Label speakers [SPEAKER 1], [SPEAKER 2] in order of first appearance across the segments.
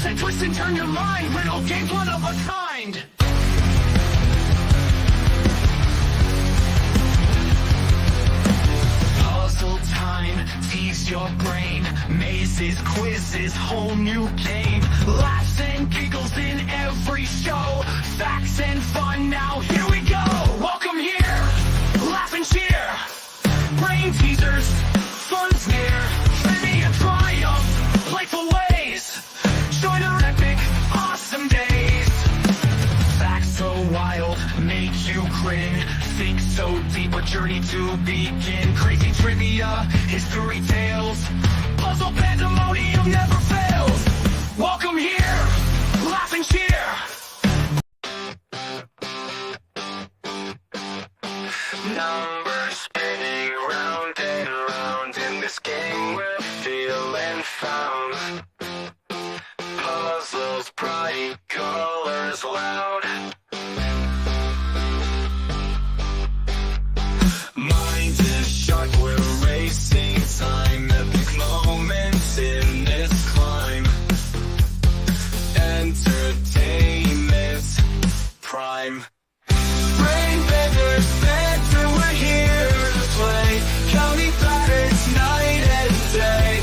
[SPEAKER 1] Jokes that twist and turn your mind. Riddle games, one of a kind. Puzzle time, tease your brain. Mazes, quizzes, whole new game. Laughs and giggles in every show. Facts and fun, now here we go. Welcome here, laugh and cheer. Brain teasers, fun's near. Trivia triumph, playful ways. Join our epic, awesome days. Facts so wild, make you grin. Think so deep, a journey to begin. Crazy trivia, history tales. Puzzle pandemonium never fails. Welcome here, laugh and cheer. Numbers spinning round and round in this game we're feeling found. Puzzles bright, colors loud. Mind is sharp, we're racing time. Epic moments in this climb. Entertainment prime. Brain benders, better, we're here to play. Counting patterns night and day.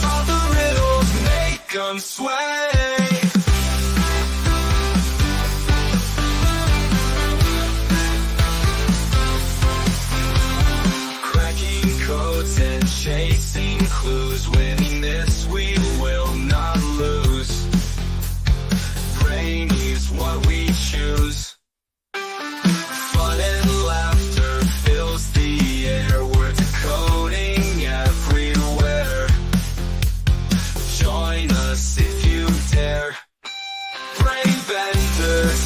[SPEAKER 1] Solve the riddles, make them sway. Cracking codes and chasing clues. Winning this we will not lose. Brain is what we choose. Fun and laughter fills the air. We're decoding everywhere. Join us if you dare. Brain benders,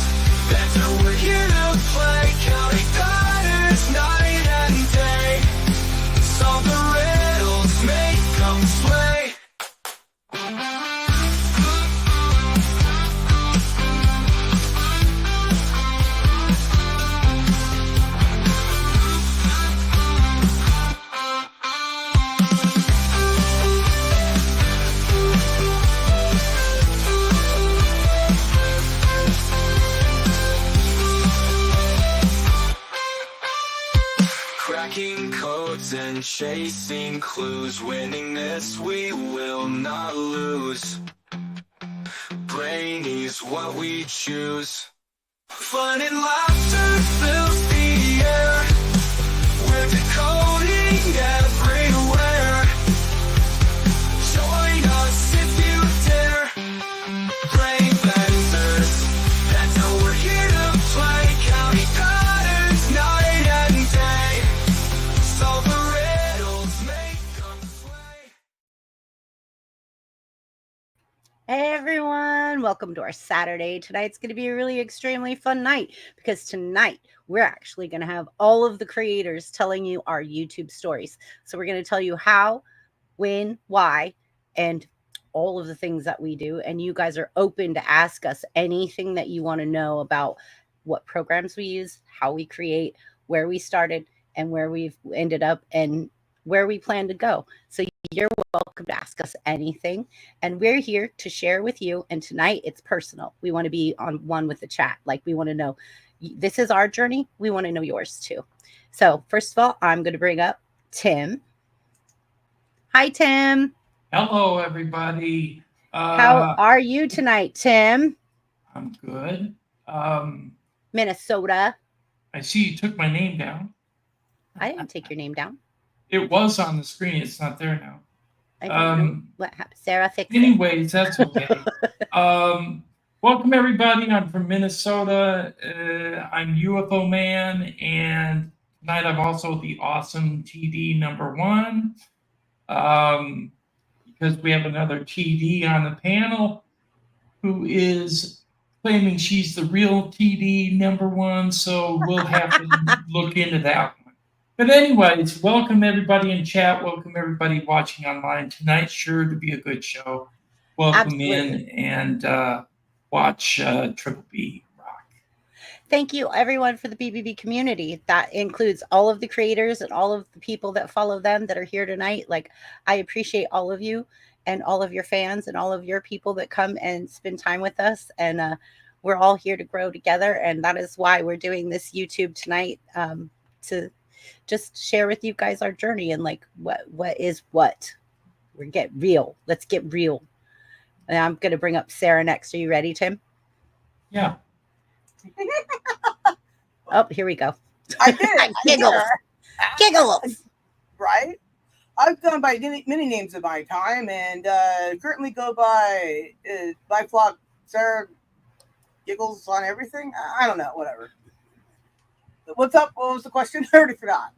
[SPEAKER 1] better, we're here to play. Counting patterns night and day. Solve the riddles, make them sway. Cracking codes and chasing clues. Winning this we will not lose. Brainy's what we choose. Fun and laughter fills the air. We're decoding everywhere. Join us if you dare. Brain benders, that's how we're here to play. Counting patterns night and day. Solve the riddles, make them sway.
[SPEAKER 2] Hey everyone, welcome to our Saturday. Tonight's going to be a really extremely fun night because tonight we're actually going to have all of the creators telling you our YouTube stories. So we're going to tell you how, when, why, and all of the things that we do. And you guys are open to ask us anything that you want to know about what programs we use, how we create, where we started, and where we've ended up, and where we plan to go. So you're welcome to ask us anything, and we're here to share with you. And tonight it's personal. We want to be on one with the chat. Like, we want to know, this is our journey. We want to know yours too. So first of all, I'm going to bring up Tim. Hi, Tim.
[SPEAKER 3] Hello, everybody.
[SPEAKER 2] How are you tonight, Tim?
[SPEAKER 3] I'm good.
[SPEAKER 2] Minnesota.
[SPEAKER 3] I see you took my name down.
[SPEAKER 2] I didn't take your name down.
[SPEAKER 3] It was on the screen. It's not there now.
[SPEAKER 2] I don't know what happened. Sarah fixed it.
[SPEAKER 3] Anyways, that's okay. Welcome, everybody. I'm from Minnesota. I'm UFO Man, and tonight I'm also the awesome TD #1. Because we have another TD on the panel who is claiming she's the real TD #1, so we'll have to look into that one. But anyways, welcome everybody in chat. Welcome everybody watching online. Tonight's sure to be a good show. Welcome in and watch Triple B rock.
[SPEAKER 2] Thank you, everyone, for the BBB community. That includes all of the creators and all of the people that follow them that are here tonight. Like, I appreciate all of you. and all of your fans and all of your people that come and spend time with us. And we're all here to grow together. And that is why we're doing this YouTube tonight, to just share with you guys our journey and like what is what. We get real. Let's get real. And I'm going to bring up Sarah next. Are you ready, Tim?
[SPEAKER 3] Yeah.
[SPEAKER 2] Oh, here we go.
[SPEAKER 4] I did it.
[SPEAKER 2] Giggles. Giggles.
[SPEAKER 4] Right? I've gone by many names in my time, and currently go by Flock Sarah Giggles on everything. I don't know, whatever. What's up? What was the question? I already forgot.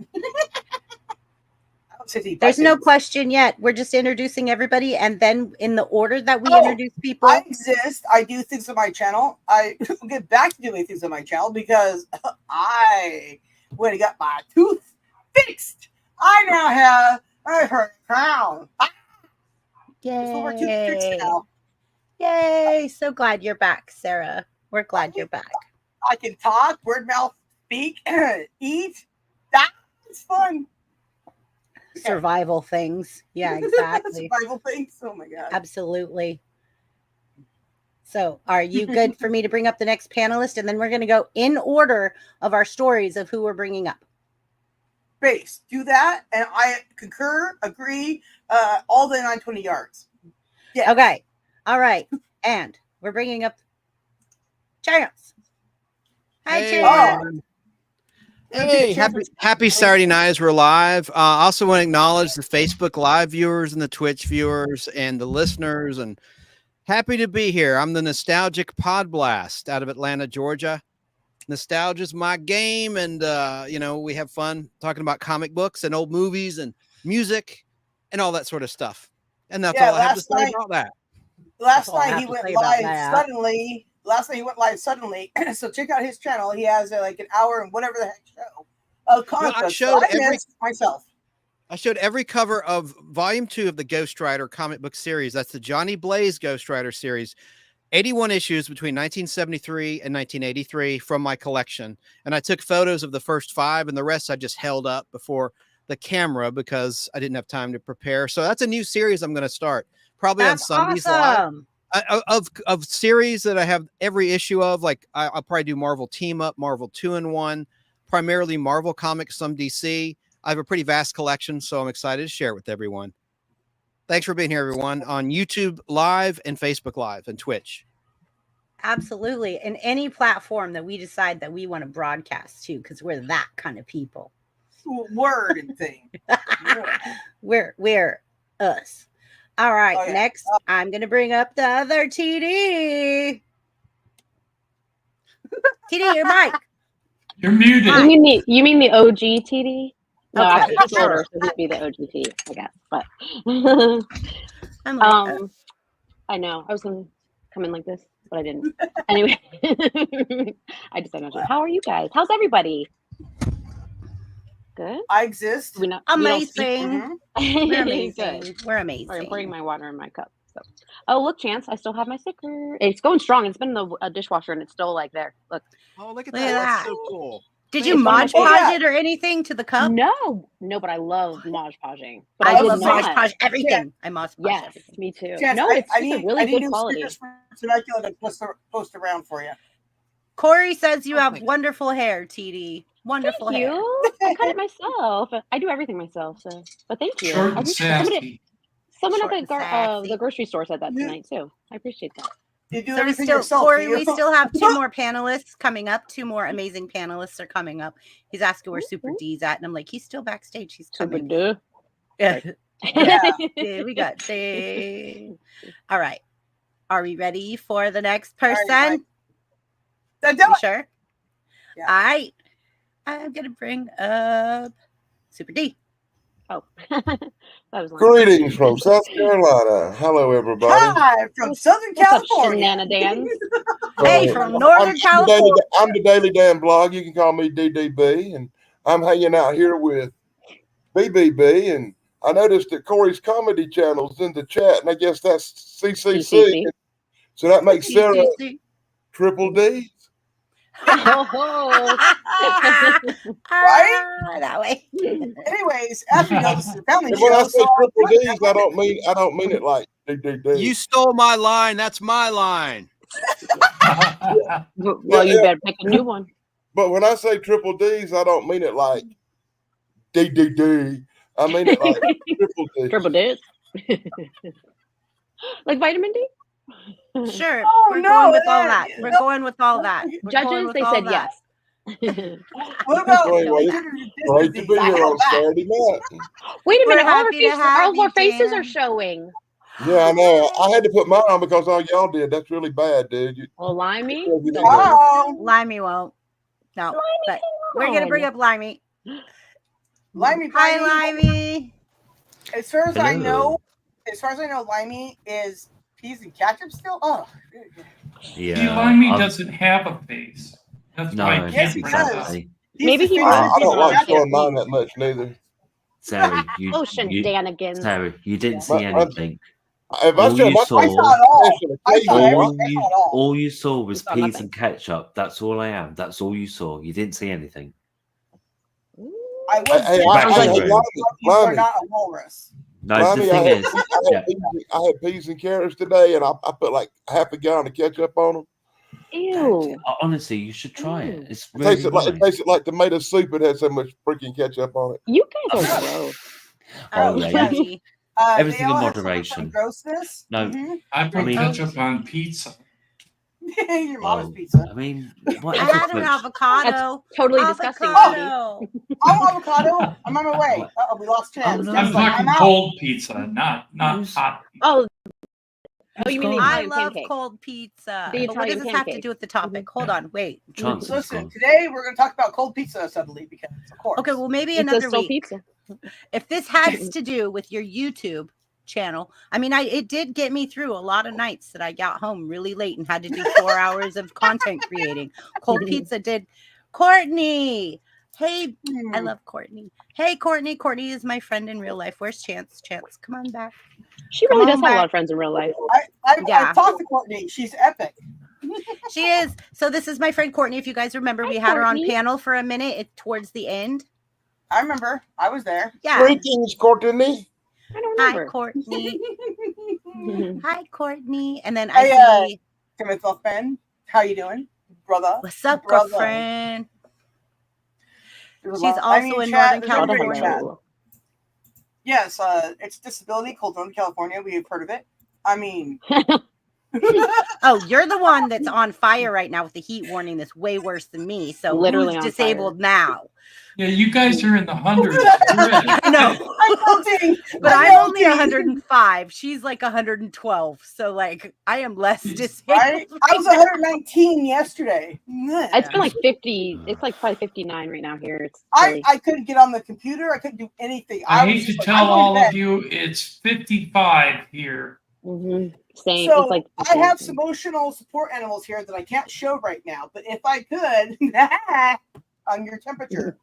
[SPEAKER 2] There's no question yet. We're just introducing everybody, and then in the order that we introduce people.
[SPEAKER 4] I exist. I do things on my channel. I will get back to doing things on my channel because I went and got my tooth fixed. I now have a crown.
[SPEAKER 2] Yay! Yay! So glad you're back, Sarah. We're glad you're back.
[SPEAKER 4] I can talk, word mouth, speak, eat. That's fun.
[SPEAKER 2] Survival things. Yeah, exactly.
[SPEAKER 4] Survival things. Oh my God.
[SPEAKER 2] Absolutely. So are you good for me to bring up the next panelist? And then we're going to go in order of our stories of who we're bringing up.
[SPEAKER 4] Base. Do that. And I concur, agree, all the 920 yards.
[SPEAKER 2] Yeah. Okay. All right. And we're bringing up Chance. Hi,
[SPEAKER 5] Hey.
[SPEAKER 2] Chance.
[SPEAKER 5] Hey, happy Saturday night as we're live. I also want to acknowledge the Facebook Live viewers and the Twitch viewers and the listeners, and happy to be here. I'm the Nostalgic Pod Blast out of Atlanta, Georgia. Nostalgia is my game, and we have fun talking about comic books and old movies and music and all that sort of stuff. And that's all I have to say about that.
[SPEAKER 4] Last night he went live suddenly. So check out his channel. He has like an hour and whatever the heck show of comic books. I showed every cover of Volume 2 of the Ghost Rider comic book series. That's the Johnny Blaze Ghost Rider series. 81 issues between 1973 and 1983 from my collection. And I took photos of the first 5, and the rest I just held up before the camera because I didn't have time to prepare. So that's a new series I'm going to start probably on Sundays live. Of series that I have every issue of, like I'll probably do Marvel Team Up, Marvel 2-in-1, primarily Marvel comics, some DC. I have a pretty vast collection, so I'm excited to share it with everyone. Thanks for being here, everyone, on YouTube Live and Facebook Live and Twitch.
[SPEAKER 2] Absolutely. And any platform that we decide that we want to broadcast to, because we're that kind of people.
[SPEAKER 4] Word and thing.
[SPEAKER 2] We're us. All right, next I'm going to bring up the other TD. TD, your mic.
[SPEAKER 3] You're muted.
[SPEAKER 6] You mean the OG TD? No,
[SPEAKER 2] Okay,
[SPEAKER 6] actually, he's
[SPEAKER 2] sure.
[SPEAKER 6] older, so he'd be the OG TD, I guess. But
[SPEAKER 2] I'm like,
[SPEAKER 6] I know I was going to come in like this, but I didn't. Anyway, I decided not to. How are you guys? How's everybody? Good.
[SPEAKER 4] I exist.
[SPEAKER 2] Amazing. We're amazing.
[SPEAKER 6] Good.
[SPEAKER 2] We're amazing.
[SPEAKER 6] Sorry, I'm pouring my water in my cup. So, oh look, Chance, I still have my sticker. It's going strong. It's been in the dishwasher, and it's still like there. Look.
[SPEAKER 5] Oh, look at
[SPEAKER 2] Look
[SPEAKER 5] that!
[SPEAKER 2] at
[SPEAKER 5] That's
[SPEAKER 2] that.
[SPEAKER 5] so cool.
[SPEAKER 2] Did you Mod Podge it or anything to the cup?
[SPEAKER 6] No, but I love Mod Podging. But
[SPEAKER 2] I
[SPEAKER 6] did
[SPEAKER 2] love
[SPEAKER 6] not.
[SPEAKER 2] Mod Podge everything.
[SPEAKER 4] Yeah.
[SPEAKER 2] I Mod Podge
[SPEAKER 6] Yes,
[SPEAKER 2] everything.
[SPEAKER 6] me too.
[SPEAKER 4] Chance,
[SPEAKER 6] No, it's
[SPEAKER 4] I
[SPEAKER 6] just
[SPEAKER 4] need,
[SPEAKER 6] a really good
[SPEAKER 4] new
[SPEAKER 6] quality.
[SPEAKER 4] stickers for Temecula to post around for you.
[SPEAKER 2] Corey says you have
[SPEAKER 5] thanks.
[SPEAKER 2] wonderful hair, TD. Wonderful
[SPEAKER 6] Thank
[SPEAKER 2] hair.
[SPEAKER 6] you. I cut it myself. I do everything myself. So, but thank you.
[SPEAKER 3] Short
[SPEAKER 6] I
[SPEAKER 3] and
[SPEAKER 6] appreciate
[SPEAKER 3] sassy.
[SPEAKER 6] someone
[SPEAKER 2] Short
[SPEAKER 6] at
[SPEAKER 2] and sassy.
[SPEAKER 6] the grocery store said that tonight too. I appreciate that.
[SPEAKER 4] You do
[SPEAKER 2] So we
[SPEAKER 4] everything
[SPEAKER 2] still,
[SPEAKER 4] yourself.
[SPEAKER 2] Corey,
[SPEAKER 4] do you?
[SPEAKER 2] we still have 2 more panelists coming up. 2 more amazing panelists are coming up. He's asking where Super D's at, and I'm like, he's still backstage. He's coming. Yeah.
[SPEAKER 4] Yeah.
[SPEAKER 2] Yeah, we got the. All right. Are we ready for the next
[SPEAKER 4] All right,
[SPEAKER 2] person?
[SPEAKER 4] Then do
[SPEAKER 2] You
[SPEAKER 4] it.
[SPEAKER 2] sure?
[SPEAKER 4] Yeah.
[SPEAKER 2] All right. I'm gonna bring up Super D.
[SPEAKER 6] Oh, that was long.
[SPEAKER 7] Greetings from South Carolina. Hello, everybody.
[SPEAKER 4] Hi from Southern
[SPEAKER 6] What's up,
[SPEAKER 4] California.
[SPEAKER 6] shenanigans?
[SPEAKER 2] Hey, from Northern California.
[SPEAKER 7] I'm the Daily Dan Blog. You can call me DDB, and I'm hanging out here with BBB. And I noticed that Corey's comedy channel's in the chat, and I guess that's CCC.
[SPEAKER 6] CCC.
[SPEAKER 7] So that makes Sarah
[SPEAKER 2] CCC.
[SPEAKER 7] Triple D.
[SPEAKER 4] Right?
[SPEAKER 2] That way.
[SPEAKER 4] Anyways, as we know, this is a family
[SPEAKER 7] And when I
[SPEAKER 4] show.
[SPEAKER 7] say triple D's, I don't mean it like D.
[SPEAKER 5] You stole my line. That's my line.
[SPEAKER 6] Well, you better pick a new one.
[SPEAKER 7] But when I say triple D's, I don't mean it like D. I mean it like triple D.
[SPEAKER 6] Triple D's. Like vitamin D?
[SPEAKER 2] Sure.
[SPEAKER 4] Oh,
[SPEAKER 2] We're
[SPEAKER 4] no,
[SPEAKER 2] going with all
[SPEAKER 4] that-
[SPEAKER 2] that. We're going with all that. We're going
[SPEAKER 6] Judges,
[SPEAKER 2] with
[SPEAKER 6] they
[SPEAKER 2] all
[SPEAKER 6] said
[SPEAKER 2] that.
[SPEAKER 6] yes.
[SPEAKER 4] What about
[SPEAKER 7] Wait, great to be here on Saturday night.
[SPEAKER 6] Wait a
[SPEAKER 2] We're
[SPEAKER 6] minute,
[SPEAKER 2] happy to have
[SPEAKER 6] all of our
[SPEAKER 2] you,
[SPEAKER 6] faces
[SPEAKER 2] Dan.
[SPEAKER 6] are showing.
[SPEAKER 7] Yeah, I know. I had to put mine on because all y'all did. That's really bad, dude.
[SPEAKER 6] Well, Limey.
[SPEAKER 4] Wow.
[SPEAKER 2] Limey won't. No. But we're going to bring up Limey.
[SPEAKER 4] Limey.
[SPEAKER 2] Hi, Limey.
[SPEAKER 4] As far as I
[SPEAKER 8] Hello.
[SPEAKER 4] know, Limey is peas and ketchup still. Oh,
[SPEAKER 8] Yeah.
[SPEAKER 3] See, Limey doesn't have a face. That's
[SPEAKER 8] No,
[SPEAKER 3] why I
[SPEAKER 4] Yes,
[SPEAKER 3] can't
[SPEAKER 4] he
[SPEAKER 3] bring it
[SPEAKER 4] does.
[SPEAKER 3] up.
[SPEAKER 8] exactly.
[SPEAKER 6] Maybe he
[SPEAKER 7] I
[SPEAKER 6] wants
[SPEAKER 7] don't like
[SPEAKER 6] to
[SPEAKER 7] showing mine that much neither.
[SPEAKER 8] Sarah, you,
[SPEAKER 6] Oh,
[SPEAKER 8] you,
[SPEAKER 6] shenanigans.
[SPEAKER 8] Sarah, you didn't see
[SPEAKER 7] My-
[SPEAKER 8] anything.
[SPEAKER 7] If I
[SPEAKER 8] All
[SPEAKER 7] show
[SPEAKER 8] you
[SPEAKER 7] my
[SPEAKER 8] saw-
[SPEAKER 4] I saw it all. I saw
[SPEAKER 7] occasionally,
[SPEAKER 4] everything. I saw it all.
[SPEAKER 8] All you saw was
[SPEAKER 6] You saw
[SPEAKER 8] peas
[SPEAKER 6] nothing.
[SPEAKER 8] and ketchup. That's all I am. That's all you saw. You didn't see anything.
[SPEAKER 4] I would
[SPEAKER 7] Hey,
[SPEAKER 4] say
[SPEAKER 8] I-
[SPEAKER 4] that
[SPEAKER 8] I-
[SPEAKER 4] you are
[SPEAKER 7] Limey.
[SPEAKER 4] not a walrus.
[SPEAKER 8] No,
[SPEAKER 7] Limey,
[SPEAKER 8] the thing is, yeah,
[SPEAKER 7] I had peas and carrots today, and I put like half a gallon of ketchup on them.
[SPEAKER 6] Ew.
[SPEAKER 8] honestly, you should try it.
[SPEAKER 6] Ew.
[SPEAKER 8] It's
[SPEAKER 7] It
[SPEAKER 8] really
[SPEAKER 7] tasted
[SPEAKER 8] nice.
[SPEAKER 7] like tomato soup. It had so much freaking ketchup on it.
[SPEAKER 6] You guys are gross.
[SPEAKER 8] Oh, yeah,
[SPEAKER 2] Chubby.
[SPEAKER 8] Everything
[SPEAKER 4] They
[SPEAKER 8] in
[SPEAKER 4] all have some
[SPEAKER 8] moderation.
[SPEAKER 4] Grossness.
[SPEAKER 8] No.
[SPEAKER 4] Mhm.
[SPEAKER 3] I put
[SPEAKER 8] I mean-
[SPEAKER 3] ketchup on pizza.
[SPEAKER 4] Your mama's
[SPEAKER 8] Oh,
[SPEAKER 4] pizza.
[SPEAKER 8] I mean,
[SPEAKER 2] I
[SPEAKER 8] whatever.
[SPEAKER 2] had an
[SPEAKER 8] folks.
[SPEAKER 2] avocado.
[SPEAKER 6] Totally disgusting.
[SPEAKER 2] Avocado.
[SPEAKER 4] Oh, avocado. I'm on my way. Uh-oh, we lost chance.
[SPEAKER 8] Oh, no.
[SPEAKER 3] I'm
[SPEAKER 4] Just like,
[SPEAKER 3] talking
[SPEAKER 4] I'm out.
[SPEAKER 3] cold pizza, not hot.
[SPEAKER 6] Oh, you mean the
[SPEAKER 2] I
[SPEAKER 6] Italian
[SPEAKER 2] love
[SPEAKER 6] pancake?
[SPEAKER 2] cold pizza.
[SPEAKER 6] The
[SPEAKER 2] But what does
[SPEAKER 6] Italian
[SPEAKER 2] this have to
[SPEAKER 6] pancake.
[SPEAKER 2] do with the topic? Hold on, wait.
[SPEAKER 8] Chance is
[SPEAKER 4] Listen,
[SPEAKER 8] gone.
[SPEAKER 4] today we're going to talk about cold pizza suddenly because, of course.
[SPEAKER 2] Okay, well, maybe
[SPEAKER 6] Pizza
[SPEAKER 2] another
[SPEAKER 6] still
[SPEAKER 2] week.
[SPEAKER 6] pizza.
[SPEAKER 2] If this has to do with your YouTube channel, I mean, it did get me through a lot of nights that I got home really late and had to do 4 hours of content creating. Cold pizza did. Courtney, hey, I love Courtney. Hey, Courtney. Courtney is my friend in real life. Where's Chance? Chance, come on back.
[SPEAKER 6] She
[SPEAKER 2] Come
[SPEAKER 6] really does
[SPEAKER 2] on
[SPEAKER 6] have a lot
[SPEAKER 2] back.
[SPEAKER 6] of friends in real life.
[SPEAKER 2] Yeah.
[SPEAKER 4] I've talked to Courtney. She's epic.
[SPEAKER 2] She is. So this is my friend Courtney. If you guys remember,
[SPEAKER 6] Hi,
[SPEAKER 2] we had her on
[SPEAKER 6] Courtney.
[SPEAKER 2] panel for a minute towards the end.
[SPEAKER 4] I remember. I was there.
[SPEAKER 2] Yeah.
[SPEAKER 7] Greetings, Courtney.
[SPEAKER 6] I don't
[SPEAKER 2] Hi,
[SPEAKER 6] remember.
[SPEAKER 2] Courtney.
[SPEAKER 6] Mhm.
[SPEAKER 2] Hi, Courtney. And then
[SPEAKER 4] Hey,
[SPEAKER 2] I see,
[SPEAKER 4] Timothy friend. How you doing, brother?
[SPEAKER 2] what's up,
[SPEAKER 4] brother.
[SPEAKER 2] girlfriend?
[SPEAKER 4] There's a
[SPEAKER 2] She's
[SPEAKER 4] lot- I
[SPEAKER 2] also
[SPEAKER 4] mean,
[SPEAKER 2] in
[SPEAKER 4] chat,
[SPEAKER 2] Northern
[SPEAKER 4] there's everybody in
[SPEAKER 2] California.
[SPEAKER 4] chat. Yes, it's a disability called Northern California. We've heard of it. I mean,
[SPEAKER 2] Oh, you're the one that's on fire right now with the heat warning that's way worse than me. So
[SPEAKER 6] Literally
[SPEAKER 2] who's
[SPEAKER 6] on
[SPEAKER 2] disabled now?
[SPEAKER 3] Yeah, you guys are in the hundreds. You're in.
[SPEAKER 2] I know.
[SPEAKER 4] I'm melting.
[SPEAKER 2] But I'm only 105. She's like 112. So like I am less disabled.
[SPEAKER 4] Right? I was 119 yesterday.
[SPEAKER 6] It's been like 50. It's like probably 59 right now here. It's
[SPEAKER 4] I
[SPEAKER 6] chilly.
[SPEAKER 4] couldn't get on the computer. I couldn't do anything.
[SPEAKER 3] I
[SPEAKER 4] was
[SPEAKER 3] hate to
[SPEAKER 4] just like,
[SPEAKER 3] tell
[SPEAKER 4] I'm going
[SPEAKER 3] all
[SPEAKER 4] to
[SPEAKER 3] of
[SPEAKER 4] bed.
[SPEAKER 3] you, it's 55 here.
[SPEAKER 6] Mhm. Same.
[SPEAKER 4] So
[SPEAKER 6] it's like
[SPEAKER 4] I have some emotional support animals here that I can't show right now. But if I could, on your temperature.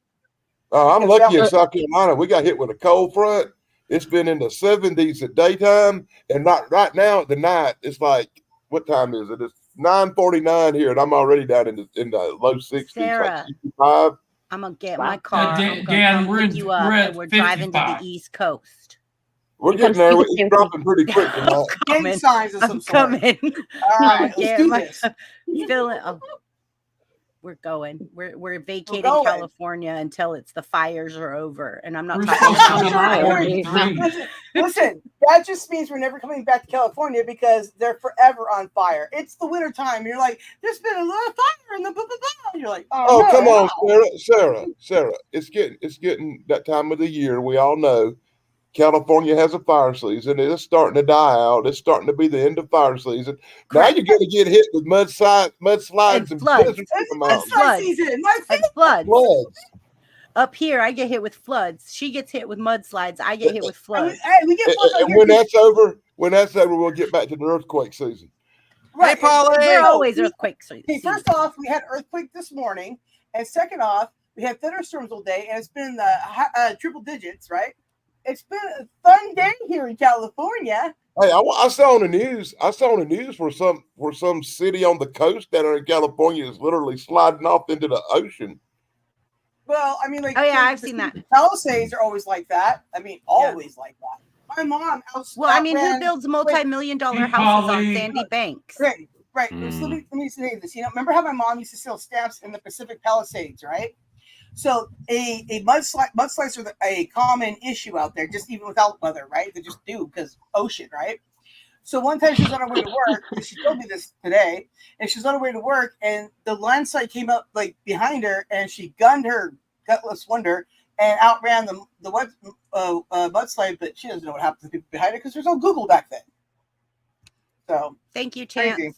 [SPEAKER 7] I'm lucky in South Carolina. We got hit with a cold front. It's been in the 70s at daytime, and not right now at the night. It's like, what time is it? It's 9:49 here, and I'm already down in the low 60s,
[SPEAKER 2] Sarah.
[SPEAKER 7] like 65.
[SPEAKER 2] I'm gonna get
[SPEAKER 6] Wow.
[SPEAKER 2] my car.
[SPEAKER 3] Dan-
[SPEAKER 2] I'm gonna
[SPEAKER 3] Dan,
[SPEAKER 2] come
[SPEAKER 3] we're
[SPEAKER 2] pick
[SPEAKER 3] in-
[SPEAKER 2] you up,
[SPEAKER 3] we're at
[SPEAKER 2] and we're driving to the
[SPEAKER 3] 55.
[SPEAKER 2] East Coast.
[SPEAKER 7] We're
[SPEAKER 6] You
[SPEAKER 7] getting
[SPEAKER 6] come
[SPEAKER 7] there.
[SPEAKER 6] speak with
[SPEAKER 7] It's
[SPEAKER 6] me.
[SPEAKER 7] dropping pretty quick tonight.
[SPEAKER 4] Gang
[SPEAKER 2] coming.
[SPEAKER 4] signs of some
[SPEAKER 2] I'm
[SPEAKER 4] sort.
[SPEAKER 2] coming.
[SPEAKER 4] All right, let's
[SPEAKER 2] Yeah,
[SPEAKER 4] do
[SPEAKER 2] my-
[SPEAKER 4] this.
[SPEAKER 2] Feeling. Oh, we're going. We're vacating
[SPEAKER 4] going.
[SPEAKER 2] California until it's the fires are over, and I'm not
[SPEAKER 3] We're
[SPEAKER 2] talking
[SPEAKER 3] supposed to
[SPEAKER 2] about
[SPEAKER 3] be
[SPEAKER 6] Ohio.
[SPEAKER 3] 43.
[SPEAKER 4] Listen, that just means we're never coming back to California because they're forever on fire. It's the winter time. You're like, there's been a lot of fire in the blah, blah, blah. You're like, oh,
[SPEAKER 7] Oh,
[SPEAKER 4] no,
[SPEAKER 7] come on,
[SPEAKER 4] wow.
[SPEAKER 7] Sarah. It's getting that time of the year. We all know California has a fire season. It's starting to die out. It's starting to be the end of fire season.
[SPEAKER 2] Correct.
[SPEAKER 7] Now you're going to get hit with mudslides
[SPEAKER 2] And
[SPEAKER 7] and
[SPEAKER 2] floods.
[SPEAKER 7] blizzards in the
[SPEAKER 4] It's
[SPEAKER 7] mountains.
[SPEAKER 4] fire
[SPEAKER 2] Floods.
[SPEAKER 4] season. My
[SPEAKER 2] And floods.
[SPEAKER 7] Floods.
[SPEAKER 2] Up here, I get hit with floods. She gets hit with mudslides. I get hit with floods.
[SPEAKER 4] Hey, we get floods out
[SPEAKER 7] And
[SPEAKER 4] here
[SPEAKER 7] when
[SPEAKER 4] too.
[SPEAKER 7] that's over, we'll get back to the earthquake season.
[SPEAKER 4] Right.
[SPEAKER 5] Hey, Polly.
[SPEAKER 2] We're
[SPEAKER 4] So,
[SPEAKER 2] always earthquakes.
[SPEAKER 4] okay, first off, we had earthquake this morning, and second off, we had thunderstorms all day, and it's been triple digits, right? it's been a fun day here in California.
[SPEAKER 7] Hey, I saw on the news. I saw on the news where some city on the coast down there in California is literally sliding off into the ocean.
[SPEAKER 4] Well, I mean, like,
[SPEAKER 2] oh yeah, I've seen that.
[SPEAKER 4] Palisades are always like that. I mean, always like that. My mom.
[SPEAKER 2] Well, I mean, who builds multi-million-dollar houses on sandy banks?
[SPEAKER 4] Right. Let me say this. You know, remember how my mom used to sell stamps in the Pacific Palisades, right? So a mudslides are a common issue out there, just even without weather, right? They just do because ocean, right? So one time she was on her way to work, and she told me this today, and she was on her way to work, and the landslide came up like behind her, and she gunned her gutless wonder and outran the mudslide, but she doesn't know what happened to the people behind her because there's no Google back then. So
[SPEAKER 2] thank you, Chance.
[SPEAKER 4] Crazy.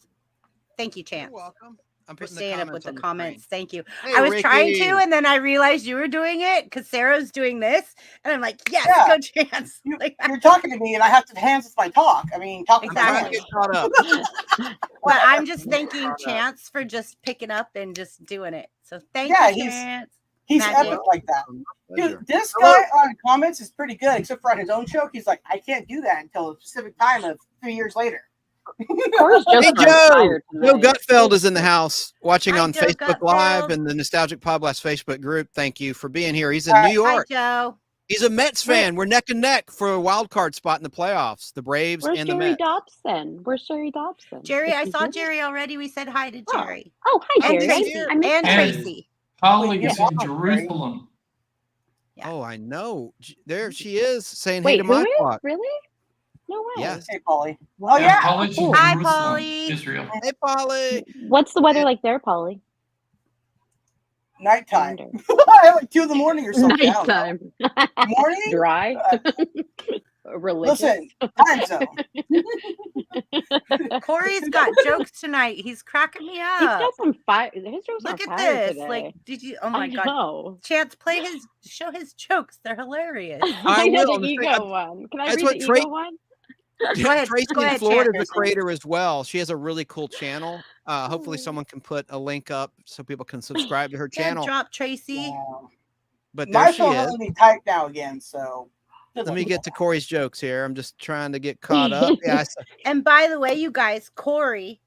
[SPEAKER 2] Thank you, Chance.
[SPEAKER 5] You're welcome. I'm
[SPEAKER 2] for
[SPEAKER 5] putting
[SPEAKER 2] staying up with the comments. Thank you.
[SPEAKER 5] Hey,
[SPEAKER 2] I was
[SPEAKER 5] Ricky.
[SPEAKER 2] trying to, and then I realized you were doing it because Sarah's doing this, and I'm like, yes, go Chance.
[SPEAKER 4] You're talking to me, and I have to hands with my talk. I mean, talk
[SPEAKER 2] exactly.
[SPEAKER 5] Caught up.
[SPEAKER 2] But I'm just thanking Chance for just picking up and just doing it. So thank you, Chance.
[SPEAKER 4] He's epic like that. Dude, this guy on comments is pretty good, except for on his own show. He's like, I can't do that until a specific time of 3 years later.
[SPEAKER 5] Hey Joe Gutfeld is in the house watching on
[SPEAKER 2] Joe
[SPEAKER 5] Facebook
[SPEAKER 2] Gutfeld. Live
[SPEAKER 5] and the Nostalgic Podcast Facebook group. Thank you for being here. He's in New York.
[SPEAKER 2] Hi, Joe.
[SPEAKER 5] He's a Mets fan. We're neck and neck for a wild card spot in the playoffs. The Braves and the Mets.
[SPEAKER 6] Where's Jerry Dobson?
[SPEAKER 2] Jerry, I saw Jerry already. We said hi to Jerry.
[SPEAKER 6] Oh, hi, Jerry.
[SPEAKER 2] And Tracy. And Tracy.
[SPEAKER 3] Holly is in Jerusalem.
[SPEAKER 2] Yeah.
[SPEAKER 5] Oh, I know. There she is saying
[SPEAKER 6] Wait,
[SPEAKER 5] hey to my flock.
[SPEAKER 6] Really? No way.
[SPEAKER 5] Yes.
[SPEAKER 4] Hey, Polly. Oh, yeah.
[SPEAKER 3] Holly's in
[SPEAKER 2] Hi,
[SPEAKER 3] Jerusalem,
[SPEAKER 2] Polly.
[SPEAKER 3] Israel.
[SPEAKER 5] Hey, Polly.
[SPEAKER 6] What's the weather like there, Polly?
[SPEAKER 4] Nighttime. Like 2 in the morning or something.
[SPEAKER 6] Nighttime.
[SPEAKER 4] Morning?
[SPEAKER 6] Dry. Religious.
[SPEAKER 4] Listen, time zone.
[SPEAKER 2] Corey's got jokes tonight. He's cracking me up.
[SPEAKER 6] He's got some fire. His jokes
[SPEAKER 2] Look
[SPEAKER 6] are
[SPEAKER 2] at
[SPEAKER 6] fire
[SPEAKER 2] this.
[SPEAKER 6] today.
[SPEAKER 2] Like, did you? Oh my God.
[SPEAKER 6] Know.
[SPEAKER 2] Chance, show his jokes. They're hilarious.
[SPEAKER 6] I know
[SPEAKER 5] will.
[SPEAKER 6] the ego one. Can I
[SPEAKER 5] That's
[SPEAKER 6] read the
[SPEAKER 5] what
[SPEAKER 6] ego one?
[SPEAKER 2] Go ahead.
[SPEAKER 5] Tracy
[SPEAKER 2] Go
[SPEAKER 5] in
[SPEAKER 2] ahead,
[SPEAKER 5] Florida is
[SPEAKER 2] Chance.
[SPEAKER 5] a creator as well. She has a really cool channel. Hopefully someone can put a link up so people can subscribe to her channel.
[SPEAKER 2] Drop Tracy.
[SPEAKER 5] But there
[SPEAKER 4] My
[SPEAKER 5] she
[SPEAKER 4] phone
[SPEAKER 5] is.
[SPEAKER 4] let me type now again, so.
[SPEAKER 5] Let me get to Corey's jokes here. I'm just trying to get caught up. Yeah.
[SPEAKER 2] And by the way, you guys, Corey,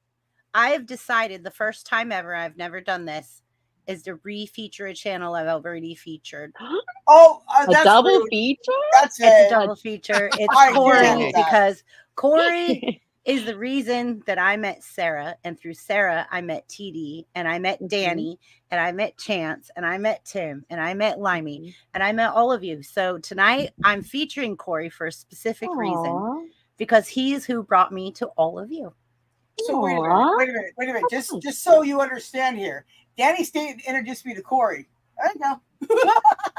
[SPEAKER 2] I have decided the first time ever, I've never done this, is to re-feature a channel I've already featured.
[SPEAKER 4] Oh,
[SPEAKER 6] a
[SPEAKER 4] that's
[SPEAKER 6] double
[SPEAKER 4] rude.
[SPEAKER 6] feature?
[SPEAKER 4] That's
[SPEAKER 2] It's a double feature. It's Corey because Corey is the reason that I met Sarah, and through Sarah I met TD, and I met Danny, and I met Chance, and I met Tim, and I met Limey, and I met all of you. So tonight I'm featuring Corey for a specific reason, because he's who brought me to all of you.
[SPEAKER 4] So wait a minute. Just so you understand here, Danny State introduced me to Corey. I know.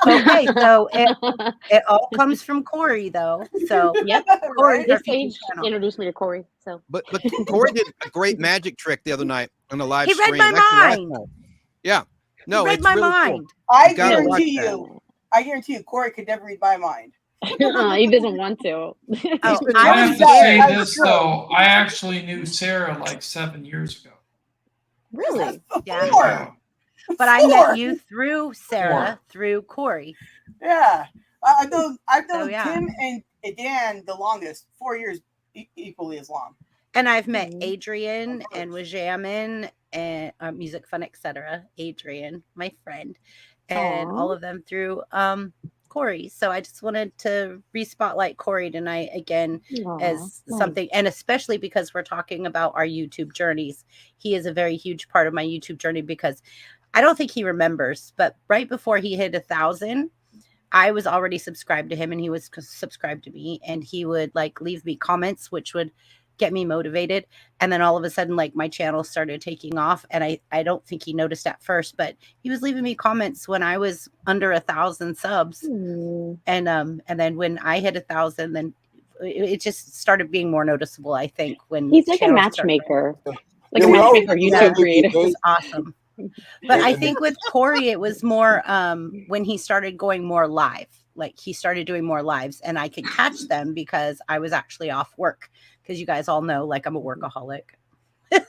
[SPEAKER 2] Okay, so it all comes from Corey, though. So
[SPEAKER 6] yep,
[SPEAKER 2] Corey,
[SPEAKER 6] this page introduced me to Corey. So,
[SPEAKER 5] but Corey did a great magic trick the other night on the live stream.
[SPEAKER 2] He read my mind.
[SPEAKER 5] Yeah, no,
[SPEAKER 2] he read my mind.
[SPEAKER 5] Cool.
[SPEAKER 4] I guarantee you, Corey could never read my mind.
[SPEAKER 6] He doesn't want to.
[SPEAKER 3] I have to say this though. I actually knew Sarah like 7 years ago.
[SPEAKER 6] Really?
[SPEAKER 2] Yeah. But I met you through Sarah, through Corey.
[SPEAKER 4] Yeah. I've known
[SPEAKER 2] yeah.
[SPEAKER 4] Tim and Dan the longest, 4 years equally as long.
[SPEAKER 2] And I've met Adrian and was jamming and Music Fun, etc. Adrian, my friend, and all of them through Corey. So I just wanted to re-spotlight Corey tonight again as something, and especially because we're talking about our YouTube journeys. He is a very huge part of my YouTube journey because I don't think he remembers, but right before he hit 1,000, I was already subscribed to him and he was subscribed to me, and he would like leave me comments, which would get me motivated. And then all of a sudden, like my channel started taking off, and I don't think he noticed at first, but he was leaving me comments when I was under 1,000 subs. And then when I hit 1,000, then it just started being more noticeable, I think, when
[SPEAKER 6] he's like a matchmaker. Like a matchmaker YouTube creator.
[SPEAKER 2] It's awesome. But I think with Corey, it was more when he started going more live. Like he started doing more lives, and I could catch them because I was actually off work. Because you guys all know, like I'm a workaholic.
[SPEAKER 4] I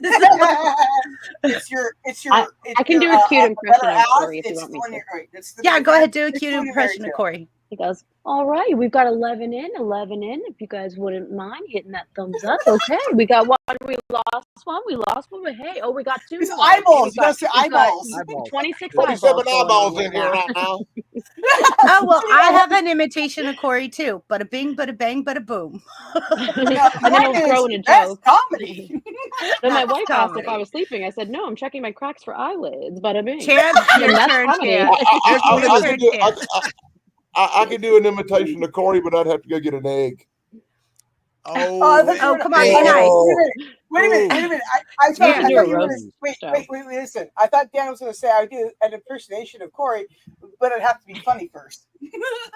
[SPEAKER 6] can do a cute impression of Corey if you want me to.
[SPEAKER 2] Yeah, go ahead, do a cute impression of Corey.
[SPEAKER 6] He goes, all right, we've got 11 in. If you guys wouldn't mind hitting that thumbs up. Okay, we got one. We lost one. But hey, we got 2
[SPEAKER 4] It's
[SPEAKER 6] more.
[SPEAKER 4] eyeballs.
[SPEAKER 6] Okay,
[SPEAKER 4] You gotta say eyeballs.
[SPEAKER 6] 26
[SPEAKER 7] 27
[SPEAKER 6] eyeballs
[SPEAKER 7] eyeballs in here right now.
[SPEAKER 2] Oh, well, I have an imitation of Corey, too. Bada bing, bada bang, bada boom.
[SPEAKER 6] And then he'll throw in a joke.
[SPEAKER 4] Comedy.
[SPEAKER 6] Then my wife asked
[SPEAKER 2] comedy.
[SPEAKER 6] if I was sleeping. I said, no, I'm checking my cracks for eyelids. Bada bing.
[SPEAKER 2] Chance, your
[SPEAKER 6] That's
[SPEAKER 2] turn,
[SPEAKER 6] comedy.
[SPEAKER 2] Chance.
[SPEAKER 7] I can do an imitation of Corey, but I'd have to go get an egg.
[SPEAKER 2] Oh, come on, be nice.
[SPEAKER 4] Wait a minute. I thought you were gonna, wait, listen. I thought Dan was going to say I would do an impersonation of Corey, but it'd have to be funny first.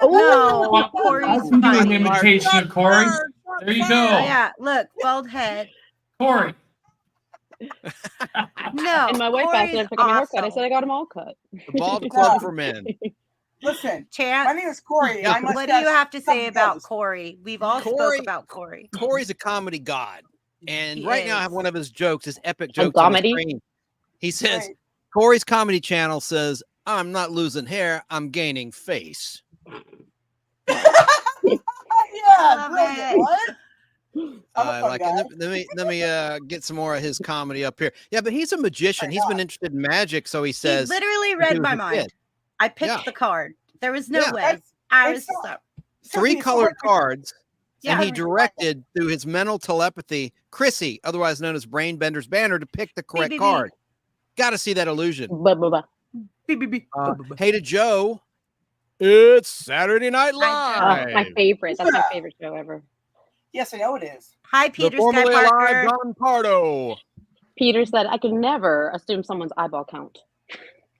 [SPEAKER 2] No, Corey's
[SPEAKER 3] I can do an
[SPEAKER 2] funny.
[SPEAKER 3] imitation of Corey. There you go.
[SPEAKER 2] Oh, yeah, look, bald head.
[SPEAKER 3] Corey.
[SPEAKER 2] No,
[SPEAKER 6] And my wife asked if I took my haircut. I said I got them all cut.
[SPEAKER 5] The Bald Club for Men.
[SPEAKER 4] Listen,
[SPEAKER 2] Chance,
[SPEAKER 4] my name is Corey.
[SPEAKER 5] Yeah.
[SPEAKER 2] what do you have to say about Corey? We've all spoke about Corey.
[SPEAKER 5] Corey's a comedy god. And
[SPEAKER 2] He
[SPEAKER 5] right now I
[SPEAKER 2] is.
[SPEAKER 5] have one of his jokes, his epic jokes on the
[SPEAKER 6] comedy?
[SPEAKER 5] screen. He says,
[SPEAKER 4] Right.
[SPEAKER 5] Corey's comedy channel says, I'm not losing hair, I'm gaining face.
[SPEAKER 4] Yeah,
[SPEAKER 2] Love
[SPEAKER 4] brilliant.
[SPEAKER 2] it.
[SPEAKER 4] What? I'm a fun guy.
[SPEAKER 5] Let me get some more of his comedy up here. Yeah, but he's a magician. He's been interested in magic, so he says.
[SPEAKER 2] He literally
[SPEAKER 5] he
[SPEAKER 2] read
[SPEAKER 5] was
[SPEAKER 2] my
[SPEAKER 5] a
[SPEAKER 2] mind.
[SPEAKER 5] kid.
[SPEAKER 2] I picked
[SPEAKER 5] Yeah.
[SPEAKER 2] the card. There was no
[SPEAKER 5] Yeah.
[SPEAKER 2] way. I was
[SPEAKER 4] It's
[SPEAKER 2] so.
[SPEAKER 5] Three colored cards,
[SPEAKER 2] Yeah.
[SPEAKER 5] and he directed through his mental telepathy Chrissy, otherwise known as Brainbender's Banner, to pick the correct
[SPEAKER 2] beep, beep.
[SPEAKER 5] card. Got to see that illusion.
[SPEAKER 2] Beep, beep, beep.
[SPEAKER 5] Hey to Joe, it's Saturday Night
[SPEAKER 2] Hi,
[SPEAKER 5] Live.
[SPEAKER 6] My favorite. That's my favorite show ever.
[SPEAKER 4] Yes, I know it is.
[SPEAKER 2] Hi,
[SPEAKER 5] The
[SPEAKER 2] Peter Sky
[SPEAKER 5] formerly alive
[SPEAKER 2] Parker.
[SPEAKER 5] Don Pardo.
[SPEAKER 6] Peter said, I can never assume someone's eyeball count.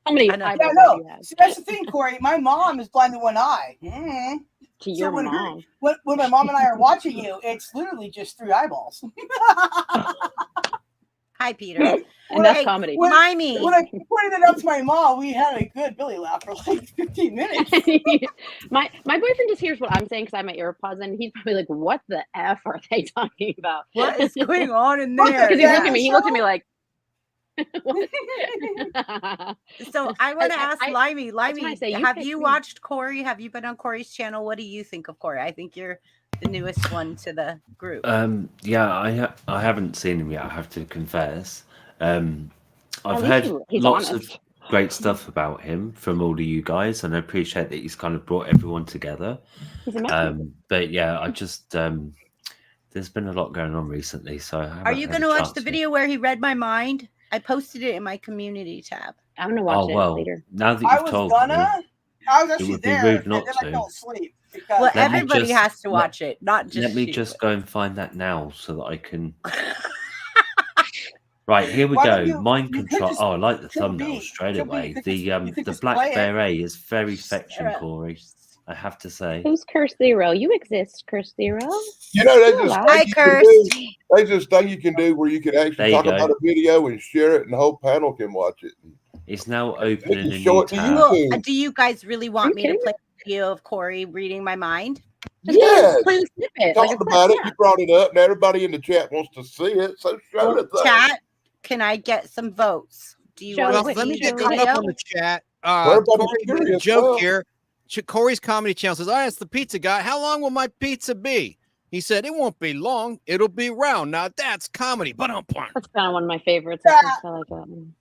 [SPEAKER 6] How many
[SPEAKER 2] I know.
[SPEAKER 6] eyeballs
[SPEAKER 4] Yeah,
[SPEAKER 6] do you
[SPEAKER 4] no.
[SPEAKER 6] have?
[SPEAKER 4] See, that's the thing, Corey. My mom is blind in one eye. Mm-hmm.
[SPEAKER 6] To your
[SPEAKER 4] when,
[SPEAKER 6] mom.
[SPEAKER 4] when my mom and I are watching you, it's literally just 3 eyeballs.
[SPEAKER 2] Hi, Peter.
[SPEAKER 6] And that's comedy.
[SPEAKER 2] Mimey.
[SPEAKER 4] When I pointed it out to my mom, we had a good belly laugh for like 15 minutes.
[SPEAKER 6] my boyfriend just hears what I'm saying because I have my AirPods in. He's probably like, "What the f are they talking about?
[SPEAKER 2] What is going on in
[SPEAKER 4] What
[SPEAKER 2] there?
[SPEAKER 6] Because he looked at me. He looked at me like. What?
[SPEAKER 2] So I want to ask Limey.
[SPEAKER 6] when I
[SPEAKER 2] Limey,
[SPEAKER 6] say you
[SPEAKER 2] have
[SPEAKER 6] pick
[SPEAKER 2] you
[SPEAKER 6] me.
[SPEAKER 2] watched Corey? Have you been on Corey's channel? What do you think of Corey? I think you're the newest one to the group.
[SPEAKER 8] Yeah, I haven't seen him yet, I have to confess. I've
[SPEAKER 6] least
[SPEAKER 8] heard
[SPEAKER 6] he's
[SPEAKER 8] lots
[SPEAKER 6] honest.
[SPEAKER 8] of great stuff about him from all of you guys, and I appreciate that he's kind of brought everyone together.
[SPEAKER 6] He's amazing.
[SPEAKER 8] But yeah, I just there's been a lot going on recently, so I haven't
[SPEAKER 2] Are you
[SPEAKER 8] had
[SPEAKER 2] going
[SPEAKER 8] a
[SPEAKER 2] to watch
[SPEAKER 8] chance
[SPEAKER 2] the
[SPEAKER 8] to-
[SPEAKER 2] video where he read my mind? I posted it in my community tab.
[SPEAKER 6] I'm gonna watch it
[SPEAKER 8] well,
[SPEAKER 6] later.
[SPEAKER 8] now that
[SPEAKER 4] I
[SPEAKER 8] you've
[SPEAKER 4] was
[SPEAKER 8] told
[SPEAKER 4] gonna.
[SPEAKER 8] me,
[SPEAKER 4] I was actually
[SPEAKER 8] would be
[SPEAKER 4] there,
[SPEAKER 8] rude
[SPEAKER 4] and
[SPEAKER 8] not
[SPEAKER 4] then I
[SPEAKER 8] to.
[SPEAKER 4] fell asleep. Because
[SPEAKER 2] Well,
[SPEAKER 8] Let me
[SPEAKER 2] everybody
[SPEAKER 8] just-
[SPEAKER 2] has to watch it, not just
[SPEAKER 8] let me
[SPEAKER 2] you.
[SPEAKER 8] just go and find that now so that I can. Right, here we
[SPEAKER 4] Why
[SPEAKER 8] go.
[SPEAKER 4] don't you-
[SPEAKER 8] Mind
[SPEAKER 4] you could
[SPEAKER 8] control.
[SPEAKER 4] just-
[SPEAKER 8] Oh, I like the
[SPEAKER 4] could
[SPEAKER 8] thumbnail
[SPEAKER 4] be-
[SPEAKER 8] straight
[SPEAKER 4] could be-
[SPEAKER 8] away.
[SPEAKER 4] you could
[SPEAKER 8] The
[SPEAKER 4] just- you could
[SPEAKER 8] the
[SPEAKER 4] just
[SPEAKER 8] black
[SPEAKER 4] play it.
[SPEAKER 8] beret is very fetching,
[SPEAKER 2] Sarah.
[SPEAKER 8] Corey. I have to say.
[SPEAKER 6] Who's Curse Zero? You exist, Curse Zero.
[SPEAKER 7] You know,
[SPEAKER 6] You're alive.
[SPEAKER 7] there's this thing you can do where you can
[SPEAKER 8] There
[SPEAKER 7] actually
[SPEAKER 8] you
[SPEAKER 7] talk
[SPEAKER 8] go.
[SPEAKER 7] about a video and share it, and the whole panel can watch it.
[SPEAKER 8] It's now open in a
[SPEAKER 7] Show
[SPEAKER 8] new
[SPEAKER 7] it to
[SPEAKER 8] tab.
[SPEAKER 2] Well,
[SPEAKER 7] YouTube.
[SPEAKER 2] do you guys really want
[SPEAKER 6] you
[SPEAKER 2] me to
[SPEAKER 6] kidding
[SPEAKER 2] play a video of Corey reading my mind?
[SPEAKER 7] Yes.
[SPEAKER 6] Play the snippet. Like a
[SPEAKER 7] Talked
[SPEAKER 6] clip,
[SPEAKER 7] about it.
[SPEAKER 6] yeah.
[SPEAKER 7] You brought it up, and everybody in the chat wants to see it. So show it.
[SPEAKER 2] Chat, can I get some votes? Do you
[SPEAKER 6] Show
[SPEAKER 2] want
[SPEAKER 6] it
[SPEAKER 2] to
[SPEAKER 5] Well, let me
[SPEAKER 2] see
[SPEAKER 5] get
[SPEAKER 2] the
[SPEAKER 5] caught up
[SPEAKER 2] video?
[SPEAKER 5] on the chat.
[SPEAKER 7] Everybody's
[SPEAKER 5] Corey made a
[SPEAKER 7] curious,
[SPEAKER 5] joke
[SPEAKER 7] well.
[SPEAKER 5] here. Corey's comedy channel says, "All right, it's the pizza guy. How long will my pizza be?" He said, "It won't be long. It'll be round." Now that's comedy. But
[SPEAKER 6] That's kind of one of my favorites. I think I like that one.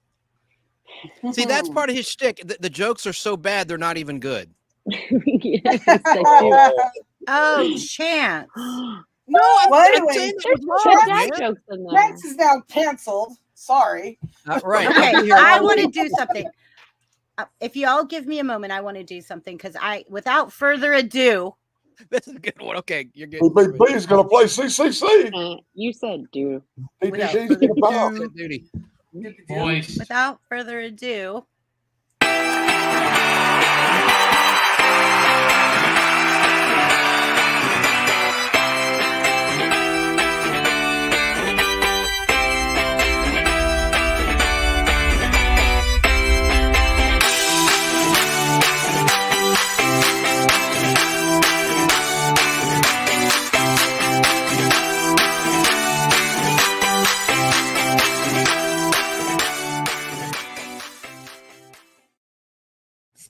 [SPEAKER 5] see, that's part of his shtick. The jokes are so bad they're not even good.
[SPEAKER 6] Yes, I do.
[SPEAKER 2] Oh, Chance.
[SPEAKER 4] No,
[SPEAKER 5] I'm
[SPEAKER 4] well,
[SPEAKER 5] saying
[SPEAKER 4] anyway,
[SPEAKER 5] that
[SPEAKER 6] There's
[SPEAKER 5] was
[SPEAKER 6] good
[SPEAKER 5] wrong,
[SPEAKER 6] dad
[SPEAKER 5] man.
[SPEAKER 6] jokes in there.
[SPEAKER 4] Max is now canceled. Sorry.
[SPEAKER 5] Right.
[SPEAKER 2] Okay, I want to do something. If you all give me a moment, I want to do something because without further ado,
[SPEAKER 5] This is a good one. Okay, you're good.
[SPEAKER 7] BB is going to play CCC.
[SPEAKER 6] You said, dude.
[SPEAKER 7] DDD's going to pop.
[SPEAKER 5] Good duty.
[SPEAKER 3] Voice.
[SPEAKER 2] without further ado,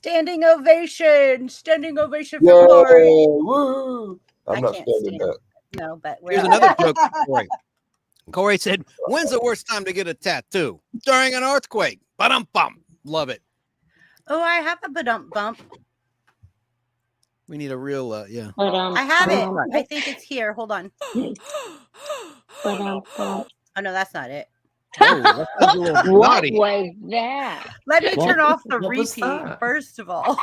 [SPEAKER 2] Standing ovation for
[SPEAKER 7] Yeah,
[SPEAKER 2] Corey.
[SPEAKER 7] woo! I'm not standing up.
[SPEAKER 2] No, but
[SPEAKER 5] here's another joke for Corey. Corey said, "When's the worst time to get a tattoo? During an earthquake." Ba-dum-bum. Love it.
[SPEAKER 2] Oh, I have a bump.
[SPEAKER 5] We need a real, yeah.
[SPEAKER 2] I have it. I think it's here. Hold on. Oh no, that's not it.
[SPEAKER 5] Oh,
[SPEAKER 6] what was that?
[SPEAKER 2] Let me turn off the
[SPEAKER 8] What was
[SPEAKER 2] repeat
[SPEAKER 8] that?
[SPEAKER 2] first of all.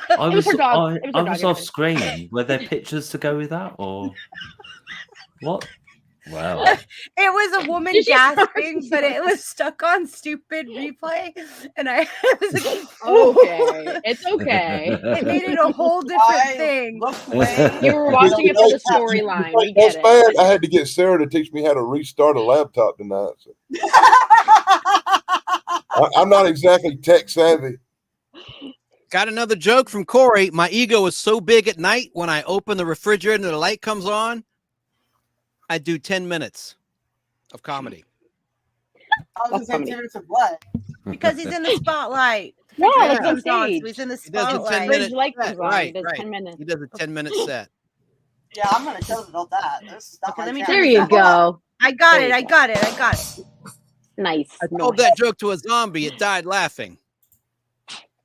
[SPEAKER 8] I was
[SPEAKER 6] dog
[SPEAKER 8] off screen. Were there pictures to go with that, or what? Wow.
[SPEAKER 2] It was a woman gasping, but it was stuck on stupid replay, and I was like,
[SPEAKER 6] okay, it's okay.
[SPEAKER 2] It made it a whole different thing.
[SPEAKER 6] You were watching it for the storyline. We get it.
[SPEAKER 7] Bad. I had to get Sarah to teach me how to restart a laptop tonight. So. I'm not exactly tech savvy.
[SPEAKER 5] Got another joke from Corey. My ego is so big at night when I open the refrigerator and the light comes on, I do 10 minutes of comedy.
[SPEAKER 4] I was going to say 10 minutes of what?
[SPEAKER 2] Because he's in the spotlight.
[SPEAKER 6] Yeah,
[SPEAKER 2] like
[SPEAKER 6] on
[SPEAKER 2] so he's in the spotlight.
[SPEAKER 5] He does a 10-minute
[SPEAKER 6] set.
[SPEAKER 5] Right.
[SPEAKER 6] He does 10 minutes.
[SPEAKER 5] He does a 10-minute set.
[SPEAKER 4] Yeah, I'm going to tell them about that. This is not
[SPEAKER 2] Okay,
[SPEAKER 4] my
[SPEAKER 2] let me
[SPEAKER 4] channel.
[SPEAKER 6] There you go.
[SPEAKER 2] I got it.
[SPEAKER 6] Nice.
[SPEAKER 5] I told that joke to a zombie. It died laughing.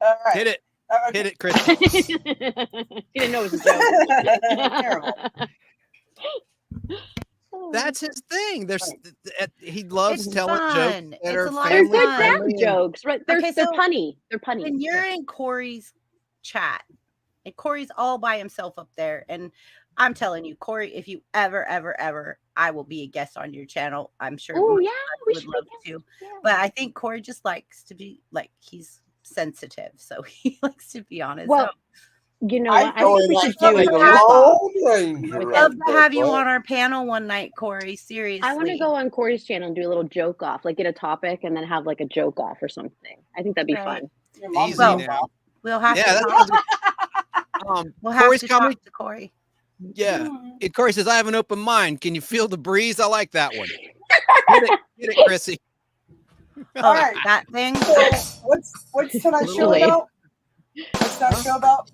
[SPEAKER 4] All right.
[SPEAKER 5] Hit it.
[SPEAKER 4] Okay.
[SPEAKER 5] Hit it, Chris.
[SPEAKER 6] He didn't know it was a joke.
[SPEAKER 4] Terrible.
[SPEAKER 5] That's his thing. He loves
[SPEAKER 2] It's
[SPEAKER 5] telling
[SPEAKER 2] fun.
[SPEAKER 5] jokes.
[SPEAKER 2] It's a lot
[SPEAKER 6] They're
[SPEAKER 2] of
[SPEAKER 6] good
[SPEAKER 2] fun.
[SPEAKER 6] dad jokes, right? They're punny. They're punny.
[SPEAKER 2] When you're in Corey's chat, and Corey's all by himself up there, and I'm telling you, Corey, if you ever, I will be a guest on your channel. I'm sure.
[SPEAKER 6] Oh yeah, we
[SPEAKER 2] would
[SPEAKER 6] should
[SPEAKER 2] love to. Yeah. But I think Corey just likes to be like he's sensitive, so he likes to be honest.
[SPEAKER 6] Well, you know,
[SPEAKER 7] I
[SPEAKER 6] think we should do
[SPEAKER 7] it.
[SPEAKER 2] I'd love to have you on our panel one night, Corey. Seriously,
[SPEAKER 6] I want to go on Corey's channel and do a little joke off, like get a topic and then have like a joke off or something. I think that'd be fun.
[SPEAKER 5] Easy now.
[SPEAKER 2] We'll have to
[SPEAKER 5] Corey's
[SPEAKER 2] talk
[SPEAKER 5] comedy
[SPEAKER 2] to Corey.
[SPEAKER 5] Yeah. And Corey says, I have an open mind. Can you feel the breeze? I like that one. Get it, Chrissy.
[SPEAKER 2] All right. That thing.
[SPEAKER 4] So what's tonight's show about? What's that show about?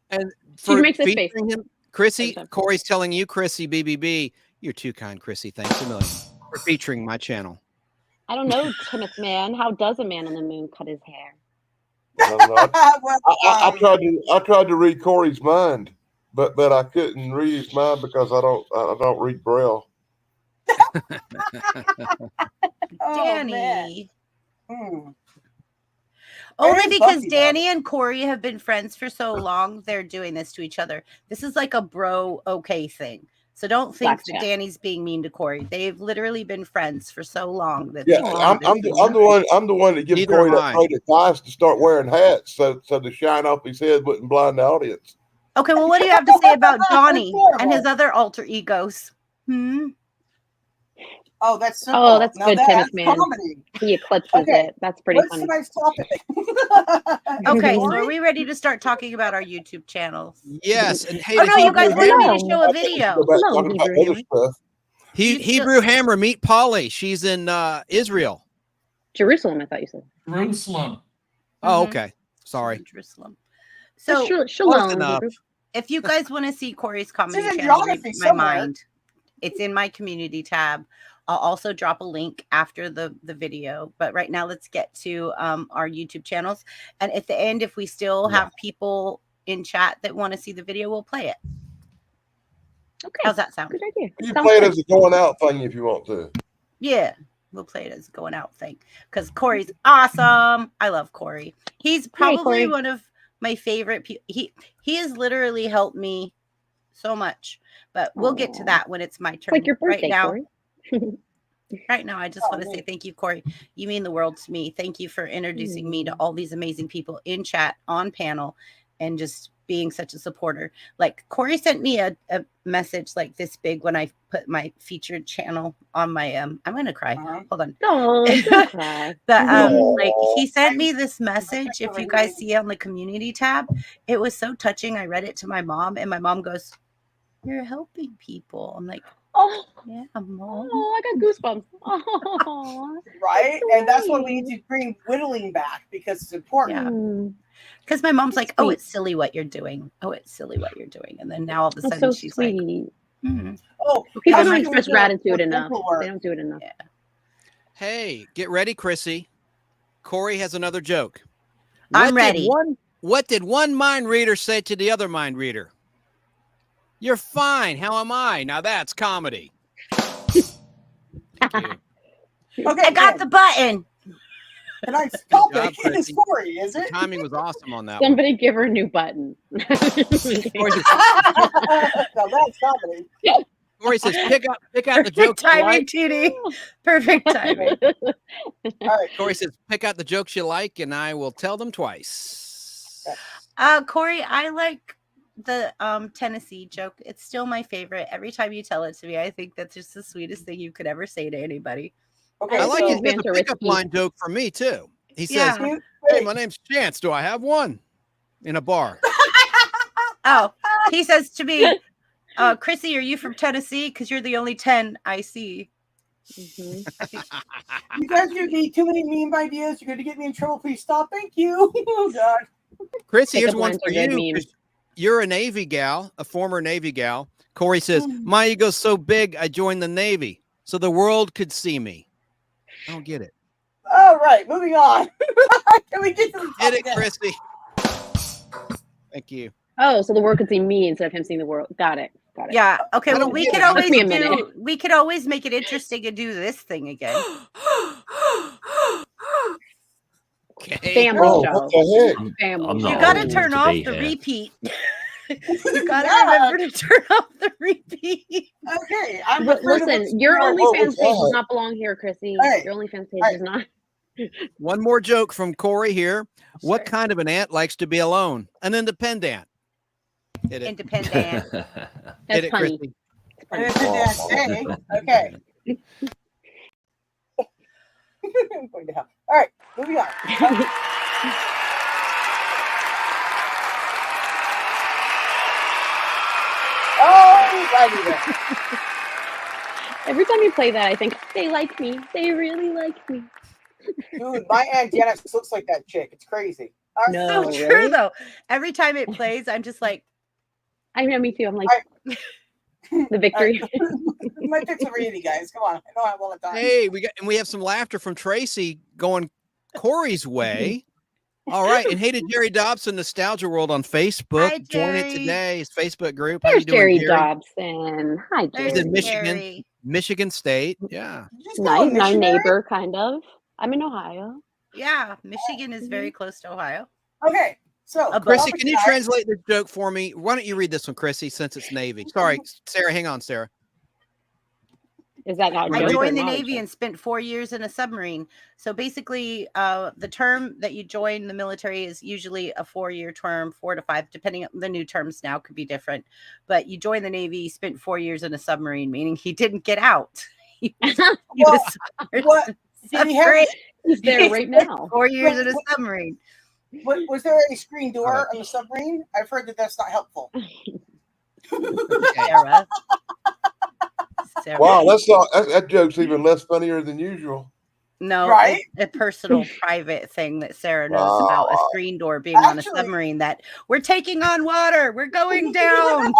[SPEAKER 5] And
[SPEAKER 6] she makes this face.
[SPEAKER 5] Him, Chrissy, Corey's telling you, Chrissy, BBB, you're too kind, Chrissy. Thanks a million for featuring my channel.
[SPEAKER 6] I don't know, Timothy Man. How does a man on the moon cut his hair?
[SPEAKER 7] I tried to read Corey's mind, but I couldn't read his mind because I don't read Braille.
[SPEAKER 2] Danny. Only because Danny and Corey have been friends for so long, they're doing this to each other. This is like a bro okay thing. So don't think that Danny's being mean to Corey. They've literally been friends for so long that
[SPEAKER 7] I'm the one that gives Corey that great advice to start wearing hats so the shine off his head wouldn't blind the audience.
[SPEAKER 2] Okay, well, what do you have to say about Johnny and his other alter egos?
[SPEAKER 4] Oh, that's simple.
[SPEAKER 6] Oh, that's
[SPEAKER 4] now
[SPEAKER 6] good,
[SPEAKER 4] that's
[SPEAKER 6] Timothy Man.
[SPEAKER 4] comedy.
[SPEAKER 6] He eclipses it. That's pretty
[SPEAKER 4] What's
[SPEAKER 6] funny.
[SPEAKER 4] tonight's topic?
[SPEAKER 2] Okay, so are we ready to start talking about our YouTube channels?
[SPEAKER 5] Yes. And hey,
[SPEAKER 2] no, you guys wanted me to show a video.
[SPEAKER 5] Hebrew Hammer, meet Polly. She's in Israel.
[SPEAKER 6] Jerusalem, I thought you said.
[SPEAKER 3] Jerusalem.
[SPEAKER 5] Oh, okay. Sorry.
[SPEAKER 2] Jerusalem. So,
[SPEAKER 6] Shalom.
[SPEAKER 2] If you guys want to see Corey's comedy channel, read my mind. It's in my community tab. I'll also drop a link after the video. But right now, let's get to our YouTube channels. And at the end, if we still have people in chat that want to see the video, we'll play it.
[SPEAKER 6] Okay.
[SPEAKER 2] How's that sound?
[SPEAKER 6] Good idea.
[SPEAKER 7] You play it as a going out thing if you want to.
[SPEAKER 2] Yeah, we'll play it as a going out thing. Because Corey's awesome. I love Corey. He's probably one of my favorite people. He has literally helped me so much. But we'll get to that when it's my turn.
[SPEAKER 6] It's like your birthday,
[SPEAKER 2] right now.
[SPEAKER 6] Corey.
[SPEAKER 2] Right now, I just want to say thank you, Corey. You mean the world to me. Thank you for introducing me to all these amazing people in chat, on panel, and just being such a supporter. Like Corey sent me a message like this big when I put my featured channel on my I'm gonna cry. Hold on.
[SPEAKER 6] Don't cry.
[SPEAKER 2] But like he sent me this message. If you guys see on the community tab, it was so touching. I read it to my mom, and my mom goes, "You're helping people." I'm like,
[SPEAKER 6] Oh,
[SPEAKER 2] Yeah, Mom.
[SPEAKER 6] oh, I got goosebumps. Oh,
[SPEAKER 4] Right? And that's why we need to bring whittling back because it's important.
[SPEAKER 2] Yeah. Because my mom's like, oh, it's silly what you're doing. Oh, it's silly what you're doing. And then now all of a sudden
[SPEAKER 6] so
[SPEAKER 2] she's
[SPEAKER 6] sweet.
[SPEAKER 2] like,
[SPEAKER 4] oh,
[SPEAKER 6] people don't express gratitude enough. They don't do it enough.
[SPEAKER 2] Yeah.
[SPEAKER 5] Hey, get ready, Chrissy. Corey has another joke.
[SPEAKER 2] I'm ready.
[SPEAKER 5] What did one mind reader say to the other mind reader? You're fine. How am I? Now that's comedy. Thank you.
[SPEAKER 4] Okay,
[SPEAKER 2] I got the button.
[SPEAKER 4] Tonight's topic is
[SPEAKER 5] Chrissy.
[SPEAKER 4] Corey, is it?
[SPEAKER 5] The timing was awesome on that
[SPEAKER 6] Somebody give her a new button.
[SPEAKER 4] Now that's comedy.
[SPEAKER 5] Corey says, pick out the
[SPEAKER 2] Perfect
[SPEAKER 5] jokes you
[SPEAKER 2] timing,
[SPEAKER 5] like.
[SPEAKER 2] TD. Perfect timing.
[SPEAKER 4] All right.
[SPEAKER 5] Corey says, pick out the jokes you like, and I will tell them twice.
[SPEAKER 2] Corey, I like the Tennessee joke. It's still my favorite. Every time you tell it to me, I think that's just the sweetest thing you could ever say to anybody.
[SPEAKER 4] Okay,
[SPEAKER 5] I like
[SPEAKER 6] so
[SPEAKER 5] his pickup line joke for me too. He says,
[SPEAKER 2] Yeah.
[SPEAKER 5] hey, my name's Chance. Do I have one? In a bar.
[SPEAKER 2] Oh, he says to me, Chrissy, are you from Tennessee? Because you're the only 10 I see.
[SPEAKER 6] Mm-hmm.
[SPEAKER 4] You guys give me too many meme ideas. You're going to get me in trouble. Please stop. Thank you. Oh, God.
[SPEAKER 5] Chrissy, here's
[SPEAKER 6] Pickup
[SPEAKER 5] one
[SPEAKER 6] lines
[SPEAKER 5] for
[SPEAKER 6] are good
[SPEAKER 5] you.
[SPEAKER 6] memes.
[SPEAKER 5] 'Cause you're a Navy gal, a former Navy gal. Corey says, my ego's so big, I joined the Navy so the world could see me. I don't get it.
[SPEAKER 4] All right, moving on. Can we get to the
[SPEAKER 5] Get it,
[SPEAKER 4] topic?
[SPEAKER 5] Chrissy. Thank you.
[SPEAKER 6] Oh, so the world could see me instead of him seeing the world. Got it.
[SPEAKER 2] Yeah. Okay.
[SPEAKER 5] I
[SPEAKER 2] Well,
[SPEAKER 5] don't
[SPEAKER 2] we
[SPEAKER 5] get
[SPEAKER 2] could
[SPEAKER 5] it.
[SPEAKER 2] always
[SPEAKER 6] Took me a minute.
[SPEAKER 2] we could always make it interesting and do this thing again.
[SPEAKER 5] Okay.
[SPEAKER 6] Family
[SPEAKER 7] Oh,
[SPEAKER 6] show.
[SPEAKER 7] what the heck?
[SPEAKER 6] Family
[SPEAKER 8] I'm
[SPEAKER 6] show.
[SPEAKER 2] You
[SPEAKER 8] not
[SPEAKER 2] got to
[SPEAKER 8] old
[SPEAKER 2] turn
[SPEAKER 8] to
[SPEAKER 2] off
[SPEAKER 8] be
[SPEAKER 2] the
[SPEAKER 8] here.
[SPEAKER 2] repeat. You got to remember to turn off the repeat.
[SPEAKER 4] Okay, I'm
[SPEAKER 6] Listen, your
[SPEAKER 7] What
[SPEAKER 6] OnlyFans
[SPEAKER 7] was
[SPEAKER 6] page does
[SPEAKER 7] that?
[SPEAKER 6] not belong here, Chrissy.
[SPEAKER 4] Hey.
[SPEAKER 6] Your OnlyFans page
[SPEAKER 4] Hey.
[SPEAKER 6] does not.
[SPEAKER 5] One more joke from Corey here. What
[SPEAKER 4] Sure.
[SPEAKER 5] kind of an ant likes to be alone? An independent. Hit it.
[SPEAKER 2] Independent.
[SPEAKER 5] Hit
[SPEAKER 6] That's
[SPEAKER 5] it,
[SPEAKER 6] funny.
[SPEAKER 5] Chrissy.
[SPEAKER 4] Okay. I'm going to hell. All right, moving on. Oh, righty then.
[SPEAKER 6] Every time you play that, I think they like me. They really like me.
[SPEAKER 4] Dude, my Aunt Janice looks like that chick. It's crazy. All right.
[SPEAKER 6] No,
[SPEAKER 2] So true
[SPEAKER 6] really?
[SPEAKER 2] though. Every time it plays, I'm just like,
[SPEAKER 6] I know, me too. I'm like
[SPEAKER 4] All
[SPEAKER 6] the victory.
[SPEAKER 4] My picks are ready, guys. Come on. I know I want to die.
[SPEAKER 5] Hey, we have some laughter from Tracy going Corey's way. All right, and hey to Jerry Dobson, Nostalgia World on Facebook.
[SPEAKER 2] Hi,
[SPEAKER 5] Join it
[SPEAKER 2] Jerry.
[SPEAKER 5] today. His Facebook group. How
[SPEAKER 6] There's
[SPEAKER 5] you doing,
[SPEAKER 6] Jerry
[SPEAKER 5] Jerry?
[SPEAKER 6] Dobson. Hi,
[SPEAKER 2] there's
[SPEAKER 5] He's in
[SPEAKER 6] Jerry.
[SPEAKER 5] Michigan.
[SPEAKER 2] Jerry.
[SPEAKER 5] Michigan State. Yeah.
[SPEAKER 4] Did you just call him
[SPEAKER 6] Nice, my
[SPEAKER 4] missionary?
[SPEAKER 6] neighbor, kind of. I'm in Ohio.
[SPEAKER 2] Yeah, Michigan is very close to Ohio.
[SPEAKER 4] Okay, so
[SPEAKER 5] Chrissy,
[SPEAKER 4] topic
[SPEAKER 5] can you
[SPEAKER 4] tonight-
[SPEAKER 5] translate this joke for me? Why don't you read this one, Chrissy, since it's Navy? Sorry, Sarah. Hang on, Sarah.
[SPEAKER 6] Is that not a
[SPEAKER 2] I
[SPEAKER 6] joke or
[SPEAKER 2] joined the
[SPEAKER 6] not a
[SPEAKER 2] Navy
[SPEAKER 6] joke?
[SPEAKER 2] and spent 4 years in a submarine. So basically, the term that you join the military is usually a 4-year term, 4 to 5, depending on the new terms now could be different. But you join the Navy, spent 4 years in a submarine, meaning he didn't get out. He was
[SPEAKER 4] What? Did he have?
[SPEAKER 2] submarine.
[SPEAKER 6] He's there right now.
[SPEAKER 2] 4 years in a submarine.
[SPEAKER 4] Was there a screen door on the submarine? I've heard that that's not helpful.
[SPEAKER 2] Sarah. Sarah.
[SPEAKER 7] Wow, that joke's even less funnier than usual.
[SPEAKER 2] No,
[SPEAKER 4] Right?
[SPEAKER 2] it's a personal, private thing that Sarah knows about a screen door being on a
[SPEAKER 4] Actually-
[SPEAKER 2] submarine. That we're taking on water, we're going down.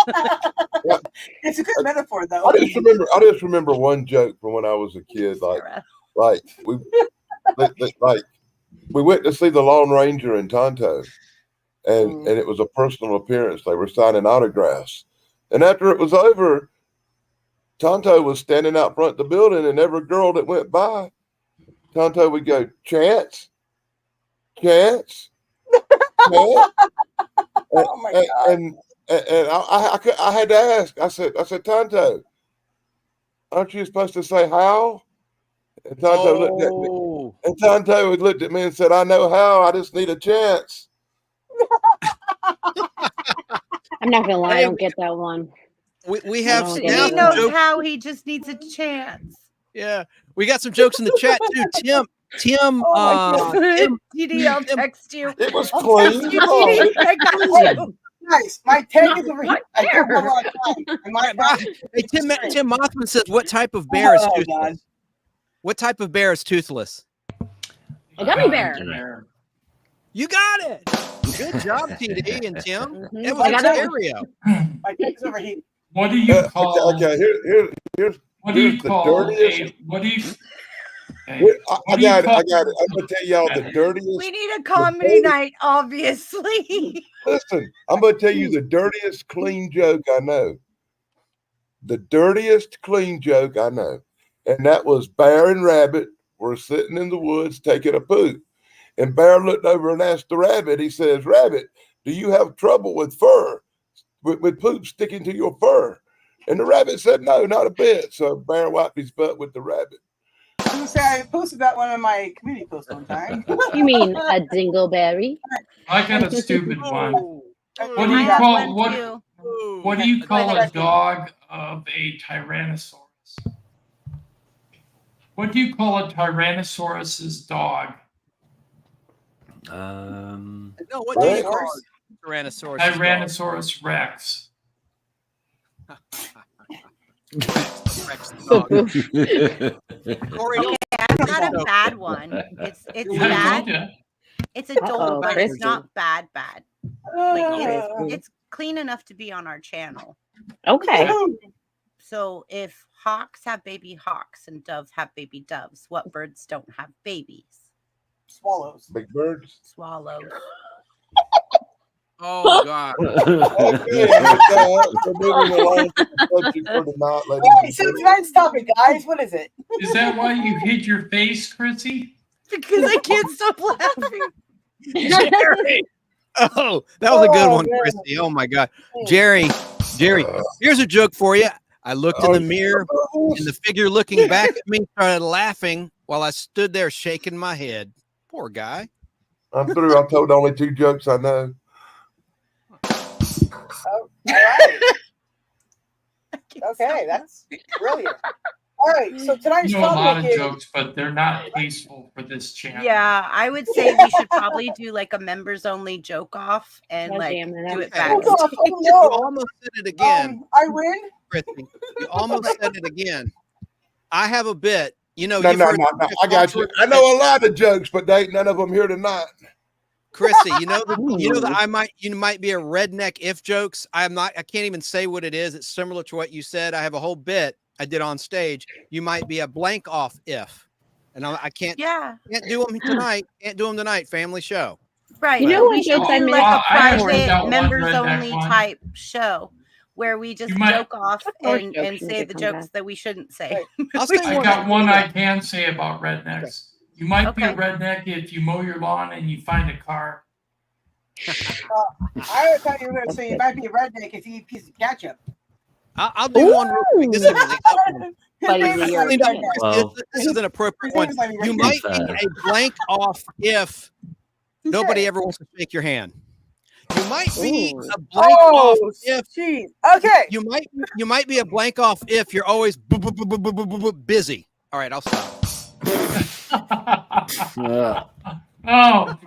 [SPEAKER 4] It's a good metaphor, though.
[SPEAKER 7] I just remember one joke from when I was a kid.
[SPEAKER 2] Sarah.
[SPEAKER 7] Like we went to see the Lone Ranger in Tonto, and it was a personal appearance. They were signing autographs, and after it was over, Tonto was standing out front of the building, and every girl that went by, Tonto would go, Chance, Chance, Chance.
[SPEAKER 4] Oh my God.
[SPEAKER 7] And I had to ask. I said, Tonto, aren't you supposed to say how? And Tonto looked at me.
[SPEAKER 5] Oh.
[SPEAKER 7] And Tonto had looked at me and said, I know how. I just need a chance.
[SPEAKER 6] I'm not gonna lie, I don't get that one.
[SPEAKER 5] We have
[SPEAKER 6] Oh,
[SPEAKER 2] He
[SPEAKER 6] yeah.
[SPEAKER 5] some
[SPEAKER 2] knows
[SPEAKER 5] jokes.
[SPEAKER 2] how. He just needs a chance.
[SPEAKER 5] Yeah, we got some jokes in the chat too. Tim,
[SPEAKER 4] Oh my
[SPEAKER 2] DD, I'll text you.
[SPEAKER 7] It was
[SPEAKER 2] I'll
[SPEAKER 7] clean.
[SPEAKER 2] text you,
[SPEAKER 7] Come on.
[SPEAKER 2] DD. I got you.
[SPEAKER 4] Nice. My tag is over here. I don't have a lot of time.
[SPEAKER 5] Hey, Tim Mothman says, "What type of bear is toothless?
[SPEAKER 4] God.
[SPEAKER 5] What type of bear is toothless?"
[SPEAKER 6] A gummy bear.
[SPEAKER 5] You got it. Good job, TD and Tim.
[SPEAKER 6] Mhm.
[SPEAKER 5] It was
[SPEAKER 6] I
[SPEAKER 5] a
[SPEAKER 6] got it.
[SPEAKER 5] stereo.
[SPEAKER 4] My tag is over here.
[SPEAKER 3] What do you call?
[SPEAKER 7] Okay, here's
[SPEAKER 3] What do you
[SPEAKER 7] the
[SPEAKER 3] call
[SPEAKER 7] dirtiest.
[SPEAKER 3] what do you? Okay,
[SPEAKER 7] I
[SPEAKER 3] what do you
[SPEAKER 7] got it.
[SPEAKER 3] call-
[SPEAKER 7] I got it. I'm gonna tell y'all the dirtiest.
[SPEAKER 2] We need a comedy night, obviously.
[SPEAKER 7] Listen, I'm gonna tell you the dirtiest clean joke I know. The dirtiest clean joke I know, and that was Bear and Rabbit were sitting in the woods taking a poop, and Bear looked over and asked the rabbit. He says, "Rabbit, do you have trouble with fur, with poop sticking to your fur?" And the rabbit said, "No, not a bit." So Bear wiped his butt with the rabbit.
[SPEAKER 4] I'm gonna say I posted that one on my community post one time.
[SPEAKER 6] You mean a dingleberry?
[SPEAKER 3] I got a stupid one. What do
[SPEAKER 2] I
[SPEAKER 3] you
[SPEAKER 2] have
[SPEAKER 3] call
[SPEAKER 2] one too.
[SPEAKER 3] what do you call a
[SPEAKER 4] ahead.
[SPEAKER 3] dog of a Tyrannosaurus? What do you call a Tyrannosaurus's dog?
[SPEAKER 5] No, what do you call a Tyrannosaurus?
[SPEAKER 3] Tyrannosaurus Rex.
[SPEAKER 5] Corey,
[SPEAKER 2] Okay, I've got a bad one. It's
[SPEAKER 3] I
[SPEAKER 2] bad.
[SPEAKER 3] told ya.
[SPEAKER 2] It's adult, but
[SPEAKER 6] Chris.
[SPEAKER 2] it's not bad. Like it's clean enough to be on our channel.
[SPEAKER 6] Okay.
[SPEAKER 2] So if hawks have baby hawks and doves have baby doves, what birds don't have babies?
[SPEAKER 4] Swallows.
[SPEAKER 7] Big birds.
[SPEAKER 2] Swallows.
[SPEAKER 5] Oh God.
[SPEAKER 7] Okay, so moving along to the subject for tonight, ladies
[SPEAKER 4] Hey,
[SPEAKER 7] and
[SPEAKER 4] so
[SPEAKER 7] gentlemen.
[SPEAKER 4] tonight's topic, guys, what is it?
[SPEAKER 3] Is that why you hid your face, Chrissy?
[SPEAKER 2] Because I can't stop laughing.
[SPEAKER 5] Oh, that was a good
[SPEAKER 4] Oh,
[SPEAKER 5] one,
[SPEAKER 4] man.
[SPEAKER 5] Christy. Oh my God, Jerry, here's a joke for you. I looked in the mirror, and the figure looking back at me started laughing while I stood there shaking my head. Poor guy.
[SPEAKER 7] I'm through. I told only 2 jokes I know.
[SPEAKER 4] All right. Okay, that's brilliant. All right, so
[SPEAKER 3] I
[SPEAKER 4] tonight's
[SPEAKER 3] know a lot
[SPEAKER 4] topic
[SPEAKER 3] of
[SPEAKER 4] is
[SPEAKER 3] jokes, but they're not tasteful for this channel.
[SPEAKER 2] Yeah, I would say we should probably do like a members only joke off and
[SPEAKER 6] God
[SPEAKER 2] like
[SPEAKER 6] damn it,
[SPEAKER 2] do
[SPEAKER 6] I'm
[SPEAKER 2] it
[SPEAKER 6] sorry.
[SPEAKER 2] back.
[SPEAKER 4] Hold on,
[SPEAKER 5] You
[SPEAKER 4] oh no.
[SPEAKER 5] almost said it again,
[SPEAKER 4] I win.
[SPEAKER 5] Christy. You almost said it again. I have a bit. You know,
[SPEAKER 7] No,
[SPEAKER 5] you've
[SPEAKER 7] no,
[SPEAKER 5] heard
[SPEAKER 7] no, no. I got you. I know a lot of jokes, but they ain't none of them here tonight.
[SPEAKER 5] Chrissy, you know that you might be a redneck if jokes. I can't even say what it is. It's similar to what you said. I have a whole bit I did on stage. You might be a blank off if, and I can't do them tonight. Can't do them tonight. Family show.
[SPEAKER 2] Right.
[SPEAKER 6] You know
[SPEAKER 2] we
[SPEAKER 6] what
[SPEAKER 2] should
[SPEAKER 6] jokes I
[SPEAKER 2] do
[SPEAKER 6] missed?
[SPEAKER 2] like a
[SPEAKER 3] I actually
[SPEAKER 2] private
[SPEAKER 3] got one
[SPEAKER 2] members
[SPEAKER 3] redneck
[SPEAKER 2] only
[SPEAKER 3] one.
[SPEAKER 2] type show where we just
[SPEAKER 3] might-
[SPEAKER 2] joke off
[SPEAKER 6] course
[SPEAKER 2] and
[SPEAKER 6] jokes
[SPEAKER 2] say
[SPEAKER 6] need
[SPEAKER 2] the
[SPEAKER 6] to come
[SPEAKER 2] jokes
[SPEAKER 6] back.
[SPEAKER 2] that we shouldn't say.
[SPEAKER 5] I'll say
[SPEAKER 3] I
[SPEAKER 5] one.
[SPEAKER 3] got one I can say about rednecks. You might be a
[SPEAKER 2] Okay.
[SPEAKER 3] redneck if you mow your lawn and you find a car.
[SPEAKER 4] I thought you were going to say you might be a redneck if you eat a piece of ketchup.
[SPEAKER 5] I'll do one real quick. This is a clean up one.
[SPEAKER 6] Buddy,
[SPEAKER 4] His face is
[SPEAKER 6] you're
[SPEAKER 4] like
[SPEAKER 6] a
[SPEAKER 4] that.
[SPEAKER 6] kid.
[SPEAKER 8] Well,
[SPEAKER 5] This is an appropriate
[SPEAKER 4] His
[SPEAKER 5] one.
[SPEAKER 4] face is like
[SPEAKER 5] You
[SPEAKER 4] that.
[SPEAKER 5] might
[SPEAKER 8] Fair.
[SPEAKER 5] be a blank off if nobody
[SPEAKER 4] Touche.
[SPEAKER 5] ever wants to shake your hand. You might be
[SPEAKER 6] Ooh.
[SPEAKER 5] a blank off
[SPEAKER 4] Oh,
[SPEAKER 5] if
[SPEAKER 4] jeez. Okay.
[SPEAKER 5] you might be a blank off if you're always busy. All right, I'll stop.
[SPEAKER 3] Oh,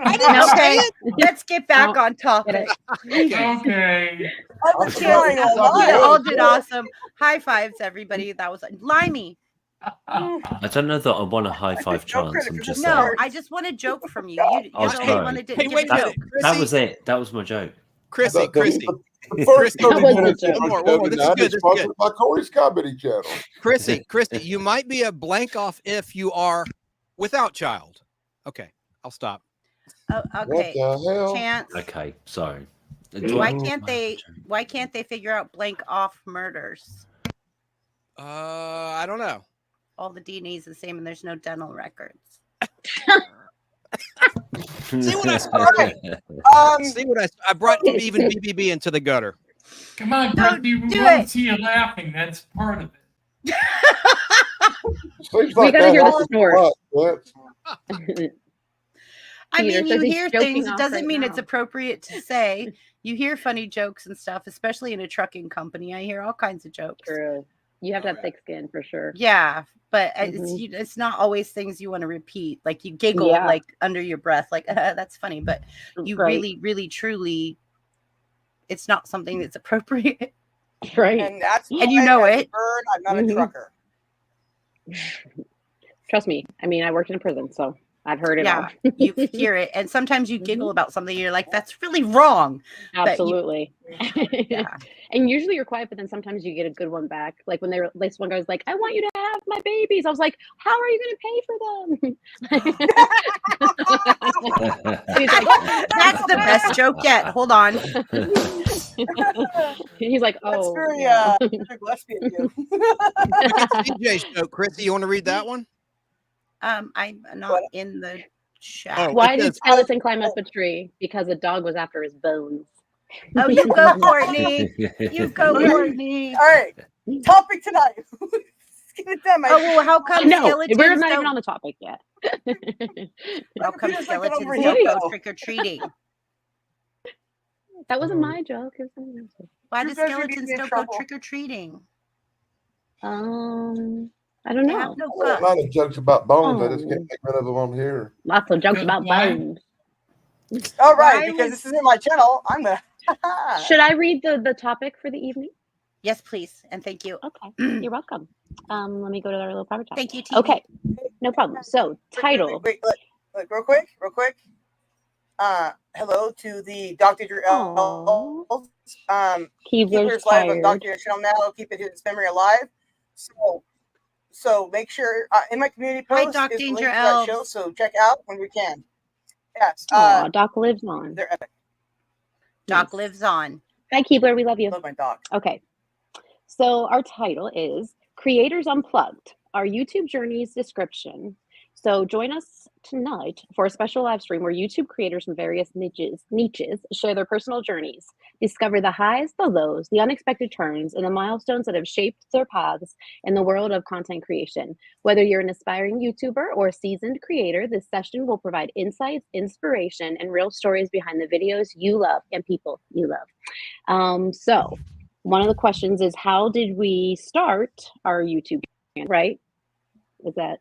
[SPEAKER 5] I didn't say
[SPEAKER 2] Okay,
[SPEAKER 5] it.
[SPEAKER 2] let's get back on topic.
[SPEAKER 3] okay.
[SPEAKER 4] I'm trying a lot.
[SPEAKER 2] You all did awesome. High fives, everybody. That was Limey.
[SPEAKER 8] I don't know that I want a high five
[SPEAKER 4] No
[SPEAKER 8] chance.
[SPEAKER 4] credit
[SPEAKER 8] I'm
[SPEAKER 4] for
[SPEAKER 8] just
[SPEAKER 4] this.
[SPEAKER 2] No,
[SPEAKER 8] saying.
[SPEAKER 2] I just want a joke from you. You're
[SPEAKER 8] Oh,
[SPEAKER 2] the only one
[SPEAKER 8] sorry.
[SPEAKER 2] that didn't
[SPEAKER 5] Hey,
[SPEAKER 2] give
[SPEAKER 5] wait
[SPEAKER 2] a
[SPEAKER 5] a
[SPEAKER 2] joke.
[SPEAKER 5] minute,
[SPEAKER 8] That
[SPEAKER 5] Chrissy.
[SPEAKER 8] was it. That was my joke.
[SPEAKER 5] Chrissy.
[SPEAKER 7] The first
[SPEAKER 5] Chrissy,
[SPEAKER 7] 30
[SPEAKER 6] that was
[SPEAKER 7] minutes
[SPEAKER 6] the
[SPEAKER 7] of
[SPEAKER 6] joke.
[SPEAKER 7] our
[SPEAKER 5] One more.
[SPEAKER 7] show
[SPEAKER 5] This is
[SPEAKER 7] tonight
[SPEAKER 5] good,
[SPEAKER 7] is
[SPEAKER 5] this is
[SPEAKER 7] sponsored
[SPEAKER 5] good.
[SPEAKER 7] by Corey's Comedy Channel.
[SPEAKER 5] Chrissy, you might be a blank off if you are without child. Okay, I'll stop.
[SPEAKER 2] Oh, okay.
[SPEAKER 7] What the hell?
[SPEAKER 2] Chance.
[SPEAKER 8] Okay, sorry.
[SPEAKER 2] Why can't they figure out blank off murders?
[SPEAKER 5] I don't know.
[SPEAKER 2] All the DNA is the same and there's no dental records.
[SPEAKER 5] See what I
[SPEAKER 4] Okay.
[SPEAKER 5] See what I brought even BBB into the gutter.
[SPEAKER 3] Come on,
[SPEAKER 2] Don't
[SPEAKER 3] Christy. We
[SPEAKER 2] do
[SPEAKER 3] want
[SPEAKER 2] it.
[SPEAKER 3] to see you laughing. That's part of it.
[SPEAKER 7] Seems
[SPEAKER 6] We
[SPEAKER 7] like
[SPEAKER 6] gotta
[SPEAKER 7] that
[SPEAKER 6] hear the
[SPEAKER 7] happens a
[SPEAKER 6] snort.
[SPEAKER 7] lot, Lance.
[SPEAKER 2] I
[SPEAKER 6] Peter
[SPEAKER 2] mean,
[SPEAKER 6] says
[SPEAKER 2] you
[SPEAKER 6] he's
[SPEAKER 2] hear
[SPEAKER 6] joking
[SPEAKER 2] things. It
[SPEAKER 6] off
[SPEAKER 2] doesn't
[SPEAKER 6] right
[SPEAKER 2] mean
[SPEAKER 6] now.
[SPEAKER 2] it's appropriate to say. You hear funny jokes and stuff, especially in a trucking company. I hear all kinds of jokes.
[SPEAKER 6] True. You have to have thick skin for sure.
[SPEAKER 2] Yeah, but it's not always things you want to repeat. Like you giggle like under your breath, like that's funny, but you really, really, truly, it's not something that's appropriate.
[SPEAKER 6] Right.
[SPEAKER 4] And that's
[SPEAKER 2] and you know it.
[SPEAKER 4] Bird, I'm not a trucker.
[SPEAKER 6] Trust me. I mean, I worked in a prison, so I've heard it all.
[SPEAKER 2] You hear it, and sometimes you giggle about something. You're like, "That's really wrong."
[SPEAKER 6] Absolutely. And usually you're quiet, but then sometimes you get a good one back. Like when this one guy's like, "I want you to have my babies." I was like, "How are you going to pay for them?"
[SPEAKER 2] That's the best joke yet. Hold on.
[SPEAKER 6] He's like, "Oh,
[SPEAKER 4] that's very lesbian of you."
[SPEAKER 5] CJ's joke, Chrissy. You want to read that one?
[SPEAKER 2] I'm not in the chat.
[SPEAKER 6] Why did skeleton climb up a tree? Because a dog was after his bones.
[SPEAKER 2] Oh, you go, Courtney. You go, Courtney.
[SPEAKER 4] All right. Topic tonight. Get it done,
[SPEAKER 2] well, how come skeletons
[SPEAKER 6] we're not even on the topic yet.
[SPEAKER 2] How come skeletons don't go trick-or-treating?
[SPEAKER 6] That wasn't my joke. It was
[SPEAKER 2] Why do skeletons don't go trick-or-treating?
[SPEAKER 6] I don't know.
[SPEAKER 7] A lot of jokes about bones. I just can't make rid of them on here.
[SPEAKER 6] Lots of jokes about bones.
[SPEAKER 4] All right, because this is in my channel, I'm gonna.
[SPEAKER 6] Should I read the topic for the evening?
[SPEAKER 2] Yes, please, and thank you.
[SPEAKER 6] Okay, you're welcome. Let me go to our little private chat.
[SPEAKER 2] Thank you, TV.
[SPEAKER 6] Okay, no problem. So, title.
[SPEAKER 4] Wait, real quick. Hello to the Dr. L. Keepers live on Dr. channel now. Keep it his memory alive. So make sure in my community post is the link to that show. So check out when you can. Yes.
[SPEAKER 6] Doc lives on.
[SPEAKER 4] They're epic.
[SPEAKER 2] Doc lives on.
[SPEAKER 6] Hi, Keebler. We love you.
[SPEAKER 4] Love my dog.
[SPEAKER 6] Okay. So our title is Creators Unplugged, our YouTube journey's description. So join us tonight for a special live stream where YouTube creators from various niches share their personal journeys, discover the highs, the lows, the unexpected turns, and the milestones that have shaped their paths in the world of content creation. Whether you're an aspiring YouTuber or a seasoned creator, this session will provide insights, inspiration, and real stories behind the videos you love and people you love. So one of the questions is, how did we start our YouTube channel, right? Is that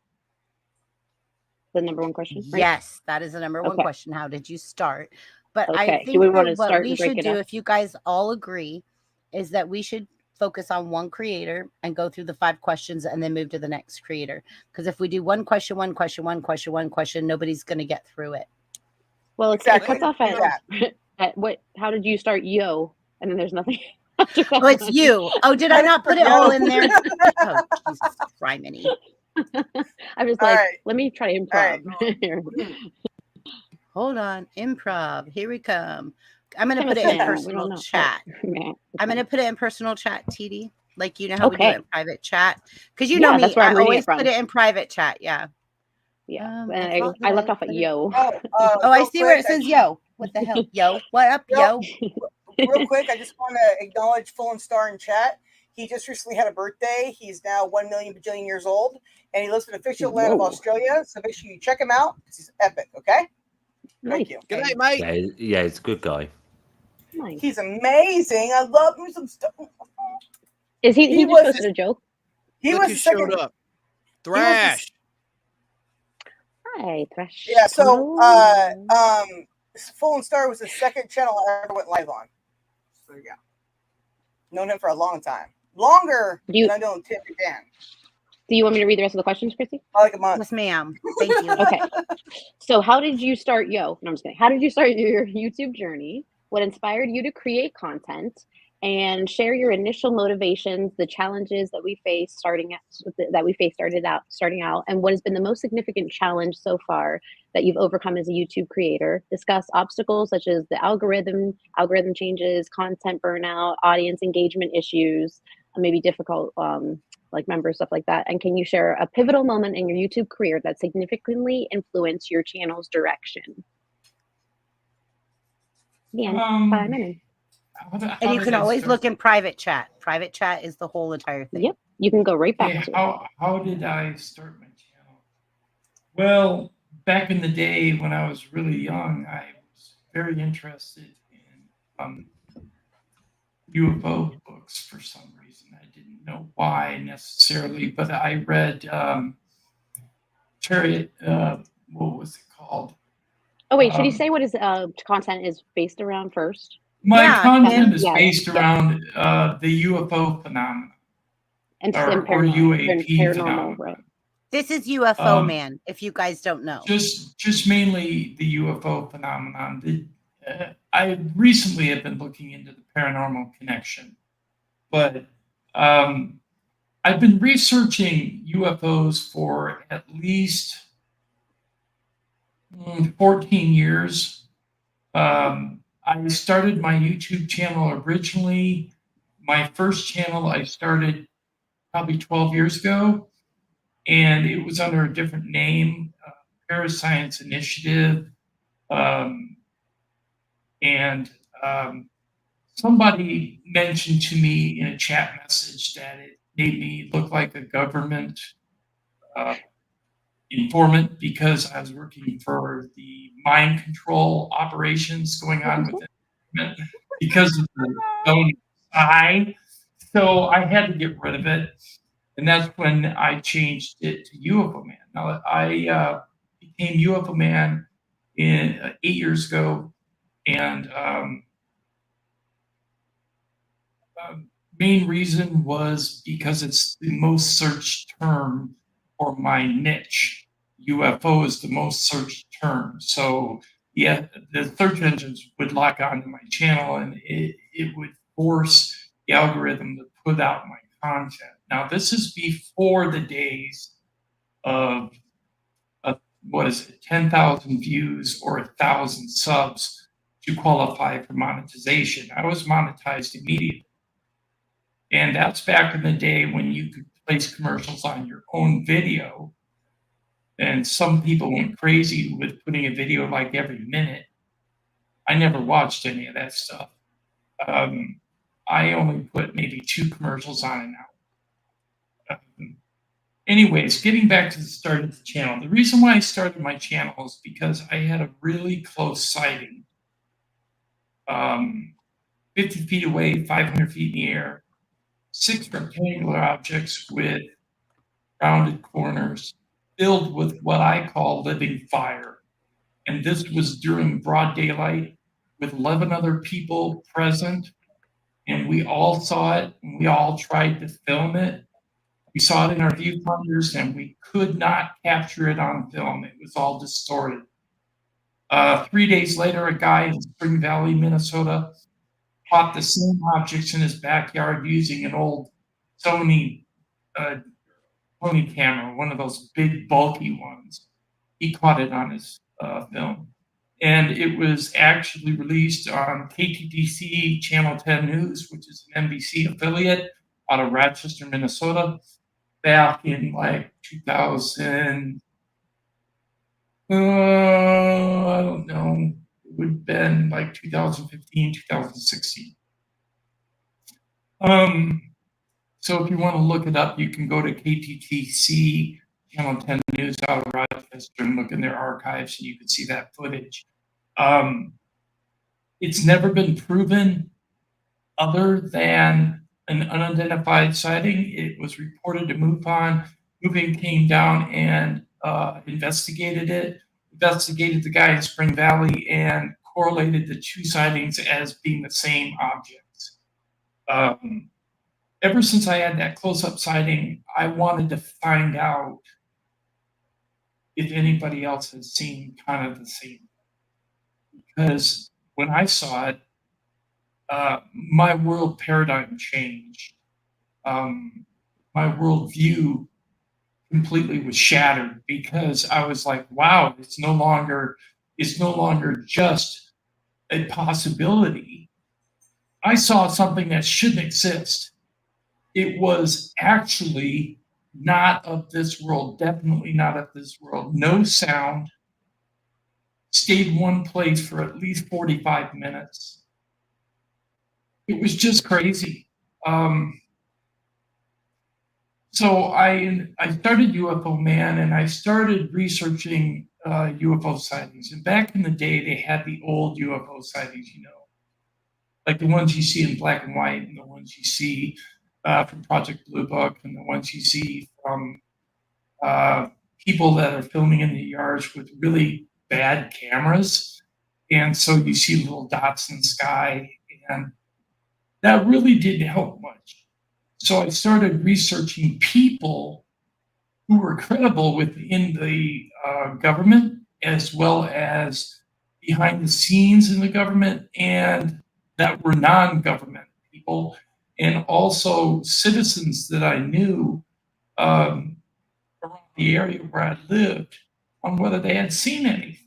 [SPEAKER 6] the number one question? Right?
[SPEAKER 2] Yes, that is the number one question. How did you start? But I think what we should do, if you guys all agree, is that we should focus on one creator and go through the 5 questions and then move to the next creator. Because if we do one question, nobody's going to get through it.
[SPEAKER 6] Well, it cuts off at what? How did you start, yo? And then there's nothing.
[SPEAKER 2] Oh, it's you. Oh, did I not put it all in there? Oh, Jesus, criminy.
[SPEAKER 6] I'm just like, let me try improv.
[SPEAKER 2] Hold on, improv. Here we come. I'm going to put it in personal chat. I'm going to put it in personal chat, TD. Like, you know how we do it in private chat? Because you know me, I always put it in private chat. Yeah.
[SPEAKER 6] Yeah. I left off at yo.
[SPEAKER 2] I see where it says yo. What the hell? Yo. What up, yo?
[SPEAKER 4] Real quick, I just want to acknowledge Full and Star in chat. He just recently had a birthday. He's now 1 million bajillion years old, and he lives in the official land of Australia. So make sure you check him out. He's epic. Okay. Thank you.
[SPEAKER 5] Good night, mate.
[SPEAKER 8] Yeah, he's a good guy.
[SPEAKER 6] Nice.
[SPEAKER 4] He's amazing. I love him some stuff.
[SPEAKER 6] Is he just posted a joke?
[SPEAKER 4] He was
[SPEAKER 5] showed up. Thrash.
[SPEAKER 6] Hi, Thrash.
[SPEAKER 4] Yeah. So, Full and Star was the second channel I ever went live on. So yeah, known him for a long time, longer than I know Tim and Dan.
[SPEAKER 6] Do you want me to read the rest of the questions, Chrissy?
[SPEAKER 4] Like a month.
[SPEAKER 2] Yes, ma'am. Thank you.
[SPEAKER 6] Okay. So how did you start, No, I'm just kidding. How did you start your YouTube journey? What inspired you to create content? And share your initial motivations, the challenges that we faced starting out, and what has been the most significant challenge so far that you've overcome as a YouTube creator. Discuss obstacles such as the algorithm changes, content burnout, audience engagement issues, maybe difficult like members, stuff like that. And can you share a pivotal moment in your YouTube career that significantly influenced your channel's direction? Again, 5 minutes.
[SPEAKER 2] And you can always look in private chat. Private chat is the whole entire thing.
[SPEAKER 6] Yep. You can go right back to it.
[SPEAKER 3] How did I start my channel? Well, back in the day when I was really young, I was very interested in UFO books for some reason. I didn't know why necessarily, but I read Chariot. What was it called?
[SPEAKER 6] Oh wait, should you say what his content is based around first?
[SPEAKER 3] My content is based around the UFO phenomenon.
[SPEAKER 6] And
[SPEAKER 3] or UAP
[SPEAKER 6] paranormal,
[SPEAKER 3] phenomenon.
[SPEAKER 6] right?
[SPEAKER 2] This is UFO Man, if you guys don't know.
[SPEAKER 3] Just mainly the UFO phenomenon. I recently have been looking into the paranormal connection, but I've been researching UFOs for at least 14 years. I started my YouTube channel originally. My first channel I started probably 12 years ago, and it was under a different name, Parascience Initiative. Somebody mentioned to me in a chat message that it made me look like a government informant because I was working for the mind control operations going on with it because of the own eye. So I had to get rid of it. And that's when I changed it to UFO Man. Now, I became UFO Man 8 years ago. And main reason was because it's the most searched term for my niche. UFO is the most searched term. So yeah, the search engines would lock onto my channel and it would force the algorithm to put out my content. Now, this is before the days of what is it, 10,000 views or 1,000 subs to qualify for monetization. I was monetized immediately. And that's back in the day when you could place commercials on your own video. And some people went crazy with putting a video like every minute. I never watched any of that stuff. I only put maybe 2 commercials on an hour. Anyways, getting back to the start of the channel. The reason why I started my channel is because I had a really close sighting. 50 feet away, 500 feet in the air, 6 rectangular objects with rounded corners filled with what I call living fire. And this was during broad daylight with 11 other people present. And we all saw it and we all tried to film it. We saw it in our viewfinders and we could not capture it on film. It was all distorted. 3 days later, a guy in Spring Valley, Minnesota, caught the same objects in his backyard using an old Sony camera, one of those big, bulky ones. He caught it on his film. And it was actually released on KTTC Channel 10 News, which is an NBC affiliate out of Rochester, Minnesota, back in like 2000. I don't know. It would have been like 2015, 2016. So if you want to look it up, you can go to KTTC Channel 10 News out of Rochester and look in their archives and you can see that footage. It's never been proven other than an unidentified sighting. It was reported to MUFON. MUFON came down and investigated the guy in Spring Valley and correlated the 2 sightings as being the same objects. Ever since I had that close-up sighting, I wanted to find out if anybody else has seen kind of the same. Because when I saw it, my world paradigm changed. My worldview completely was shattered because I was like, wow, it's no longer just a possibility. I saw something that shouldn't exist. It was actually not of this world, definitely not of this world. No sound, stayed one place for at least 45 minutes. It was just crazy. So I started UFO Man and I started researching UFO sightings. And back in the day, they had the old UFO sightings, you know. like the ones you see in black and white, and the ones you see from Project Blue Book, and the ones you see from people that are filming in the yards with really bad cameras. And so you see little dots in the sky, and that really didn't help much. So I started researching people who were credible within the government, as well as behind the scenes in the government, and that were non-government people, and also citizens that I knew around the area where I lived, on whether they had seen anything.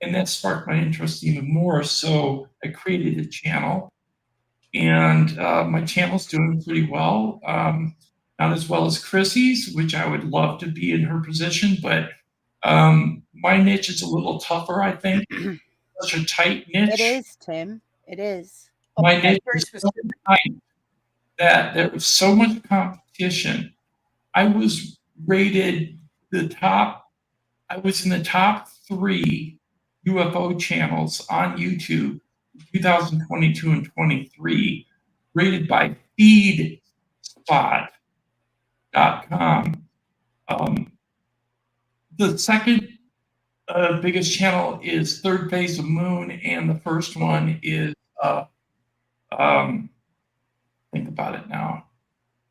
[SPEAKER 3] And that sparked my interest even more. So I created a channel, and my channel's doing pretty well. Not as well as Chrissy's, which I would love to be in her position, but my niche is a little tougher, I think. Such a tight niche.
[SPEAKER 2] It is, Tim. It is.
[SPEAKER 3] My niche is so tight that there was so much competition. I was rated I was in the top 3 UFO channels on YouTube in 2022 and 23, rated by feedspot.com. The second biggest channel is Third Phase of Moon, and the first one is think about it now.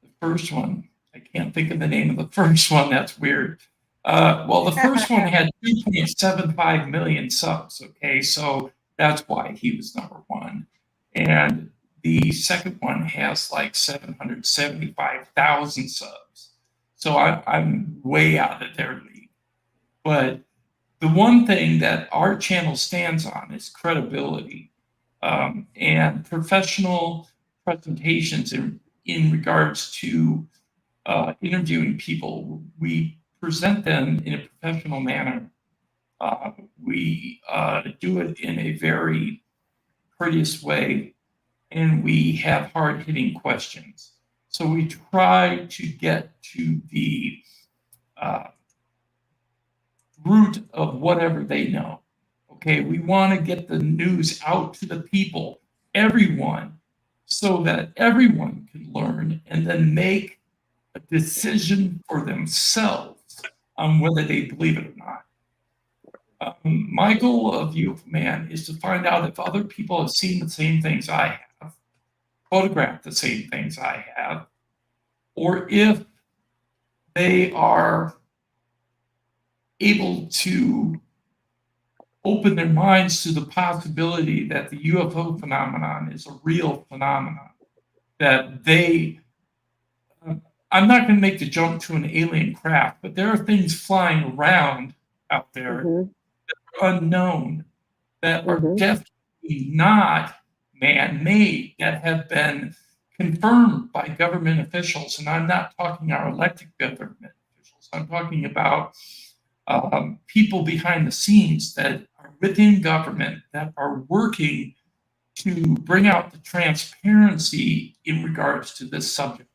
[SPEAKER 3] The first one, I can't think of the name of the first one. That's weird. Well, the first one had 2.75 million subs. Okay, so that's why he was number 1. And the second one has like 775,000 subs. So I'm way out of their league. But the one thing that our channel stands on is credibility and professional presentations in regards to interviewing people. We present them in a professional manner. We do it in a very courteous way, and we have hard-hitting questions. So we try to get to the root of whatever they know. Okay, we want to get the news out to the people, everyone, so that everyone can learn and then make a decision for themselves on whether they believe it or not. My goal of View of Man is to find out if other people have seen the same things I have, photographed the same things I have, or if they are able to open their minds to the possibility that the UFO phenomenon is a real phenomenon, that they, I'm not going to make the jump to an alien craft, but there are things flying around out there that are unknown, that are definitely not man-made, that have been confirmed by government officials. And I'm not talking our elected government officials. I'm talking about people behind the scenes that are within government that are working to bring out the transparency in regards to this subject.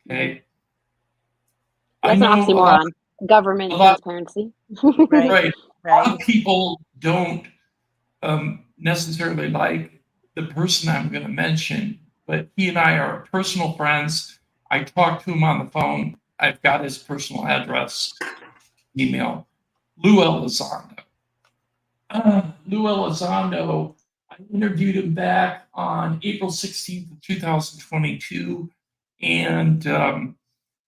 [SPEAKER 3] Okay.
[SPEAKER 6] That's an oxymoron. Government transparency.
[SPEAKER 3] Right. A lot of people don't necessarily like the person I'm going to mention, but he and I are personal friends. I talk to him on the phone. I've got his personal address, email. Lou Elizondo. Lou Elizondo, I interviewed him back on April 16th of 2022, and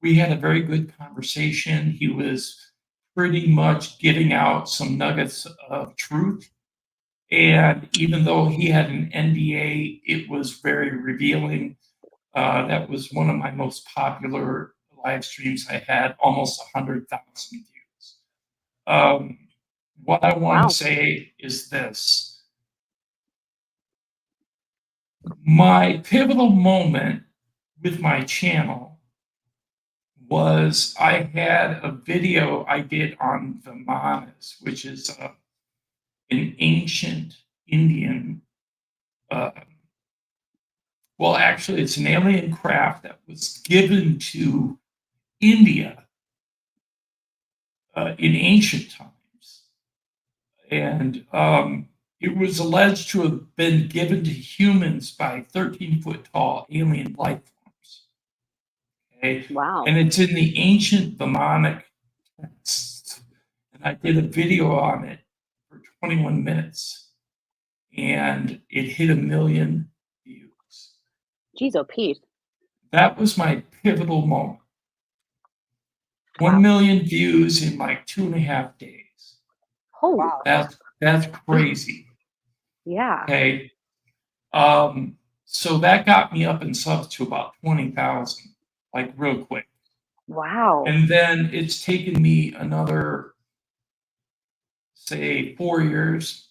[SPEAKER 3] we had a very good conversation. He was pretty much giving out some nuggets of truth. And even though he had an NDA, it was very revealing. That was one of my most popular live streams. I had almost 100,000 views. What I want to say is this. My pivotal moment with my channel was I had a video I did on the Manas, which is an ancient Indian, well, actually, it's an alien craft that was given to India in ancient times. And it was alleged to have been given to humans by 13-foot-tall alien life forms. Okay?
[SPEAKER 6] Wow.
[SPEAKER 3] And it's in the ancient demonic texts. And I did a video on it for 21 minutes. And it hit 1 million views.
[SPEAKER 6] Jeez, oh, Pete.
[SPEAKER 3] That was my pivotal moment.
[SPEAKER 6] Wow.
[SPEAKER 3] 1 million views in like 2.5 days.
[SPEAKER 6] Holy.
[SPEAKER 4] Wow.
[SPEAKER 3] That's crazy.
[SPEAKER 6] Yeah.
[SPEAKER 3] Okay. So that got me up in subs to about 20,000, like real quick.
[SPEAKER 6] Wow.
[SPEAKER 3] And then it's taken me another, say, 4 years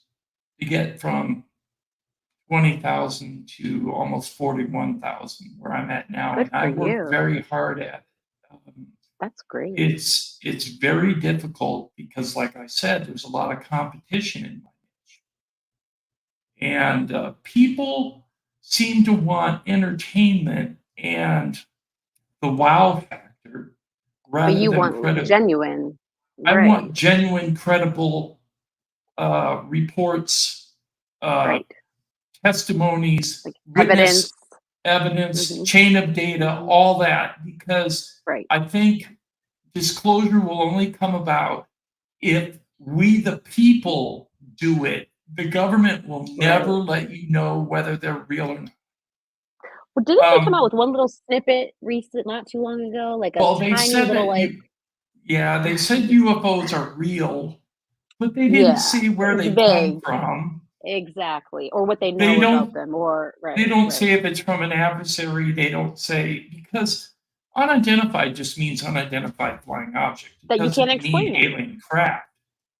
[SPEAKER 3] to get from 20,000 to almost 41,000, where I'm at now.
[SPEAKER 6] Good
[SPEAKER 3] And I
[SPEAKER 6] for
[SPEAKER 3] work
[SPEAKER 6] you.
[SPEAKER 3] very hard at it.
[SPEAKER 6] That's great.
[SPEAKER 3] It's very difficult because, like I said, there's a lot of competition in my niche. And people seem to want entertainment and the wow factor rather
[SPEAKER 6] But you
[SPEAKER 3] than
[SPEAKER 6] want genuine.
[SPEAKER 3] I
[SPEAKER 6] Right.
[SPEAKER 3] want genuine, credible reports,
[SPEAKER 6] Right.
[SPEAKER 3] testimonies,
[SPEAKER 6] Like
[SPEAKER 3] witness
[SPEAKER 6] evidence.
[SPEAKER 3] evidence, chain of data, all that, because
[SPEAKER 6] Right.
[SPEAKER 3] I think disclosure will only come about if we, the people, do it. The government will never let you know whether they're real or not.
[SPEAKER 6] Well, didn't they come out with one little snippet not too long ago? Like a
[SPEAKER 3] they
[SPEAKER 6] tiny
[SPEAKER 3] said
[SPEAKER 6] little
[SPEAKER 3] that they said UFOs are real, but they didn't say where they come from.
[SPEAKER 6] Exactly. Or what they know about them, or
[SPEAKER 3] they don't say if it's from an adversary. They don't say, because unidentified just means unidentified flying object.
[SPEAKER 6] That you can't explain it.
[SPEAKER 3] Alien craft.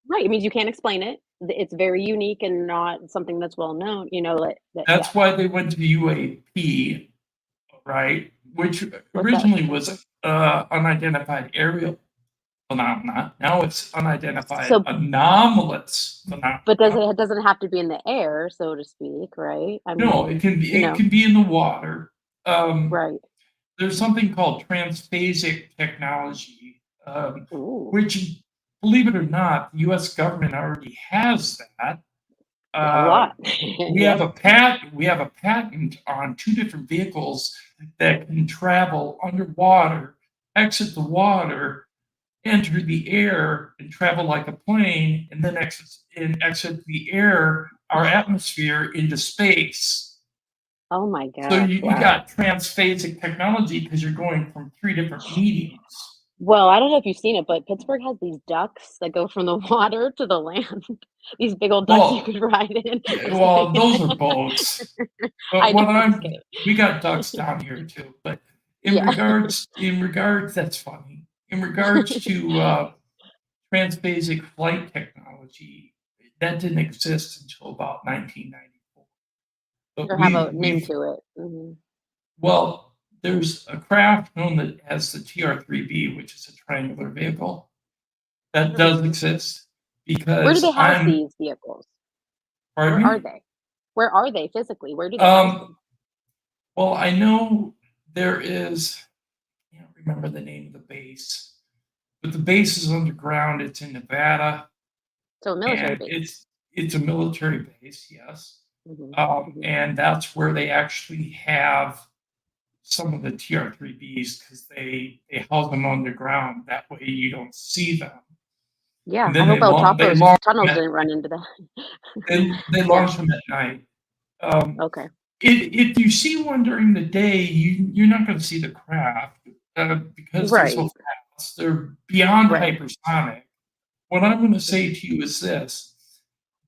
[SPEAKER 6] Right. It means you can't explain it. It's very unique and not something that's well known. You know,
[SPEAKER 3] That's why they went to UAP, right? Which originally was unidentified aerial phenomena. Now it's unidentified anomalous phenomena.
[SPEAKER 6] But it doesn't have to be in the air, so to speak, right? I mean,
[SPEAKER 3] no, it can be. It can be in the water.
[SPEAKER 6] Right.
[SPEAKER 3] There's something called transphasic technology, which, believe it or not, the U.S. government already has that.
[SPEAKER 6] A lot.
[SPEAKER 3] We have a patent on 2 different vehicles that can travel underwater, exit the water, enter the air, and travel like a plane, and then exit the air, our atmosphere, into space.
[SPEAKER 6] Oh my God!
[SPEAKER 3] So you got transphasic technology because you're going from 3 different mediums.
[SPEAKER 6] Well, I don't know if you've seen it, but Pittsburgh has these ducks that go from the water to the land. These big old ducks you could ride in.
[SPEAKER 3] Well, those are boats. But we got ducks down here too. But in regards, that's funny. In regards to transphasic flight technology, that didn't exist until about 1994. But
[SPEAKER 6] or have a name to it. Mm-hmm.
[SPEAKER 3] Well, there's a craft known as the TR-3B, which is a triangular vehicle. That does exist because
[SPEAKER 6] where do they house these vehicles? Where are they? Where are they physically? Where do they house them?
[SPEAKER 3] Well, I know there is. I can't remember the name of the base, but the base is underground. It's in Nevada.
[SPEAKER 6] So a military base.
[SPEAKER 3] It's a military base, yes. And that's where they actually have some of the TR-3Bs because they house them underground. That way you don't see them.
[SPEAKER 6] Yeah, I hope El Chapo's tunnels didn't run into that.
[SPEAKER 3] They launch them at night.
[SPEAKER 6] Okay.
[SPEAKER 3] If you see one during the day, you're not going to see the craft because they're so fast. They're beyond hypersonic. What I'm going to say to you is this: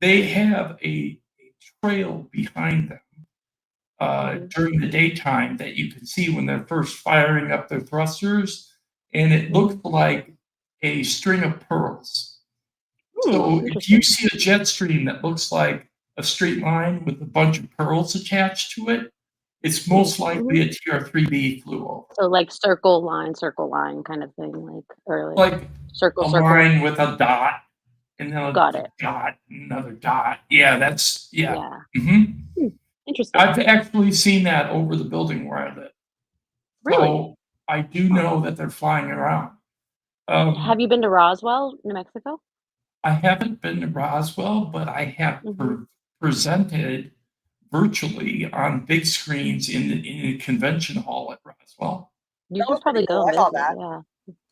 [SPEAKER 3] they have a trail behind them during the daytime that you can see when they're first firing up their thrusters, and it looks like a string of pearls. So if you see a jet stream that looks like a straight line with a bunch of pearls attached to it, it's most likely a TR-3B flew over.
[SPEAKER 6] So like circle line kind of thing,
[SPEAKER 3] like
[SPEAKER 6] circle
[SPEAKER 3] line with a dot, and then a
[SPEAKER 6] Got it.
[SPEAKER 3] dot, another dot. Yeah, that's
[SPEAKER 6] Interesting.
[SPEAKER 3] I've actually seen that over the building where I live.
[SPEAKER 6] Really?
[SPEAKER 3] So I do know that they're flying around.
[SPEAKER 6] Have you been to Roswell, New Mexico?
[SPEAKER 3] I haven't been to Roswell, but I have heard presented virtually on big screens in a convention hall at Roswell.
[SPEAKER 6] You should probably go and visit. Yeah.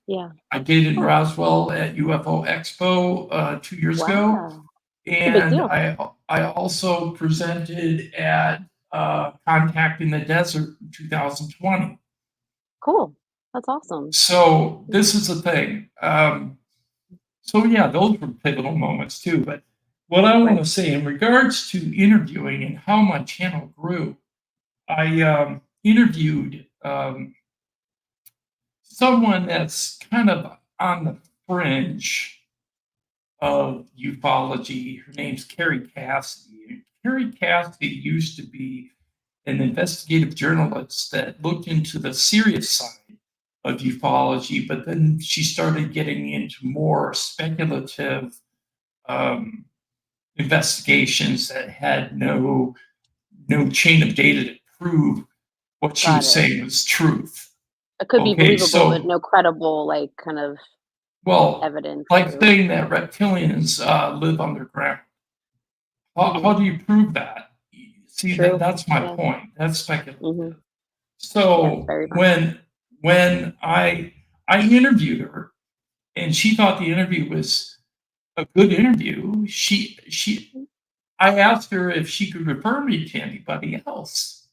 [SPEAKER 6] Yeah.
[SPEAKER 3] I did in Roswell at UFO Expo 2 years ago. And I also presented at Contact in the Desert in 2020.
[SPEAKER 6] Cool. That's awesome.
[SPEAKER 3] So this is the thing. So yeah, those were pivotal moments too. But what I want to say in regards to interviewing and how my channel grew, I interviewed someone that's kind of on the fringe of ufology. Her name's Carrie Cassidy. Carrie Cassidy used to be an investigative journalist that looked into the serious side of ufology, but then she started getting into more speculative investigations that had no chain of data to prove what she was saying was truth.
[SPEAKER 6] It could be believable, but no credible, like, kind of evidence.
[SPEAKER 3] Like saying that reptilians live underground. How do you prove that? See, that's my point. That's speculative. So when I interviewed her, and she thought the interview was a good interview, I asked her if she could refer me to anybody else,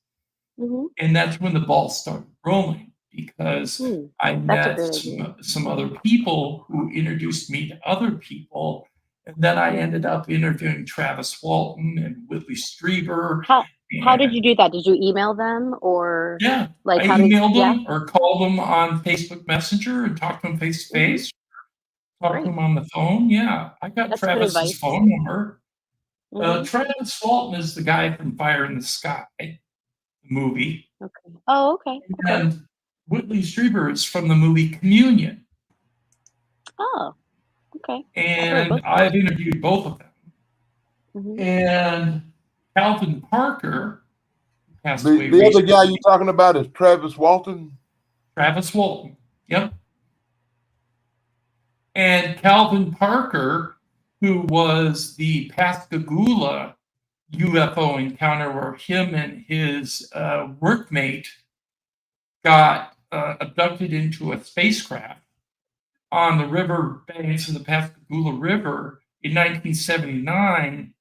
[SPEAKER 3] and that's when the ball started rolling, because I met some other people who introduced me to other people, and then I ended up interviewing Travis Walton and Whitley Strieber.
[SPEAKER 6] How did you do that? Did you email them, or
[SPEAKER 3] I emailed them or called them on Facebook Messenger and talked to them face to face. Talked to them on the phone. Yeah, I got Travis's phone number. Travis Walton is the guy from Fire in the Sky, the movie.
[SPEAKER 6] Okay. Oh, okay.
[SPEAKER 3] And Whitley Strieber is from the movie Communion.
[SPEAKER 6] Oh, okay.
[SPEAKER 3] And I've interviewed both of them. And Calvin Parker passed away.
[SPEAKER 7] The other guy you're talking about is Travis Walton?
[SPEAKER 3] Travis Walton, yep. And Calvin Parker, who was the Pascagoula UFO encounter where him and his workmate got abducted into a spacecraft on the river banks of the Pascagoula River in 1979,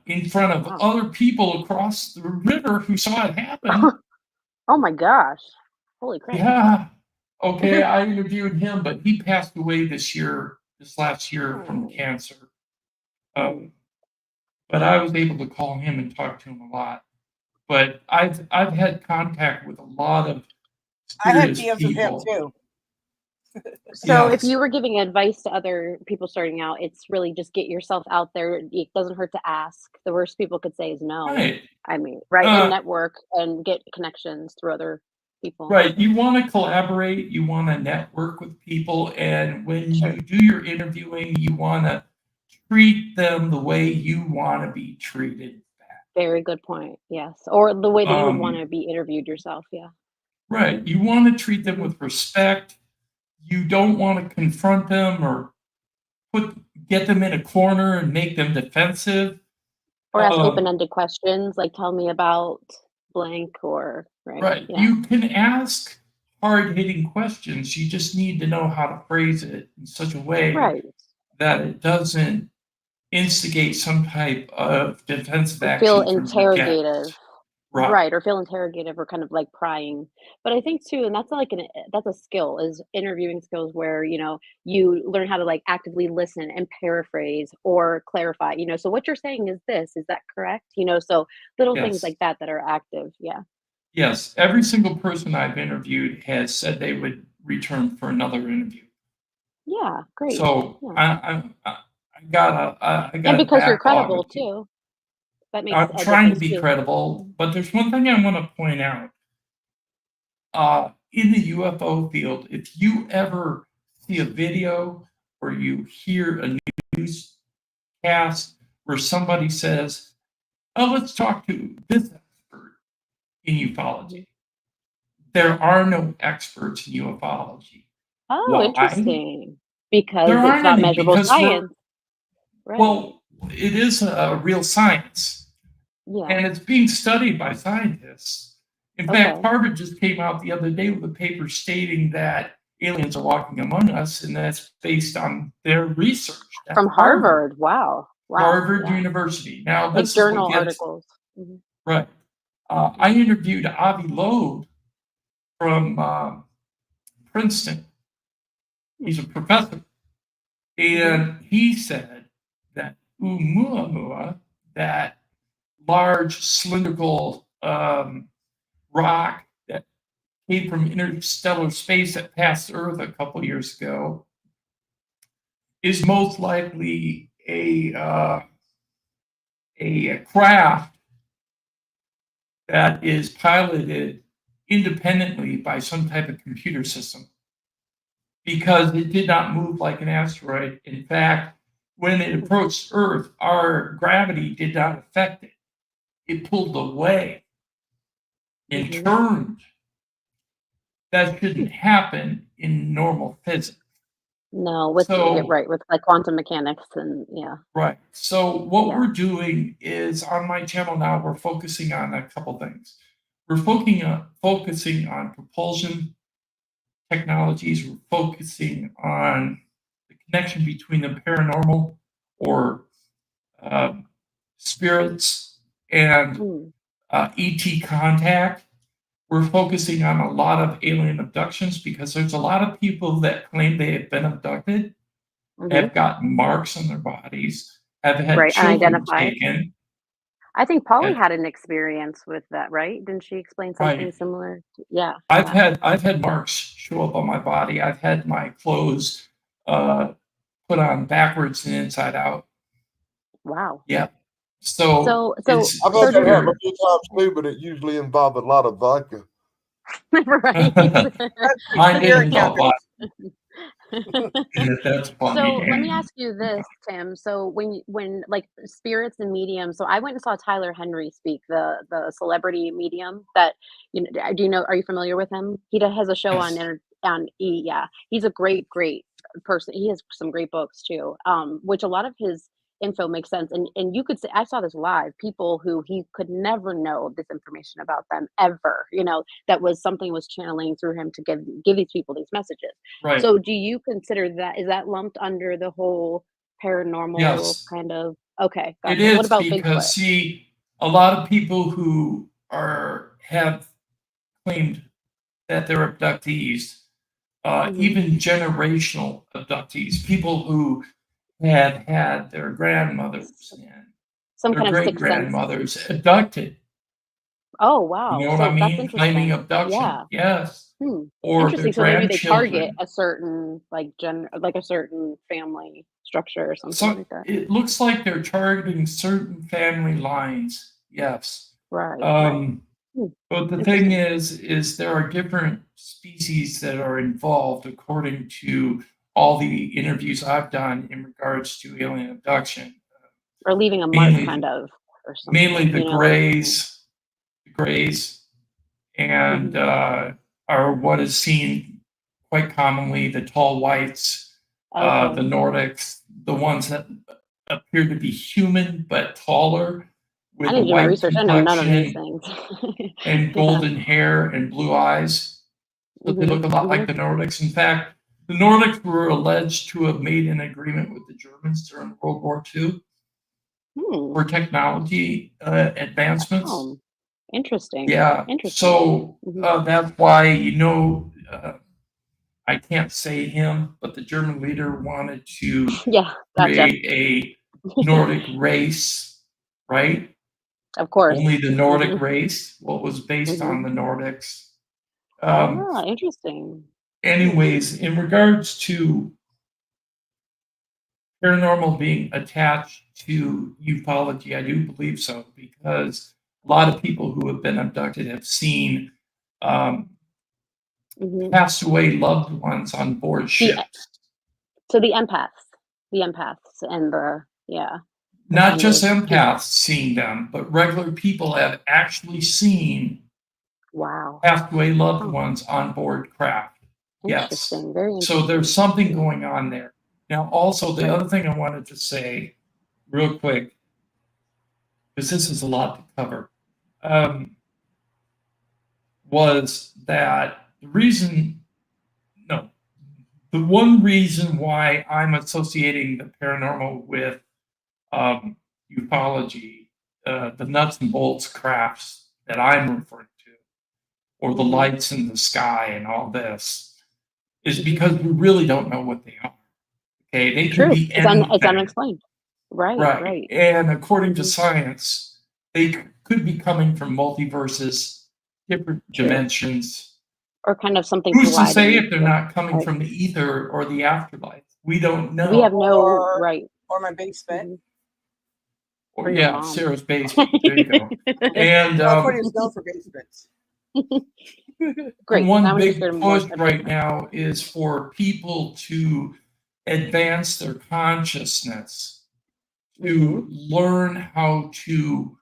[SPEAKER 3] in front of other people across the river who saw it happen.
[SPEAKER 6] Oh my gosh. Holy crap.
[SPEAKER 3] Yeah. Okay, I interviewed him, but he passed away this last year from cancer. But I was able to call him and talk to him a lot. But I've had contact with a lot of serious people. I had DMs with him too.
[SPEAKER 6] So if you were giving advice to other people starting out, it's really just get yourself out there. It doesn't hurt to ask. The worst people could say is no.
[SPEAKER 3] Right.
[SPEAKER 6] I mean, and network and get connections through other people.
[SPEAKER 3] Right. You want to collaborate. You want to network with people. And when you do your interviewing, you want to treat them the way you want to be treated back.
[SPEAKER 6] Very good point. Yes. Or the way that you would want to be interviewed yourself. Yeah.
[SPEAKER 3] Right. You want to treat them with respect. You don't want to confront them or get them in a corner and make them defensive.
[SPEAKER 6] Or ask open-ended questions, like tell me about blank, or
[SPEAKER 3] right. Yeah. You can ask hard-hitting questions. You just need to know how to phrase it in such a way that it doesn't instigate some type of defensive action.
[SPEAKER 6] Feel interrogative. Right, or feel interrogative, or kind of like prying. But I think too, and that's a skill, is interviewing skills, where you learn how to like actively listen and paraphrase or clarify. So what you're saying is this, is that correct? So little things like that are active. Yeah.
[SPEAKER 3] Yes, every single person I've interviewed has said they would return for another interview.
[SPEAKER 6] Yeah, great.
[SPEAKER 3] So I got
[SPEAKER 6] and because you're credible too.
[SPEAKER 3] I'm trying to be credible, but there's one thing I want to point out. In the UFO field, if you ever see a video or you hear a newscast where somebody says, "Oh, let's talk to this expert in ufology," there are no experts in ufology.
[SPEAKER 6] Oh, interesting. Because it's not measurable science.
[SPEAKER 3] Right. Well, it is a real science, and it's being studied by scientists. In fact, Harvard just came out the other day with a paper stating that aliens are walking among us, and that's based on their research.
[SPEAKER 6] From Harvard. Wow.
[SPEAKER 3] Harvard University. Now,
[SPEAKER 6] like
[SPEAKER 3] this
[SPEAKER 6] journal
[SPEAKER 3] is what gets,
[SPEAKER 6] articles.
[SPEAKER 3] Right. I interviewed Avi Loeb from Princeton. He's a professor. And he said that Oumuamua, that large cylindrical rock that came from interstellar space that passed Earth a couple years ago, is most likely a craft that is piloted independently by some type of computer system, because it did not move like an asteroid. In fact, when it approached Earth, our gravity did not affect it. It pulled away and turned. That shouldn't happen in normal physics.
[SPEAKER 6] No, with with like quantum mechanics and
[SPEAKER 3] Right. So what we're doing is, on my channel now, we're focusing on a couple things. We're focusing on propulsion technologies. We're focusing on the connection between the paranormal or spirits and ET contact. We're focusing on a lot of alien abductions, because there's a lot of people that claim they have been abducted, have gotten marks on their bodies, have had children taken.
[SPEAKER 6] I think Polly had an experience with that, right? Didn't she explain something similar?
[SPEAKER 3] I've had marks show up on my body. I've had my clothes put on backwards and inside out.
[SPEAKER 6] Wow.
[SPEAKER 3] Yeah. So
[SPEAKER 7] I've had that happen a few times too, but it usually involved a lot of vodka.
[SPEAKER 6] Right.
[SPEAKER 3] Mine didn't involve vodka. That's funny.
[SPEAKER 6] So let me ask you this, Tim. So when like spirits and mediums, so I went and saw Tyler Henry speak, the celebrity medium that, do you know, are you familiar with him? He has a show on he's a great person. He has some great books too, which a lot of his info makes sense. And you could say, I saw this live, people who he could never know this information about them ever, that was something was channeling through him to give these people these messages.
[SPEAKER 3] Right.
[SPEAKER 6] So do you consider that, is that lumped under the whole paranormal kind of? Okay. Gotcha.
[SPEAKER 3] It is,
[SPEAKER 6] what about
[SPEAKER 3] because
[SPEAKER 6] Bigfoot?
[SPEAKER 3] see, a lot of people who have claimed that they're abductees, even generational abductees, people who had their grandmothers and
[SPEAKER 6] some
[SPEAKER 3] their
[SPEAKER 6] kind of
[SPEAKER 3] great-grandmothers abducted.
[SPEAKER 6] Oh, wow.
[SPEAKER 3] You know what I mean? Claiming abduction. Yes. Or
[SPEAKER 6] interesting. So maybe they target
[SPEAKER 3] grandchildren.
[SPEAKER 6] a certain like a certain family structure or something like that.
[SPEAKER 3] It looks like they're targeting certain family lines. Yes.
[SPEAKER 6] Right.
[SPEAKER 3] But the thing is there are different species that are involved, according to all the interviews I've done in regards to alien abduction.
[SPEAKER 6] Or leaving a mark, kind of, or something.
[SPEAKER 3] Mainly the grays, and are what is seen quite commonly, the tall whites, the Nordics, the ones that appear to be human but taller, with a white complexion and golden hair and blue eyes. So they look a lot like the Nordics. In fact, the Nordics were alleged to have made an agreement with the Germans during World War II for technology advancements.
[SPEAKER 6] Oh, interesting.
[SPEAKER 3] Yeah. So that's why, I can't say him, but the German leader wanted to create a Nordic race, right?
[SPEAKER 6] Of course.
[SPEAKER 3] Only the Nordic race, what was based on the Nordics.
[SPEAKER 6] Interesting.
[SPEAKER 3] Anyways, in regards to paranormal being attached to ufology, I do believe so, because a lot of people who have been abducted have seen passed away loved ones on board ships.
[SPEAKER 6] So the empaths and
[SPEAKER 3] not just empaths seeing them, but regular people have actually seen passed away loved ones on board craft. Yes.
[SPEAKER 6] Very interesting.
[SPEAKER 3] So there's something going on there. Now, also, the other thing I wanted to say real quick, because this is a lot to cover, was that the one reason why I'm associating the paranormal with ufology, the nuts and bolts crafts that I'm referring to, or the lights in the sky and all this, is because we really don't know what they are. Okay, they could be anything.
[SPEAKER 6] It's unexplained. Right.
[SPEAKER 3] And according to science, they could be coming from multiverses, different dimensions.
[SPEAKER 6] Or kind of something.
[SPEAKER 3] Who's to say if they're not coming from the ether or the afterlife? We don't know.
[SPEAKER 6] We have no
[SPEAKER 4] or my basement.
[SPEAKER 3] Or yeah, Sarah's basement. There you go. And
[SPEAKER 4] California is known for basements.
[SPEAKER 6] Great.
[SPEAKER 3] One big push right now is for people to advance their consciousness, to learn how to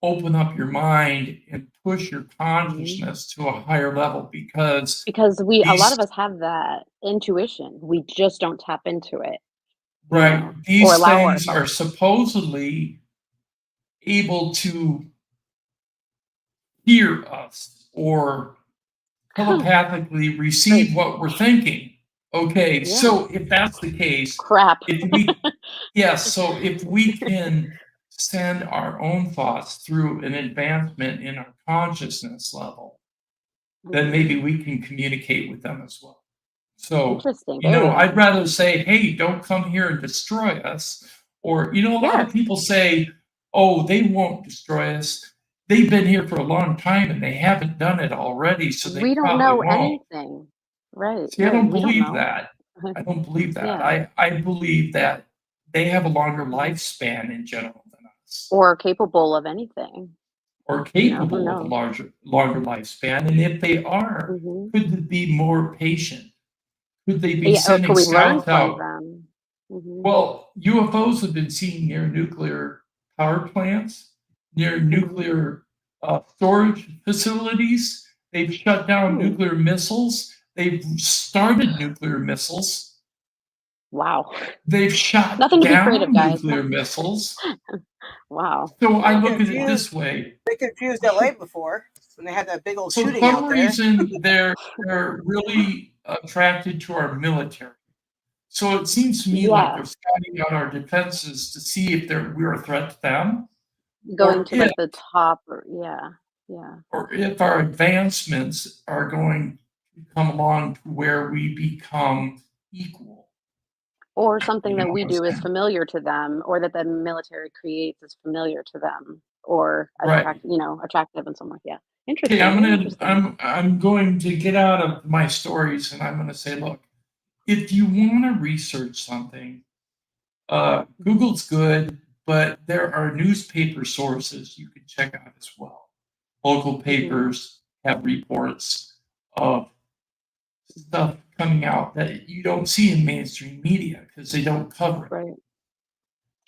[SPEAKER 3] open up your mind and push your consciousness to a higher level, because
[SPEAKER 6] a lot of us have that intuition. We just don't tap into it.
[SPEAKER 3] Right. These things are supposedly able to hear us or telepathically receive what we're thinking. Okay, so if that's the case, so if we can send our own thoughts through an advancement in our consciousness level, then maybe we can communicate with them as well. So, I'd rather say, hey, don't come here and destroy us. Or, a lot of people say, oh, they won't destroy us. They've been here for a long time and they haven't done it already, so they
[SPEAKER 6] don't know anything. Right.
[SPEAKER 3] See, I don't believe that. I don't believe that.
[SPEAKER 6] Yeah.
[SPEAKER 3] I believe that they have a longer lifespan in general than us.
[SPEAKER 6] Or capable of anything.
[SPEAKER 3] Or capable of a longer lifespan. And if they are, could they be more patient? Could they be sending scouts out? Well, UFOs have been seen near nuclear power plants, near nuclear storage facilities. They've shut down nuclear missiles. They've started nuclear missiles.
[SPEAKER 6] Wow.
[SPEAKER 3] They've shot down nuclear missiles.
[SPEAKER 6] Wow.
[SPEAKER 3] So I look at it this way.
[SPEAKER 4] They confused LA before when they had that big old shooting
[SPEAKER 3] out there.
[SPEAKER 4] For some
[SPEAKER 3] reason, they're really attracted to our military. So it seems to me like they're scouting out our defenses to see if we're a threat to them.
[SPEAKER 6] Going to the top, or
[SPEAKER 3] if our advancements are going to come along to where we become equal.
[SPEAKER 6] Or something that we do is familiar to them, or that the military creates is familiar to them, or attractive in some way. Yeah. Interesting.
[SPEAKER 3] Okay, I'm going to get out of my stories and I'm going to say, look, if you want to research something, Google's good, but there are newspaper sources you can check out as well. Local papers have reports of stuff coming out that you don't see in mainstream media because they don't cover it.
[SPEAKER 6] Right.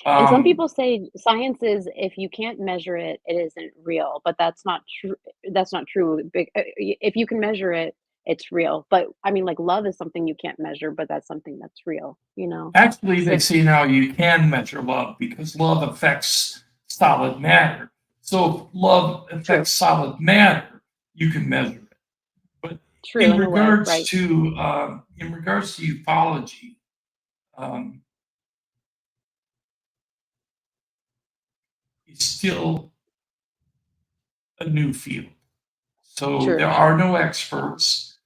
[SPEAKER 6] And some people say science is, if you can't measure it, it isn't real, but that's not true. That's not true. If you can measure it, it's real. But I mean, like, love is something you can't measure, but that's something that's real,
[SPEAKER 3] Actually, they say now you can measure love because love affects solid matter. So if love affects solid matter, you can measure it. But in regards to ufology, it's still a new field. So there are no experts.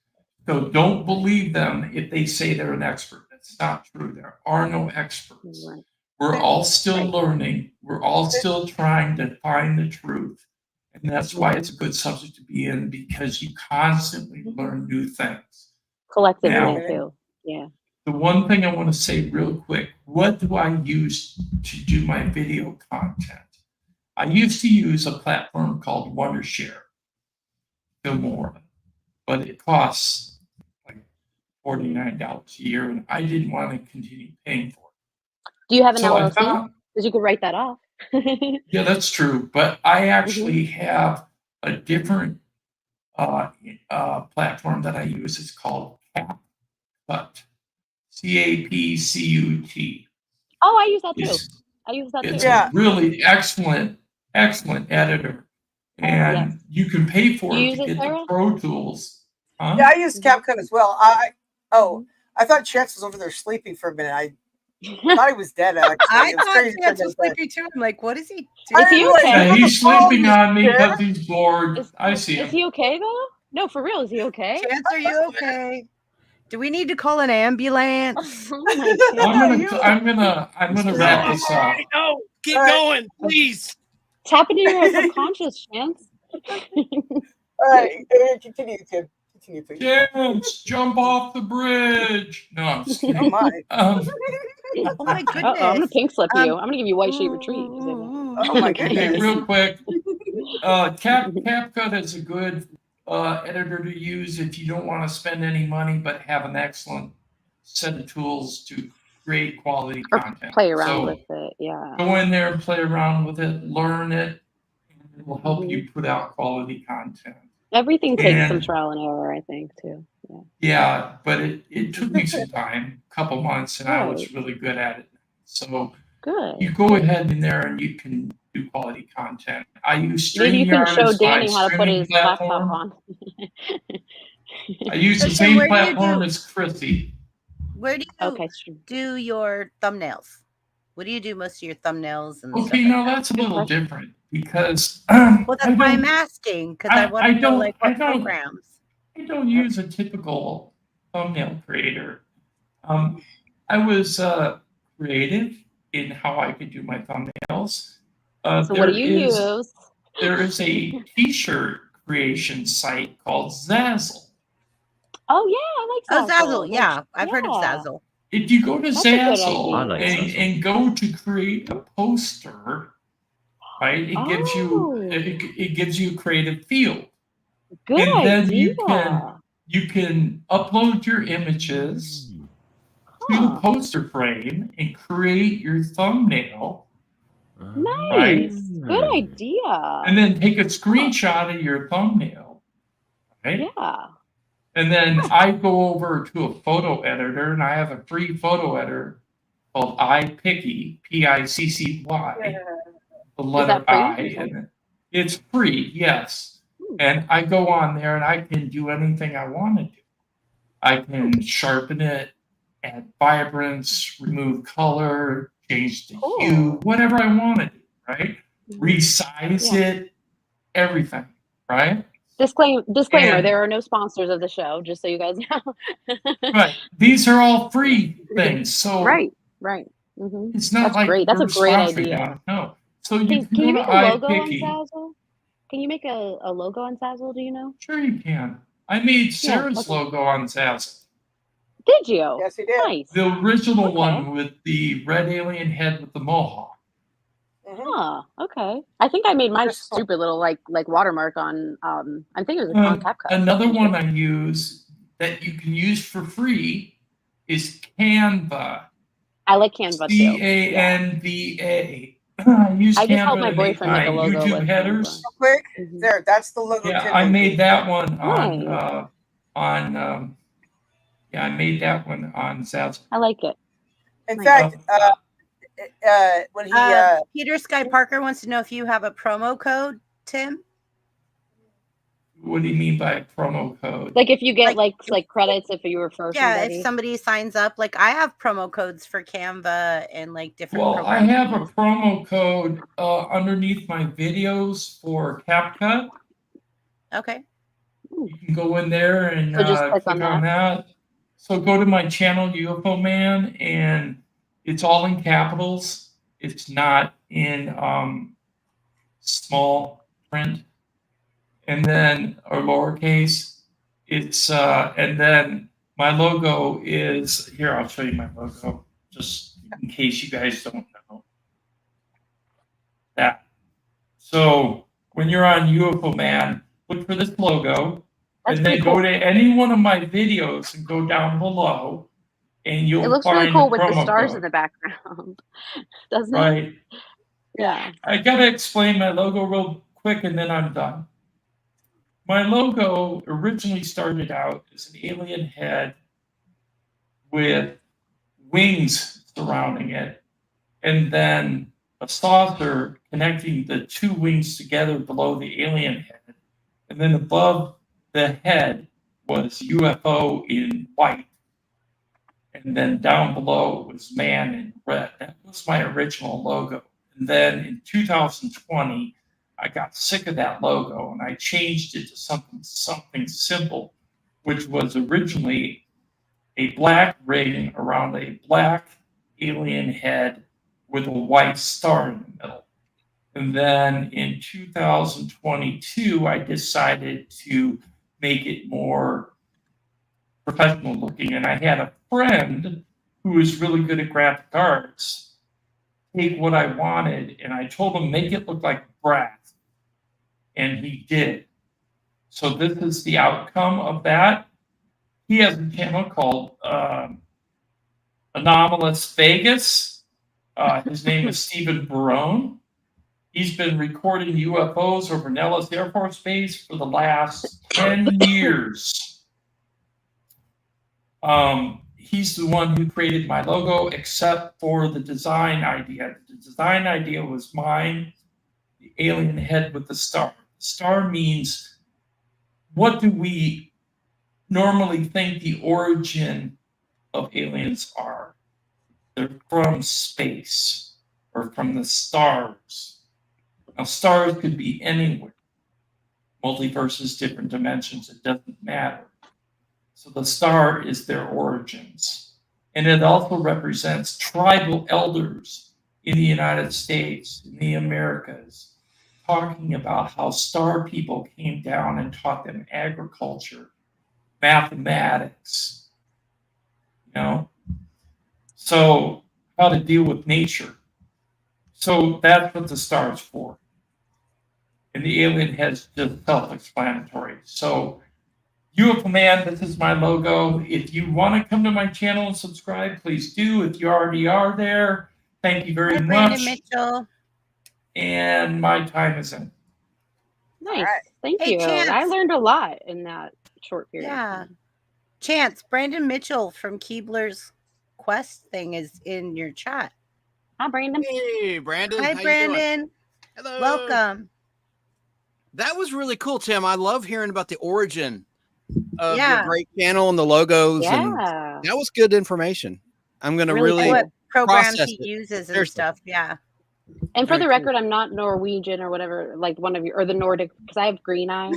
[SPEAKER 3] So don't believe them if they say they're an expert. That's not true. There are no experts. Right. We're all still learning. We're all still trying to find the truth. And that's why it's a good subject to be in, because you constantly learn new things.
[SPEAKER 6] Collectively, too. Yeah.
[SPEAKER 3] The one thing I want to say real quick, what do I use to do my video content? I used to use a platform called Wondershare, Filmora, but it costs like $49 a year, and I didn't want to continue paying for it.
[SPEAKER 6] Do you have an LLC? Because you could write that off.
[SPEAKER 3] Yeah, that's true. But I actually have a different platform that I use. It's called CapCut. CapCut.
[SPEAKER 6] Oh, I use that too. I use that
[SPEAKER 3] It's
[SPEAKER 6] too.
[SPEAKER 3] a really excellent editor. And you can pay for
[SPEAKER 6] You
[SPEAKER 3] it
[SPEAKER 6] use
[SPEAKER 3] to
[SPEAKER 6] it,
[SPEAKER 3] get
[SPEAKER 6] Sarah?
[SPEAKER 3] the Pro Tools. Huh?
[SPEAKER 4] Yeah, I use CapCut as well. I thought Chance was over there sleeping for a minute. I thought he was dead. Actually,
[SPEAKER 2] I
[SPEAKER 4] it was
[SPEAKER 2] thought
[SPEAKER 4] crazy.
[SPEAKER 2] Chance was sleeping too. I'm like, what is he doing?
[SPEAKER 6] Is he
[SPEAKER 4] like,
[SPEAKER 6] okay?
[SPEAKER 3] Yeah, he's sleeping on me
[SPEAKER 4] chair?
[SPEAKER 3] because he's bored. I see him.
[SPEAKER 6] Is he okay though? No, for real. Is he okay?
[SPEAKER 2] Chance, are you okay? Do we need to call an ambulance?
[SPEAKER 6] Oh my god.
[SPEAKER 3] I'm gonna wrap this up.
[SPEAKER 5] No, keep going, please.
[SPEAKER 6] Tap into your subconscious, Chance.
[SPEAKER 4] All right, continue, Tim. Continue, please.
[SPEAKER 3] Chance, jump off the bridge. No, I'm just kidding.
[SPEAKER 4] Oh my.
[SPEAKER 2] Oh my goodness.
[SPEAKER 6] I'm gonna pink slip you. I'm gonna give you white sheet retreat.
[SPEAKER 4] Oh my goodness.
[SPEAKER 3] Okay, real quick. CapCut is a good editor to use if you don't want to spend any money but have an excellent set of tools to create quality content.
[SPEAKER 6] Play around with it, yeah.
[SPEAKER 3] Go in there and play around with it, learn it, and it will help you put out quality content.
[SPEAKER 6] Everything takes some trial and error, I think, too. Yeah.
[SPEAKER 3] Yeah, but it took me some time, a couple months, and I was really good at it. So you go ahead in there and you can do quality content. I use StreamYard.
[SPEAKER 6] Maybe you can show
[SPEAKER 3] as my
[SPEAKER 6] Danny how to put his
[SPEAKER 3] platform.
[SPEAKER 6] laptop on.
[SPEAKER 3] I use the same platform as Chrissy.
[SPEAKER 2] Where do you do your thumbnails? What do you do most of your thumbnails and stuff
[SPEAKER 3] Okay,
[SPEAKER 2] like
[SPEAKER 3] that's a little different because
[SPEAKER 2] well, that's why I'm asking, because I want to know like what programs.
[SPEAKER 3] I don't use a typical thumbnail creator. I was creative in how I could do my thumbnails.
[SPEAKER 6] So what do you use?
[SPEAKER 3] There is a t-shirt creation site called Zazzle.
[SPEAKER 6] Oh yeah, I like Zazzle.
[SPEAKER 2] Oh, Zazzle, yeah. I've heard of Zazzle.
[SPEAKER 3] If you go to Zazzle and go to create a poster, right? It gives you a creative field.
[SPEAKER 6] Good
[SPEAKER 3] and then
[SPEAKER 6] idea.
[SPEAKER 3] you can upload your images to the poster frame and create your thumbnail.
[SPEAKER 6] Nice.
[SPEAKER 3] Right?
[SPEAKER 6] Good idea.
[SPEAKER 3] And then take a screenshot of your thumbnail. Right?
[SPEAKER 6] Yeah.
[SPEAKER 3] And then I go over to a photo editor, and I have a free photo editor called iPiccy, Piccy, the letter I. And it's free, yes. And I go on there, and I can do anything I want to do. I can sharpen it, add vibrance, remove color, change the hue, whatever I want to do, right? Resize it, everything, right?
[SPEAKER 6] Disclaimer, there are no sponsors of the show, just so you guys know.
[SPEAKER 3] Right. These are all free things. So
[SPEAKER 6] right. Mm-hmm.
[SPEAKER 3] It's not
[SPEAKER 6] That's
[SPEAKER 3] like
[SPEAKER 6] great. That's a great idea.
[SPEAKER 3] No. So you
[SPEAKER 6] can you make a logo on
[SPEAKER 3] iPiccy.
[SPEAKER 6] Zazzle? Can you make a logo on Zazzle? Do you know?
[SPEAKER 3] Sure you can. I made Sarah's logo on Zazzle.
[SPEAKER 6] Did you?
[SPEAKER 4] Yes, he did.
[SPEAKER 6] Nice.
[SPEAKER 3] The original one with the red alien head with the mohawk.
[SPEAKER 6] Huh. Okay. I think I made my stupid little like watermark on. I think it was on CapCut.
[SPEAKER 3] Another one I use that you can use for free is Canva.
[SPEAKER 6] I like Canva too.
[SPEAKER 3] Canva. I use
[SPEAKER 6] I
[SPEAKER 3] Canva
[SPEAKER 6] to make my
[SPEAKER 3] boyfriend
[SPEAKER 6] make a logo
[SPEAKER 3] YouTube
[SPEAKER 6] with
[SPEAKER 3] headers.
[SPEAKER 4] Quick, there. That's the logo.
[SPEAKER 3] Yeah, I made that one on I made that one on Zazzle.
[SPEAKER 6] I like it.
[SPEAKER 4] In fact, when he
[SPEAKER 2] Peter Sky Parker wants to know if you have a promo code, Tim.
[SPEAKER 3] What do you mean by promo code?
[SPEAKER 6] Like if you get like credits if you refer somebody?
[SPEAKER 2] If somebody signs up, like I have promo codes for Canva and like different
[SPEAKER 3] programs. I have a promo code underneath my videos for CapCut.
[SPEAKER 2] Okay.
[SPEAKER 3] You can go in there and
[SPEAKER 6] so just
[SPEAKER 3] click on that. So go to my channel, UFO Man, and it's all in capitals. It's not in small print. And then, or lowercase, it's, and then my logo is, here, I'll show you my logo, just in case you guys don't know. That. So when you're on UFO Man, look for this logo, and then go to any one of my videos and go down below, and you'll find
[SPEAKER 6] it looks really cool with the stars
[SPEAKER 3] code.
[SPEAKER 6] in the background, doesn't it?
[SPEAKER 3] Right.
[SPEAKER 6] Yeah.
[SPEAKER 3] I gotta explain my logo real quick, and then I'm done. My logo originally started out as an alien head with wings surrounding it. And then a saucer connecting the two wings together below the alien head. And then above the head was UFO in white. And then down below was man in red. That was my original logo. And then in 2020, I got sick of that logo and I changed it to something simple, which was originally a black ring around a black alien head with a white star in the middle. And then in 2022, I decided to make it more professional looking. And I had a friend who was really good at graphic arts take what I wanted, and I told him, make it look like Brat. And he did. So this is the outcome of that. He has a channel called Anomalous Vegas. His name is Stephen Barone. He's been recording UFOs over Nellis Air Force Base for the last 10 years. He's the one who created my logo, except for the design idea. The design idea was mine, the alien head with the star. The star means, what do we normally think the origin of aliens are? They're from space or from the stars. Now, stars could be anywhere. Multiverses, different dimensions, it doesn't matter. So the star is their origins. And it also represents tribal elders in the United States, in the Americas, talking about how star people came down and taught them agriculture, mathematics, so how to deal with nature. So that's what the star is for. And the alien head's just self-explanatory. So UFO Man, this is my logo. If you want to come to my channel and subscribe, please do. If you already are there, thank you very much.
[SPEAKER 2] Brandon Mitchell.
[SPEAKER 3] And my time is in.
[SPEAKER 6] Nice. Right. Thank you.
[SPEAKER 2] Chance.
[SPEAKER 6] I learned a lot in that short period.
[SPEAKER 2] Yeah. Chance, Brandon Mitchell from Keebler's Quest thing is in your chat.
[SPEAKER 6] Hi, Brandon.
[SPEAKER 5] Hey, Brandon.
[SPEAKER 2] Hi, Brandon.
[SPEAKER 5] Hello.
[SPEAKER 2] Welcome.
[SPEAKER 5] That was really cool, Tim. I love hearing about the origin of your great channel and the logos.
[SPEAKER 6] Yeah.
[SPEAKER 5] And that was good information. I'm going to really
[SPEAKER 2] what programs
[SPEAKER 5] process
[SPEAKER 2] he
[SPEAKER 5] it.
[SPEAKER 2] uses
[SPEAKER 5] Seriously.
[SPEAKER 2] and stuff. Yeah.
[SPEAKER 6] And for
[SPEAKER 5] Very
[SPEAKER 6] the record, I'm not Norwegian or whatever, like one of you, or the Nordic, because I have green eyes.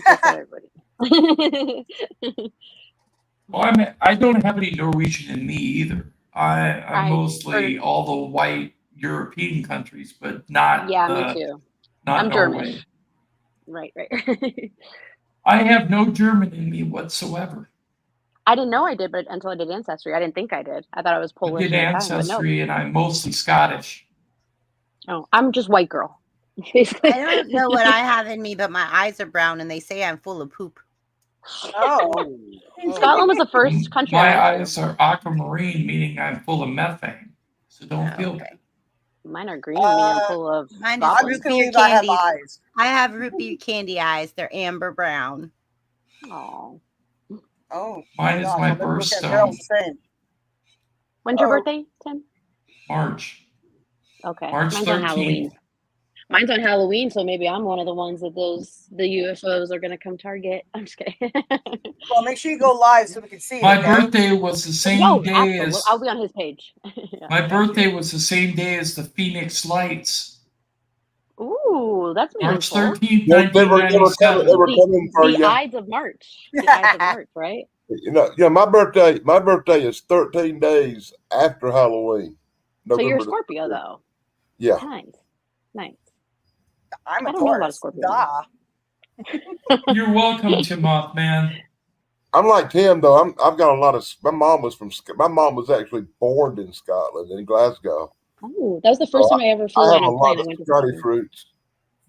[SPEAKER 3] Well, I don't have any Norwegian in me either. I'm mostly all the white European countries, but not.
[SPEAKER 6] Yeah, me too.
[SPEAKER 3] Not
[SPEAKER 6] I'm
[SPEAKER 3] Norway.
[SPEAKER 6] German. Right.
[SPEAKER 3] I have no German in me whatsoever.
[SPEAKER 6] I didn't know I did, but until I did Ancestry, I didn't think I did. I thought I was Polish.
[SPEAKER 3] I did Ancestry, and I'm mostly Scottish.
[SPEAKER 6] Oh, I'm just white girl. Basically.
[SPEAKER 2] I don't know what I have in me, but my eyes are brown, and they say I'm full of poop.
[SPEAKER 4] Oh.
[SPEAKER 6] Scotland was the first country.
[SPEAKER 3] My eyes are aquamarine, meaning I'm full of methane. So don't feel bad.
[SPEAKER 6] Mine are green, meaning I'm full of.
[SPEAKER 2] Mine is root beer candy. I have root beer candy eyes. They're amber brown.
[SPEAKER 6] Oh.
[SPEAKER 3] Mine is my birthstone.
[SPEAKER 6] When's your birthday, Tim?
[SPEAKER 3] March.
[SPEAKER 6] Okay.
[SPEAKER 3] March 13th.
[SPEAKER 6] On Halloween. Mine's on Halloween, so maybe I'm one of the ones that the UFOs are going to come target. I'm just kidding.
[SPEAKER 4] Well, make sure you go live so we can see.
[SPEAKER 3] My birthday was the same day as.
[SPEAKER 6] I'll be on his page. Yeah.
[SPEAKER 3] My birthday was the same day as the Phoenix Lights.
[SPEAKER 6] Ooh, that's
[SPEAKER 3] March
[SPEAKER 6] meaningful.
[SPEAKER 3] 13th,
[SPEAKER 7] They were coming for
[SPEAKER 6] the
[SPEAKER 7] you.
[SPEAKER 6] Ides of March. The Ides of March, right?
[SPEAKER 7] My birthday is 13 days after Halloween.
[SPEAKER 6] So you're a Scorpio, though.
[SPEAKER 7] Yeah.
[SPEAKER 6] Nice.
[SPEAKER 4] I'm
[SPEAKER 6] I
[SPEAKER 4] a
[SPEAKER 6] don't know about a
[SPEAKER 4] Taurus.
[SPEAKER 6] Scorpio.
[SPEAKER 3] You're welcome to Mothman.
[SPEAKER 7] I'm like Tim though. I've got a lot of. My mom was actually born in Scotland, in Glasgow.
[SPEAKER 6] Oh, that was the first time I ever flew on a plane. I went to
[SPEAKER 7] Scottish roots.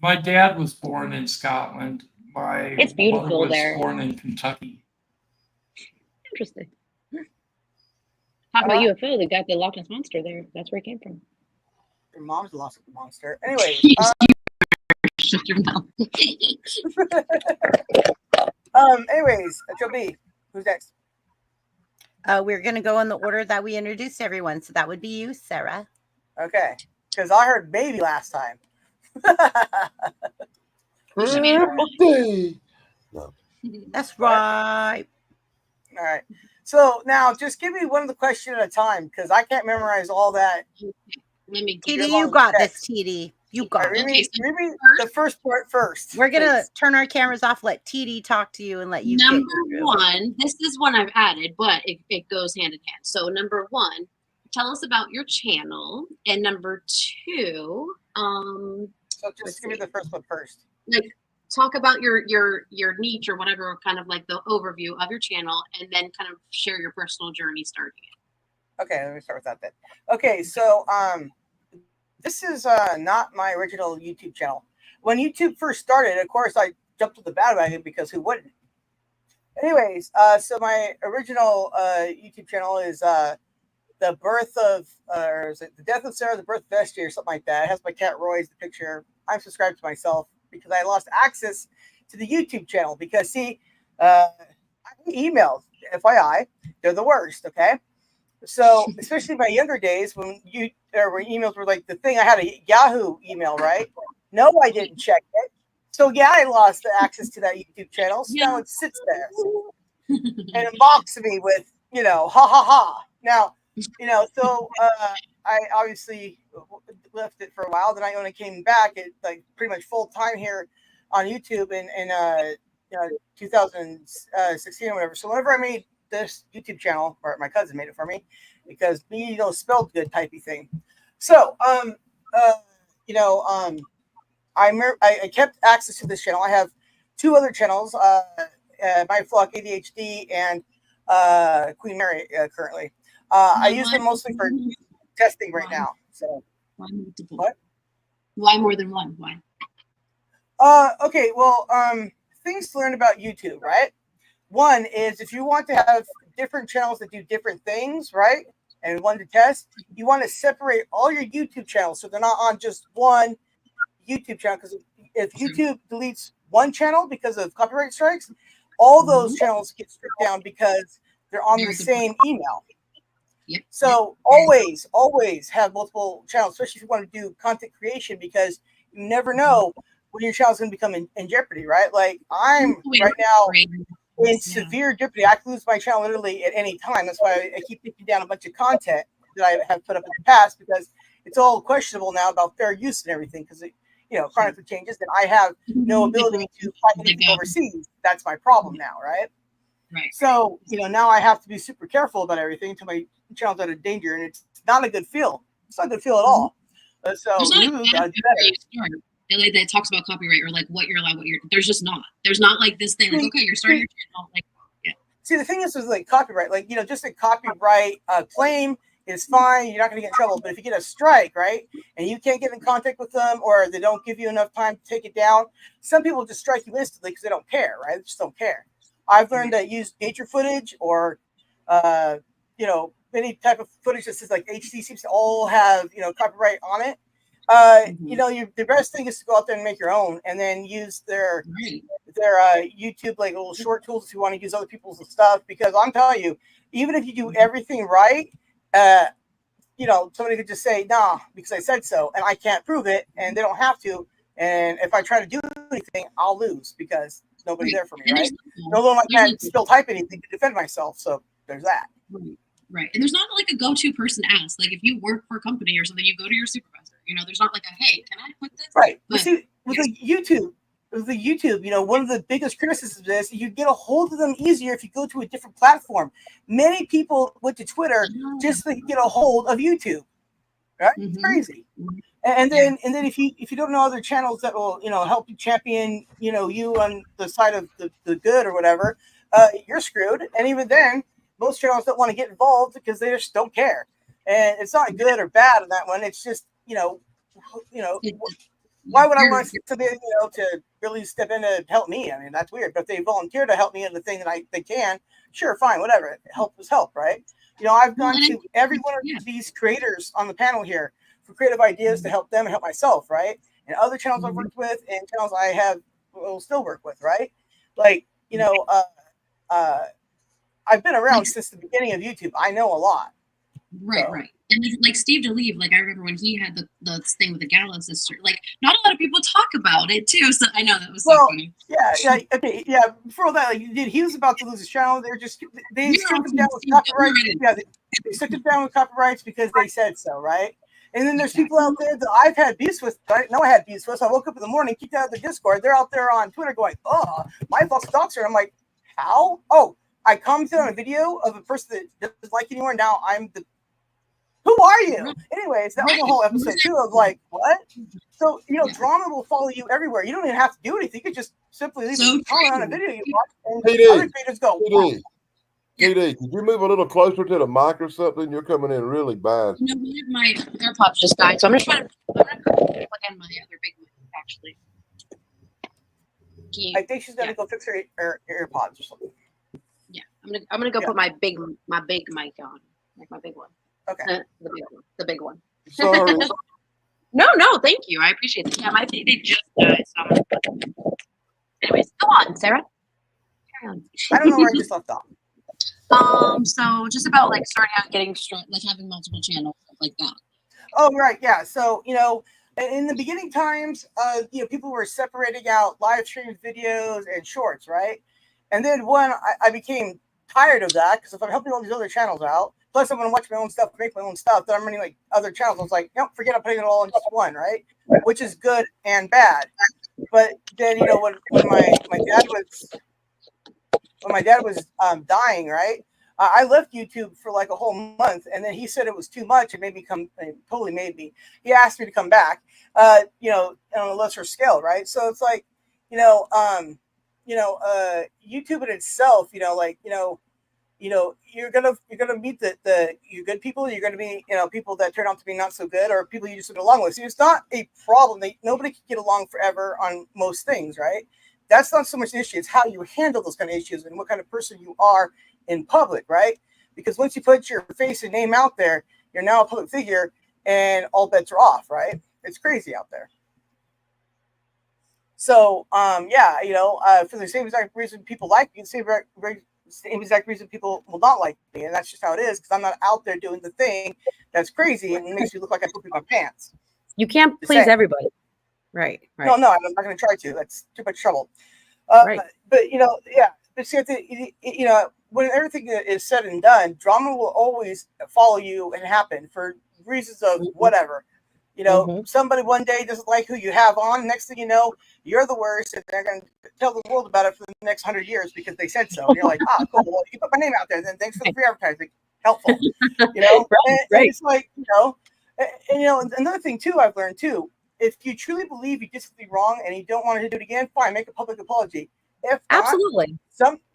[SPEAKER 3] My dad was born in Scotland.
[SPEAKER 6] It's beautiful
[SPEAKER 3] mother was
[SPEAKER 6] there.
[SPEAKER 3] born in Kentucky.
[SPEAKER 6] Interesting. Talk about UFO. They got the Loch Ness Monster there. That's where it came from.
[SPEAKER 4] Your mom's lost the monster. Anyway.
[SPEAKER 6] Shut your mouth.
[SPEAKER 4] Anyways, HOB. Who's next?
[SPEAKER 2] We're going to go in the order that we introduced everyone. So that would be you, Sarah.
[SPEAKER 4] Okay. because I heard baby last time.
[SPEAKER 7] Birthday. No.
[SPEAKER 2] That's right.
[SPEAKER 4] All right. So now just give me one of the questions at a time because I can't memorize all that.
[SPEAKER 6] Let me
[SPEAKER 2] TD, you got this, TD. You got it.
[SPEAKER 4] Read me the first part first.
[SPEAKER 2] We're going to turn our cameras off, let TD talk to you, and let you
[SPEAKER 6] Number one, this is one I've added, but it goes hand in hand. So number one, tell us about your channel. And number two,
[SPEAKER 4] so just give me the first one first.
[SPEAKER 6] Like, talk about your niche or whatever, kind of like the overview of your channel, and then kind of share your personal journey starting it.
[SPEAKER 4] Okay, let me start with that then. Okay, so this is not my original YouTube channel. When YouTube first started, of course, I jumped to the bandwagon because who wouldn't? Anyways, so my original YouTube channel is the birth of, or is it the death of Sarah, the birth of SJ, or something like that. It has my cat Roy's the picture. I'm subscribed to myself because I lost access to the YouTube channel because see, emails, FYI, they're the worst. Okay, so especially my younger days when emails were like the thing. I had a Yahoo email, right? No, I didn't check it. So yeah, I lost the access to that YouTube channel. So now it sits there and it mocks me with, ha ha ha. Now, so I obviously left it for a while. Then I only came back at like pretty much full time here on YouTube in 2016 or whatever. So whenever I made this YouTube channel, or my cousin made it for me, because spelled good typey thing. So I kept access to this channel. I have two other channels, My Flock ADHD and Queen Mary currently. I use them mostly for testing right now. So
[SPEAKER 6] why multiple?
[SPEAKER 4] What?
[SPEAKER 6] Why more than one? Why?
[SPEAKER 4] Okay, well, things to learn about YouTube, right? One is if you want to have different channels that do different things, right? And one to test, you want to separate all your YouTube channels so they're not on just one YouTube channel. Because if YouTube deletes one channel because of copyright strikes, all those channels get stripped down because they're on the same email. So always have multiple channels, especially if you want to do content creation, because you never know when your channel is going to become in jeopardy, right? Like I'm right now in severe jeopardy. I could lose my channel literally at any time. That's why I keep taking down a bunch of content that I have put up in the past, because it's all questionable now about fair use and everything, because chronically changes that I have no ability to fight anything overseas. That's my problem now, right?
[SPEAKER 6] Right.
[SPEAKER 4] So, now I have to be super careful about everything until my channel's out of danger, and it's not a good feel. It's not a good feel at all. So you gotta do better.
[SPEAKER 6] That talks about copyright or like what you're allowed, there's just not. There's not like this thing like, okay, you're starting your channel. Like, yeah.
[SPEAKER 4] See, the thing is with like copyright, like, just a copyright claim is fine. You're not going to get in trouble. But if you get a strike, right, and you can't get in contact with them, or they don't give you enough time to take it down, some people just strike you instantly because they don't care, right? They just don't care. I've learned to use nature footage or, any type of footage that says like HD seems to all have, copyright on it. The best thing is to go out there and make your own, and then use their YouTube like little short tools if you want to use other people's stuff. Because I'm telling you, even if you do everything right, somebody could just say nah because I said so, and I can't prove it, and they don't have to. And if I try to do anything, I'll lose because nobody's there for me, right? No one I can't still type anything to defend myself. So there's that.
[SPEAKER 6] Right. And there's not like a go-to person to ask. Like if you work for a company or something, you go to your supervisor. There's not like a, hey, can I put this?
[SPEAKER 4] Right. But see, with the YouTube, one of the biggest criticisms is you get a hold of them easier if you go to a different platform. Many people went to Twitter just to get a hold of YouTube. Right? It's crazy. And then if you don't know other channels that will help you champion you on the side of the good or whatever, you're screwed. And even then, most channels don't want to get involved because they just don't care. And it's not good or bad on that one. It's just why would I want somebody to really step in to help me? I mean, that's weird. But if they volunteer to help me in the thing that they can, sure, fine, whatever. Help is help, right? I've gone to every one of these creators on the panel here for creative ideas to help them and help myself, right? And other channels I've worked with and channels I will still work with, right? Like, I've been around since the beginning of YouTube. I know a lot.
[SPEAKER 9] Right, right. And like Steve DeLeve, like I remember when he had the thing with the Gallo sister, like not a lot of people talk about it too. So I know that was so funny.
[SPEAKER 4] Yeah, okay, yeah. Before that, like he was about to lose his channel. They struck him down with copyrights. Yeah, they struck him down with copyrights because they said so, right? And then there's people out there that I've had beefs with. I know I had beefs with. So I woke up in the morning, kicked out of the Discord. They're out there on Twitter going, "Oh, my fault's doxer." I'm like, how? Oh, I commented on a video of a person that doesn't like anymore. Now I'm the. Who are you? Anyways, that was a whole episode too of like, what? So, drama will follow you everywhere. You don't even have to do anything. You can just simply leave a comment on a video you watch, and other creators go, wow.
[SPEAKER 7] PD, could you move a little closer to the mic or something? You're coming in really bad.
[SPEAKER 9] No, my AirPods just died, so I'm just trying to plug in my other big mic, actually.
[SPEAKER 4] I think she's gonna go fix her AirPods or something.
[SPEAKER 6] Yeah, I'm gonna go put my big mic on, like my big one.
[SPEAKER 4] Okay.
[SPEAKER 6] The big one.
[SPEAKER 7] Sorry.
[SPEAKER 6] No, thank you. I appreciate it. Yeah, my thing they just died. So anyways, go on, Sarah. Carry on.
[SPEAKER 4] I don't know where I just left off.
[SPEAKER 9] So just about like starting out getting like having multiple channels, stuff like that.
[SPEAKER 4] Oh, right, yeah. So, in the beginning times, people were separating out live streams, videos, and shorts, right? And then when I became tired of that, because if I'm helping all these other channels out, plus I'm going to watch my own stuff, make my own stuff, then I'm running like other channels. I was like, nope, forget I'm putting it all in just one, right? Which is good and bad. But then, when my dad was dying, right? I left YouTube for like a whole month, and then he said it was too much. It made me totally made me. He asked me to come back, on a lesser scale, right? So it's like, YouTube in itself, you're gonna meet the good people. You're gonna be, people that turn out to be not so good, or people you just get along with. So it's not a problem. Nobody can get along forever on most things, right? That's not so much an issue. It's how you handle those kind of issues and what kind of person you are in public, right? Because once you put your face and name out there, you're now a public figure, and all bets are off, right? It's crazy out there. So, for the same exact reason people like me, the same exact reason people will not like me, and that's just how it is. Because I'm not out there doing the thing that's crazy and it makes me look like I pooped in my pants.
[SPEAKER 6] You can't please everybody, right?
[SPEAKER 4] No, I'm not going to try to. That's too much trouble. But But see, when everything is said and done, drama will always follow you and happen for reasons of whatever. Somebody one day doesn't like who you have on. Next thing you know, you're the worst, and they're going to tell the world about it for the next 100 years because they said so. And you're like, cool. Well, you put my name out there, then thanks for the free advertising. Helpful. And it's like, and another thing too, I've learned too, if you truly believe you did something wrong and you don't want to do it again, fine, make a public apology. If not,
[SPEAKER 6] absolutely.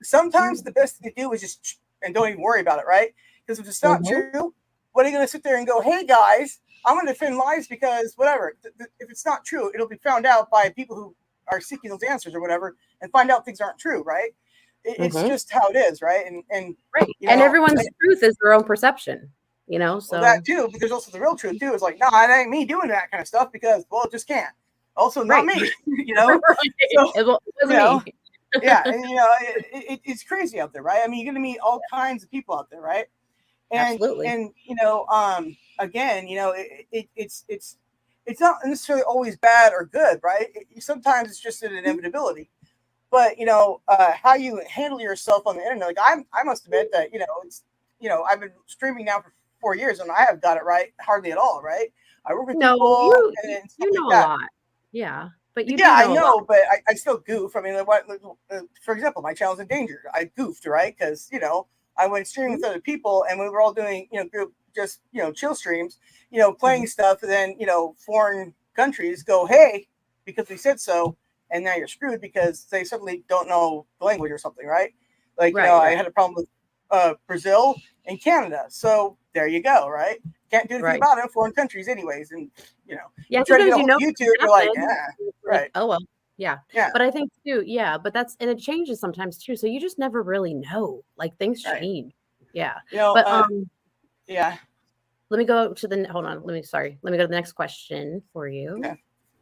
[SPEAKER 4] Sometimes the best thing to do is just, and don't even worry about it, right? Because if it's not true, what are you going to sit there and go, hey guys, I'm going to defend lies because whatever. If it's not true, it'll be found out by people who are seeking those answers or whatever, and find out things aren't true, right? It's just how it is, right? And
[SPEAKER 6] right. And everyone's truth is their own perception, So
[SPEAKER 4] well, that too, but there's also the real truth too. It's like, no, it ain't me doing that kind of stuff because, well, it just can't. Also, not me, So,
[SPEAKER 6] it wasn't me.
[SPEAKER 4] Yeah, and it's crazy out there, right? I mean, you're gonna meet all kinds of people out there, right? And
[SPEAKER 6] absolutely.
[SPEAKER 4] And again, it's not necessarily always bad or good, right? Sometimes it's just an inevitability. But how you handle yourself on the internet, like I must admit that it's I've been streaming now for 4 years and I have got it right hardly at all, right? I work with people and stuff
[SPEAKER 6] you know
[SPEAKER 4] like that.
[SPEAKER 6] a lot, yeah. But
[SPEAKER 4] I know, but I still goof. I mean, for example, my channel's in danger. I goofed, right? Because I went streaming with other people, and we were all doing group just chill streams, playing stuff, and then foreign countries go, hey, because we said so, and now you're screwed because they suddenly don't know the language or something, right? Like I had a problem with Brazil and Canada, so there you go, right? Can't do anything about it in foreign countries, anyways, and
[SPEAKER 6] yeah,
[SPEAKER 4] try to get YouTube, you're like, right.
[SPEAKER 6] Oh well, yeah. But I think too, but and it changes sometimes too. So you just never really know. Like things change. Yeah. But
[SPEAKER 4] yeah.
[SPEAKER 6] Let me go to the hold on. Let me go to the next question for you.
[SPEAKER 4] Okay.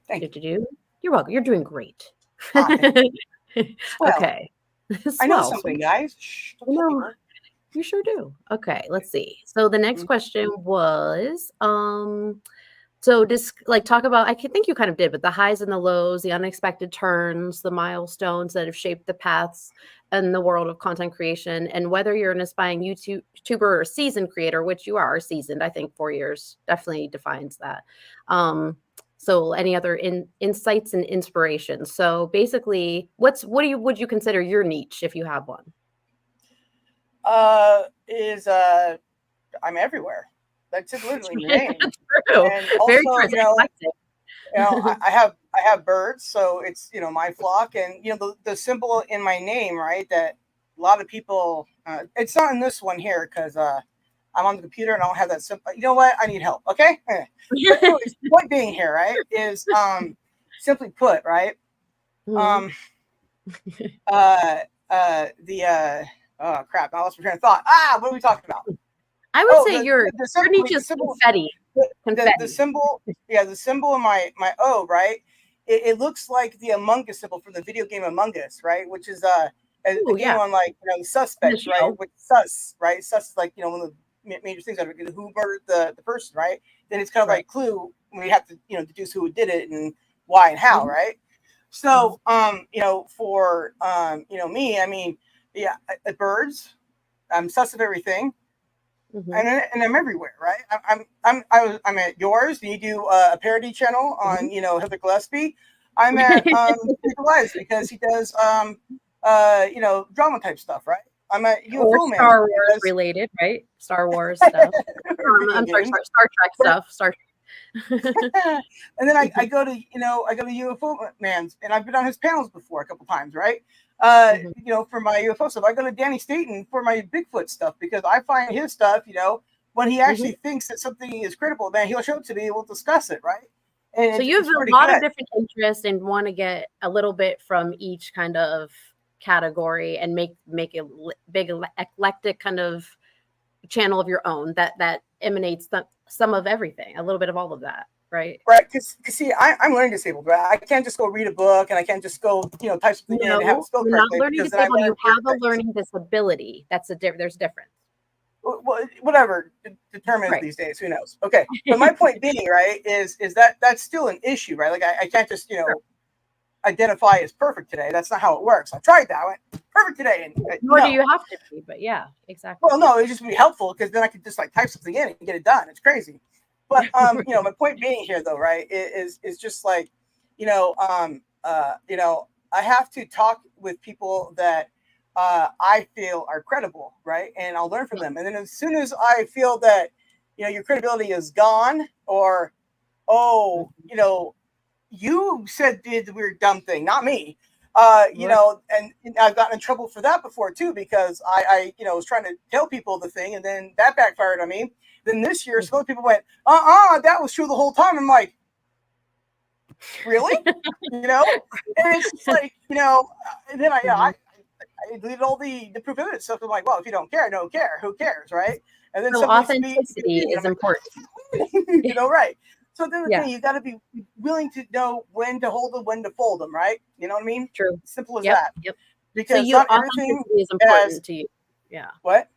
[SPEAKER 4] Thank
[SPEAKER 6] you. You're welcome. You're doing great.
[SPEAKER 4] Okay.
[SPEAKER 6] I know
[SPEAKER 4] something, guys. Shh,
[SPEAKER 6] You sure do. Okay, let's see. So the next question was, so just like talk about, think you kind of did, but the highs and the lows, the unexpected turns, the milestones that have shaped the paths in the world of content creation, and whether you're an aspiring YouTuber or a seasoned creator, which you are seasoned. I think 4 years definitely defines that. So any other insights and inspirations? So basically, would you consider your niche if you have one?
[SPEAKER 4] I'm everywhere. That's literally my name.
[SPEAKER 6] True.
[SPEAKER 4] And also,
[SPEAKER 6] very true.
[SPEAKER 4] I have birds, so it's my flock, and the symbol in my name, right? That a lot of people. It's not in this one here because I'm on the computer and I don't have that symbol. You know what? I need help. Okay. But anyways, the point being here, right, is simply put, right. Oh crap! I lost my train of thought. What are we talking about?
[SPEAKER 6] I would say your niche is confetti.
[SPEAKER 4] The symbol, the symbol in my O, right? It looks like the Among Us symbol from the video game Among Us, right? Which is a game on suspects, right? With sus, right? Sus is like one of the major things out of it. Who murdered the person, right? Then it's kind of like Clue. We have to deduce who did it and why and how, right? So for me, I mean, birds. I'm sus of everything. And I'm everywhere, right? I'm at yours. You do a parody channel on Heather Gillespie. I'm at Lives because he does drama type stuff, right? I'm at UFO Man.
[SPEAKER 6] Star Wars related, right? Star Wars stuff. I'm sorry, Star Trek stuff. Star Trek.
[SPEAKER 4] And then I go to UFO Man's, and I've been on his panels before a couple times, right? For my UFO stuff. I go to Danny Staten for my Bigfoot stuff because I find his stuff, when he actually thinks that something is credible, man, he'll show it to me and we'll discuss it, right? And
[SPEAKER 6] so you have a lot of different interests and want to get a little bit from each kind of category and make a big eclectic kind of channel of your own that emanates some of everything, a little bit of all of that. Right.
[SPEAKER 4] Because see, I'm learning disabled, right? I can't just go read a book and I can't just go, type something in and have it spelled correctly.
[SPEAKER 6] Learning disabled, you have a learning disability. There's a difference.
[SPEAKER 4] Well, whatever determined these days, who knows? Okay, but my point being, right, is that that's still an issue, right? Like I can't just identify as perfect today. That's not how it works. I tried that. I went perfect today, and
[SPEAKER 6] nor do you have to be. But yeah, exactly.
[SPEAKER 4] Well, no, it just be helpful because then I could just type something in and get it done. It's crazy. But my point being here, though, right, is just like, I have to talk with people that I feel are credible, right, and I'll learn from them. And then as soon as I feel that your credibility is gone, or you said did the weird dumb thing, not me. And I've gotten in trouble for that before too because I was trying to tell people the thing and then that backfired on me. Then this year, some other people went, that was true the whole time. I'm like, really? And it's just like, and then I deleted all the proof evidence stuff. I'm like, well, if you don't care, don't care. Who cares, right? And then
[SPEAKER 6] authenticity is important.
[SPEAKER 4] Right. So then the thing, you got to be willing to know when to hold them, when to fold them, right? You know what I mean?
[SPEAKER 6] True.
[SPEAKER 4] Simple as that.
[SPEAKER 6] Yep.
[SPEAKER 4] Because
[SPEAKER 6] so authenticity is important to you. Yeah.
[SPEAKER 4] What?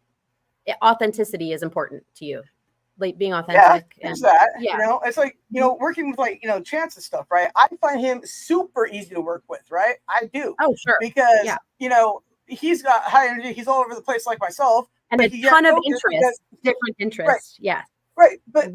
[SPEAKER 6] Authenticity is important to you. Like being authentic.
[SPEAKER 4] Yeah, that. It's like, working with Chance and stuff, right? I find him super easy to work with, right? I do.
[SPEAKER 6] Oh, sure.
[SPEAKER 4] Because, he's got high energy. He's all over the place like myself.
[SPEAKER 6] And a ton of interests, different interests.
[SPEAKER 4] Right.
[SPEAKER 6] Yeah.
[SPEAKER 4] Right. But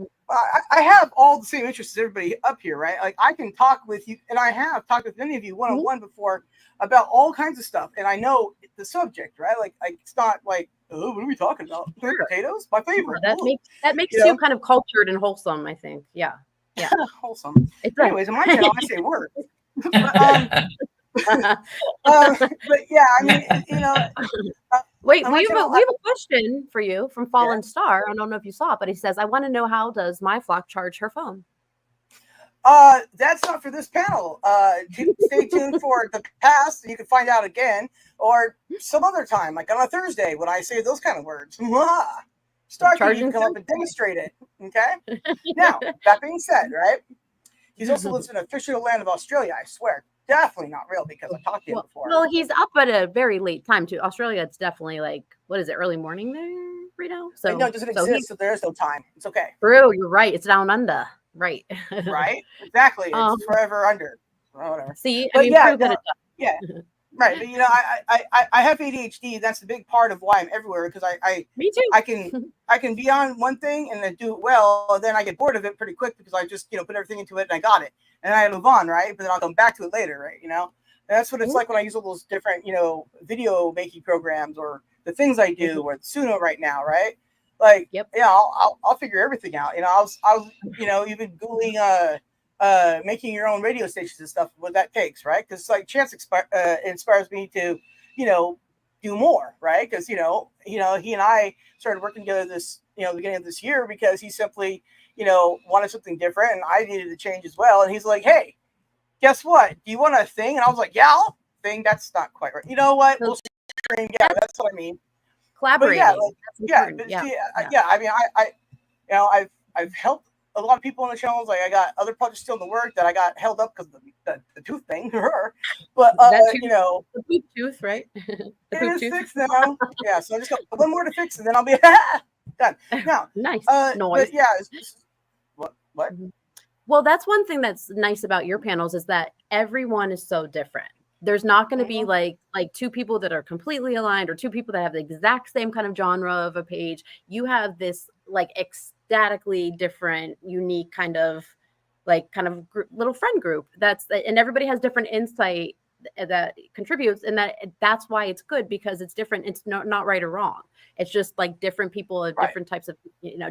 [SPEAKER 4] I have all the same interests as everybody up here, right? Like I can talk with you, and I have talked with many of you one-on-one before about all kinds of stuff. And I know the subject, right? Like it's not like, oh, what are we talking about?
[SPEAKER 6] Sure.
[SPEAKER 4] Potatoes? My favorite.
[SPEAKER 6] That makes you kind of cultured and wholesome, I think. Yeah. Yeah.
[SPEAKER 4] Wholesome. Anyways, in my channel, I say word. But yeah, I mean,
[SPEAKER 6] wait, we have a question for you from Fallen Star. I don't know if you saw it, but he says, I want to know, how does my flock charge her phone?
[SPEAKER 4] That's not for this panel. Stay tuned for the past. You can find out again, or some other time, like on a Thursday when I say those kind of words. Starkey, you can come up and demonstrate it. Okay. Now, that being said, right? He's also lives in a fictional land of Australia, I swear. definitely not real because I talked to him before.
[SPEAKER 6] Well, he's up at a very late time too. Australia, it's definitely like, what is it, early morning there right now? So
[SPEAKER 4] no, it doesn't exist, so there's no time. It's okay.
[SPEAKER 6] True, you're right. It's down under, right?
[SPEAKER 4] Right, exactly. It's forever under. Well, whatever.
[SPEAKER 6] See,
[SPEAKER 4] but
[SPEAKER 6] I mean,
[SPEAKER 4] yeah,
[SPEAKER 6] that
[SPEAKER 4] yeah. Right, but I have ADHD. That's the big part of why I'm everywhere because
[SPEAKER 6] me too.
[SPEAKER 4] I can be on one thing and then do it well, and then I get bored of it pretty quick because I just put everything into it and I got it, and I move on, right? But then I'll come back to it later, right? And that's what it's like when I use all those different video making programs or the things I do or Suno right now, right? Like, I'll figure everything out. I was even Googling making your own radio stations and stuff, what that takes, right? Because like Chance inspires me to, do more, right? Because he and I started working together this, beginning of this year because he simply, wanted something different, and I needed to change as well. And he's like, "Hey, guess what? Do you want a thing?" And I was like, "Yeah, thing. That's not quite right. You know what? We'll stream. Yeah, that's what I mean.
[SPEAKER 6] Collaborating.
[SPEAKER 4] I mean, I've helped a lot of people on the channels. Like I got other projects still in the work that I got held up because of the tooth thing. But
[SPEAKER 6] the poop tooth, right?
[SPEAKER 4] It is fixed now. Yeah, so I just got one more to fix, and then I'll be done. Now,
[SPEAKER 6] nice.
[SPEAKER 4] But yeah. What?
[SPEAKER 6] Well, that's one thing that's nice about your panels is that everyone is so different. There's not going to be like two people that are completely aligned or two people that have the exact same kind of genre of a page. You have this like ecstatically different, unique kind of little friend group and everybody has different insight that contributes, and that's why it's good because it's different. It's not right or wrong. It's just like different people at different types of,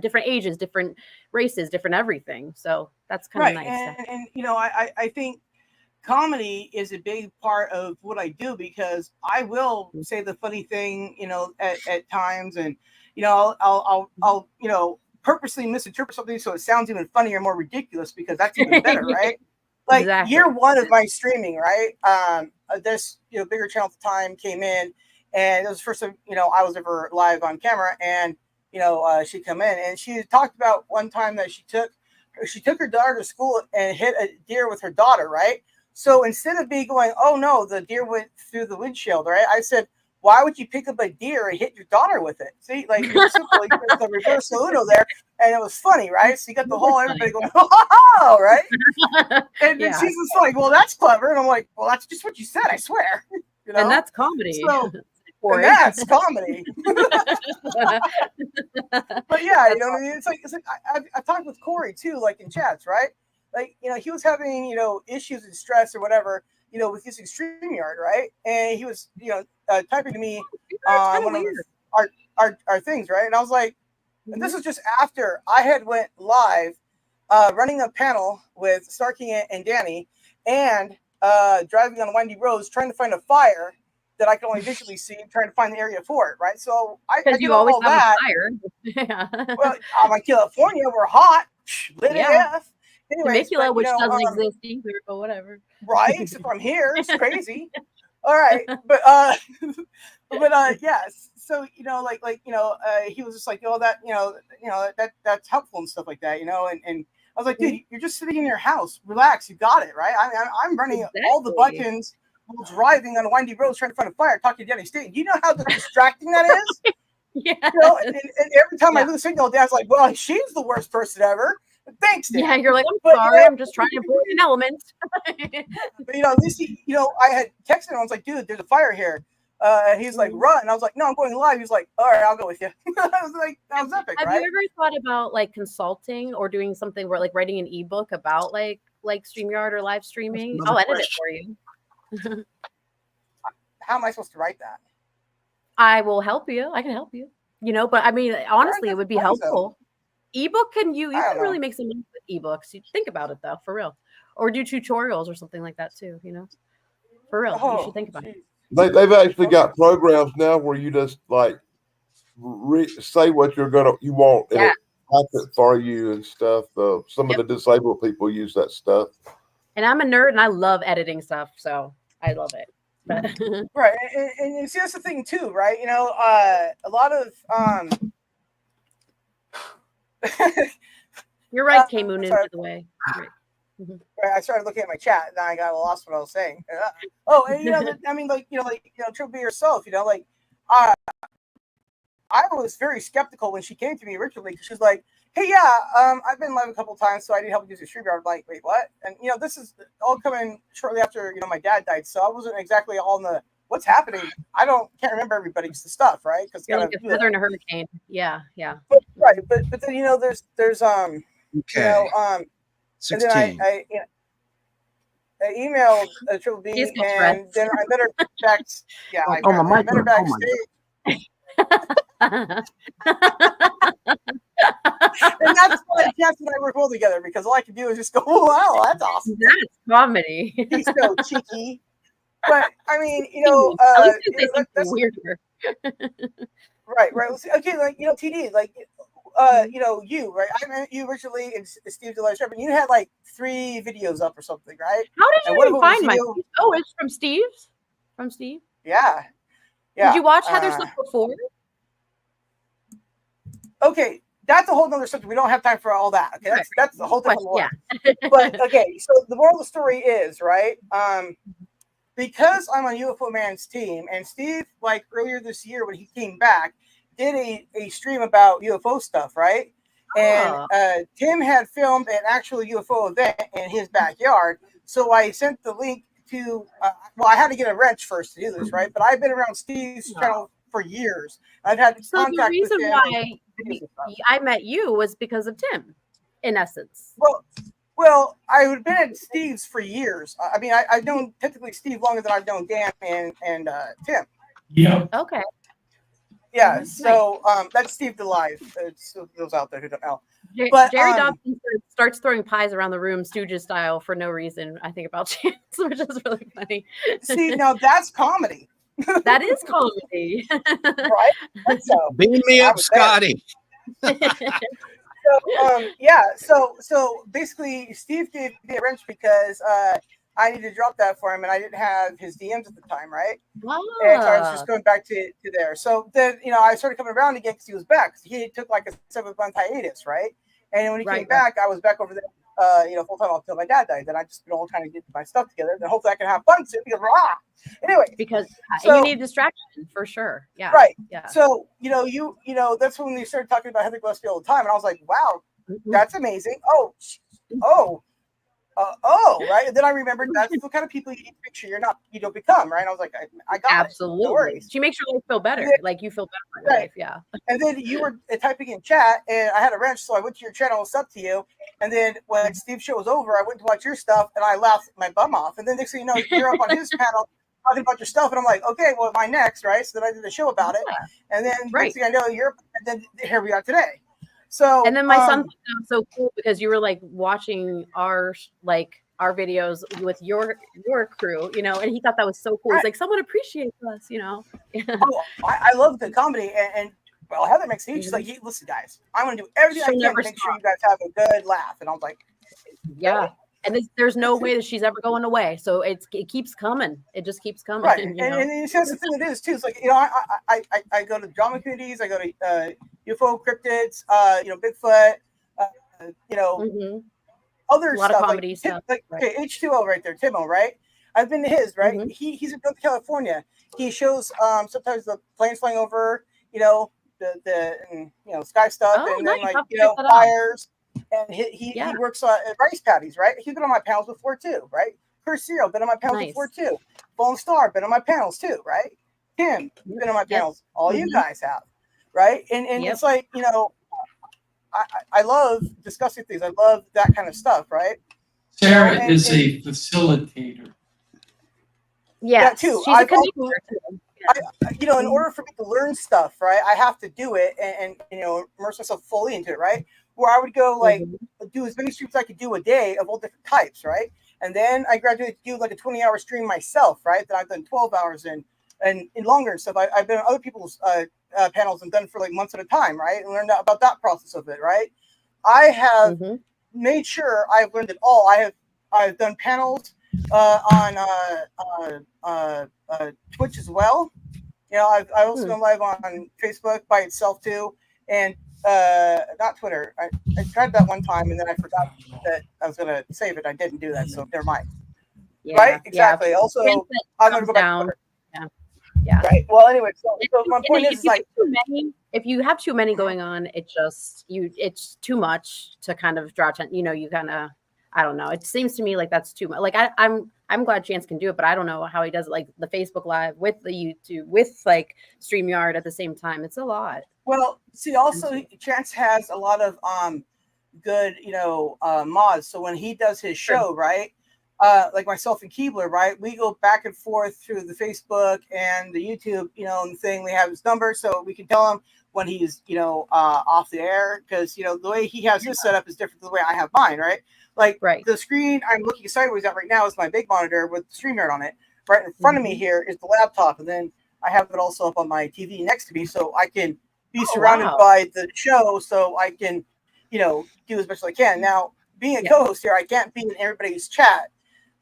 [SPEAKER 6] different ages, different races, different everything. So that's kind of nice.
[SPEAKER 4] And I think comedy is a big part of what I do because I will say the funny thing, at times, and I'll purposely misinterpret something so it sounds even funnier, more ridiculous because that's even better, right? Like year one of my streaming, right? This bigger channel at the time came in, and it was the first time I was ever live on camera, and she come in and she talked about one time that she took her daughter to school and hit a deer with her daughter, right? So instead of me going, "Oh no, the deer went through the windshield," right? I said, "Why would you pick up a deer and hit your daughter with it?" See, like it's simple. You put the reverse saludo there, and it was funny, right? So you got the whole everybody going, "Oh, right?" And then she's just like, "Well, that's clever," and I'm like, "Well, that's just what you said, I swear."
[SPEAKER 6] And that's comedy.
[SPEAKER 4] So, and that's comedy. But yeah, you know what I mean? It's like I talked with Corey too, like in chats, right? Like he was having issues and stress or whatever, with using StreamYard, right? And he was typing to me on one of our things, right? And I was like, and this was just after I had went live, running a panel with Starkey and Danny, and driving on windy roads, trying to find a fire that I could only visually see, trying to find the area for it, right? So I did
[SPEAKER 6] always
[SPEAKER 4] all
[SPEAKER 6] have
[SPEAKER 4] that.
[SPEAKER 6] A fire. Yeah.
[SPEAKER 4] Well, I'm in California, we're hot, lit AF. Anyways,
[SPEAKER 6] Temecula, which doesn't exist either, but whatever.
[SPEAKER 4] Right, except I'm here. It's crazy. All right, but yes. So he was just like, that's helpful and stuff like that, and I was like, dude, you're just sitting in your house, relax, you got it, right? I'm running all the buttons, while driving on a windy road, trying to find a fire, talking to Danny State. You know how distracting that is?
[SPEAKER 6] Yeah.
[SPEAKER 4] And every time I lose signal, Dad's like, well, she's the worst person ever. Thanks, Dan.
[SPEAKER 6] Yeah, you're like, I'm sorry, I'm just trying to avoid an element.
[SPEAKER 4] But at least I had texted him. I was like, dude, there's a fire here. And he's like, run. And I was like, no, I'm going live. He's like, all right, I'll go with you. I was like, that was epic,
[SPEAKER 6] Have
[SPEAKER 4] right?
[SPEAKER 6] you ever thought about like consulting or doing something where like writing an ebook about like StreamYard or live streaming? I'll edit it for you.
[SPEAKER 4] How am I supposed to write that?
[SPEAKER 6] I will help you. I can help you. But I mean, honestly, it would be helpful. Ebook can really make some money with ebooks. You think about it though, for real, or do tutorials or something like that too. For real, you should think about it.
[SPEAKER 7] They've actually got programs now where you just like say what you want, and it type it for you and stuff. Some of the disabled people use that stuff.
[SPEAKER 6] And I'm a nerd, and I love editing stuff, so I love it.
[SPEAKER 4] Right, and see that's the thing too, right? A lot of
[SPEAKER 6] You're right, K-Moon, into the way. Right.
[SPEAKER 4] I started looking at my chat, and then I got lost what I was saying. And I mean, Triple B herself, I was very skeptical when she came to me originally because she was like, "Hey, yeah, I've been live a couple of times, so I need help use the StreamYard." I'm like, "Wait, what?" And this is all coming shortly after my dad died, so I wasn't exactly all in the what's happening. Can't remember everybody's stuff, right? Because
[SPEAKER 6] like a feather in a hurricane. Yeah.
[SPEAKER 4] But then there's
[SPEAKER 5] Okay. 16.
[SPEAKER 4] and then I emailed Triple B, and then I met her back. Yeah, I met her backstage. And that's why Jess and I work well together, because all I can do is just go, "Oh, wow, that's awesome."
[SPEAKER 6] That's comedy.
[SPEAKER 4] He's so cheeky. But I mean,
[SPEAKER 6] at least you say something weirder.
[SPEAKER 4] Right. Okay, TD, you, right? I met you originally in Steve Delight Shop, and you had 3 videos up or something, right?
[SPEAKER 6] How did you even find my? Oh, it's from Steve's. From Steve.
[SPEAKER 4] Yeah.
[SPEAKER 6] Did you watch Heather's stuff before?
[SPEAKER 4] Okay, that's a whole nother subject. We don't have time for all that. Okay, that's a whole different one.
[SPEAKER 6] Yeah.
[SPEAKER 4] But okay, so the moral of the story is, right? Because I'm on UFO Man's team, and Steve, earlier this year when he came back, did a stream about UFO stuff, right? And Tim had filmed an actual UFO event in his backyard. So I sent the link to, I had to get a wrench first to do this, right? But I've been around Steve's channel for years. I've had contact with him.
[SPEAKER 6] The reason why I met you was because of Tim, in essence.
[SPEAKER 4] Well, I've been at Steve's for years. I mean, I've known technically Steve longer than I've known Dan and Tim.
[SPEAKER 3] Yeah.
[SPEAKER 6] Okay.
[SPEAKER 4] Yeah. So that's Steve DeLive. It's those out there who don't know.
[SPEAKER 6] Jerry Dobson starts throwing pies around the room, Stooges style, for no reason. I think about Chance, which is really funny.
[SPEAKER 4] See, now that's comedy.
[SPEAKER 6] That is comedy.
[SPEAKER 4] Right? So,
[SPEAKER 5] beam me up, Scotty.
[SPEAKER 4] So basically, Steve gave me a wrench because I needed to drop that for him, and I didn't have his DMs at the time, right?
[SPEAKER 6] Wow.
[SPEAKER 4] And so I was just going back to there. So then, I started coming around again because he was back. He took a 7-month hiatus, right? And when he came back, I was back over there, full time until my dad died. Then I just been all trying to get my stuff together. Then hopefully I can have fun soon because anyway.
[SPEAKER 6] Because you need distraction for sure. Yeah.
[SPEAKER 4] Right.
[SPEAKER 6] Yeah.
[SPEAKER 4] So that's when they started talking about Heather Gillespie all the time, and I was like, wow, that's amazing. Right. And then I remembered that's the kind of people you need to make sure you don't become, right? And I was like, I got
[SPEAKER 6] absolutely.
[SPEAKER 4] It. No worries.
[SPEAKER 6] She makes your life feel better. Then, you feel better in life. Yeah.
[SPEAKER 4] And then you were typing in chat, and I had a wrench, so I went to your channel and subbed to you. And then when Steve's show was over, I went to watch your stuff, and I laughed my bum off. And then next thing you know, you're up on his panel talking about your stuff, and I'm like, okay, well, my next, right? So then I did a show about it, and then next thing I know, and then here we are today. So
[SPEAKER 6] and then my son thought that was so cool because you were watching our videos with your crew, and he thought that was so cool. He's someone appreciates us,
[SPEAKER 4] I love the comedy, and Heather makes it. She's like, hey, listen, guys, I'm going to do everything I can to make sure you guys have a good laugh. And I was like,
[SPEAKER 6] yeah. And there's no way that she's ever going away. So it keeps coming. It just keeps coming.
[SPEAKER 4] Right. And that's the thing it is too. It's I go to drama communities. I go to UFO cryptids, Bigfoot, other
[SPEAKER 6] a lot
[SPEAKER 4] stuff.
[SPEAKER 6] Of comedy stuff.
[SPEAKER 4] Okay, H2O right there, Timo, right? I've been to his, right? Mm-hmm. He's in North California. He shows sometimes the planes flying over, the sky stuff, and then fires. And he works at rice paddies, right? He's been on my panels before too, right? Chris Cyril been on my panels before too. Bone Star been on my panels too, right? Tim been on my panels. All you guys have, right? And it's like, I love discussing things. I love that kind of stuff, right?
[SPEAKER 3] Sarah is a facilitator.
[SPEAKER 6] Yeah,
[SPEAKER 4] too.
[SPEAKER 6] She's a connector.
[SPEAKER 4] In order for me to learn stuff, right, I have to do it and immerse myself fully into it, right? Where I would go do as many streams as I could do a day of all different types, right? And then I graduated to do a 20-hour stream myself, right? That I've done 12 hours and longer and stuff. I've been on other people's panels and done for months at a time, right? And learned about that process of it, right? I have made sure I've learned it all. I've done panels on Twitch as well. I've also been live on Facebook by itself too. And not Twitter. I tried that one time and then I forgot that I was gonna save it. I didn't do that, so never mind.
[SPEAKER 6] Yeah,
[SPEAKER 4] Right? Exactly.
[SPEAKER 6] Yeah.
[SPEAKER 4] Also, I'm gonna go back to Twitter.
[SPEAKER 6] Yeah.
[SPEAKER 4] Right. Well, anyway, so my point is like,
[SPEAKER 6] if you have too many going on, it's it's too much to kind of draw attention. You know, you kind of, I don't know. It seems to me like that's too much. Like I'm glad Chance can do it, but I don't know how he does it. Like the Facebook Live with the YouTube with like StreamYard at the same time. It's a lot.
[SPEAKER 4] Well, see, also Chance has a lot of good, mods. So when he does his show, right? Like myself and Keebler, right? We go back and forth through the Facebook and the YouTube, and thing. We have his number, so we can tell him when he's, off the air, because the way he has his setup is different than the way I have mine, right? Like the screen I'm looking sideways at right now is my big monitor with StreamYard on it. Right in front of me here is the laptop, and then I have it also up on my TV next to me, so I can be surrounded by the show, so I can, do as much as I can. Now, being a co-host here, I can't be in everybody's chat.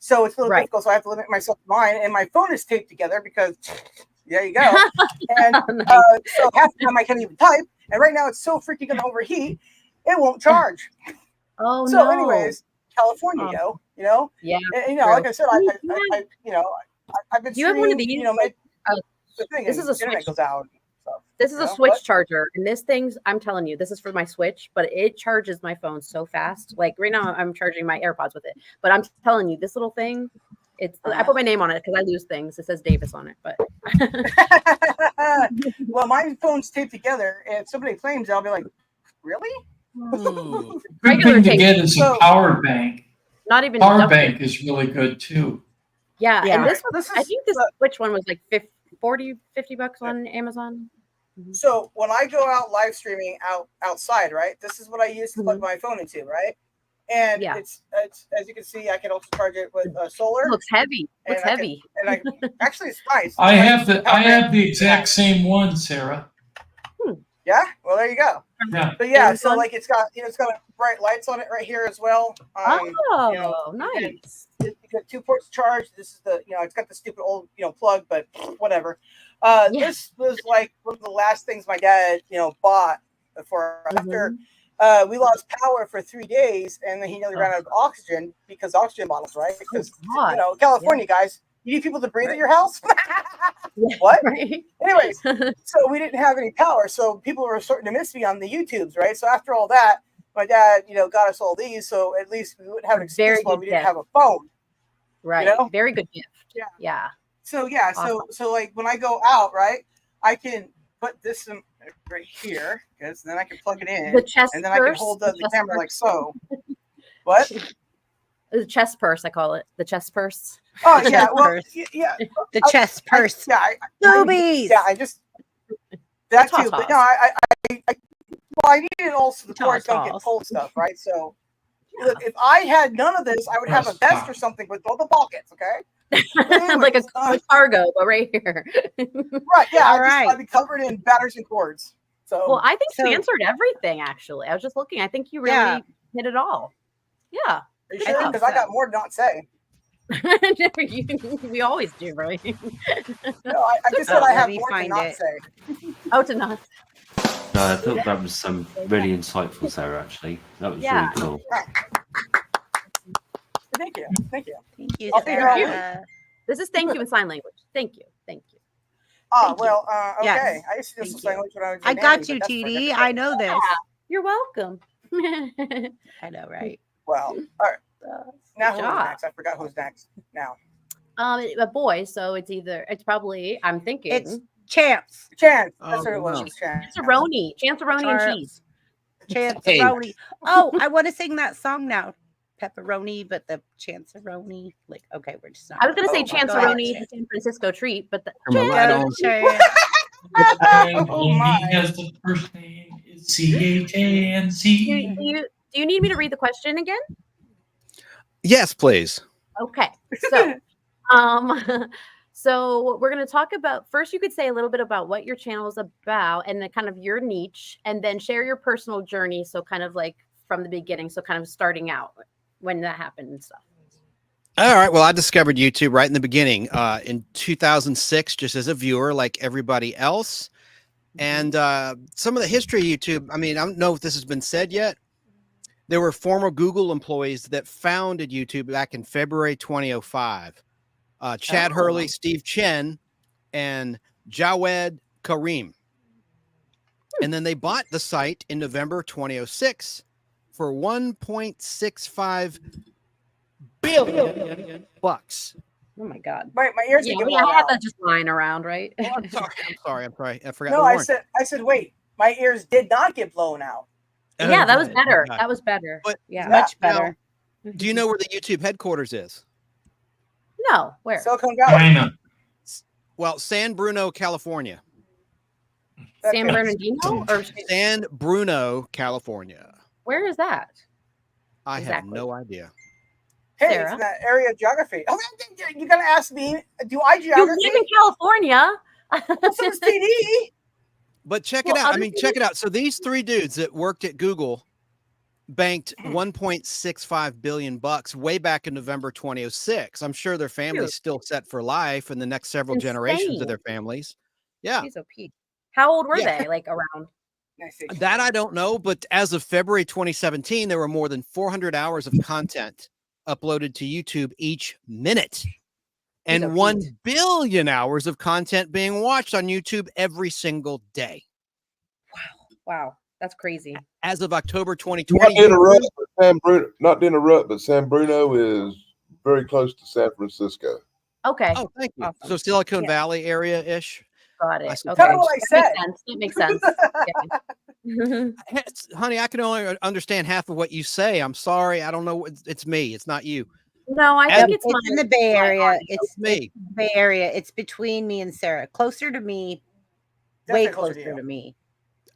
[SPEAKER 4] So it's a little difficult. So I have to limit myself to mine, and my phone is taped together because there you go. And so half the time I can't even type. And right now it's so freaking going to overheat, it won't charge.
[SPEAKER 6] Oh
[SPEAKER 4] so, anyways, California,
[SPEAKER 6] Yeah.
[SPEAKER 4] And, like I said, I've been.
[SPEAKER 6] Do you have one of these?
[SPEAKER 4] The thing
[SPEAKER 6] this is a
[SPEAKER 4] internet
[SPEAKER 6] Switch.
[SPEAKER 4] goes out. So,
[SPEAKER 6] this is a Switch charger, and this thing's, I'm telling you, this is for my Switch, but it charges my phone so fast. Like right now, I'm charging my AirPods with it, but I'm telling you, this little thing, I put my name on it because I lose things. It says Davis on it, but.
[SPEAKER 4] Well, my phone's taped together, and if somebody claims it, I'll be like, really?
[SPEAKER 3] Good thing to get is a power bank.
[SPEAKER 6] Not even
[SPEAKER 3] power bank is really good too.
[SPEAKER 6] Yeah, and this one, I think this Switch one was like $50 on Amazon.
[SPEAKER 4] So when I go out live streaming outside, right, this is what I use to plug my phone into, right? And it's as you can see, I can also charge it with solar.
[SPEAKER 6] It looks heavy. Looks heavy.
[SPEAKER 4] Actually, it's nice.
[SPEAKER 3] I have the exact same one, Sarah.
[SPEAKER 4] Yeah. Well, there you go.
[SPEAKER 3] Yeah.
[SPEAKER 4] But yeah, so like it's got bright lights on it right here as well.
[SPEAKER 6] Nice.
[SPEAKER 4] You got 2 ports charged. This is the it's got the stupid old plug, but whatever. This was like one of the last things my dad bought before after we lost power for 3 days, and then he nearly ran out of oxygen because oxygen bottles, right? Because California guys, you need people to breathe at your house. What?
[SPEAKER 6] Right.
[SPEAKER 4] Anyways, so we didn't have any power, so people were starting to miss me on the YouTubes, right? So after all that, my dad, got us all these, so at least we wouldn't have an excuse while we didn't have a phone.
[SPEAKER 6] Right. Very good gift. Yeah.
[SPEAKER 4] So so like when I go out, right, I can put this in right here because then I can plug it in, and then I can hold the camera like so. What?
[SPEAKER 6] The chest purse, I call it. The chest purse.
[SPEAKER 4] Oh, yeah. Well, yeah.
[SPEAKER 2] The chest purse.
[SPEAKER 4] Boobies. I just that too. But no, I needed also the cords don't get cold stuff, right? So look, if I had none of this, I would have a vest or something with all the pockets, okay?
[SPEAKER 6] Like a cargo, but right here.
[SPEAKER 4] Right, yeah. I'd be covered in batteries and cords. So
[SPEAKER 6] well, I think you answered everything actually. I was just looking. I think you really hit it all. Yeah.
[SPEAKER 4] Are you sure? Because I got more to not say.
[SPEAKER 6] We always do, right?
[SPEAKER 4] No, I just said I have more to not say.
[SPEAKER 6] Oh, to not.
[SPEAKER 8] No, I thought that was really insightful, Sarah, actually. That was really cool.
[SPEAKER 4] Thank you.
[SPEAKER 2] Thank you,
[SPEAKER 4] Sarah.
[SPEAKER 6] This is thank you in sign language. Thank you.
[SPEAKER 4] Well, okay. I used to do some sign language when I was
[SPEAKER 2] I got you, TD. I know this.
[SPEAKER 6] You're welcome.
[SPEAKER 2] I know, right?
[SPEAKER 4] Well, all right. Now who's next? I forgot who's next now.
[SPEAKER 6] A boy, so it's probably, I'm thinking.
[SPEAKER 2] It's Chance.
[SPEAKER 4] That's what it was.
[SPEAKER 6] Chance-a-roni and cheese.
[SPEAKER 2] Chance-a-roni. Oh, I want to sing that song now. Pepperoni, but the Chance-a-roni. Like, okay, we're just not.
[SPEAKER 6] I was going to say Chance-a-roni, the San Francisco treat, but the
[SPEAKER 3] Only has the first name is C-H-A-N-C.
[SPEAKER 6] Do you need me to read the question again?
[SPEAKER 5] Yes, please.
[SPEAKER 6] Okay. So, so we're going to talk about, first you could say a little bit about what your channel is about and then kind of your niche, and then share your personal journey. So kind of like from the beginning. So kind of starting out when that happened and stuff.
[SPEAKER 5] All right. Well, I discovered YouTube right in the beginning in 2006, just as a viewer, like everybody else. And some of the history of YouTube, I mean, I don't know if this has been said yet. There were former Google employees that founded YouTube back in February 2005. Chad Hurley, Steve Chen, and Jawed Karim. And then they bought the site in November 2006 for $1.65 billion.
[SPEAKER 6] Oh my God!
[SPEAKER 4] My ears.
[SPEAKER 6] Yeah, I had that just lying around, right?
[SPEAKER 5] Oh, I'm sorry. I forgot.
[SPEAKER 4] No, I said, wait. My ears did not get blown out.
[SPEAKER 6] Yeah, that was better. That was better.
[SPEAKER 5] But
[SPEAKER 6] yeah,
[SPEAKER 2] much better.
[SPEAKER 5] Now, do you know where the YouTube headquarters is?
[SPEAKER 6] No, where?
[SPEAKER 4] Silicon Valley.
[SPEAKER 3] China.
[SPEAKER 5] Well, San Bruno, California.
[SPEAKER 6] San Bernardino or
[SPEAKER 5] San Bruno, California.
[SPEAKER 6] Where is that?
[SPEAKER 5] I have no idea.
[SPEAKER 4] Hey,
[SPEAKER 6] Sarah?
[SPEAKER 4] it's in that area of geography. Oh, you gotta ask me. Do I geography?
[SPEAKER 6] You live in California.
[SPEAKER 4] So does PD.
[SPEAKER 5] But check it out. I mean, check it out. So these three dudes that worked at Google banked $1.65 billion way back in November 2006. I'm sure their family's still set for life in the next several generations of their families. Yeah.
[SPEAKER 6] How old were they? Like around?
[SPEAKER 5] That I don't know, but as of February 2017, there were more than 400 hours of content uploaded to YouTube each minute, and 1 billion hours of content being watched on YouTube every single day.
[SPEAKER 6] Wow, that's crazy.
[SPEAKER 5] As of October 2020,
[SPEAKER 7] not to interrupt, but San Bruno is very close to San Francisco.
[SPEAKER 6] Okay.
[SPEAKER 5] Oh, thank you.
[SPEAKER 6] Awesome.
[SPEAKER 5] So Silicon Valley area ish.
[SPEAKER 6] Got it.
[SPEAKER 4] That's kind of what I said.
[SPEAKER 6] That makes sense.
[SPEAKER 5] Honey, I can only understand half of what you say. I'm sorry. I don't know. It's me. It's not you.
[SPEAKER 6] No, I think it's
[SPEAKER 2] in the Bay Area. It's
[SPEAKER 5] me.
[SPEAKER 2] Bay Area. It's between me and Sarah. Closer to me. Way closer to me.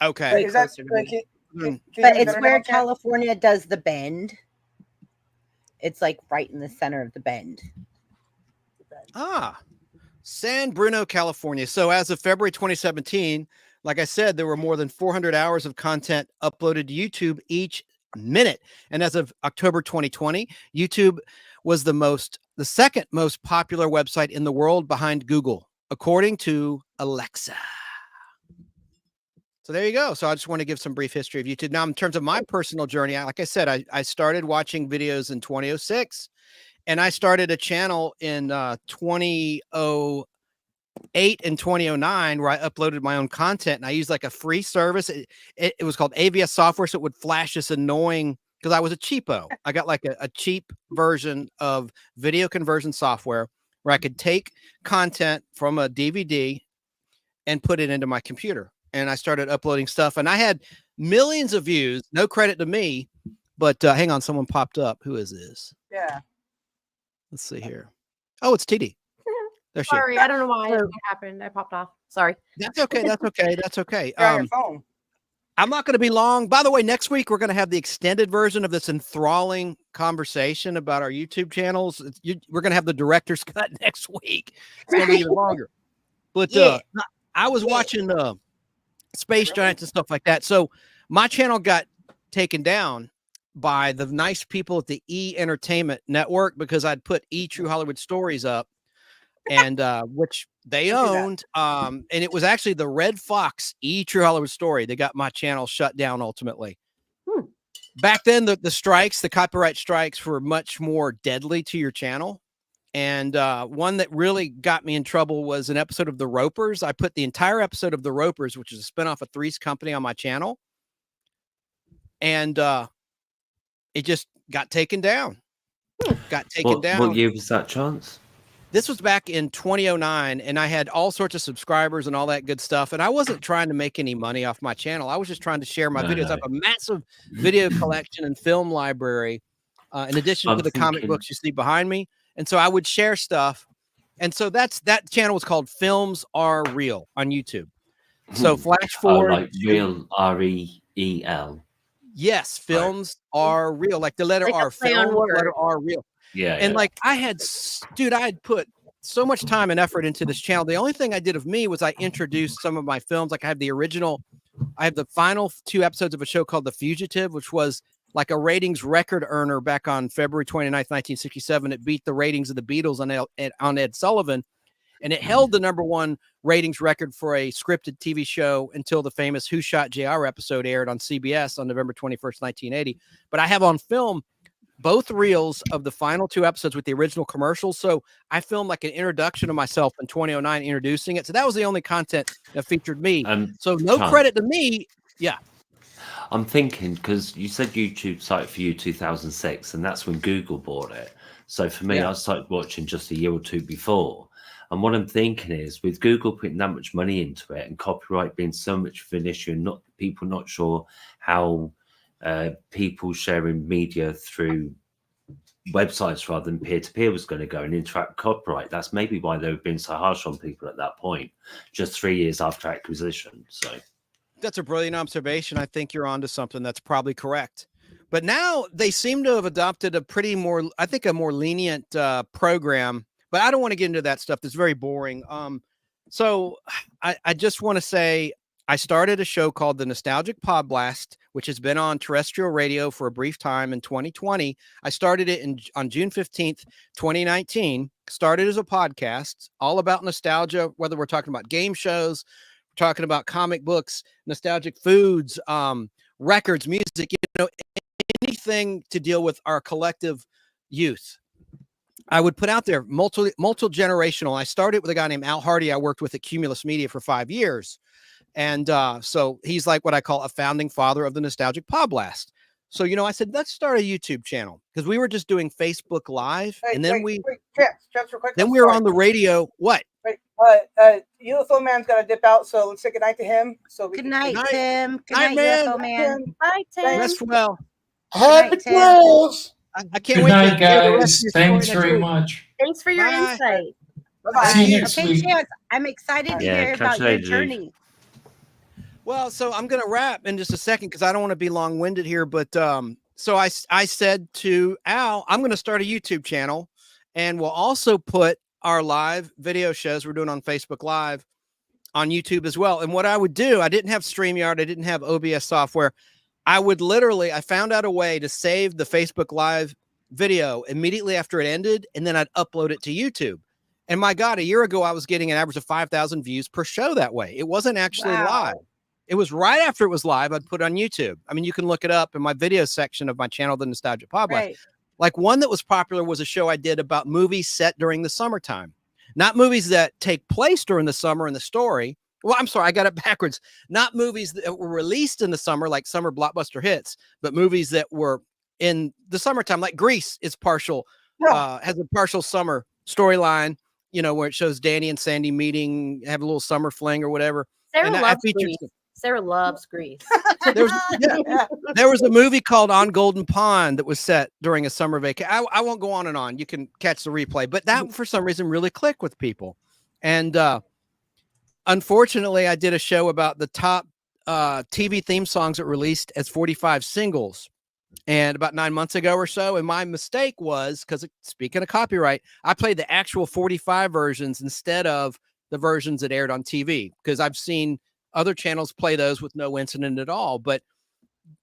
[SPEAKER 5] Okay.
[SPEAKER 2] Way closer to me. But it's where California does the bend. It's like right in the center of the bend.
[SPEAKER 5] San Bruno, California. So as of February 2017, like I said, there were more than 400 hours of content uploaded to YouTube each minute. And as of October 2020, YouTube was the second most popular website in the world behind Google, according to Alexa. So there you go. So I just want to give some brief history of YouTube. Now, in terms of my personal journey, like I said, I started watching videos in 2006. And I started a channel in 2008 and 2009 where I uploaded my own content. And I used like a free service. It was called AVS software. So it would flash this annoying, because I was a cheapo. I got like a cheap version of video conversion software where I could take content from a DVD and put it into my computer. And I started uploading stuff. And I had millions of views. No credit to me. But hang on, someone popped up. Who is this?
[SPEAKER 4] Yeah.
[SPEAKER 5] Let's see here. Oh, it's TD. There she is.
[SPEAKER 6] Sorry, I don't know why it happened. I popped off. Sorry.
[SPEAKER 5] That's okay. That's okay. That's okay.
[SPEAKER 4] On your phone.
[SPEAKER 5] I'm not going to be long. By the way, next week we're going to have the extended version of this enthralling conversation about our YouTube channels. We're going to have the director's cut next week. It's going to be even longer. But I was watching Space Giants and stuff like that. So my channel got taken down by the nice people at the E Entertainment Network because I'd put E True Hollywood Stories up, and which they owned. And it was actually the Red Fox E True Hollywood Story that got my channel shut down ultimately. Back then, the strikes, the copyright strikes, were much more deadly to your channel. And one that really got me in trouble was an episode of The Ropers. I put the entire episode of The Ropers, which is a spinoff of Three's Company, on my channel. And it just got taken down. Got taken down.
[SPEAKER 8] What year was that, Chance?
[SPEAKER 5] This was back in 2009, and I had all sorts of subscribers and all that good stuff. And I wasn't trying to make any money off my channel. I was just trying to share my videos. I have a massive video collection and film library, in addition to the comic books you see behind me. And so I would share stuff. And so that channel was called Films Are Real on YouTube. So flash forward.
[SPEAKER 8] Like real, R-E-E-L.
[SPEAKER 5] Yes, films are real. Like the letter R, film, letter R, real.
[SPEAKER 8] Yeah.
[SPEAKER 5] And like I had put so much time and effort into this channel. The only thing I did of me was I introduced some of my films. Like I have the final 2 episodes of a show called The Fugitive, which was like a ratings record earner back on February 29th, 1967. It beat the ratings of the Beatles on Ed Sullivan. And it held the #1 ratings record for a scripted TV show until the famous Who Shot JR episode aired on CBS on November 21st, 1980. But I have on film both reels of the final 2 episodes with the original commercials. So I filmed like an introduction of myself in 2009, introducing it. So that was the only content that featured me. So no credit to me. Yeah.
[SPEAKER 8] I'm thinking, because you said YouTube started for you 2006, and that's when Google bought it. So for me, I started watching just a year or 2 before. And what I'm thinking is, with Google putting that much money into it and copyright being so much of an issue, and people not sure how people sharing media through websites rather than peer-to-peer was going to go and interact with copyright. That's maybe why they were being so harsh on people at that point, just 3 years after acquisition. So
[SPEAKER 5] that's a brilliant observation. I think you're onto something. That's probably correct. But now they seem to have adopted a a more lenient program. But I don't want to get into that stuff. That's very boring. So I just want to say I started a show called The Nostalgic Pod Blast, which has been on terrestrial radio for a brief time in 2020. I started it on June 15th, 2019. Started as a podcast all about nostalgia, whether we're talking about game shows, we're talking about comic books, nostalgic foods, records, music, anything to deal with our collective youth. I would put out there multiple generational. I started with a guy named Al Hardy. I worked with at Cumulus Media for 5 years. And so he's like what I call a founding father of the Nostalgic Pod Blast. So, I said, let's start a YouTube channel, because we were just doing Facebook Live. And then we were on the radio. What?
[SPEAKER 4] Wait, UFO Man's got to dip out. So let's say goodnight to him.
[SPEAKER 2] Good night, Tim. Good night, UFO Man. Bye, Tim.
[SPEAKER 5] Rest well.
[SPEAKER 7] Happy Christmas.
[SPEAKER 5] I can't
[SPEAKER 3] Good
[SPEAKER 5] wait.
[SPEAKER 3] night, guys. Thanks very much.
[SPEAKER 2] Thanks for your insight.
[SPEAKER 4] Bye-bye.
[SPEAKER 3] See you next week.
[SPEAKER 2] Chance, I'm excited to hear about your journey.
[SPEAKER 5] Well, so I'm going to wrap in just a second because I don't want to be long-winded here. But so I said to Al, I'm going to start a YouTube channel, and we'll also put our live video shows we're doing on Facebook Live on YouTube as well. And what I would do, I didn't have StreamYard. I didn't have OBS software. I found out a way to save the Facebook Live video immediately after it ended, and then I'd upload it to YouTube. And my God, a year ago, I was getting an average of 5,000 views per show that way. It wasn't actually live. It was right after it was live. I'd put it on YouTube. I mean, you can look it up in my video section of my channel, The Nostalgia Pod Blast.
[SPEAKER 2] Right.
[SPEAKER 5] Like one that was popular was a show I did about movies set during the summertime, not movies that take place during the summer in the story. Well, I'm sorry, I got it backwards. Not movies that were released in the summer, like summer blockbuster hits, but movies that were in the summertime, like Grease is partial, has a partial summer storyline, where it shows Danny and Sandy meeting, have a little summer fling or whatever.
[SPEAKER 6] Sarah loves Grease.
[SPEAKER 5] There was a movie called On Golden Pond that was set during a summer vacation. I won't go on and on. You can catch the replay, but that for some reason really clicked with people. And unfortunately, I did a show about the top TV theme songs that released as 45 singles, and about 9 months ago or so. And my mistake was, because speaking of copyright, I played the actual 45 versions instead of the versions that aired on TV, because I've seen other channels play those with no incident at all. But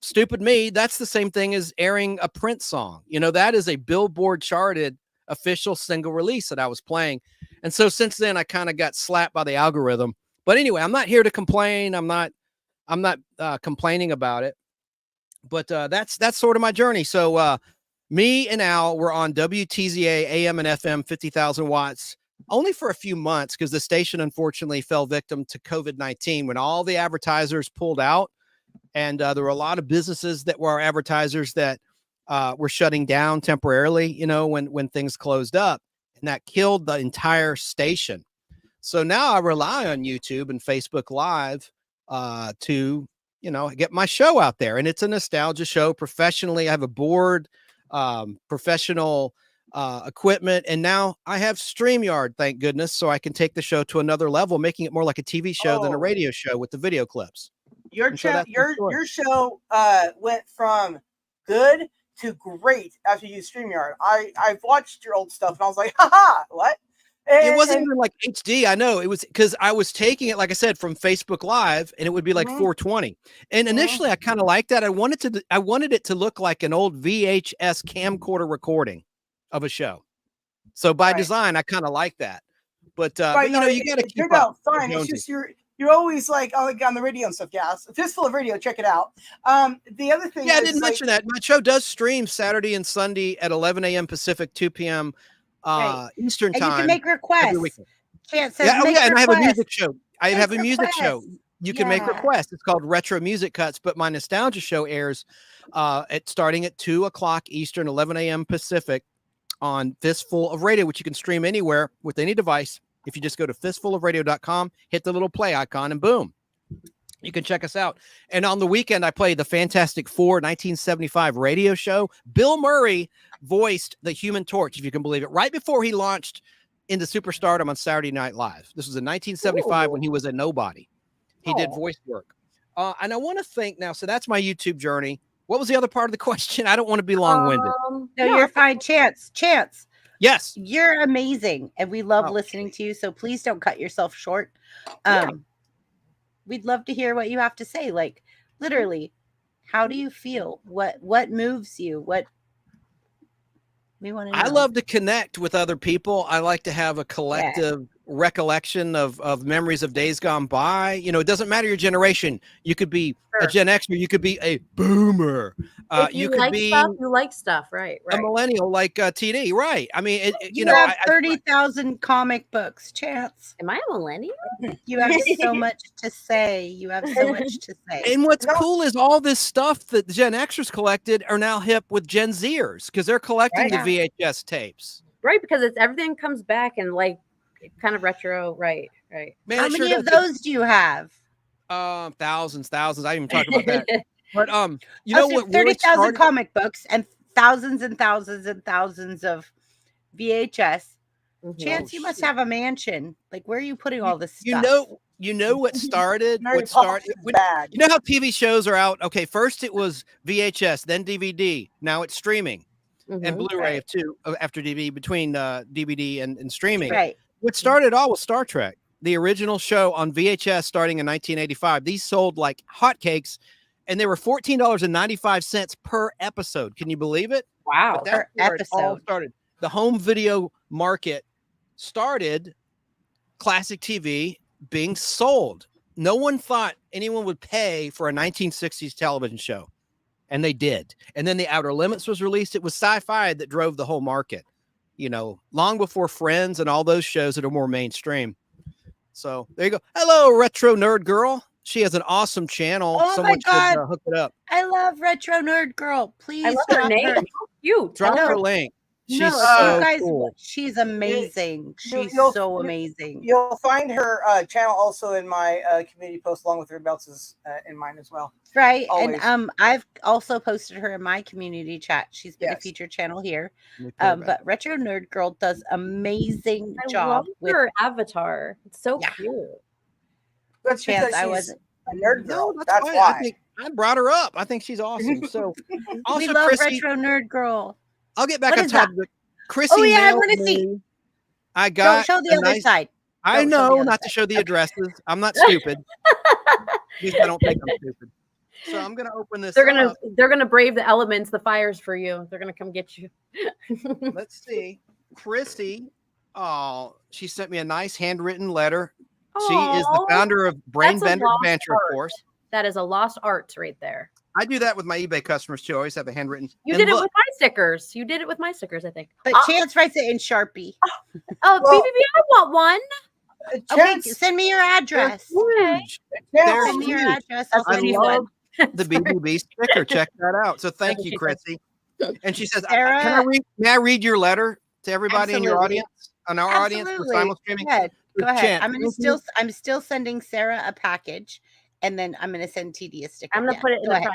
[SPEAKER 5] stupid me, that's the same thing as airing a Prince song. That is a Billboard charted official single release that I was playing. And so since then, I kind of got slapped by the algorithm. But anyway, I'm not here to complain. I'm not complaining about it. But that's sort of my journey. So me and Al were on WTZA AM and FM 50,000 watts only for a few months, because the station unfortunately fell victim to COVID-19 when all the advertisers pulled out. And there were a lot of businesses that were our advertisers that were shutting down temporarily, when things closed up, and that killed the entire station. So now I rely on YouTube and Facebook Live to, get my show out there. And it's a nostalgia show professionally. I have a board, professional equipment, and now I have StreamYard, thank goodness, so I can take the show to another level, making it more like a TV show than a radio show with the video clips.
[SPEAKER 4] Your show went from good to great after you used StreamYard. I've watched your old stuff and I was like, haha, what?
[SPEAKER 5] It wasn't even like HD. I know it was because I was taking it, like I said, from Facebook Live, and it would be like 420. And initially, I kind of liked that. I wanted it to look like an old VHS camcorder recording of a show. So by design, I kind of like that. But you know, you got to keep up.
[SPEAKER 4] Fine. It's just you're always like on the radio and stuff. Yeah, Fistful of Radio. Check it out. The other thing.
[SPEAKER 5] Yeah, I didn't mention that. My show does stream Saturday and Sunday at 11 a.m. Pacific, 2 p.m. Eastern time.
[SPEAKER 2] And you can make requests.
[SPEAKER 5] And I have a music show. You can make requests. It's called Retro Music Cuts, but my nostalgia show airs starting at 2 o'clock Eastern, 11 a.m. Pacific on Fistful of Radio, which you can stream anywhere with any device. If you just go to fistfulofradio.com, hit the little play icon, and boom, you can check us out. And on the weekend, I play the Fantastic Four 1975 radio show. Bill Murray voiced the Human Torch, if you can believe it, right before he launched into superstardom on Saturday Night Live. This was in 1975 when he was a nobody. He did voice work. And I want to think now, so that's my YouTube journey. What was the other part of the question? I don't want to be long-winded.
[SPEAKER 2] No, you're fine. Chance.
[SPEAKER 5] Yes.
[SPEAKER 2] You're amazing. And we love listening to you. So please don't cut yourself short. We'd love to hear what you have to say. Like, literally, how do you feel? What moves you? What we want to know.
[SPEAKER 5] I love to connect with other people. I like to have a collective recollection of memories of days gone by. You know, it doesn't matter your generation. You could be a Gen Xer, you could be a boomer.
[SPEAKER 6] You could
[SPEAKER 5] be
[SPEAKER 6] stuff, you like stuff, right?
[SPEAKER 5] A millennial like TD, right? I mean,
[SPEAKER 2] you have 30,000 comic books. Chance,
[SPEAKER 6] am I a millennial?
[SPEAKER 2] You have so much to say. You have so much to say.
[SPEAKER 5] And what's cool is all this stuff that the Gen Xers collected are now hip with Gen Zers because they're collecting the VHS tapes,
[SPEAKER 6] right? Because everything comes back and like kind of retro, right?
[SPEAKER 2] Man, how many of those do you have?
[SPEAKER 5] Thousands. I didn't even talk about that. But you know what?
[SPEAKER 2] 30,000 comic books and thousands and thousands and thousands of VHS. Chance, you must have a mansion. Like, where are you putting all this stuff?
[SPEAKER 5] You know what started? You know how TV shows are out? Okay, first it was VHS, then DVD. Now it's streaming and Blu-ray too. After DVD, between DVD and streaming.
[SPEAKER 2] Right.
[SPEAKER 5] What started all was Star Trek, the original show on VHS starting in 1985. These sold like hotcakes, and they were $14.95 per episode. Can you believe it?
[SPEAKER 2] Wow. Per episode.
[SPEAKER 5] Started. The home video market started classic TV being sold. No one thought anyone would pay for a 1960s television show, and they did. And then The Outer Limits was released. It was sci-fi that drove the whole market, you know, long before Friends and all those shows that are more mainstream. So there you go. Hello, Retro Nerd Girl. She has an awesome channel.
[SPEAKER 2] Oh
[SPEAKER 5] Someone
[SPEAKER 2] my God.
[SPEAKER 5] should hook it up.
[SPEAKER 2] I love Retro Nerd Girl. Please,
[SPEAKER 6] I love her name. Cute.
[SPEAKER 5] Drop her link. She's cool.
[SPEAKER 2] She's amazing. She's so amazing.
[SPEAKER 4] You'll find her channel also in my community post, along with everybody else's in mine as well.
[SPEAKER 2] Right. Always. And I've also posted her in my community chat. She's been a featured channel here. But Retro Nerd Girl does amazing job
[SPEAKER 6] with her avatar. It's so cute.
[SPEAKER 4] That's Chance, I wasn't a nerd girl.
[SPEAKER 5] No,
[SPEAKER 4] that's why
[SPEAKER 5] I brought her up. I think she's awesome. So also,
[SPEAKER 2] we love Chrissy, Retro Nerd Girl.
[SPEAKER 5] I'll get back on top of it. Chrissy,
[SPEAKER 2] oh yeah, I want to see.
[SPEAKER 5] I got.
[SPEAKER 2] Don't show the other side.
[SPEAKER 5] I know not to show the addresses. I'm not stupid. At least I don't think I'm stupid. So I'm gonna open this.
[SPEAKER 6] They're gonna brave the elements, the fires for you. They're gonna come get you.
[SPEAKER 5] Let's see, Chrissy. Oh, she sent me a nice handwritten letter.
[SPEAKER 6] Aww,
[SPEAKER 5] she is the founder of Brain Bender Banter, of course.
[SPEAKER 6] That is a lost art right there.
[SPEAKER 5] I do that with my eBay customers too. I always have a handwritten.
[SPEAKER 6] You did it with my stickers. You did it with my stickers, I think.
[SPEAKER 2] But Chance writes it in Sharpie.
[SPEAKER 6] Oh, well, BBB, I want one.
[SPEAKER 2] Okay, send me your address.
[SPEAKER 6] Okay.
[SPEAKER 2] Send me your address. I'll send you one.
[SPEAKER 5] The BBB sticker. Check that out. So thank you, Chrissy. And she says,
[SPEAKER 2] Sarah,
[SPEAKER 5] may I read your letter to everybody in your audience? On our audience for simul streaming?
[SPEAKER 2] Go ahead. I'm still sending Sarah a package, and then I'm gonna send TD a sticker.
[SPEAKER 6] I'm gonna put it in the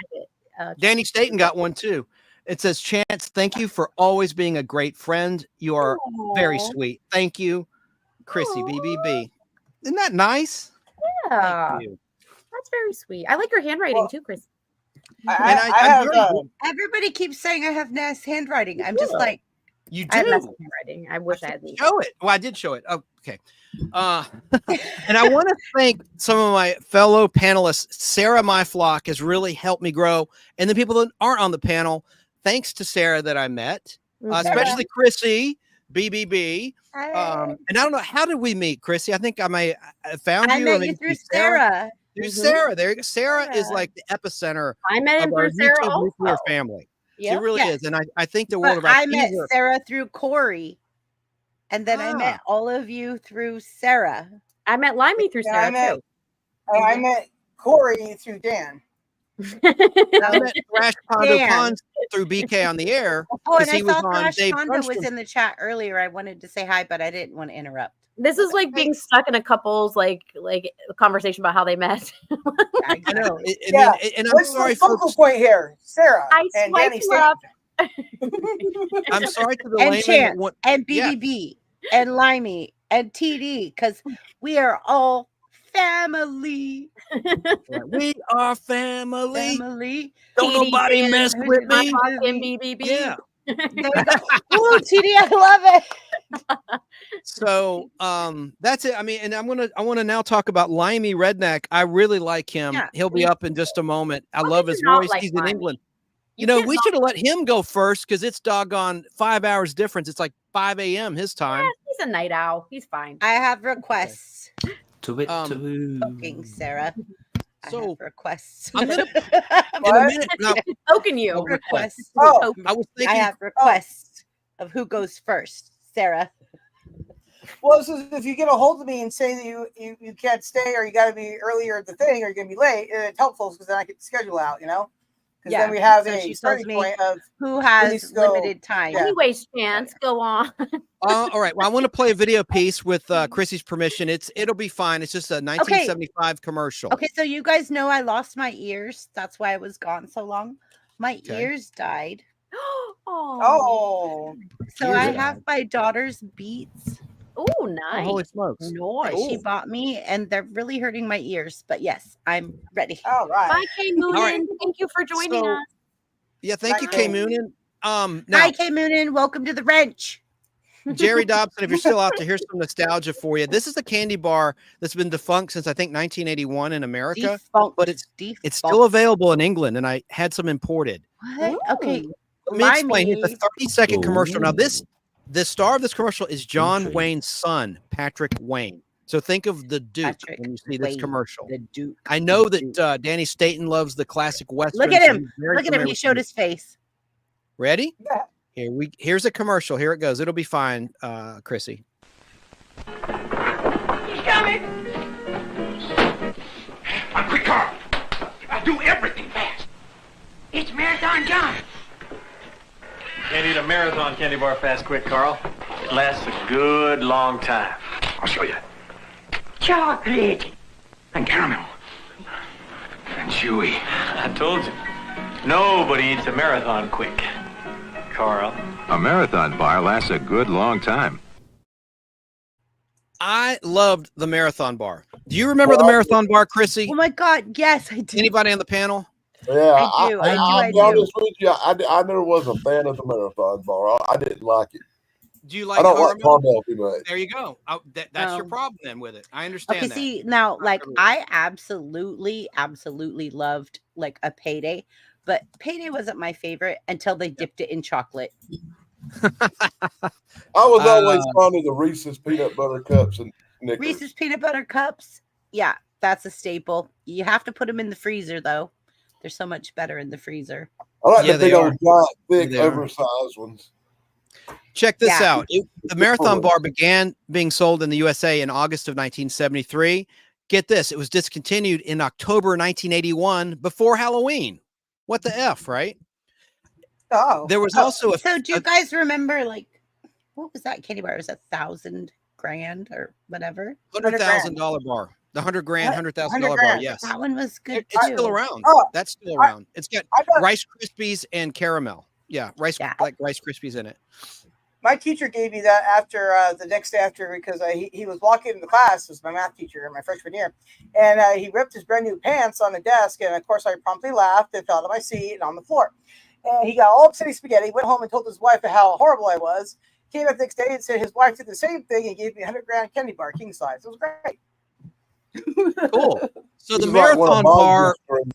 [SPEAKER 6] private.
[SPEAKER 5] Danny Staten got one too. It says, Chance, thank you for always being a great friend. You are very sweet. Thank you, Chrissy BBB. Isn't that nice?
[SPEAKER 6] Yeah. Thank you. That's very sweet. I like your handwriting too, Chris.
[SPEAKER 2] Everybody keeps saying I have nice handwriting. I'm just like,
[SPEAKER 5] you do.
[SPEAKER 6] I have handwriting. I wish I had these.
[SPEAKER 5] Show it. Well, I did show it. Oh, okay. And I want to thank some of my fellow panelists. Sarah Myflock has really helped me grow. And the people that aren't on the panel, thanks to Sarah that I met, especially Chrissy, BBB. And I don't know, how did we meet, Chrissy? I think I found you.
[SPEAKER 2] I met you through Sarah.
[SPEAKER 5] Through Sarah. There you go. Sarah is like the epicenter
[SPEAKER 6] I met him
[SPEAKER 5] of our
[SPEAKER 6] through Sarah
[SPEAKER 5] YouTube
[SPEAKER 6] also.
[SPEAKER 5] nuclear family. She
[SPEAKER 6] Yep.
[SPEAKER 5] really
[SPEAKER 2] Yes.
[SPEAKER 5] is. And I think the
[SPEAKER 2] But
[SPEAKER 5] world of
[SPEAKER 2] I
[SPEAKER 5] IT
[SPEAKER 2] met
[SPEAKER 5] work.
[SPEAKER 2] Sarah through Corey. And then I met all of you through Sarah.
[SPEAKER 6] I met Limey through Sarah too.
[SPEAKER 4] I met Corey through Dan.
[SPEAKER 5] I met Thrash Pondo Pons through BK on the air.
[SPEAKER 2] Oh, and I
[SPEAKER 5] he was
[SPEAKER 2] saw
[SPEAKER 5] on
[SPEAKER 2] Thrash
[SPEAKER 5] Dave
[SPEAKER 2] Pondo was
[SPEAKER 5] Brunstrom.
[SPEAKER 2] in the chat earlier. I wanted to say hi, but I didn't want to interrupt.
[SPEAKER 6] This is like being stuck in a couple's like conversation about how they met.
[SPEAKER 5] I know. And I'm
[SPEAKER 4] What's
[SPEAKER 5] sorry,
[SPEAKER 4] the focal
[SPEAKER 5] folks.
[SPEAKER 4] point here? Sarah
[SPEAKER 6] I
[SPEAKER 4] and
[SPEAKER 6] swiped
[SPEAKER 4] Danny
[SPEAKER 6] you up.
[SPEAKER 5] I'm sorry to the
[SPEAKER 2] And
[SPEAKER 5] layman.
[SPEAKER 2] Chance and BBB and Limey and TD, because we are all family.
[SPEAKER 5] We are family.
[SPEAKER 2] Family.
[SPEAKER 5] Don't nobody mess with me.
[SPEAKER 6] BBB.
[SPEAKER 5] Yeah.
[SPEAKER 2] There you go. Ooh, TD, I love it.
[SPEAKER 5] So that's it. I mean, and I want to now talk about Limey Redneck. I really like him.
[SPEAKER 2] Yeah.
[SPEAKER 5] He'll be up in just a moment. I
[SPEAKER 6] How
[SPEAKER 5] love
[SPEAKER 6] can
[SPEAKER 5] his
[SPEAKER 6] you not
[SPEAKER 5] voice.
[SPEAKER 6] like
[SPEAKER 5] He's in
[SPEAKER 6] Limey?
[SPEAKER 5] England.
[SPEAKER 6] You
[SPEAKER 5] You know,
[SPEAKER 6] can't
[SPEAKER 5] we
[SPEAKER 6] not-
[SPEAKER 5] should have let him go first because it's doggone 5 hours difference. It's like 5 a.m. his time.
[SPEAKER 6] Yeah, he's a night owl. He's fine.
[SPEAKER 2] I have requests.
[SPEAKER 8] To it,
[SPEAKER 2] Fucking Sarah. I
[SPEAKER 5] So,
[SPEAKER 2] have requests.
[SPEAKER 5] I'm gonna in a minute. Now,
[SPEAKER 6] Poking you.
[SPEAKER 2] requests.
[SPEAKER 4] Oh,
[SPEAKER 5] I was
[SPEAKER 2] I
[SPEAKER 5] thinking.
[SPEAKER 2] have requests of who goes first. Sarah.
[SPEAKER 4] well, this is, if you get a hold of me and say that you can't stay or you got to be earlier at the thing or you're going to be late, it's helpful because then I get the schedule out, you know? Because then we have
[SPEAKER 2] so
[SPEAKER 4] a
[SPEAKER 2] she tells
[SPEAKER 4] starting
[SPEAKER 2] me
[SPEAKER 4] point of
[SPEAKER 2] who
[SPEAKER 4] needs
[SPEAKER 2] has
[SPEAKER 4] to go-
[SPEAKER 2] limited time.
[SPEAKER 4] Yeah.
[SPEAKER 6] Anyways, Chance, go on.
[SPEAKER 5] All right. Well, I want to play a video piece with Chrissy's permission. It'll be fine. It's just a 1975 commercial.
[SPEAKER 2] Okay, so you guys know I lost my ears. That's why I was gone so long. My
[SPEAKER 5] Okay.
[SPEAKER 2] ears died.
[SPEAKER 4] Oh,
[SPEAKER 2] So
[SPEAKER 5] Ears
[SPEAKER 2] I
[SPEAKER 5] died.
[SPEAKER 2] have my daughter's Beats.
[SPEAKER 6] Oh,
[SPEAKER 5] Oh,
[SPEAKER 6] nice.
[SPEAKER 5] holy smokes.
[SPEAKER 2] that she bought me, and they're really hurting my ears. But yes, I'm ready.
[SPEAKER 4] all right.
[SPEAKER 6] Bye, Kay Moonin.
[SPEAKER 5] right.
[SPEAKER 6] Thank you for joining
[SPEAKER 5] So-
[SPEAKER 6] us.
[SPEAKER 5] Yeah. Thank you,
[SPEAKER 4] Right.
[SPEAKER 5] Kay Moonin. Now,
[SPEAKER 2] Hi, Kay Moonin. Welcome to the wrench.
[SPEAKER 5] Jerry Dobson, if you're still out there, here's some nostalgia for you. This is a candy bar that's been defunct since I think 1981 in America,
[SPEAKER 2] Defunct.
[SPEAKER 5] but it's
[SPEAKER 2] Defunct.
[SPEAKER 5] still available in England, and I had some imported.
[SPEAKER 2] What? Okay.
[SPEAKER 5] Let me explain. It's a
[SPEAKER 2] Limey.
[SPEAKER 5] 30-second commercial. Now,
[SPEAKER 8] Ooh.
[SPEAKER 5] the star of this commercial is John
[SPEAKER 8] Intrigue.
[SPEAKER 5] Wayne's son, Patrick Wayne. So think of the Duke
[SPEAKER 2] Patrick
[SPEAKER 5] when you see this
[SPEAKER 2] Wayne,
[SPEAKER 5] commercial.
[SPEAKER 2] The Duke.
[SPEAKER 5] I know that Danny Staten loves the classic Western.
[SPEAKER 2] Look at
[SPEAKER 5] so
[SPEAKER 2] him.
[SPEAKER 5] he's very
[SPEAKER 2] Look at him.
[SPEAKER 5] familiar
[SPEAKER 2] He
[SPEAKER 5] with
[SPEAKER 2] showed
[SPEAKER 5] the
[SPEAKER 2] his face.
[SPEAKER 5] Ready?
[SPEAKER 4] Yeah.
[SPEAKER 5] Here's a commercial. Here it goes. It'll be fine, Chrissy.
[SPEAKER 1] He's coming! Quick, Carl! I do everything fast. It's Marathon John.
[SPEAKER 10] Can't eat a marathon candy bar fast quick, Carl. It lasts a good long time.
[SPEAKER 1] I'll show you. Chocolate and caramel and chewy.
[SPEAKER 10] I told you. Nobody eats a marathon quick. Carl.
[SPEAKER 11] A marathon bar lasts a good long time.
[SPEAKER 5] I loved the marathon bar. Do you remember the marathon bar, Chrissy?
[SPEAKER 2] Oh my God. Yes, I do.
[SPEAKER 5] Anybody on the panel?
[SPEAKER 7] Yeah,
[SPEAKER 2] I do,
[SPEAKER 7] I'll be honest with you. I never was a fan of the marathon bar. I didn't like it.
[SPEAKER 5] Do you like
[SPEAKER 7] I don't like
[SPEAKER 5] caramel?
[SPEAKER 7] caramel too much.
[SPEAKER 5] There you go. That's your
[SPEAKER 2] Oh.
[SPEAKER 5] problem then with it. I understand
[SPEAKER 2] Okay,
[SPEAKER 5] that.
[SPEAKER 2] see now, like
[SPEAKER 5] really.
[SPEAKER 2] I absolutely loved like a Payday, but Payday wasn't my favorite until they dipped it in chocolate.
[SPEAKER 7] I was always fond of the Reese's peanut butter cups and Snickers.
[SPEAKER 2] Reese's peanut butter cups, yeah, that's a staple. You have to put them in the freezer though. They're so much better in the freezer.
[SPEAKER 7] I like
[SPEAKER 5] Yeah,
[SPEAKER 7] the
[SPEAKER 5] they
[SPEAKER 7] big
[SPEAKER 5] are.
[SPEAKER 7] old giant, thick,
[SPEAKER 5] They are.
[SPEAKER 7] oversized ones.
[SPEAKER 5] Check this
[SPEAKER 2] Yeah.
[SPEAKER 5] out. The marathon bar began being sold in the USA in August of 1973. Get this, it was discontinued in October 1981 before Halloween. What the F, right?
[SPEAKER 4] Oh,
[SPEAKER 5] There was also a
[SPEAKER 2] So do you guys remember like what was that candy bar? It was $1,000 grand or whatever.
[SPEAKER 5] $100,000 bar. The $100,000, $100,000 bar.
[SPEAKER 4] $100,000.
[SPEAKER 5] Yes.
[SPEAKER 2] That one was good
[SPEAKER 5] It's
[SPEAKER 2] too.
[SPEAKER 5] still around.
[SPEAKER 4] Oh,
[SPEAKER 5] That's still around. It's got
[SPEAKER 4] I got-
[SPEAKER 5] Rice Krispies and caramel. Yeah, Rice Krispies in it.
[SPEAKER 4] my teacher gave me that after the next day after because he was walking into class. Was my math teacher in my freshman year, and he ripped his brand new pants on the desk, and of course I promptly laughed and fell to my seat and on the floor. And he got all upset spaghetti. Went home and told his wife how horrible I was. Came back the next day and said his wife did the same thing and gave me $100,000 candy bar king size. It was great.
[SPEAKER 5] Cool. So the
[SPEAKER 7] This is like one of
[SPEAKER 5] marathon
[SPEAKER 7] Bob's
[SPEAKER 5] bar,
[SPEAKER 7] stories.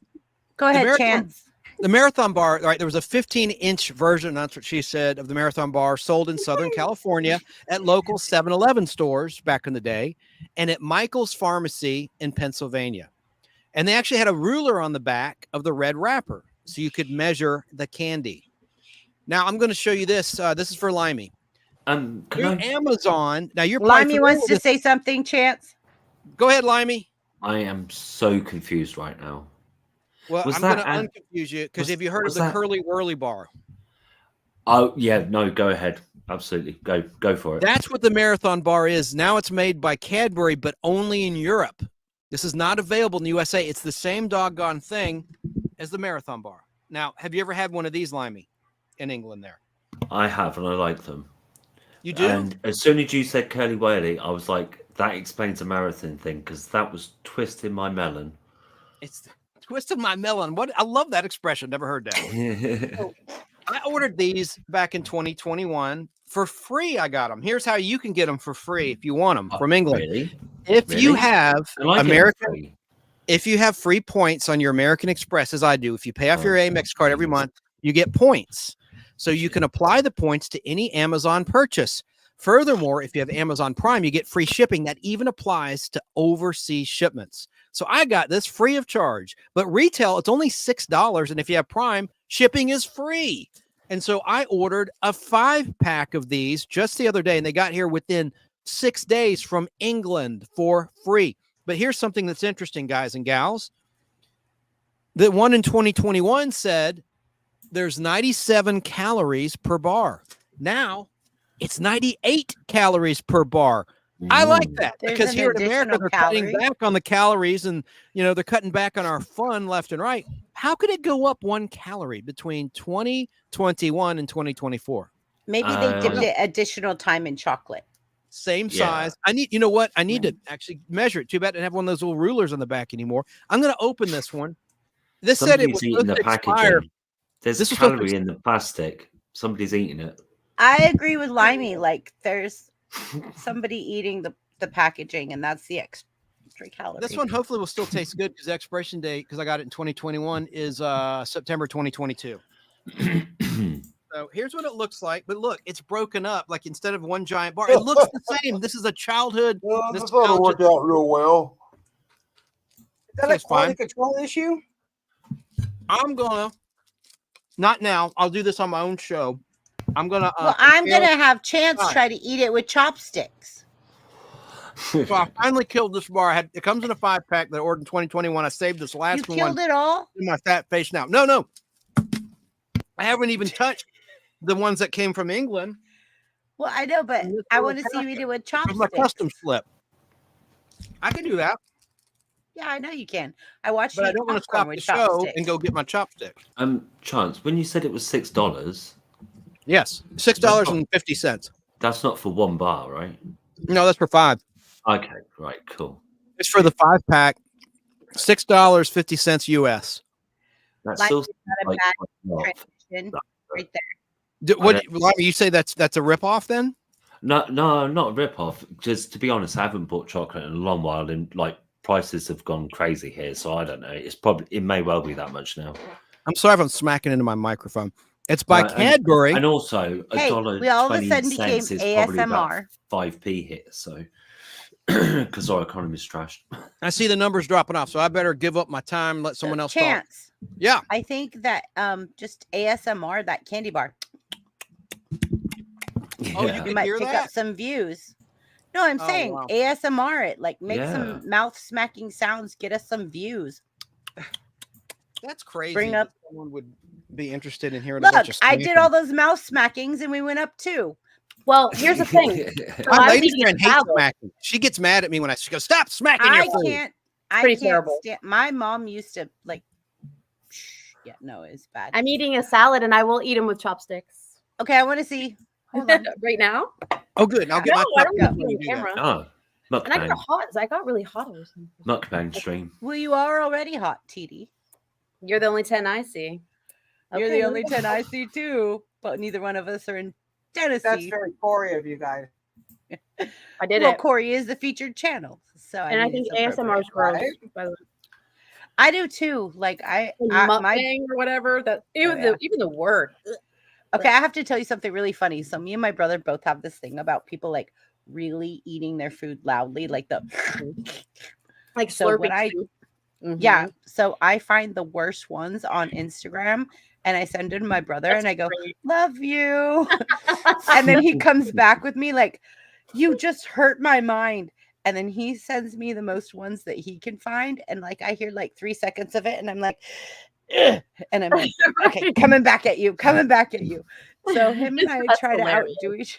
[SPEAKER 2] Go ahead,
[SPEAKER 5] American-
[SPEAKER 2] Chance.
[SPEAKER 5] The Marathon Bar, right? There was a 15-inch version, that's what she said, of the Marathon Bar sold in Southern California at local 7-Eleven stores back in the day, and at Michael's Pharmacy in Pennsylvania. And they actually had a ruler on the back of the red wrapper, so you could measure the candy. Now I'm going to show you this. This is for Limey. Amazon. Now you're
[SPEAKER 2] Limey wants to say something. Chance.
[SPEAKER 5] Go ahead, Limey.
[SPEAKER 8] I am so confused right now.
[SPEAKER 5] Well, I'm going to unconfuse you because have you heard of the Curly Whirly bar?
[SPEAKER 8] Oh yeah, no, go ahead. Absolutely, go for it.
[SPEAKER 5] That's what the Marathon Bar is. Now it's made by Cadbury, but only in Europe. This is not available in the USA. It's the same doggone thing as the Marathon Bar. Now, have you ever had one of these, Limey, in England there?
[SPEAKER 8] I have, and I like them.
[SPEAKER 5] You do?
[SPEAKER 8] And as soon as you said Curly Whirly, I was like, that explains a marathon thing, because that was twisting my melon.
[SPEAKER 5] It's twisting my melon. What? I love that expression. Never heard that. So, I ordered these back in 2021 for free. I got them. Here's how you can get them for free if you want them from England.
[SPEAKER 8] Really?
[SPEAKER 5] If you have
[SPEAKER 8] American,
[SPEAKER 5] if you have free points on your American Express, as I do, if you pay off your Amex card every month, you get points. So you can apply the points to any Amazon purchase. Furthermore, if you have Amazon Prime, you get free shipping. That even applies to overseas shipments. So I got this free of charge, but retail, it's only $6. And if you have Prime, shipping is free. And so I ordered a 5-pack of these just the other day, and they got here within 6 days from England for free. But here's something that's interesting, guys and gals. The one in 2021 said there's 97 calories per bar. Now it's 98 calories per bar. I like that because here in America, they're cutting back on the calories and, they're cutting back on our fun left and right. How could it go up 1 calorie between 2021 and 2024?
[SPEAKER 2] Maybe they dipped it additional time in chocolate.
[SPEAKER 5] Same size. I need, I need to actually measure it. Too bad I don't have one of those little rulers on the back anymore. I'm going to open this one. This said it was supposed to expire.
[SPEAKER 8] There's a calorie in the plastic. Somebody's eating it.
[SPEAKER 2] I agree with Limey. Like there's somebody eating the packaging, and that's the extra calorie.
[SPEAKER 5] This one hopefully will still taste good because the expiration date, because I got it in 2021, is September 2022. So here's what it looks like. But look, it's broken up. Like instead of one giant bar, it looks the same. This is a childhood.
[SPEAKER 7] This ought to work out real well.
[SPEAKER 4] Is that a quality control issue?
[SPEAKER 5] I'm gonna not now. I'll do this on my own show. I'm gonna.
[SPEAKER 2] I'm gonna have Chance try to eat it with chopsticks.
[SPEAKER 5] So I finally killed this bar. It comes in a 5-pack that I ordered in 2021. I saved this last one.
[SPEAKER 2] You killed it all?
[SPEAKER 5] In my fat face now. No. I haven't even touched the ones that came from England.
[SPEAKER 2] Well, I know, but I want to see you eat it with chopsticks.
[SPEAKER 5] My custom flip. I can do that.
[SPEAKER 2] Yeah, I know you can. I watched.
[SPEAKER 5] But I don't want to stop the show and go get my chopsticks.
[SPEAKER 8] Chance, when you said it was $6.
[SPEAKER 5] Yes, $6.50.
[SPEAKER 8] That's not for 1 bar, right?
[SPEAKER 5] No, that's for 5.
[SPEAKER 8] Okay, right, cool.
[SPEAKER 5] It's for the 5-pack, $6.50 US.
[SPEAKER 8] That's still
[SPEAKER 2] like right there.
[SPEAKER 5] What you say that's a ripoff then?
[SPEAKER 8] No, not a ripoff. Just to be honest, I haven't bought chocolate in a long while, and prices have gone crazy here. So I don't know. It may well be that much now.
[SPEAKER 5] I'm sorry if I'm smacking into my microphone. It's by Cadbury,
[SPEAKER 8] and also $1.20
[SPEAKER 2] we all of a sudden became
[SPEAKER 8] is probably
[SPEAKER 2] ASMR.
[SPEAKER 8] about 5p here. So because our economy is trashed.
[SPEAKER 5] I see the numbers dropping off, so I better give up my time. Let someone else
[SPEAKER 2] Chance.
[SPEAKER 5] talk. Yeah,
[SPEAKER 2] I think that just ASMR, that candy bar.
[SPEAKER 8] Yeah.
[SPEAKER 5] Oh, you
[SPEAKER 2] might
[SPEAKER 5] hear
[SPEAKER 2] pick
[SPEAKER 5] that?
[SPEAKER 2] up some views. No, I'm saying
[SPEAKER 5] wow.
[SPEAKER 2] ASMR it, like make some mouth smacking sounds, get us some views.
[SPEAKER 5] That's crazy.
[SPEAKER 2] Bring up.
[SPEAKER 5] Someone would be interested in hearing.
[SPEAKER 2] Look,
[SPEAKER 5] a bunch of
[SPEAKER 2] I did all those mouth smackings, and we went up too.
[SPEAKER 6] Well, here's the thing.
[SPEAKER 5] My lady friend hates smacking. She gets mad at me when she goes, "Stop smacking your food."
[SPEAKER 2] I can't stand. My mom used to like. Yeah, no, it's bad.
[SPEAKER 12] I'm eating a salad, and I will eat them with chopsticks.
[SPEAKER 2] Okay, I want to see. Hold on.
[SPEAKER 12] Right now?
[SPEAKER 5] Oh, good. I'll get my
[SPEAKER 12] I don't
[SPEAKER 5] chopsticks
[SPEAKER 12] need
[SPEAKER 5] when
[SPEAKER 12] to
[SPEAKER 5] you
[SPEAKER 12] be
[SPEAKER 5] do
[SPEAKER 12] on
[SPEAKER 5] that.
[SPEAKER 12] camera.
[SPEAKER 8] Oh,
[SPEAKER 12] And I got hot. I got really hot or something.
[SPEAKER 8] mukbang stream.
[SPEAKER 2] Well, you are already hot, TD.
[SPEAKER 12] You're the only 10 I see.
[SPEAKER 2] You're
[SPEAKER 12] Okay.
[SPEAKER 2] the only 10 I see too, but neither one of us are in Tennessee.
[SPEAKER 4] That's very Corey of you guys.
[SPEAKER 12] I did
[SPEAKER 2] well,
[SPEAKER 12] it.
[SPEAKER 2] Corey is the featured channel, so
[SPEAKER 12] And I think ASMR is gross, by the way.
[SPEAKER 2] I do too. Like my
[SPEAKER 12] or whatever. That even the word.
[SPEAKER 2] Okay, I have to tell you something really funny. So me and my brother both have this thing about people like really eating their food loudly, like the
[SPEAKER 12] like
[SPEAKER 2] so when
[SPEAKER 12] I
[SPEAKER 2] so I find the worst ones on Instagram and I send it to my brother and I go, love you. And then he comes back with me like, you just hurt my mind. And then he sends me the most ones that he can find. And like, I hear like 3 seconds of it and I'm like, ugh, and I'm like, okay, coming back at you. So him and I try to outdo each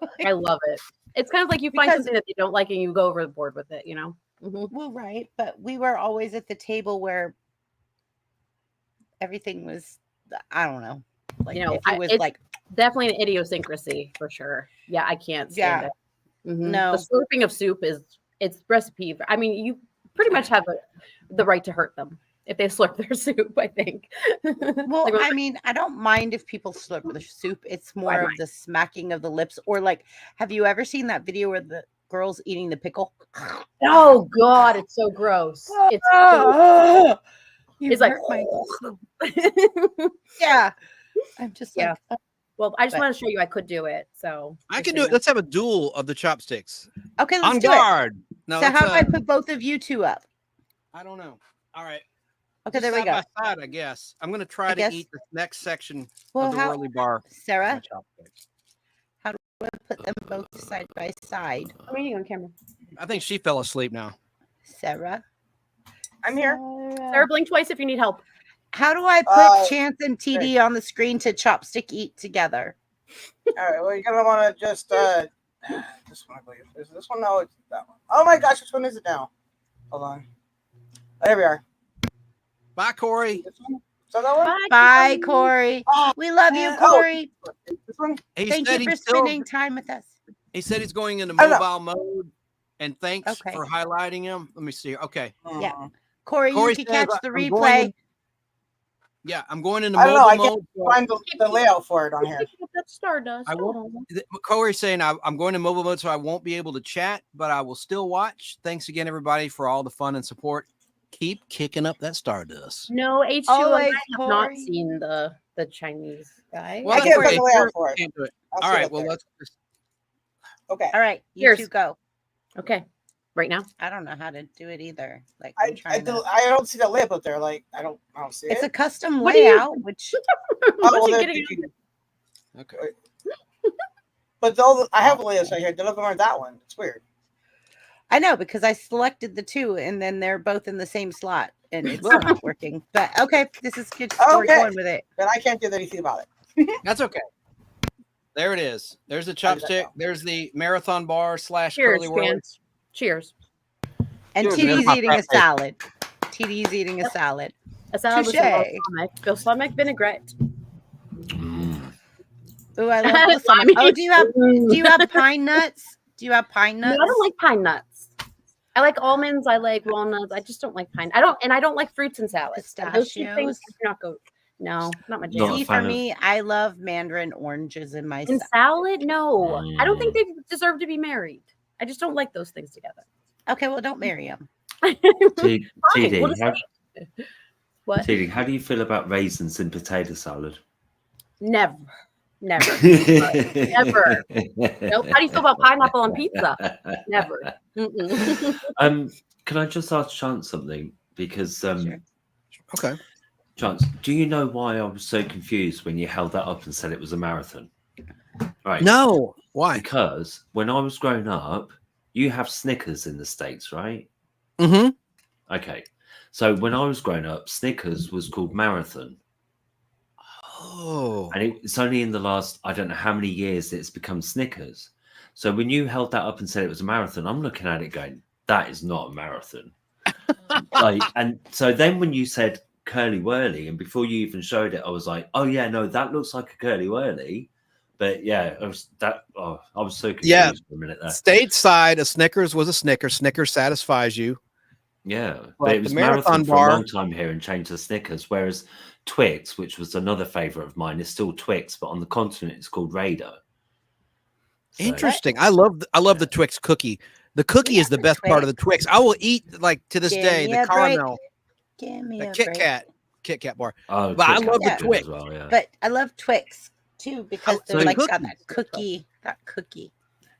[SPEAKER 2] other.
[SPEAKER 12] I love it. It's kind of like you find something that they don't like and you go overboard with it, you know?
[SPEAKER 2] Well, right. But we were always at the table where everything was, I don't know. Like,
[SPEAKER 12] you know,
[SPEAKER 2] if he was
[SPEAKER 12] it's
[SPEAKER 2] like
[SPEAKER 12] definitely an idiosyncrasy for sure. Yeah, I can't stand it.
[SPEAKER 2] No.
[SPEAKER 12] The slurping of soup it's recipe. I mean, you pretty much have the right to hurt them if they slurp their soup, I think.
[SPEAKER 2] Well, I mean, I don't mind if people slurp the soup. It's more of the smacking of the lips. Or like, have you ever seen that video where the girl's eating the pickle?
[SPEAKER 12] Oh God, it's so gross. It's like
[SPEAKER 2] yeah. I'm just
[SPEAKER 12] like, well, I just
[SPEAKER 2] but-
[SPEAKER 12] want to show you I could do it. So
[SPEAKER 5] I can do it. Let's have a duel of the chopsticks.
[SPEAKER 2] Okay, let's
[SPEAKER 5] On
[SPEAKER 2] do
[SPEAKER 5] guard.
[SPEAKER 2] it.
[SPEAKER 5] No,
[SPEAKER 2] So how do I put both of you two up?
[SPEAKER 5] I don't know. All right.
[SPEAKER 2] Okay,
[SPEAKER 5] Just
[SPEAKER 2] there we go.
[SPEAKER 5] side by side, I guess. I'm going to try to eat the next section
[SPEAKER 2] Well,
[SPEAKER 5] of the whirly bar.
[SPEAKER 2] Sarah, how do I put them both side by side?
[SPEAKER 12] How are you on camera?
[SPEAKER 5] I think she fell asleep now.
[SPEAKER 2] Sarah,
[SPEAKER 12] I'm here. Sarah, blink twice if you need help.
[SPEAKER 2] how do I put Chance and TD on the screen to chopstick eat together?
[SPEAKER 4] All right. Well, you're gonna want to just this one, I believe. Is this one? No, it's that one. Oh my gosh, which one is it now? Hold on. Oh, there we are.
[SPEAKER 5] Bye, Corey.
[SPEAKER 4] So that one?
[SPEAKER 2] Bye, Corey. We love you, Corey.
[SPEAKER 4] This one?
[SPEAKER 2] Thank you for spending time with us.
[SPEAKER 5] He said he's going into mobile mode, and thanks for highlighting him. Let me see. Okay.
[SPEAKER 2] Yeah. Corey, you can
[SPEAKER 5] says,
[SPEAKER 2] catch the
[SPEAKER 5] I'm
[SPEAKER 2] replay.
[SPEAKER 5] I'm going into
[SPEAKER 4] I don't
[SPEAKER 5] mobile
[SPEAKER 4] know. I
[SPEAKER 5] mode.
[SPEAKER 4] can't find the layout for it on here.
[SPEAKER 12] That Stardust.
[SPEAKER 5] I won't. Corey's saying I'm going to mobile mode, so I won't be able to chat, but I will still watch. Thanks again, everybody, for all the fun and support. Keep kicking up that Stardust.
[SPEAKER 12] No, H2O. I have not seen the Chinese guy.
[SPEAKER 5] Well,
[SPEAKER 4] I can't find the layout for it.
[SPEAKER 5] Can't do it.
[SPEAKER 4] I'll
[SPEAKER 5] All
[SPEAKER 4] see
[SPEAKER 5] right.
[SPEAKER 4] it
[SPEAKER 5] Well,
[SPEAKER 4] there.
[SPEAKER 5] let's.
[SPEAKER 4] Okay.
[SPEAKER 2] All right, you two go.
[SPEAKER 12] Okay. Right now.
[SPEAKER 2] I don't know how to do it either. Like
[SPEAKER 4] I don't see the layout up there. Like I don't see
[SPEAKER 2] it's
[SPEAKER 4] it.
[SPEAKER 2] a custom
[SPEAKER 12] What do you-
[SPEAKER 2] layout, which
[SPEAKER 4] Oh, well, then
[SPEAKER 5] Okay.
[SPEAKER 4] But though I have a layout right here. None of them are that one. It's weird.
[SPEAKER 2] I know because I selected the two and then they're both in the same slot and it's not working. But okay, this is good. We're
[SPEAKER 4] Okay.
[SPEAKER 2] going with it.
[SPEAKER 4] Then I can't do anything about it.
[SPEAKER 5] That's okay. There it is. There's the chopstick. There's the marathon bar /
[SPEAKER 12] Cheers,
[SPEAKER 5] curly whirly.
[SPEAKER 12] fans. Cheers.
[SPEAKER 2] And
[SPEAKER 5] Dude,
[SPEAKER 2] TD's
[SPEAKER 5] that's my
[SPEAKER 2] eating a
[SPEAKER 5] favorite.
[SPEAKER 2] salad. TD's eating a salad.
[SPEAKER 12] A salad with
[SPEAKER 2] Touche.
[SPEAKER 12] some balsamic vinaigrette.
[SPEAKER 2] Ooh, I love balsamic. Oh, do you have pine nuts? Do you have pine
[SPEAKER 12] No,
[SPEAKER 2] nuts?
[SPEAKER 12] I don't like pine nuts. I like almonds. I like walnuts. I just don't like pine. I don't like fruits and salads. Those two things do not go. No, not my jam.
[SPEAKER 2] See, for me, I love mandarin oranges in my
[SPEAKER 12] In salad, no. I don't think they deserve to be married. I just don't like those things together.
[SPEAKER 2] Okay, well, don't marry them.
[SPEAKER 8] TD,
[SPEAKER 12] we'll just What?
[SPEAKER 8] TD, how do you feel about raisins in potato salad?
[SPEAKER 12] Never. Never. Nope. How do you feel about pineapple on pizza? Never.
[SPEAKER 8] Can I just ask Chance something? Because
[SPEAKER 5] Okay.
[SPEAKER 8] Chance, do you know why I was so confused when you held that up and said it was a marathon? Right.
[SPEAKER 5] No. Why?
[SPEAKER 8] Because when I was growing up, you have Snickers in the States, right?
[SPEAKER 5] Mm-hmm.
[SPEAKER 8] Okay. So when I was growing up, Snickers was called Marathon.
[SPEAKER 5] Oh.
[SPEAKER 8] And it's only in the last, I don't know how many years it's become Snickers. So when you held that up and said it was a marathon, I'm looking at it going, that is not a marathon. And so then when you said curly whirly, and before you even showed it, I was like, oh yeah, no, that looks like a curly whirly. But yeah, I was so confused for a minute there.
[SPEAKER 5] Stateside, a Snickers was a Snickers. Snickers satisfies you.
[SPEAKER 8] Yeah,
[SPEAKER 5] But
[SPEAKER 8] but it was
[SPEAKER 5] the marathon
[SPEAKER 8] marathon for
[SPEAKER 5] bar-
[SPEAKER 8] a long time here and changed to Snickers, whereas Twix, which was another favorite of mine, is still Twix, but on the continent it's called Raider. So-
[SPEAKER 5] Interesting. I love the Twix cookie. The cookie is the best part of the Twix. I will eat like to this
[SPEAKER 2] Give
[SPEAKER 5] day
[SPEAKER 2] me
[SPEAKER 5] the
[SPEAKER 2] a break.
[SPEAKER 5] caramel.
[SPEAKER 2] Give me a
[SPEAKER 5] Kit
[SPEAKER 2] break.
[SPEAKER 5] Kat bar.
[SPEAKER 8] Oh,
[SPEAKER 5] but I
[SPEAKER 8] Kit
[SPEAKER 5] love the
[SPEAKER 8] Kat's good
[SPEAKER 5] Twix.
[SPEAKER 8] as well, yeah.
[SPEAKER 2] But I love Twix too because they're
[SPEAKER 5] the
[SPEAKER 2] like got
[SPEAKER 5] cookies.
[SPEAKER 2] that cookie. That cookie.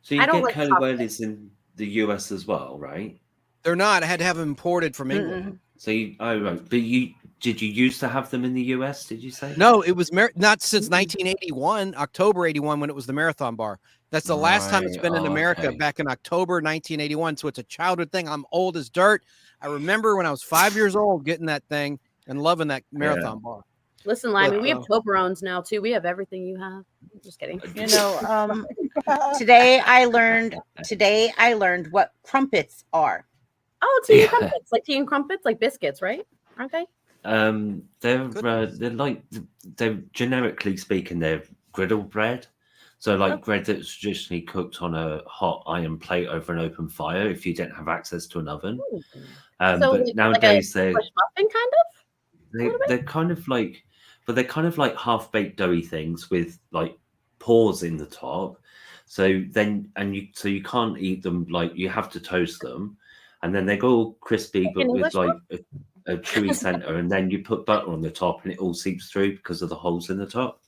[SPEAKER 8] So you
[SPEAKER 12] I don't
[SPEAKER 8] get
[SPEAKER 12] like
[SPEAKER 8] curly
[SPEAKER 12] chocolate.
[SPEAKER 8] whirlies in the US as well, right?
[SPEAKER 5] They're not. I had to have them imported from England.
[SPEAKER 8] So right. But did you used to have them in the US? Did you say?
[SPEAKER 5] No, it was not since 1981, October 81, when it was the Marathon Bar. That's the last time it's been in America, back in October 1981. So it's a childhood thing. I'm old as dirt. I remember when I was 5 years old getting that thing and loving that Marathon Bar.
[SPEAKER 12] Listen, Limey, we have Toblerones now too. We have everything you have. Just kidding.
[SPEAKER 2] You know, today I learned what crumpets are.
[SPEAKER 12] Oh, tea and crumpets, like tea and crumpets, like biscuits, right? Aren't they?
[SPEAKER 8] They're generically speaking, they're griddle bread. So like bread that's traditionally cooked on a hot iron plate over an open fire if you don't have access to an oven.
[SPEAKER 12] So
[SPEAKER 8] but nowadays
[SPEAKER 12] like a muffin kind of.
[SPEAKER 8] They're kind of like, but they're kind of like half baked doughy things with like pores in the top. So you can't eat them, like you have to toast them, and then they go all crispy but with like a chewy center, and then you put butter on the top and it all seeps through because of the holes in the top.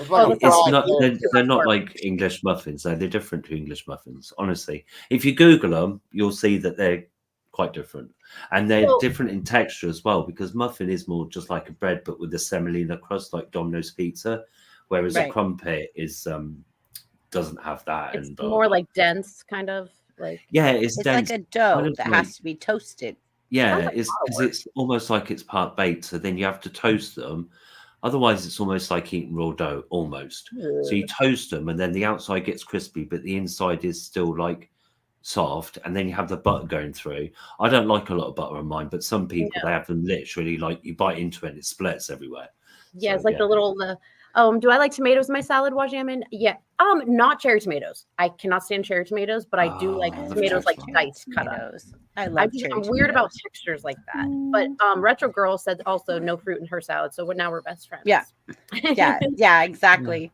[SPEAKER 8] They're not like English muffins. They're different to English muffins. Honestly, if you Google them, you'll see that they're quite different, and they're different in texture as well. Because muffin is more just like a bread, but with a semolina crust, like Domino's pizza, whereas a crumpet is doesn't have that.
[SPEAKER 12] It's more like dense, kind of like.
[SPEAKER 8] Yeah, it's dense,
[SPEAKER 2] like a dough
[SPEAKER 8] kind of
[SPEAKER 2] that
[SPEAKER 8] like,
[SPEAKER 2] has to be toasted.
[SPEAKER 8] Yeah, it's almost like it's part baked. So then you have to toast them. Otherwise, it's almost like eating raw dough, almost. So you toast them, and then the outside gets crispy, but the inside is still like soft, and then you have the butter going through. I don't like a lot of butter on mine, but some people they have them literally like you bite into it and it splits everywhere.
[SPEAKER 12] Yeah, it's like the little do I like tomatoes in my salad, Wajamin? Yeah. Not cherry tomatoes. I cannot stand cherry tomatoes, but I do like tomatoes like diced cut up.
[SPEAKER 2] I'm
[SPEAKER 12] weird about textures like that. But Retro Girl said also no fruit in her salad, so now we're best friends.
[SPEAKER 2] Yeah, exactly.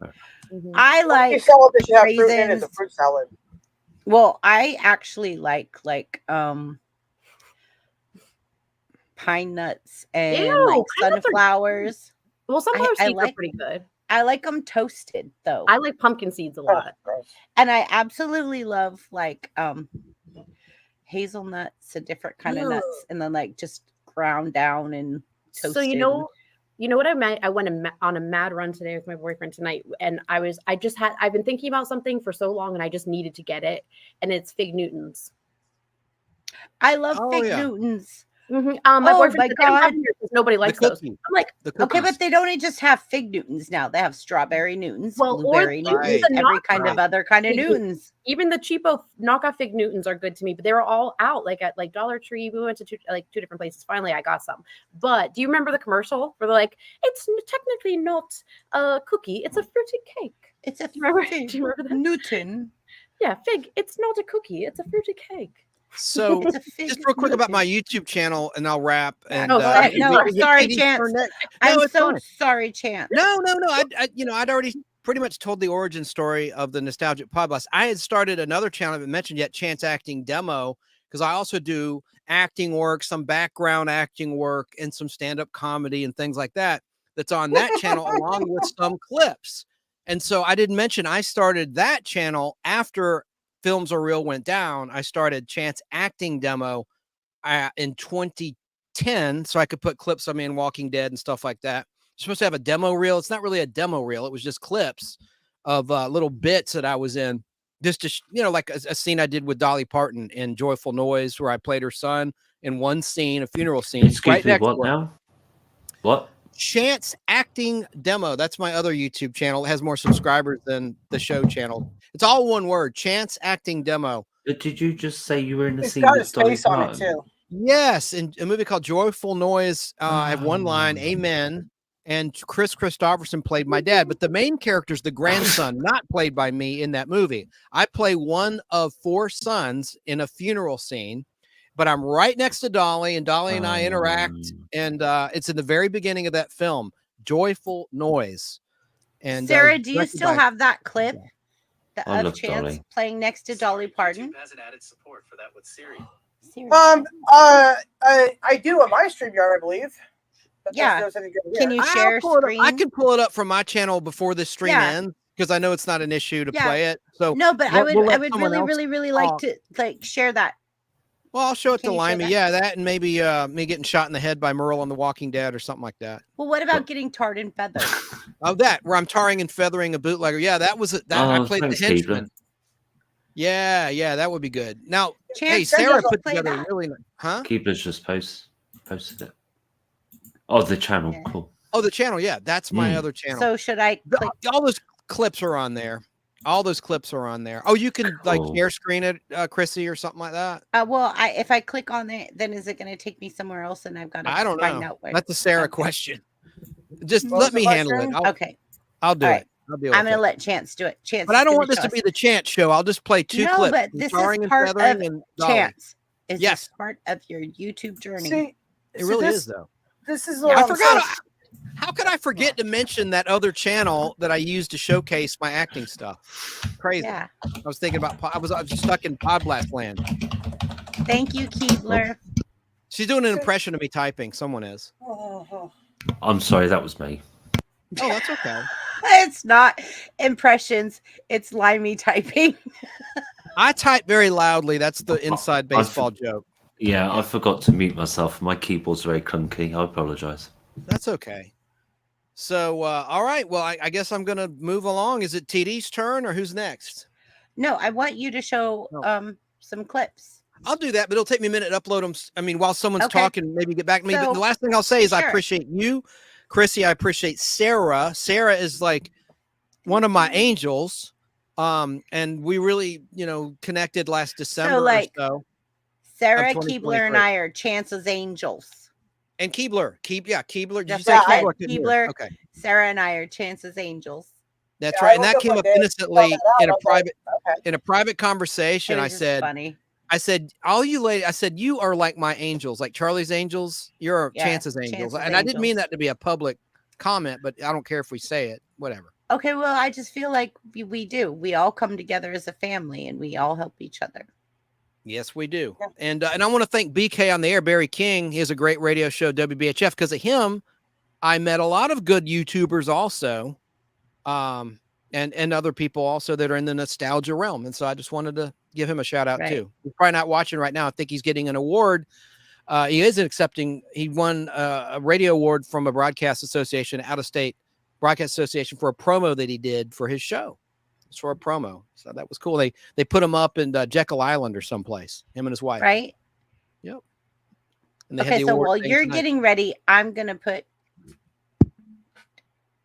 [SPEAKER 2] I like
[SPEAKER 4] salad that should have fruit in it
[SPEAKER 2] raisins.
[SPEAKER 4] is a fruit salad.
[SPEAKER 2] Well, I actually like pine nuts and like sunflowers.
[SPEAKER 12] Well, sunflower seeds are pretty good.
[SPEAKER 2] I like them toasted though.
[SPEAKER 12] I like pumpkin seeds a lot.
[SPEAKER 2] And I absolutely love like hazelnuts, a different kind of nuts, and then like just ground down and toasted.
[SPEAKER 12] So you know what I meant? I went on a mad run today with my boyfriend tonight, and I've been thinking about something for so long, and I just needed to get it, and it's fig Newtons.
[SPEAKER 2] I love fig Newtons.
[SPEAKER 12] My boyfriend said because nobody likes those. I'm like,
[SPEAKER 2] okay, but they don't just have fig Newtons now. They have strawberry Newtons, blueberry Newtons, every kind of other kind of Newtons.
[SPEAKER 12] Even the cheapo knockoff fig Newtons are good to me, but they were all out like at like Dollar Tree. We went to two different places. Finally, I got some. But do you remember the commercial where they're like, "It's technically not a cookie; it's a fruity cake."
[SPEAKER 2] It's a
[SPEAKER 12] fruity
[SPEAKER 2] Newton.
[SPEAKER 12] Yeah, fig. It's not a cookie; it's a fruity cake.
[SPEAKER 5] So just real quick about my YouTube channel, and I'll wrap. And
[SPEAKER 2] sorry, Chance. I'm so sorry, Chance.
[SPEAKER 5] No. I'd already pretty much told the origin story of the Nostalgic Podcast. I had started another channel I haven't mentioned yet, Chance Acting Demo, because I also do acting work, some background acting work, and some stand-up comedy and things like that. That's on that channel, along with some clips. And so I didn't mention I started that channel after Films Are Real went down. I started Chance Acting Demo in 2010, so I could put clips of me in Walking Dead and stuff like that. You're supposed to have a demo reel. It's not really a demo reel. It was just clips of little bits that I was in, just to like a scene I did with Dolly Parton in Joyful Noise, where I played her son in one scene, a funeral scene.
[SPEAKER 8] Excuse me, what now? What?
[SPEAKER 5] Chance Acting Demo. That's my other YouTube channel. It has more subscribers than the show channel. It's all one word, Chance Acting Demo.
[SPEAKER 8] But did you just say you were in the scene?
[SPEAKER 4] Got his face on it too.
[SPEAKER 5] Yes, in a movie called Joyful Noise. I have one line, Amen. And Chris Christopherson played my dad, but the main character is the grandson, not played by me in that movie. I play one of 4 sons in a funeral scene, but I'm right next to Dolly, and Dolly and I interact, and it's in the very beginning of that film, Joyful Noise. And
[SPEAKER 2] Sarah, do you still have that clip of Chance
[SPEAKER 8] Dolly
[SPEAKER 2] playing next to Dolly Parton?
[SPEAKER 4] I do on my StreamYard, I believe.
[SPEAKER 2] Yeah. Can you share screen?
[SPEAKER 5] I can pull it up from my channel before the stream ends because I know it's not an issue to play it. So
[SPEAKER 2] no, but I would really like to share that.
[SPEAKER 5] Well, I'll show it to Limey. Yeah, that and maybe me getting shot in the head by Merle on The Walking Dead or something like that.
[SPEAKER 2] Well, what about getting tarred and feathered?
[SPEAKER 5] Oh, that where I'm tarring and feathering a bootlegger. Yeah, that was I played the henchman. Yeah, that would be good. Now, hey, Sarah put together really nice, huh?
[SPEAKER 8] Keebler's just posted it. Oh, the channel, cool.
[SPEAKER 5] Oh, the channel, yeah, that's my other channel.
[SPEAKER 2] So should I?
[SPEAKER 5] All those clips are on there. All those clips are on there. Oh, you can like share screen it, Chrissy, or something like that.
[SPEAKER 2] Well, if I click on it, then is it going to take me somewhere else? And I've got to find out where.
[SPEAKER 5] That's a Sarah question. Just let me handle it.
[SPEAKER 2] Okay,
[SPEAKER 5] I'll do it.
[SPEAKER 2] I'm going to let Chance do it. Chance,
[SPEAKER 5] but I don't want this to be the Chance show. I'll just play two clips.
[SPEAKER 2] But this is part of Chance. Is this part of your YouTube journey?
[SPEAKER 4] See,
[SPEAKER 5] it really is, though.
[SPEAKER 4] This is
[SPEAKER 5] I forgot. How could I forget to mention that other channel that I used to showcase my acting stuff? Crazy. Yeah. I was thinking about. I was just stuck in Podblast land.
[SPEAKER 2] Thank you, Keebler.
[SPEAKER 5] She's doing an impression of me typing. Someone is.
[SPEAKER 8] I'm sorry, that was me.
[SPEAKER 5] Oh, that's okay.
[SPEAKER 2] It's not impressions. It's Limey typing.
[SPEAKER 5] I type very loudly. That's the inside baseball joke.
[SPEAKER 8] Yeah, I forgot to mute myself. My keyboard's very clunky. I apologize.
[SPEAKER 5] That's okay. So, all right. Well, I guess I'm going to move along. Is it TD's turn or who's next?
[SPEAKER 2] No, I want you to show some clips.
[SPEAKER 5] I'll do that, but it'll take me a minute to upload them. I mean, while someone's talking, maybe get back to me. But the last thing I'll say is I appreciate you, Chrissy. I appreciate Sarah. Sarah is like one of my angels. And we really, connected last December or so.
[SPEAKER 2] Sarah, Keebler, and I are Chance's angels.
[SPEAKER 5] And Keebler. Keebler. Did you
[SPEAKER 2] say
[SPEAKER 5] Keebler?
[SPEAKER 2] Keebler. Okay. Sarah and I are Chance's angels.
[SPEAKER 5] That's right. And that came up innocently in a private conversation. I said, I said, all you ladies, I said, you are like my angels, like Charlie's angels. You're Chance's angels. And I didn't mean that to be a public comment, but I don't care if we say it, whatever.
[SPEAKER 2] Okay. Well, I just feel like we do. We all come together as a family and we all help each other.
[SPEAKER 5] Yes, we do. Yeah. And I want to thank BK on the air, Barry King. He has a great radio show, WBHF. Because of him, I met a lot of good YouTubers also, and other people also that are in the nostalgia realm. And so I just wanted to give him a shout out too. He's probably not watching right now. I think he's getting an award. He is accepting. He won a radio award from a broadcast association, out of state broadcast association, for a promo that he did for his show. It's for a promo. So that was cool. They put him up in Jekyll Island or someplace, him and his wife.
[SPEAKER 2] Right.
[SPEAKER 5] Yep.
[SPEAKER 2] Okay, so while you're getting ready, I'm going to put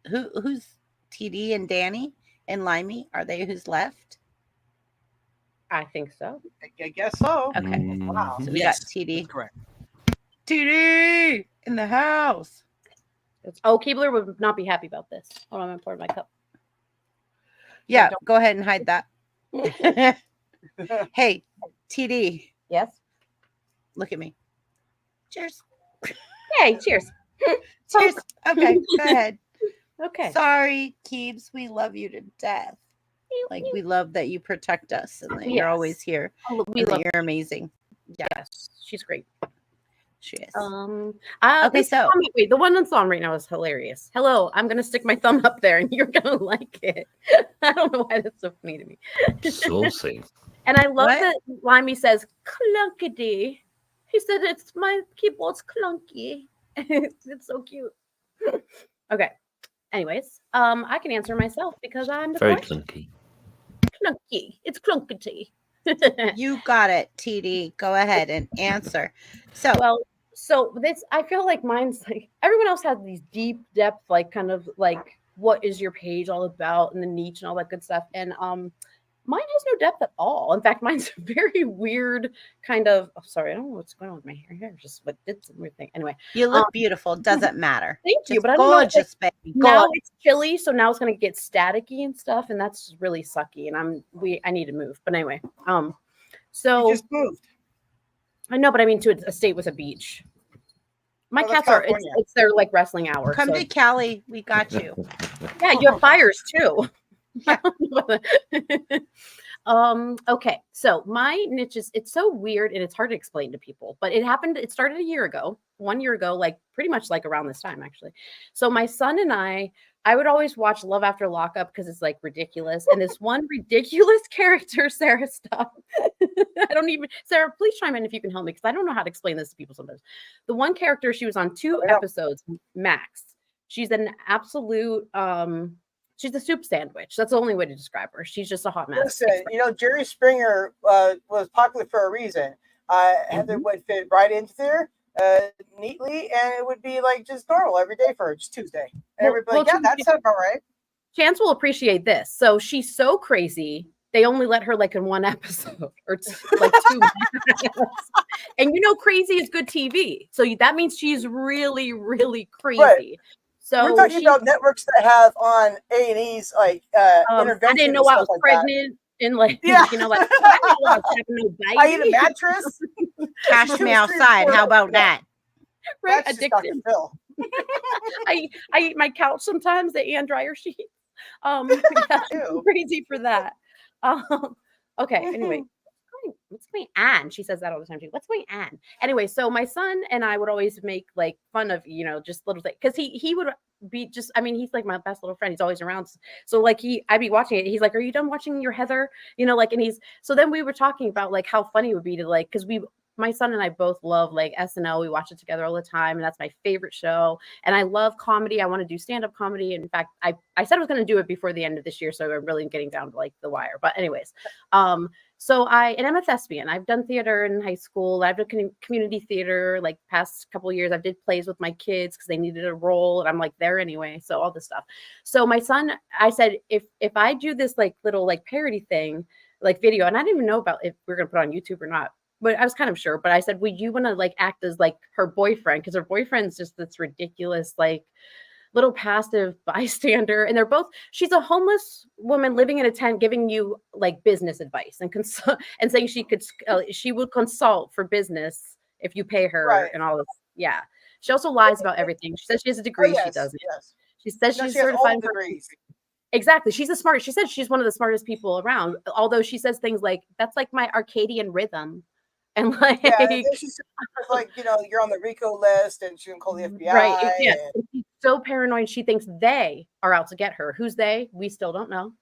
[SPEAKER 2] who's TD and Danny and Limey? Are they who's left?
[SPEAKER 12] I think so.
[SPEAKER 4] I guess so.
[SPEAKER 2] Okay.
[SPEAKER 4] Wow.
[SPEAKER 2] So we got TD.
[SPEAKER 5] Correct.
[SPEAKER 2] TD in the house.
[SPEAKER 12] Keebler would not be happy about this. Hold on, I'm pouring my cup.
[SPEAKER 2] Yeah, go ahead and hide that. Hey, TD.
[SPEAKER 12] Yes.
[SPEAKER 2] Look at me. Cheers.
[SPEAKER 12] Hey, cheers.
[SPEAKER 2] Cheers. Okay, go ahead.
[SPEAKER 12] Okay.
[SPEAKER 2] Sorry, Keebs. We love you to death. Like, we love that you protect us and that you're always here.
[SPEAKER 12] We love
[SPEAKER 2] you're amazing.
[SPEAKER 12] Yes, she's great.
[SPEAKER 2] She is.
[SPEAKER 12] Okay, so wait, the one that's on right now is hilarious. Hello, I'm gonna stick my thumb up there, and you're gonna like it. I don't know why that's so funny to me.
[SPEAKER 8] Saucy.
[SPEAKER 12] And I love that Limey says clunkety. He said it's my keyboard's clunky. It's so cute. Okay. Anyways, I can answer myself because I'm the
[SPEAKER 8] very
[SPEAKER 12] question.
[SPEAKER 8] clunky.
[SPEAKER 12] Clunky. It's clunkety.
[SPEAKER 2] You got it, TD. Go ahead and answer.
[SPEAKER 12] So this, I feel like mine's like everyone else has these deep depth, like kind of like what is your page all about and the niche and all that good stuff. And mine has no depth at all. In fact, mine's a very weird kind of. Oh, sorry, I don't know what's going on with my hair. Here, just what did some weird thing. Anyway,
[SPEAKER 2] you look beautiful. Doesn't matter.
[SPEAKER 12] Thank you, but I don't know. Gorgeous, baby. Now it's chilly, so now it's gonna get staticky and stuff, and that's really sucky. And I need to move. But anyway, so
[SPEAKER 4] you just moved.
[SPEAKER 12] I know, but I mean to a state with a beach. My cats are it's their like wrestling hour.
[SPEAKER 2] Come to Cali, we got you.
[SPEAKER 12] Yeah, you have fires too. Okay, so my niche is, it's so weird and it's hard to explain to people, but it started a year ago, 1 year ago, like pretty much like around this time actually. So my son and I would always watch Love After Lockup because it's like ridiculous. And this one ridiculous character, Sarah, stop. Sarah, please chime in if you can help me because I don't know how to explain this to people sometimes. The one character, she was on 2 episodes, Max. She's an absolute, she's a soup sandwich. That's the only way to describe her. She's just a hot mess.
[SPEAKER 4] Listen, Jerry Springer was popular for a reason. Heather would fit right into there neatly, and it would be like just normal every day for her, just Tuesday. And everybody, yeah, that's about right.
[SPEAKER 12] Chance will appreciate this. So she's so crazy. They only let her like in 1 episode or 2. And crazy is good TV. So that means she's really, really crazy.
[SPEAKER 4] Right.
[SPEAKER 12] So
[SPEAKER 4] we're talking about networks that have on A&E's like intervention.
[SPEAKER 12] I didn't know I was pregnant and like I didn't know I was having no baby.
[SPEAKER 4] I eat a mattress.
[SPEAKER 2] Cash me outside. How about that?
[SPEAKER 12] Right, addicted. I eat my couch sometimes, the and dryer sheets. Crazy for that. Okay. Anyway. What's going on? She says that all the time too. What's going on? Anyway, so my son and I would always make like fun of, just little things. Cause he would be just, he's like my best little friend. He's always around. So like I'd be watching it. He's like, are you done watching your Heather? So then we were talking about like how funny it would be to like, cause my son and I both love like SNL. We watch it together all the time. And that's my favorite show. And I love comedy. I want to do stand-up comedy. In fact, I said I was going to do it before the end of this year. So I'm really getting down to like the wire, but anyways, so I'm a thespian. I've done theater in high school. I've done community theater like past couple of years. I did plays with my kids because they needed a role, and I'm like there anyway. So all this stuff. So my son, I said, if I do this like little like parody thing, like video, and I didn't even know about if we're gonna put it on YouTube or not, but I was kind of sure. But I said, would you want to like act as like her boyfriend? Because her boyfriend's just this ridiculous like little passive bystander, and she's a homeless woman living in a tent giving you like business advice and saying she would consult for business if you pay her and all this. Yeah, she also lies about everything. She says she has a degree. She doesn't.
[SPEAKER 4] Yes.
[SPEAKER 12] She says she's certified degrees. Exactly. She's she said she's one of the smartest people around, although she says things like, that's like my Arcadian rhythm. And like,
[SPEAKER 4] she's like, you're on the RICO list, and she can call the FBI.
[SPEAKER 12] Right. Yeah. She's so paranoid. She thinks they are out to get her. Who's they? We still don't know.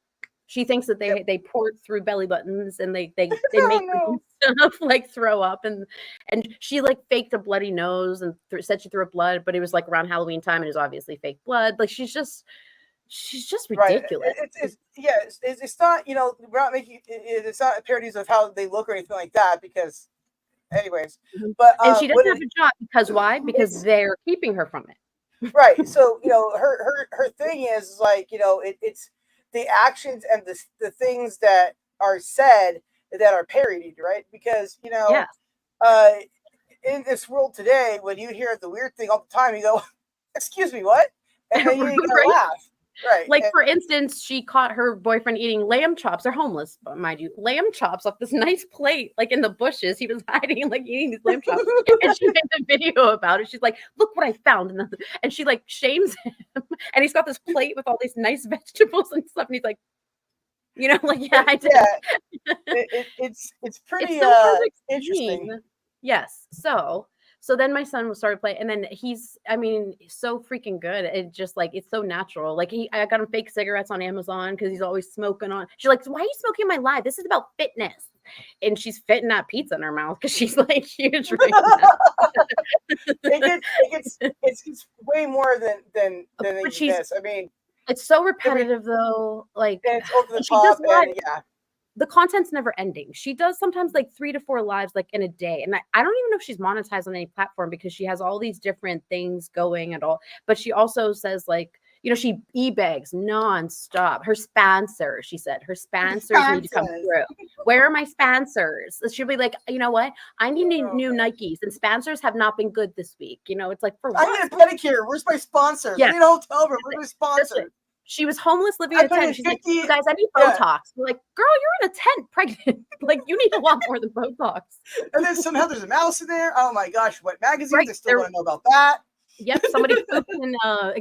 [SPEAKER 12] She thinks that they port through belly buttons and they make stuff like throw up, and she like faked a bloody nose and said she threw up blood, but it was like around Halloween time and it was obviously fake blood. Like she's just ridiculous.
[SPEAKER 4] Right. It's not, we're not making it's not parodies of how they look or anything like that, because anyways, but
[SPEAKER 12] and she doesn't have a job because why? Because they're keeping her from it.
[SPEAKER 4] Right. So her thing is like, it's the actions and the things that are said that are parodied, right? Because in this world today, when you hear the weird thing all the time, you go, "Excuse me, what?" And then you laugh. Right.
[SPEAKER 12] Like, for instance, she caught her boyfriend eating lamb chops. They're homeless, mind you. Lamb chops off this nice plate, like in the bushes. He was hiding, like eating these lamb chops. And she made a video about it. She's like, look what I found. And she like shames him. And he's got this plate with all these nice vegetables and stuff. And he's like, yeah, I did.
[SPEAKER 4] Yeah. It's pretty interesting.
[SPEAKER 12] Yes. So then my son started playing, and then he's so freaking good. It just like, it's so natural. Like I got him fake cigarettes on Amazon because he's always smoking on. She's like, why are you smoking my live? This is about fitness. And she's fitting that pizza in her mouth because she's like huge right now.
[SPEAKER 4] It's way more than this.
[SPEAKER 12] It's so repetitive though. Like,
[SPEAKER 4] it's over the top.
[SPEAKER 12] The content's never ending. She does sometimes like 3 to 4 lives like in a day. And I don't even know if she's monetized on any platform because she has all these different things going and all. But she also says like, she e-bags nonstop. Her sponsors, she said, her sponsors need to come through. Where are my sponsors? She'll be like, you know what? I need new Nikes, and sponsors have not been good this week. It's like, for what?
[SPEAKER 4] I need a pedicure. Where's my sponsor?
[SPEAKER 12] Yeah.
[SPEAKER 4] I need a hotel room. Where's my sponsor?
[SPEAKER 12] She was homeless living in a tent. She's like, you guys, I need Botox. We're like, girl, you're in a tent pregnant. Like, you need a lot more than Botox.
[SPEAKER 4] And then somehow there's a mouse in there. Oh my gosh, what magazines? I still want to know about that.
[SPEAKER 12] Yep, somebody pooped in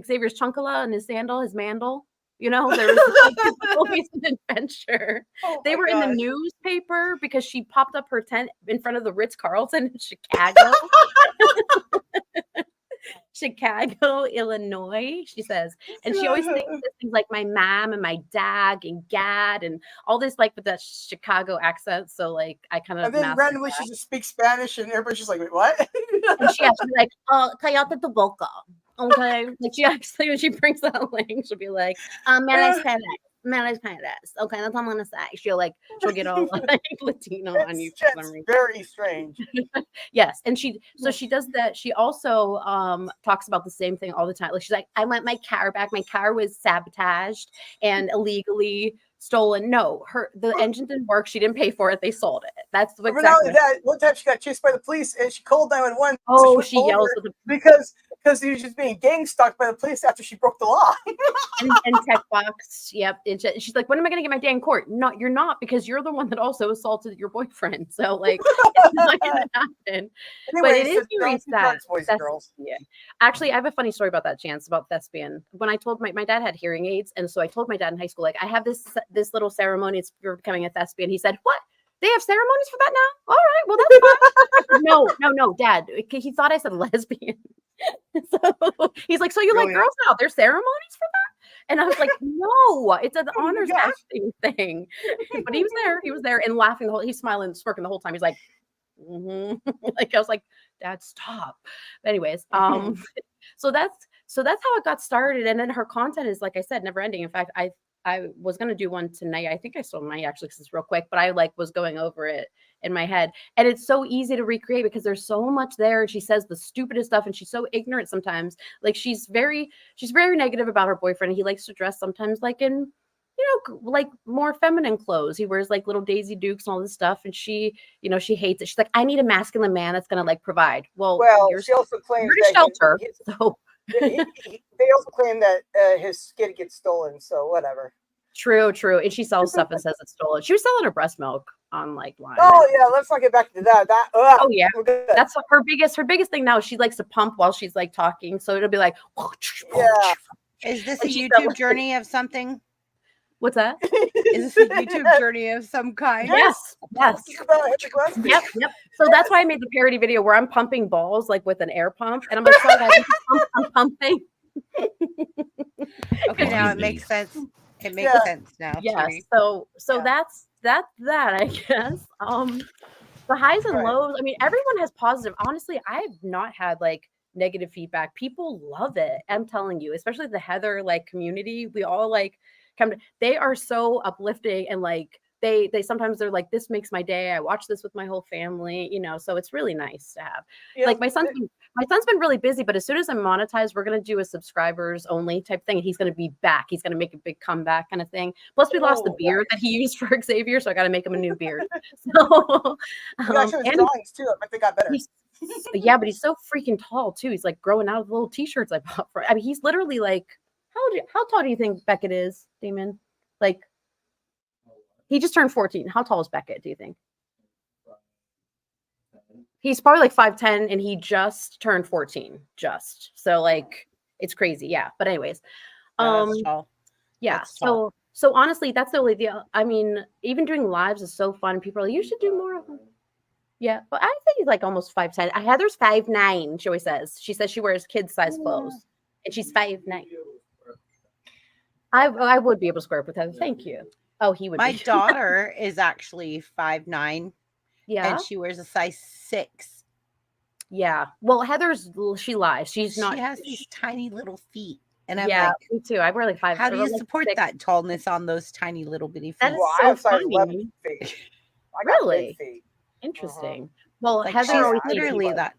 [SPEAKER 12] Xavier's chunkala and his sandal, his mandal. You know, there was like, always an adventure.
[SPEAKER 4] Oh
[SPEAKER 12] They
[SPEAKER 4] my
[SPEAKER 12] were in the
[SPEAKER 4] gosh.
[SPEAKER 12] newspaper because she popped up her tent in front of the Ritz-Carlton in Chicago. Chicago, Illinois, she says. And she always thinks this things like my mom and my dad and Gad and all this like with that Chicago accent. So like I kind of
[SPEAKER 4] And then
[SPEAKER 12] mastered
[SPEAKER 4] randomly
[SPEAKER 12] that.
[SPEAKER 4] she just speaks Spanish and everybody's just like, wait, what?
[SPEAKER 12] And she has to be like, Coyote de Boca. Okay. Like she actually when she brings that link, she'll be like, Melis Paredes. Okay, that's all I'm gonna say. She'll get all like Latino on you for some reason.
[SPEAKER 4] Very strange.
[SPEAKER 12] Yes, and she does that. She also talks about the same thing all the time. Like she's like, I want my car back. My car was sabotaged and illegally stolen. No, the engine didn't work. She didn't pay for it. They sold it. That's what.
[SPEAKER 4] But not only that, one time she got chased by the police and she called 911.
[SPEAKER 12] Oh, she yells at the
[SPEAKER 4] because he was just being gang stalked by the police after she broke the law.
[SPEAKER 12] and tech box. Yep. And she's like, when am I going to get my day in court? No, you're not, because you're the one that also assaulted your boyfriend. So like, it's not going to happen. But it is very sad.
[SPEAKER 4] Boys and girls.
[SPEAKER 12] Yeah. Actually, I have a funny story about that, Chance, about thespian. When I told my dad had hearing aids. And so I told my dad in high school, like, I have this little ceremony. It's for becoming a thespian. He said, what? They have ceremonies for that now? All right, well, that's fine. No, Dad. He thought I said lesbian. So he's like, so you like girls now? There's ceremonies for that? And I was like, no, it's an honors acting thing. But he was there and laughing he's smiling, smirking the whole time. He's like, like I was like, Dad, stop. But anyways, so that's how it got started. And then her content is, like I said, never ending. In fact, I was going to do one tonight. I think I still might actually, because it's real quick, but I was going over it in my head. And it's so easy to recreate because there's so much there. And she says the stupidest stuff and she's so ignorant sometimes. Like she's very negative about her boyfriend. He likes to dress sometimes like in, like more feminine clothes. He wears like little Daisy Dukes and all this stuff. And she hates it. She's like, I need a masculine man that's going to like provide. Well,
[SPEAKER 4] she also claims
[SPEAKER 12] that shelter.
[SPEAKER 4] They also claim that his skid gets stolen. So whatever.
[SPEAKER 12] True. And she sells stuff and says it's stolen. She was selling her breast milk on like line.
[SPEAKER 4] Oh yeah, let's not get back to that.
[SPEAKER 12] Oh yeah, that's her biggest thing now. She likes to pump while she's like talking, so it'll be like,
[SPEAKER 2] yeah. Is this a YouTube journey of something?
[SPEAKER 12] What's that?
[SPEAKER 2] Is this a YouTube journey of some kind?
[SPEAKER 12] Yes. Yep. So that's why I made the parody video where I'm pumping balls like with an air pump, and I'm like, sorry guys, I'm pumping.
[SPEAKER 2] Okay, now it makes sense. It makes sense now.
[SPEAKER 12] Yeah. So that's that, I guess. The highs and lows. I mean, everyone has positive. Honestly, I've not had like negative feedback. People love it. I'm telling you, especially the Heather like community. We all like they are so uplifting and like they sometimes they're like, this makes my day. I watch this with my whole family, so it's really nice to have. Like my son's been really busy, but as soon as I'm monetized, we're gonna do a subscribers only type thing. And he's gonna be back. He's gonna make a big comeback kind of thing. Plus, we lost the beard that he used for Xavier, so I got to make him a new beard. So,
[SPEAKER 4] and drawings too. I bet they got better.
[SPEAKER 12] Yeah, but he's so freaking tall too. He's like growing out of the little t-shirts I bought for. I mean, he's literally like, how tall do you think Beckett is, Damon? Like, he just turned 14. How tall is Beckett, do you think? He's probably like 5'10", and he just turned 14. So like, it's crazy. Yeah. But anyways, yeah. So honestly, that's the only deal. I mean, even doing lives is so fun. People are like, you should do more of them. Yeah, but I think he's like almost 5'10". Heather's 5'9". She always says. She says she wears kid size clothes, and she's 5'9". I would be able to square up with Heather. Thank you. Oh, he would.
[SPEAKER 2] My daughter is actually 5'9".
[SPEAKER 12] Yeah,
[SPEAKER 2] and she wears a size 6.
[SPEAKER 12] Yeah. Well, she lies. She
[SPEAKER 2] has these tiny little feet. And I'm
[SPEAKER 12] like, me too. I wear like 5.
[SPEAKER 2] How do you support that tallness on those tiny little bitty feet?
[SPEAKER 12] That is so funny. Really? Interesting. Well,
[SPEAKER 2] like
[SPEAKER 12] Heather always
[SPEAKER 2] literally that.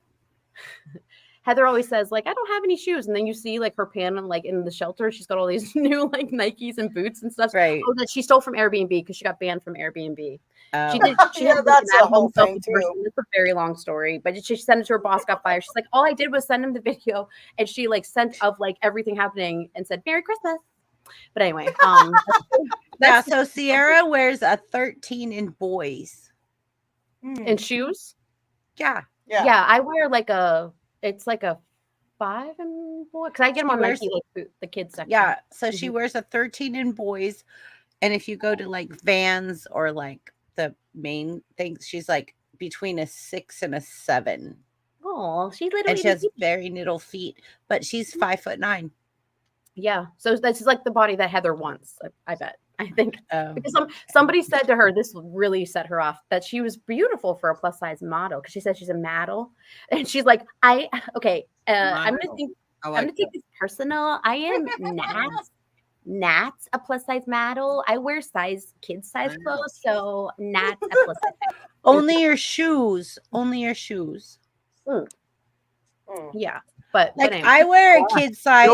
[SPEAKER 12] Heather always says, like, I don't have any shoes. And then you see like her pan like in the shelter. She's got all these new like Nikes and boots and stuff.
[SPEAKER 2] Right.
[SPEAKER 12] Oh, that she stole from Airbnb because she got banned from Airbnb.
[SPEAKER 2] Oh.
[SPEAKER 12] She did. She had
[SPEAKER 4] that's a whole thing too.
[SPEAKER 12] It's a very long story, but she sent it to her boss, got fired. She's like, all I did was send him the video, and she like sent of like everything happening and said, Merry Christmas. But anyway,
[SPEAKER 2] yeah. So Sierra wears a 13 in boys.
[SPEAKER 12] And shoes.
[SPEAKER 2] Yeah.
[SPEAKER 12] I wear like it's like a 5 in boy? Because I get them on Nike, like the kids section.
[SPEAKER 2] Yeah, so she wears a 13 in boys, and if you go to like Vans or like the main things, she's like between a 6 and a 7.
[SPEAKER 12] Oh, she's little.
[SPEAKER 2] And she has very little feet, but she's 5'9".
[SPEAKER 12] Yeah, so this is like the body that Heather wants. I bet. I think because somebody said to her, this really set her off, that she was beautiful for a plus size model because she said she's a model, and she's like, I'm gonna take this personal. I am not a plus size model. I wear kid size clothes, so not a plus size.
[SPEAKER 2] Only your shoes.
[SPEAKER 12] Yeah, but
[SPEAKER 2] anyway. I wear a kid size.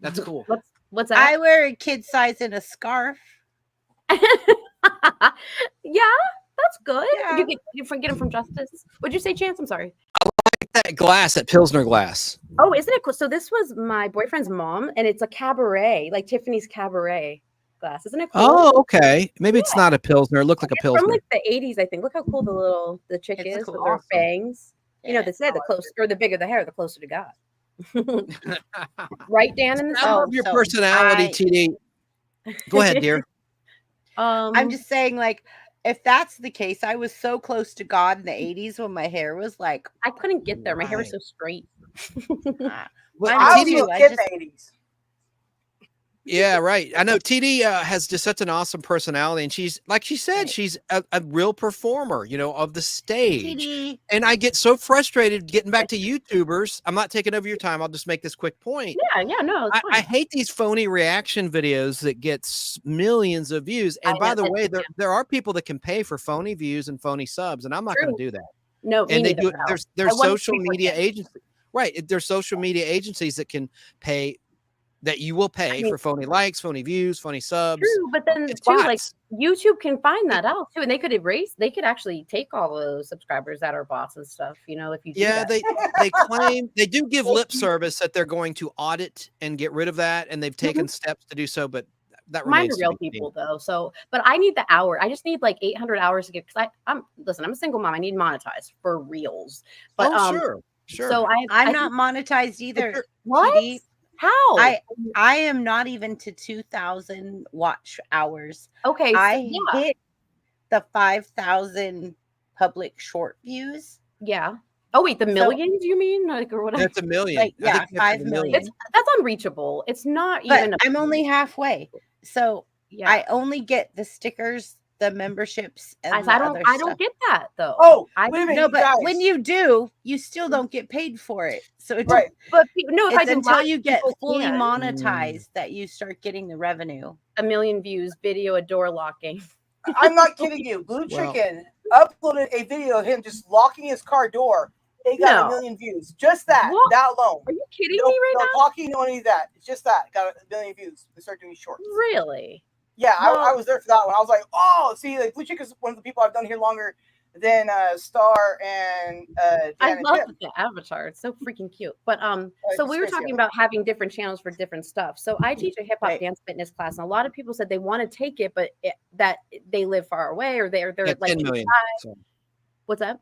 [SPEAKER 5] That's cool.
[SPEAKER 12] What's that?
[SPEAKER 2] I wear a kid size in a scarf.
[SPEAKER 12] Yeah, that's good. Yeah. You get them from Justice. What'd you say, Chance? I'm sorry.
[SPEAKER 5] I like that glass, that Pilsner glass.
[SPEAKER 12] Oh, isn't it cool? So this was my boyfriend's mom, and it's a cabaret, like Tiffany's cabaret glass. Isn't it cool?
[SPEAKER 5] Oh, okay. Maybe it's not a Pilsner. It looked like a Pilsner.
[SPEAKER 12] From like the 80s, I think. Look how cool the chick is with her bangs. You know, they say the closer or the bigger the hair, the closer to God. Right, Dan? In the
[SPEAKER 5] I love your personality, TD. Go ahead, dear.
[SPEAKER 2] I'm just saying, like, if that's the case, I was so close to God in the 80s when my hair was like,
[SPEAKER 12] I couldn't get there. My hair was so straight.
[SPEAKER 4] Well, I was a kid in the 80s.
[SPEAKER 5] Yeah, right. I know TD has just such an awesome personality, and she's, like she said, she's a real performer, you know, of the stage.
[SPEAKER 2] TD.
[SPEAKER 5] And I get so frustrated getting back to YouTubers. I'm not taking over your time. I'll just make this quick point.
[SPEAKER 12] Yeah, no.
[SPEAKER 5] I hate these phony reaction videos that get millions of views. And by the way, there are people that can pay for phony views and phony subs, and I'm not going to do that.
[SPEAKER 12] No,
[SPEAKER 5] and they do. There's social media agencies, right? There's social media agencies that can pay. That you will pay for phony likes, phony views, phony subs.
[SPEAKER 12] True, but then like YouTube can find that out too, and they could actually take all those subscribers that are bots and stuff. You know, if you do that.
[SPEAKER 5] they claim they do give lip service that they're going to audit and get rid of that, and they've taken steps to do so, but that
[SPEAKER 12] mine
[SPEAKER 5] remains
[SPEAKER 12] are real people though. So, but I need the hour. I just need like 800 hours to get because I'm a single mom. I need monetized for reels. But
[SPEAKER 5] sure.
[SPEAKER 12] So
[SPEAKER 2] I'm not monetized either.
[SPEAKER 12] What?
[SPEAKER 2] TD.
[SPEAKER 12] How?
[SPEAKER 2] I am not even to 2,000 watch hours.
[SPEAKER 12] Okay,
[SPEAKER 2] I hit the 5,000 public short views.
[SPEAKER 12] Yeah. Oh wait, the millions you mean? Like or whatever?
[SPEAKER 5] That's a million.
[SPEAKER 2] Like, yeah, 5 million.
[SPEAKER 12] That's unreachable. It's not even.
[SPEAKER 2] I'm only halfway. So yeah, I only get the stickers, the memberships, and
[SPEAKER 12] I don't get that though.
[SPEAKER 4] Oh,
[SPEAKER 2] but when you do, you still don't get paid for it. So it's
[SPEAKER 4] right.
[SPEAKER 12] But no, if
[SPEAKER 2] until you get fully monetized that you start getting the revenue.
[SPEAKER 12] 1 million views, video of door locking.
[SPEAKER 4] I'm not kidding you. Blue Chicken uploaded a video of him just locking his car door. It got 1 million views. Just that alone.
[SPEAKER 12] Are you kidding me right now?
[SPEAKER 4] No talking, no any of that. It's just that. Got 1 million views. They start doing shorts.
[SPEAKER 12] Really?
[SPEAKER 4] Yeah, I was there for that one. I was like, oh, see, like Blue Chicken is one of the people I've done here longer than Star and
[SPEAKER 12] I love the avatar. It's so freaking cute. But so we were talking about having different channels for different stuff. So I teach a hip hop dance fitness class, and a lot of people said they want to take it, but that they live far away or they're like
[SPEAKER 5] 10 million.
[SPEAKER 12] What's that?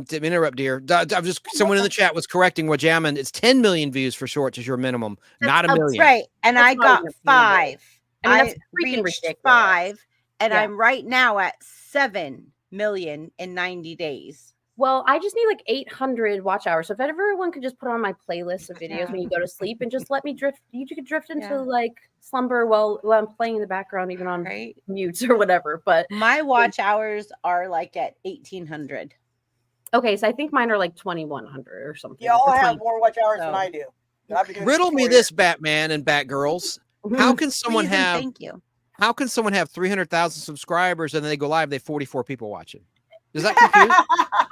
[SPEAKER 5] To interrupt, dear. I'm just someone in the chat was correcting what Jammin. It's 10 million views for shorts is your minimum, not a million.
[SPEAKER 2] Right, and I got 5.
[SPEAKER 12] I
[SPEAKER 2] reached
[SPEAKER 12] ridiculous.
[SPEAKER 2] 5, and I'm right now at 7 million in 90 days.
[SPEAKER 12] Well, I just need like 800 watch hours. So if everyone could just put on my playlist of videos when you go to sleep and just let me drift, you could drift into like slumber while I'm playing in the background, even on mute or whatever. But
[SPEAKER 2] my watch hours are like at 1,800.
[SPEAKER 12] Okay, so I think mine are like 2,100 or something.
[SPEAKER 4] Yeah, I have more watch hours than I do.
[SPEAKER 5] Riddle me this, Batman and Batgirls. How can someone have?
[SPEAKER 2] Thank you.
[SPEAKER 5] How can someone have 300,000 subscribers and then they go live? They have 44 people watching. Does that confuse?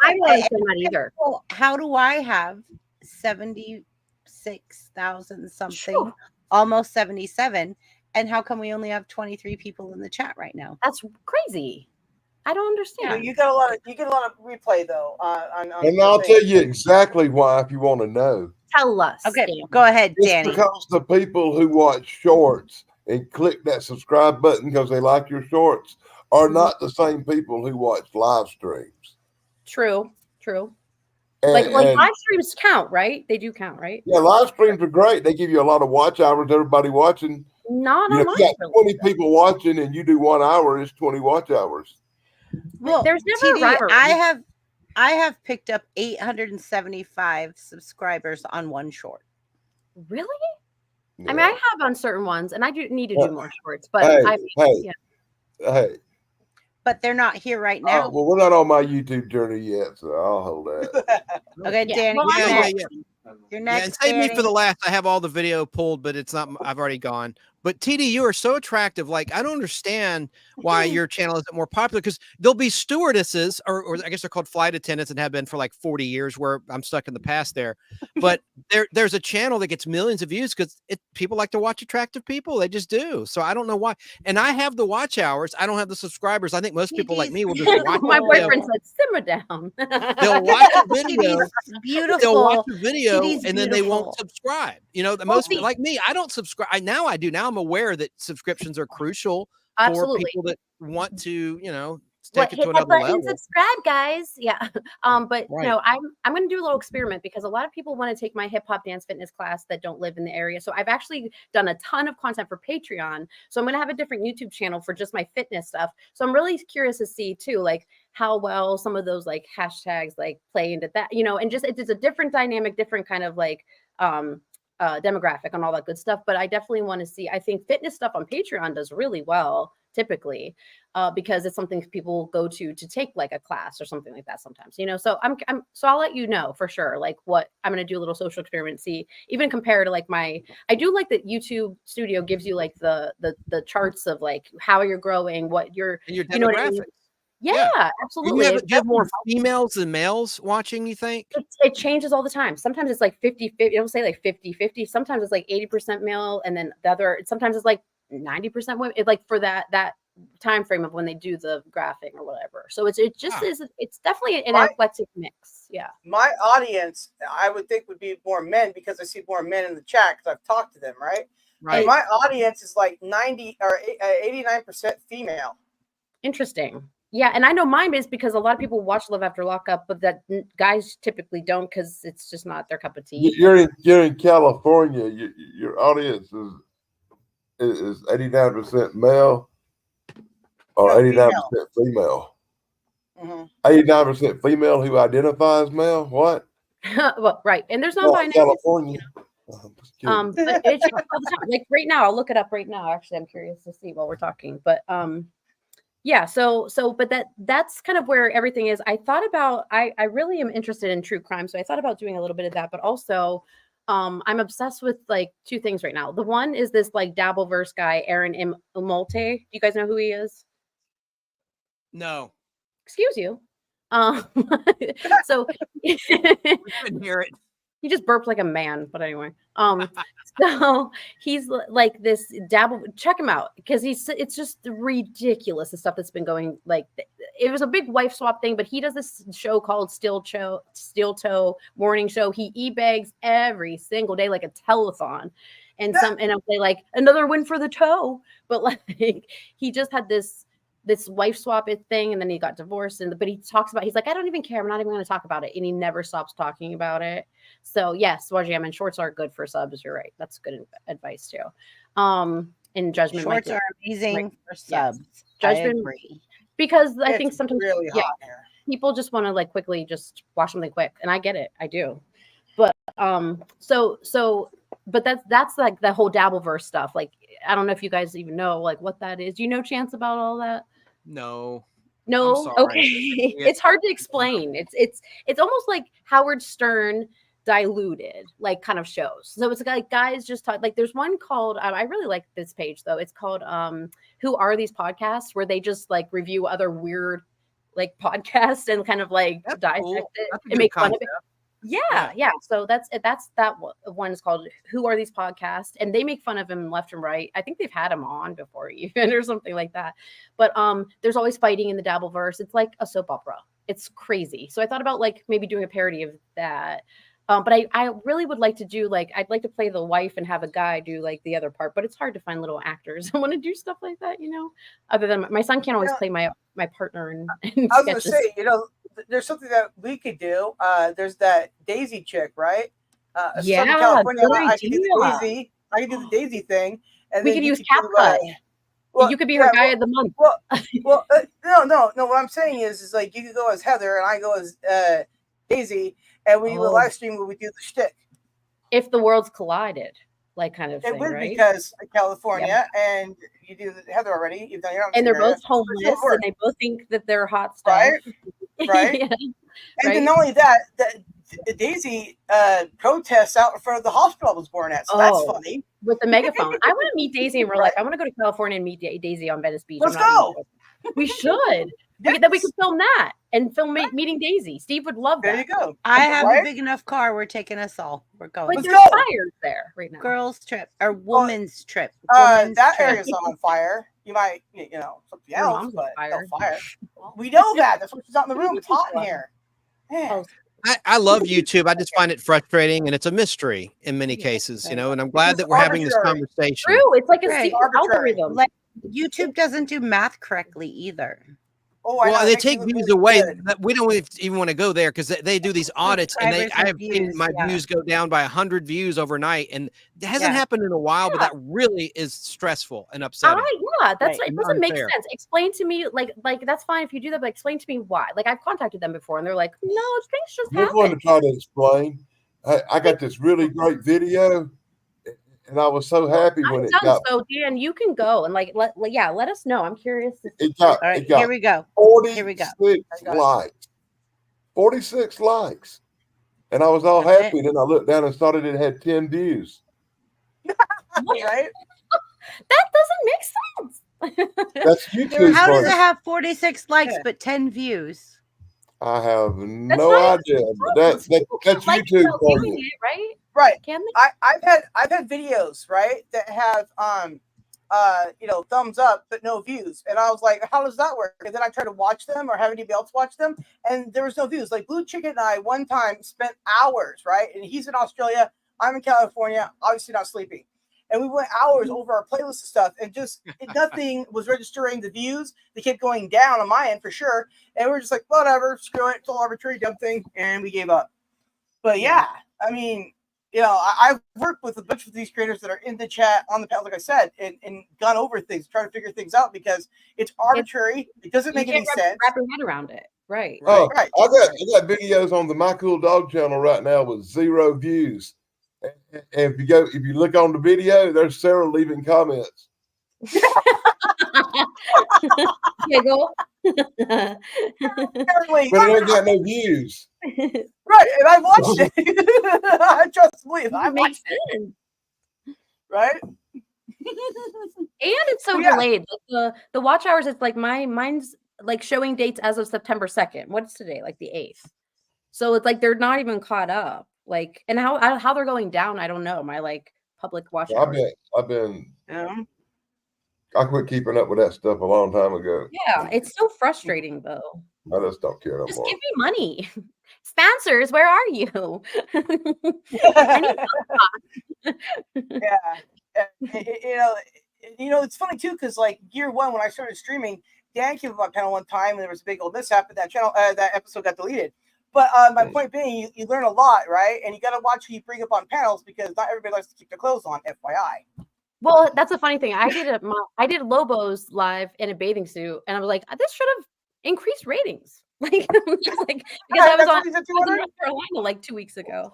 [SPEAKER 12] I don't understand that either.
[SPEAKER 2] Well, how do I have 76,000 something, almost 77, and how come we only have 23 people in the chat right now?
[SPEAKER 12] That's crazy. I don't understand.
[SPEAKER 4] You get a lot of replay though. On
[SPEAKER 7] and I'll tell you exactly why if you want to know.
[SPEAKER 12] Tell us.
[SPEAKER 2] Okay, go ahead, Danny.
[SPEAKER 7] It's because the people who watch shorts and click that subscribe button because they like your shorts are not the same people who watch live streams.
[SPEAKER 12] True. Like live streams count, right? They do count, right?
[SPEAKER 7] Yeah, live streams are great. They give you a lot of watch hours. Everybody watching.
[SPEAKER 12] Not
[SPEAKER 7] you
[SPEAKER 12] on
[SPEAKER 7] know, if you got 20 people watching and you do 1 hour, it's 20 watch hours.
[SPEAKER 2] Well,
[SPEAKER 12] there's never
[SPEAKER 2] TD, I have picked up 875 subscribers on one short.
[SPEAKER 12] Really?
[SPEAKER 7] Yeah.
[SPEAKER 12] I mean, I have on certain ones, and I do need to do more shorts. But
[SPEAKER 7] hey.
[SPEAKER 2] But they're not here right now.
[SPEAKER 7] Well, we're not on my YouTube journey yet, so I'll hold that.
[SPEAKER 2] Okay, Danny. You're next.
[SPEAKER 5] And save me for the last. I have all the video pulled, but it's not. I've already gone. But TD, you are so attractive. Like, I don't understand why your channel isn't more popular, because there'll be stewardesses, or I guess they're called flight attendants, and have been for like 40 years, where I'm stuck in the past there. But there's a channel that gets millions of views because people like to watch attractive people. They just do. So I don't know why. And I have the watch hours. I don't have the subscribers. I think most people like me will just watch.
[SPEAKER 12] My boyfriend said, simmer down.
[SPEAKER 5] They'll watch a video.
[SPEAKER 2] Beautiful.
[SPEAKER 5] They'll watch a video
[SPEAKER 2] TD's
[SPEAKER 5] and then they won't subscribe. You know, most like me, I don't subscribe. Now I do. Now I'm aware that subscriptions are crucial for people that want to, you know, take it to another level.
[SPEAKER 12] Subscribe, guys. Yeah. But you know, I'm going to do a little experiment, because a lot of people want to take my hip hop dance fitness class that don't live in the area. So I've actually done a ton of content for Patreon. So I'm going to have a different YouTube channel for just my fitness stuff. So I'm really curious to see too, like how well some of those like hashtags like play into that, you know, and just it's a different dynamic, different kind of like demographic on all that good stuff. But I definitely want to see, I think fitness stuff on Patreon does really well typically, because it's something people go to take like a class or something like that sometimes, you know. So so I'll let you know for sure, like what I'm going to do, a little social experiment, see, even compare to like I do like that YouTube Studio gives you like the charts of like how you're growing, what your
[SPEAKER 5] demographics.
[SPEAKER 12] You know what I mean? Yeah, absolutely.
[SPEAKER 5] Do you have more females than males watching, you think?
[SPEAKER 12] It changes all the time. Sometimes it's like 50-50. It'll say like 50-50. Sometimes it's like 80% male, and then the other, sometimes it's like 90% women. It's like for that time frame of when they do the graphing or whatever. So it's definitely an eclectic mix. Yeah.
[SPEAKER 4] My audience, I would think, would be more men, because I see more men in the chat because I've talked to them, right?
[SPEAKER 5] Right.
[SPEAKER 4] And my audience is like 90 or 89% female.
[SPEAKER 12] Interesting. Yeah, and I know mine is because a lot of people watch Love After Lockup, but that guys typically don't, because it's just not their cup of tea.
[SPEAKER 7] You're in California. Your audience is 89% male or 89% female. 89% female who identifies male. What?
[SPEAKER 12] Well, right, and there's non-binary.
[SPEAKER 7] California.
[SPEAKER 12] But it changes all the time. Like right now, I'll look it up right now. Actually, I'm curious to see while we're talking, but yeah, but that's kind of where everything is. I thought about, I really am interested in true crime, so I thought about doing a little bit of that, but also I'm obsessed with like two things right now. The one is this like Dabbleverse guy, Aaron Imulte. Do you guys know who he is?
[SPEAKER 5] No.
[SPEAKER 12] Excuse you. So
[SPEAKER 5] I couldn't hear it.
[SPEAKER 12] He just burped like a man, but anyway. So he's like this check him out, because it's just ridiculous, the stuff that's been going. Like, it was a big wife swap thing, but he does this show called Steel Toe Morning Show. He e-bags every single day, like a telethon. And I'll say like another win for the toe. But like he just had this wife swap thing, and then he got divorced, but he talks about, he's like, I don't even care, I'm not even going to talk about it, and he never stops talking about it. So yes, YGM, shorts are good for subs. You're right, that's good advice too. And Judgment,
[SPEAKER 2] shorts are amazing for subs.
[SPEAKER 12] Yes. Judgment,
[SPEAKER 2] because
[SPEAKER 12] I think sometimes
[SPEAKER 4] really hot here.
[SPEAKER 12] People just want to like quickly just watch something quick, and I get it, I do. But but that's like the whole Dabbleverse stuff. Like, I don't know if you guys even know like what that is. Do you know, Chance, about all that?
[SPEAKER 5] No.
[SPEAKER 12] Okay. It's hard to explain. It's almost like Howard Stern diluted, like, kind of shows. So it's like guys just talk. Like, there's one called I really like this page though. It's called Who Are These Podcasts, where they just like review other weird like podcasts and kind of like dissect it and make fun of it. Yeah. So that's that one is called Who Are These Podcasts, and they make fun of him left and right. I think they've had him on before even or something like that. But there's always fighting in the Dabbleverse. It's like a soap opera. It's crazy. So I thought about like maybe doing a parody of that. But I really would like to do like, I'd like to play the wife and have a guy do like the other part, but it's hard to find little actors who want to do stuff like that, you know, other than my son can't always play my partner. And
[SPEAKER 4] I was going to say, you know, there's something that we could do. There's that Daisy chick, right?
[SPEAKER 12] Yeah,
[SPEAKER 4] Southern California.
[SPEAKER 12] good
[SPEAKER 4] I can do the
[SPEAKER 12] idea.
[SPEAKER 4] Daisy. I can do the Daisy thing, and
[SPEAKER 12] We
[SPEAKER 4] then
[SPEAKER 12] could
[SPEAKER 4] you
[SPEAKER 12] use
[SPEAKER 4] could do,
[SPEAKER 12] CapCut.
[SPEAKER 4] well,
[SPEAKER 12] You could be her guy of the month.
[SPEAKER 4] Well, no. What I'm saying is like you could go as Heather and I go as Daisy, and we do a live stream where we do the shtick.
[SPEAKER 12] If the worlds collided, like kind of
[SPEAKER 4] It
[SPEAKER 12] thing,
[SPEAKER 4] would
[SPEAKER 12] right?
[SPEAKER 4] because California, and you do Heather already. You've done your own.
[SPEAKER 12] And they're both homeless, and they both think that they're hot stuff.
[SPEAKER 4] Right.
[SPEAKER 12] Yeah.
[SPEAKER 4] And then not only that, the Daisy protests out in front of the hospital I was born at. So that's funny.
[SPEAKER 12] With the megaphone. I want to meet Daisy in real life. I want to go to California and meet Daisy on Venice Beach.
[SPEAKER 4] Let's go.
[SPEAKER 12] We should. Then we could film that and film meeting Daisy. Steve would love that.
[SPEAKER 4] There you go.
[SPEAKER 2] I have a big enough car. We're taking us all. We're going.
[SPEAKER 12] But there's fires there right now.
[SPEAKER 2] Girls trip or woman's trip.
[SPEAKER 4] That area's not on fire. You might, something else,
[SPEAKER 12] mom's
[SPEAKER 4] but
[SPEAKER 12] on
[SPEAKER 4] no fire. We know that. That's what she's out in the room. It's hot in here. Man.
[SPEAKER 5] I love YouTube. I just find it frustrating, and it's a mystery in many cases, and I'm glad that we're having this conversation.
[SPEAKER 12] True. It's like a secret algorithm.
[SPEAKER 2] Like YouTube doesn't do math correctly either.
[SPEAKER 5] Well, they take views away. We don't even want to go there because they do these audits, and I have seen my views go down by 100 views overnight, and it hasn't happened in a while. But that really is stressful and upsetting.
[SPEAKER 12] That's it. Doesn't make sense. Explain to me, like that's fine if you do that, but explain to me why. Like I've contacted them before, and they're like, "No, things just happen."
[SPEAKER 7] I'm going to try to explain. I got this really great video. And I was so happy when it got.
[SPEAKER 12] So Dan, you can go and let us know. I'm curious.
[SPEAKER 7] It got
[SPEAKER 2] here we go.
[SPEAKER 7] 46 likes. 46 likes. And I was all happy. Then I looked down and saw that it had 10 views.
[SPEAKER 4] Right?
[SPEAKER 12] That doesn't make sense.
[SPEAKER 7] That's YouTube.
[SPEAKER 2] How does it have 46 likes but 10 views?
[SPEAKER 7] I have no idea. That's YouTube for you.
[SPEAKER 12] Right?
[SPEAKER 4] Right.
[SPEAKER 12] Can they?
[SPEAKER 4] I've had videos, right, that have thumbs up but no views. And I was like, how does that work? And then I tried to watch them or have anybody else watch them, and there was no views. Like Blue Chicken and I one time spent hours, right? And he's in Australia, I'm in California, obviously not sleeping. And we went hours over our playlist of stuff, and just nothing was registering the views. They kept going down on my end for sure. And we were just like, whatever, screw it, it's all arbitrary, dumb thing, and we gave up. But yeah, I mean, I've worked with a bunch of these creators that are in the chat on the panel, like I said, and gone over things, trying to figure things out because it's arbitrary. It doesn't make any sense.
[SPEAKER 12] Wrap your head around it, right?
[SPEAKER 7] Oh, right. I got videos on the My Cool Dog channel right now with 0 views. And if you look on the video, there's Sarah leaving comments.
[SPEAKER 12] Giggle.
[SPEAKER 7] But it don't got no views.
[SPEAKER 4] Right, and I watched it. I trust believe I watched it. Right?
[SPEAKER 12] And it's so delayed. Like the watch hours, it's like mine's like showing dates as of September 2nd. What's today? Like the 8th. So it's like they're not even caught up. Like, and how they're going down, I don't know. My public watch hours.
[SPEAKER 7] I quit keeping up with that stuff a long time ago.
[SPEAKER 12] Yeah, it's so frustrating though.
[SPEAKER 7] I just don't care no more.
[SPEAKER 12] Give me money. Sponsors, where are you?
[SPEAKER 4] It's funny too, because like year one when I started streaming, Dan came up on panel one time and there was a big old mishap and that episode got deleted. But my point being, you learn a lot, right? And you got to watch who you bring up on panels because not everybody likes to keep their clothes on, FYI.
[SPEAKER 12] Well, that's a funny thing. I did Lobo's live in a bathing suit, and I was like, this should have increased ratings. Because I was on North Carolina like 2 weeks ago.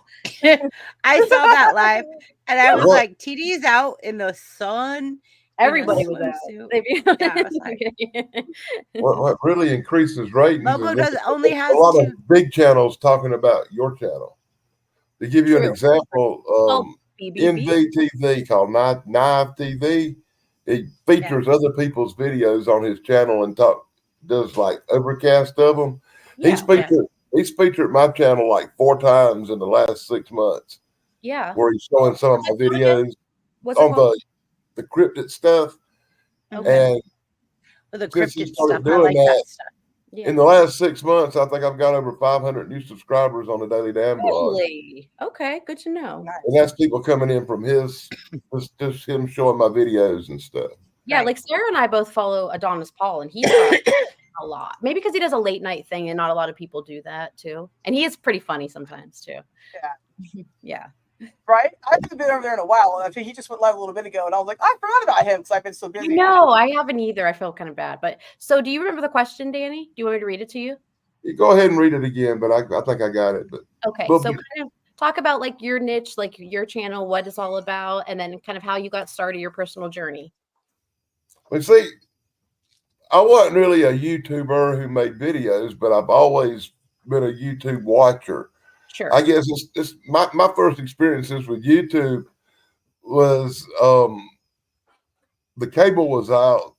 [SPEAKER 2] I saw that live, and I was like, TD's out in the sun.
[SPEAKER 12] Everybody was out.
[SPEAKER 7] What really increases ratings?
[SPEAKER 2] Lobo only has
[SPEAKER 7] a lot of big channels talking about your channel. To give you an example, NVTV called Knife TV. It features other people's videos on his channel and does like overcast of them. He's featured my channel like 4 times in the last 6 months.
[SPEAKER 12] Yeah,
[SPEAKER 7] where he's showing some of my videos on the cryptid stuff.
[SPEAKER 2] Okay. And
[SPEAKER 7] the cryptid stuff, I like that stuff. Yeah. In the last 6 months, I think I've got over 500 new subscribers on the Daily Damn blog.
[SPEAKER 12] Holy. Okay, good to know.
[SPEAKER 7] And that's people coming in from just him showing my videos and stuff.
[SPEAKER 12] Yeah, like Sarah and I both follow Adonis Paul, and he's got a lot. Maybe because he does a late night thing and not a lot of people do that too. And he is pretty funny sometimes too.
[SPEAKER 4] Yeah.
[SPEAKER 12] Yeah.
[SPEAKER 4] Right? I haven't been over there in a while. I think he just went live a little bit ago, and I was like, I forgot about him because I've been so busy.
[SPEAKER 12] No, I haven't either. I feel kind of bad. But so do you remember the question, Danny? Do you want me to read it to you?
[SPEAKER 7] Go ahead and read it again, but I think I got it. But
[SPEAKER 12] okay, so kind of talk about like your niche, like your channel, what it's all about, and then kind of how you got started, your personal journey.
[SPEAKER 7] Well, see, I wasn't really a YouTuber who made videos, but I've always been a YouTube watcher.
[SPEAKER 12] Sure.
[SPEAKER 7] I guess it's my first experiences with YouTube was the cable was out,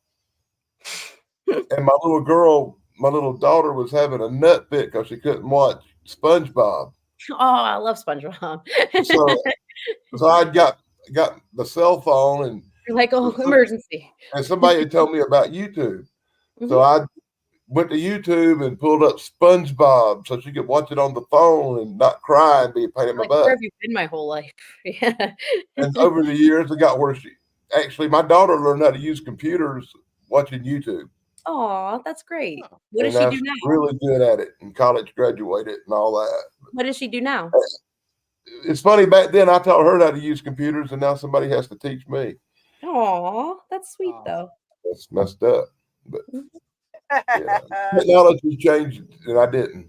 [SPEAKER 7] and my little daughter was having a nut fit because she couldn't watch SpongeBob.
[SPEAKER 12] Oh, I love SpongeBob.
[SPEAKER 7] so I got the cell phone, and
[SPEAKER 12] you're like, oh, emergency.
[SPEAKER 7] And somebody had told me about YouTube. So I went to YouTube and pulled up SpongeBob so she could watch it on the phone and not cry and be a pain in my butt.
[SPEAKER 12] Where have you been my whole life? Yeah.
[SPEAKER 7] And over the years, it got worse. Actually, my daughter learned how to use computers watching YouTube.
[SPEAKER 12] Oh, that's great. What does she do now?
[SPEAKER 7] Really good at it, and college graduated and all that.
[SPEAKER 12] What does she do now?
[SPEAKER 7] It's funny, back then I taught her how to use computers, and now somebody has to teach me.
[SPEAKER 12] Oh, that's sweet though.
[SPEAKER 7] That's messed up. But yeah. Technology changed, and I didn't.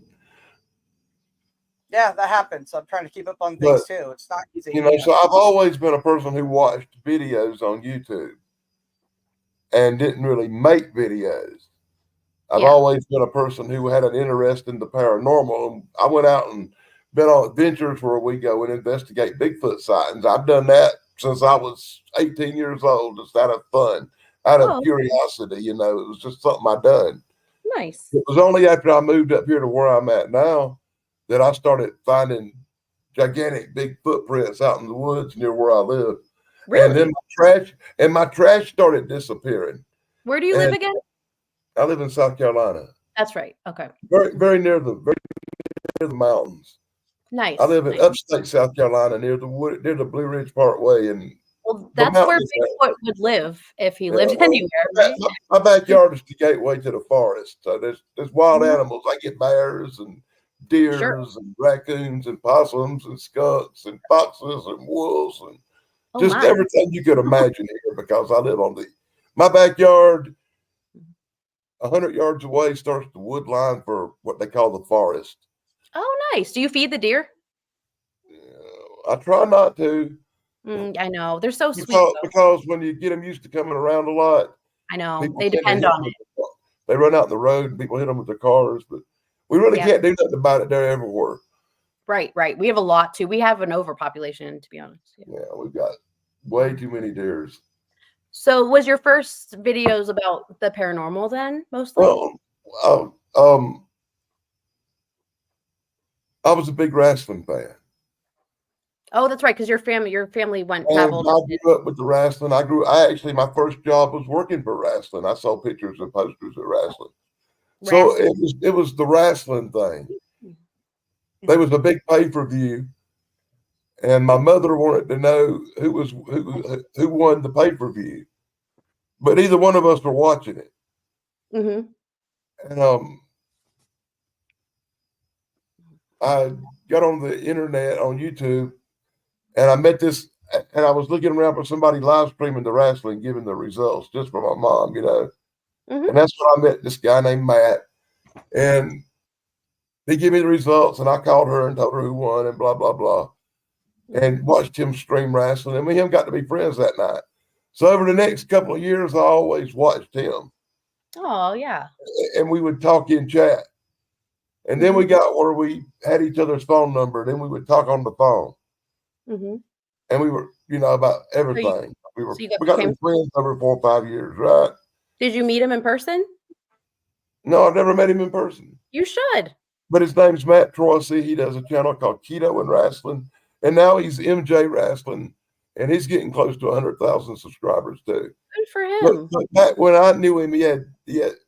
[SPEAKER 4] Yeah, that happens. I'm trying to keep up on things too. It's not easy.
[SPEAKER 7] So I've always been a person who watched videos on YouTube and didn't really make videos. I've always been a person who had an interest in the paranormal. I went out and been on adventures where we go and investigate Bigfoot sightings. I've done that since I was 18 years old, just out of fun, out of curiosity. It was just something I done.
[SPEAKER 12] Nice.
[SPEAKER 7] It was only after I moved up here to where I'm at now that I started finding gigantic big footprints out in the woods near where I live.
[SPEAKER 12] Really?
[SPEAKER 7] And then my trash started disappearing.
[SPEAKER 12] Where do you live again?
[SPEAKER 7] I live in South Carolina.
[SPEAKER 12] That's right. Okay.
[SPEAKER 7] Very near the mountains.
[SPEAKER 12] Nice.
[SPEAKER 7] I live in upstate South Carolina near the Blue Ridge Parkway, and
[SPEAKER 12] that's where Bigfoot would live if he lived anywhere. Right?
[SPEAKER 7] My backyard is the gateway to the forest. So there's wild animals. I get bears and deer and raccoons and possums and skunks and foxes and wolves and just everything you could imagine here, because I live on my backyard. 100 yards away starts the wood line for what they call the forest.
[SPEAKER 12] Oh, nice. Do you feed the deer?
[SPEAKER 7] I try not to.
[SPEAKER 12] I know. They're so sweet.
[SPEAKER 7] Because when you get them used to coming around a lot.
[SPEAKER 12] I know. They depend on it.
[SPEAKER 7] They run out in the road and people hit them with their cars. But we really can't do nothing about it. They're everywhere.
[SPEAKER 12] Right. We have a lot too. We have an overpopulation, to be honest.
[SPEAKER 7] Yeah, we've got way too many deers.
[SPEAKER 12] So was your first videos about the paranormal then, mostly?
[SPEAKER 7] Well, I was a big wrestling fan.
[SPEAKER 12] Oh, that's right, because your family traveled.
[SPEAKER 7] I grew up with the wrestling. My first job was working for wrestling. I saw pictures and posters of wrestling. So it was the wrestling thing. There was a big pay-per-view, and my mother wanted to know who won the pay-per-view, but neither one of us were watching it. And I got on the internet on YouTube, and I met this, and I was looking around for somebody live streaming the wrestling, giving the results just for my mom, And that's when I met this guy named Matt, and he gave me the results, and I called her and told her who won and blah, blah, blah, and watched him stream wrestling. And me and him got to be friends that night. So over the next couple of years, I always watched him.
[SPEAKER 12] Oh, yeah.
[SPEAKER 7] And we would talk in chat. And then we got where we had each other's phone number. Then we would talk on the phone. And we were, about everything. We got to be friends over 4 or 5 years, right?
[SPEAKER 12] Did you meet him in person?
[SPEAKER 7] No, I've never met him in person.
[SPEAKER 12] You should.
[SPEAKER 7] But his name's Matt Troisi. He does a channel called Keto and Wrestling. And now he's MJ Wrestling. And he's getting close to 100,000 subscribers too.
[SPEAKER 12] Good for him.
[SPEAKER 7] But back when I knew him, he had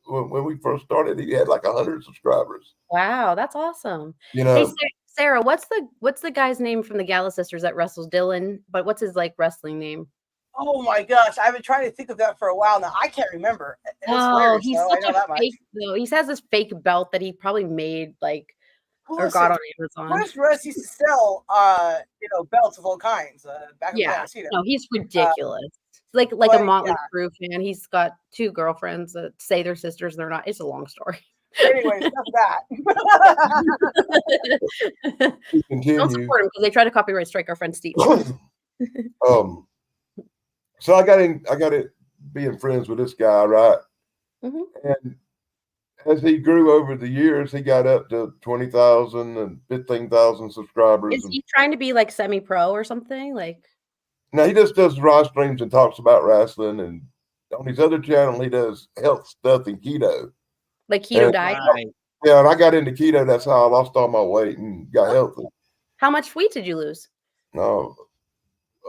[SPEAKER 7] when we first started, he had like 100 subscribers.
[SPEAKER 12] Wow, that's awesome. Hey, Sarah, what's the guy's name from the Gala sisters that wrestles Dylan? But what's his wrestling name?
[SPEAKER 4] Oh my gosh, I've been trying to think of that for a while now. I can't remember.
[SPEAKER 12] Oh, he's such a fake though. He has this fake belt that he probably made like or got on Amazon.
[SPEAKER 4] Chris Russ used to sell belts of all kinds back in the day. I see that.
[SPEAKER 12] No, he's ridiculous. Like a Motley Crue fan. He's got 2 girlfriends that say they're sisters and they're not. It's a long story.
[SPEAKER 4] Anyways, enough of that.
[SPEAKER 12] Don't support him because they try to copyright strike our friend Steve.
[SPEAKER 7] So I got it being friends with this guy, right? And as he grew over the years, he got up to 20,000 and 15,000 subscribers.
[SPEAKER 12] Is he trying to be like semi-pro or something? Like,
[SPEAKER 7] no, he just does live streams and talks about wrestling. And on his other channel, he does health stuff and keto.
[SPEAKER 12] Like keto diet?
[SPEAKER 7] Yeah, and I got into keto. That's how I lost all my weight and got healthy.
[SPEAKER 12] How much weight did you lose?
[SPEAKER 7] No,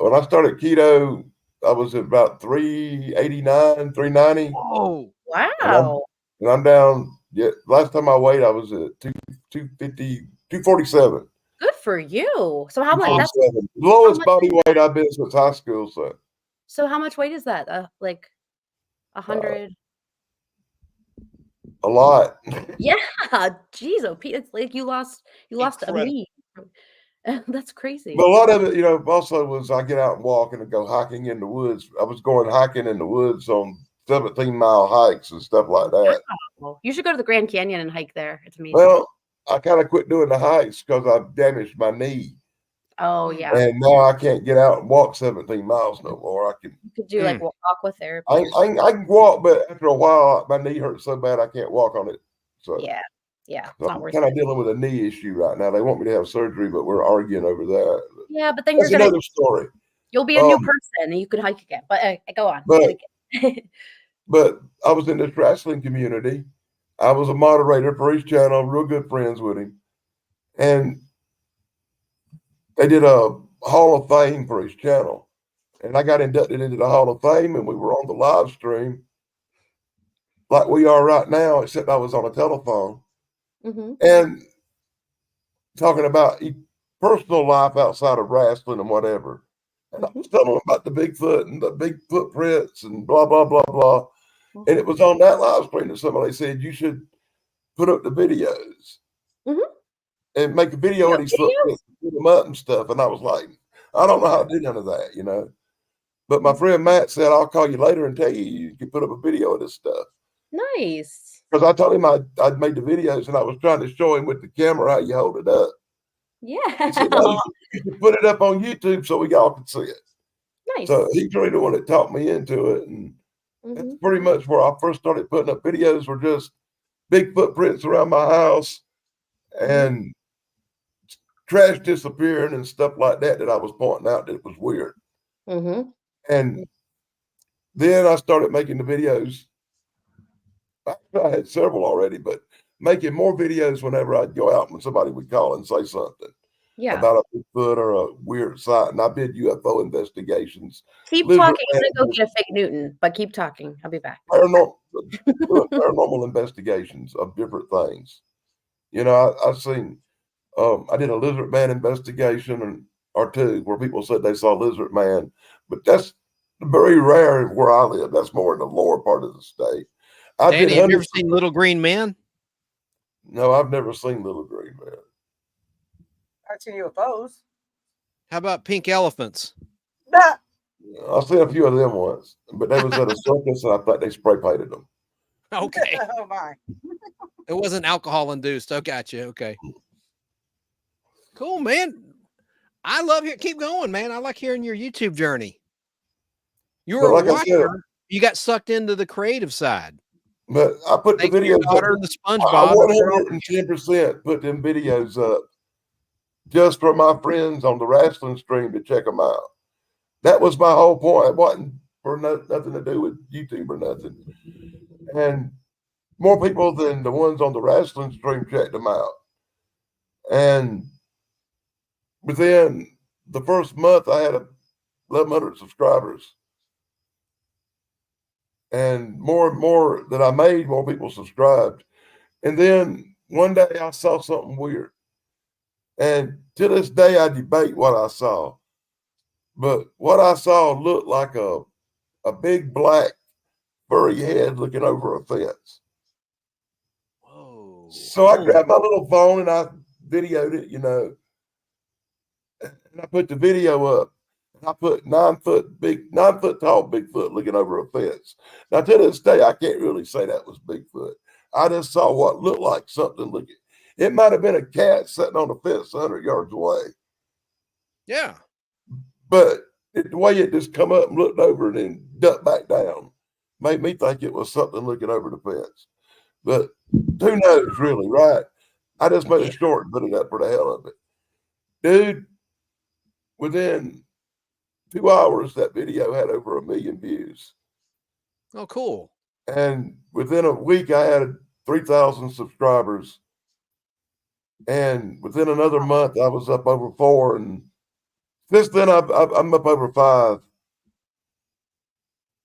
[SPEAKER 7] when I started keto, I was at about 389, 390.
[SPEAKER 12] Oh, wow.
[SPEAKER 7] And I'm down. Yeah, last time I weighed, I was at 250, 247.
[SPEAKER 12] Good for you. So how much? That's
[SPEAKER 7] the lowest body weight I've been since high school.
[SPEAKER 12] So how much weight is that? Like 100?
[SPEAKER 7] A lot.
[SPEAKER 12] Yeah. Jeez, oh, Pete, it's like you lost a knee. That's crazy.
[SPEAKER 7] But a lot of it, also was I get out and walk and go hiking in the woods. I was going hiking in the woods on 17-mile hikes and stuff like that.
[SPEAKER 12] Wow. You should go to the Grand Canyon and hike there. It's amazing.
[SPEAKER 7] Well, I kind of quit doing the hikes because I damaged my knee.
[SPEAKER 12] Oh, yeah.
[SPEAKER 7] And now I can't get out and walk 17 miles no more.
[SPEAKER 12] You could do like aqua therapy.
[SPEAKER 7] I can walk, but after a while, my knee hurts so bad I can't walk on it. So
[SPEAKER 12] yeah. It's
[SPEAKER 7] so
[SPEAKER 12] not
[SPEAKER 7] I'm
[SPEAKER 12] worth
[SPEAKER 7] kind of
[SPEAKER 12] it.
[SPEAKER 7] dealing with a knee issue right now. They want me to have surgery, but we're arguing over that.
[SPEAKER 12] Yeah, but then
[SPEAKER 7] that's another story.
[SPEAKER 12] You'll be a new person and you could hike again. But go on.
[SPEAKER 7] But I was in this wrestling community. I was a moderator for his channel, real good friends with him. And they did a Hall of Fame for his channel. And I got inducted into the Hall of Fame, and we were on the live stream like we are right now, except I was on a telephone. And talking about personal life outside of wrestling and whatever. And I was telling them about the Bigfoot and the big footprints and blah, blah, blah, blah. And it was on that live stream that somebody said, you should put up the videos and make a video of these footprints, put them up and stuff. And I was like, I don't know how to do none of that, But my friend Matt said, I'll call you later and tell you can put up a video of this stuff.
[SPEAKER 12] Nice.
[SPEAKER 7] Because I told him I'd made the videos and I was trying to show him with the camera how you hold it up.
[SPEAKER 12] Yeah.
[SPEAKER 7] He said, no, you can put it up on YouTube so we all can see it.
[SPEAKER 12] Nice.
[SPEAKER 7] So he's really the one that taught me into it. And that's pretty much where I first started putting up videos, were just big footprints around my house and trash disappearing and stuff like that I was pointing out that it was weird. And then I started making the videos. I had several already, but making more videos whenever I'd go out when somebody would call and say something about a Bigfoot or a weird sight. And I did UFO investigations.
[SPEAKER 12] Keep talking. I'm going to go get a fake Newton, but keep talking. I'll be back.
[SPEAKER 7] Paranormal investigations of different things. I've seen, I did a lizard man investigation or two where people said they saw lizard man, but that's very rare where I live. That's more in the lower part of the state.
[SPEAKER 5] Danny, have you ever seen Little Green Men?
[SPEAKER 7] No, I've never seen Little Green Men.
[SPEAKER 4] I've seen UFOs.
[SPEAKER 5] How about pink elephants?
[SPEAKER 4] Nah.
[SPEAKER 7] I've seen a few of them once, but they was at a circus and I thought they spray painted them.
[SPEAKER 5] Okay.
[SPEAKER 4] Oh my.
[SPEAKER 5] It wasn't alcohol induced. I got you. Okay. Cool, man. I love it. Keep going, man. I like hearing your YouTube journey. You were a watcher. You got sucked into the creative side.
[SPEAKER 7] But I put the videos up.
[SPEAKER 5] The SpongeBob.
[SPEAKER 7] I 110% put them videos up just for my friends on the wrestling stream to check them out. That was my whole point. It wasn't for nothing to do with YouTube or nothing. And more people than the ones on the wrestling stream checked them out. And within the first month, I had 1,100 subscribers. And more that I made, more people subscribed. And then one day I saw something weird. And to this day, I debate what I saw. but what I saw looked like a big black furry head looking over a fence.
[SPEAKER 5] Whoa.
[SPEAKER 7] So I grabbed my little phone and I videoed it, you know, and I put the video up. I put 9 foot tall Bigfoot looking over a fence. Now to this day, I can't really say that was Bigfoot. I just saw what looked like something looking. It might have been a cat sitting on a fence 100 yards away.
[SPEAKER 5] Yeah.
[SPEAKER 7] But the way it just come up and looked over and then ducked back down made me think it was something looking over the fence. But who knows, really, right? I just made a short and put it up for the hell of it. Dude, within 2 hours, that video had over 1 million views.
[SPEAKER 5] Oh, cool.
[SPEAKER 7] And within a week, I had 3,000 subscribers. And within another month, I was up over 4. And since then, I'm up over 5.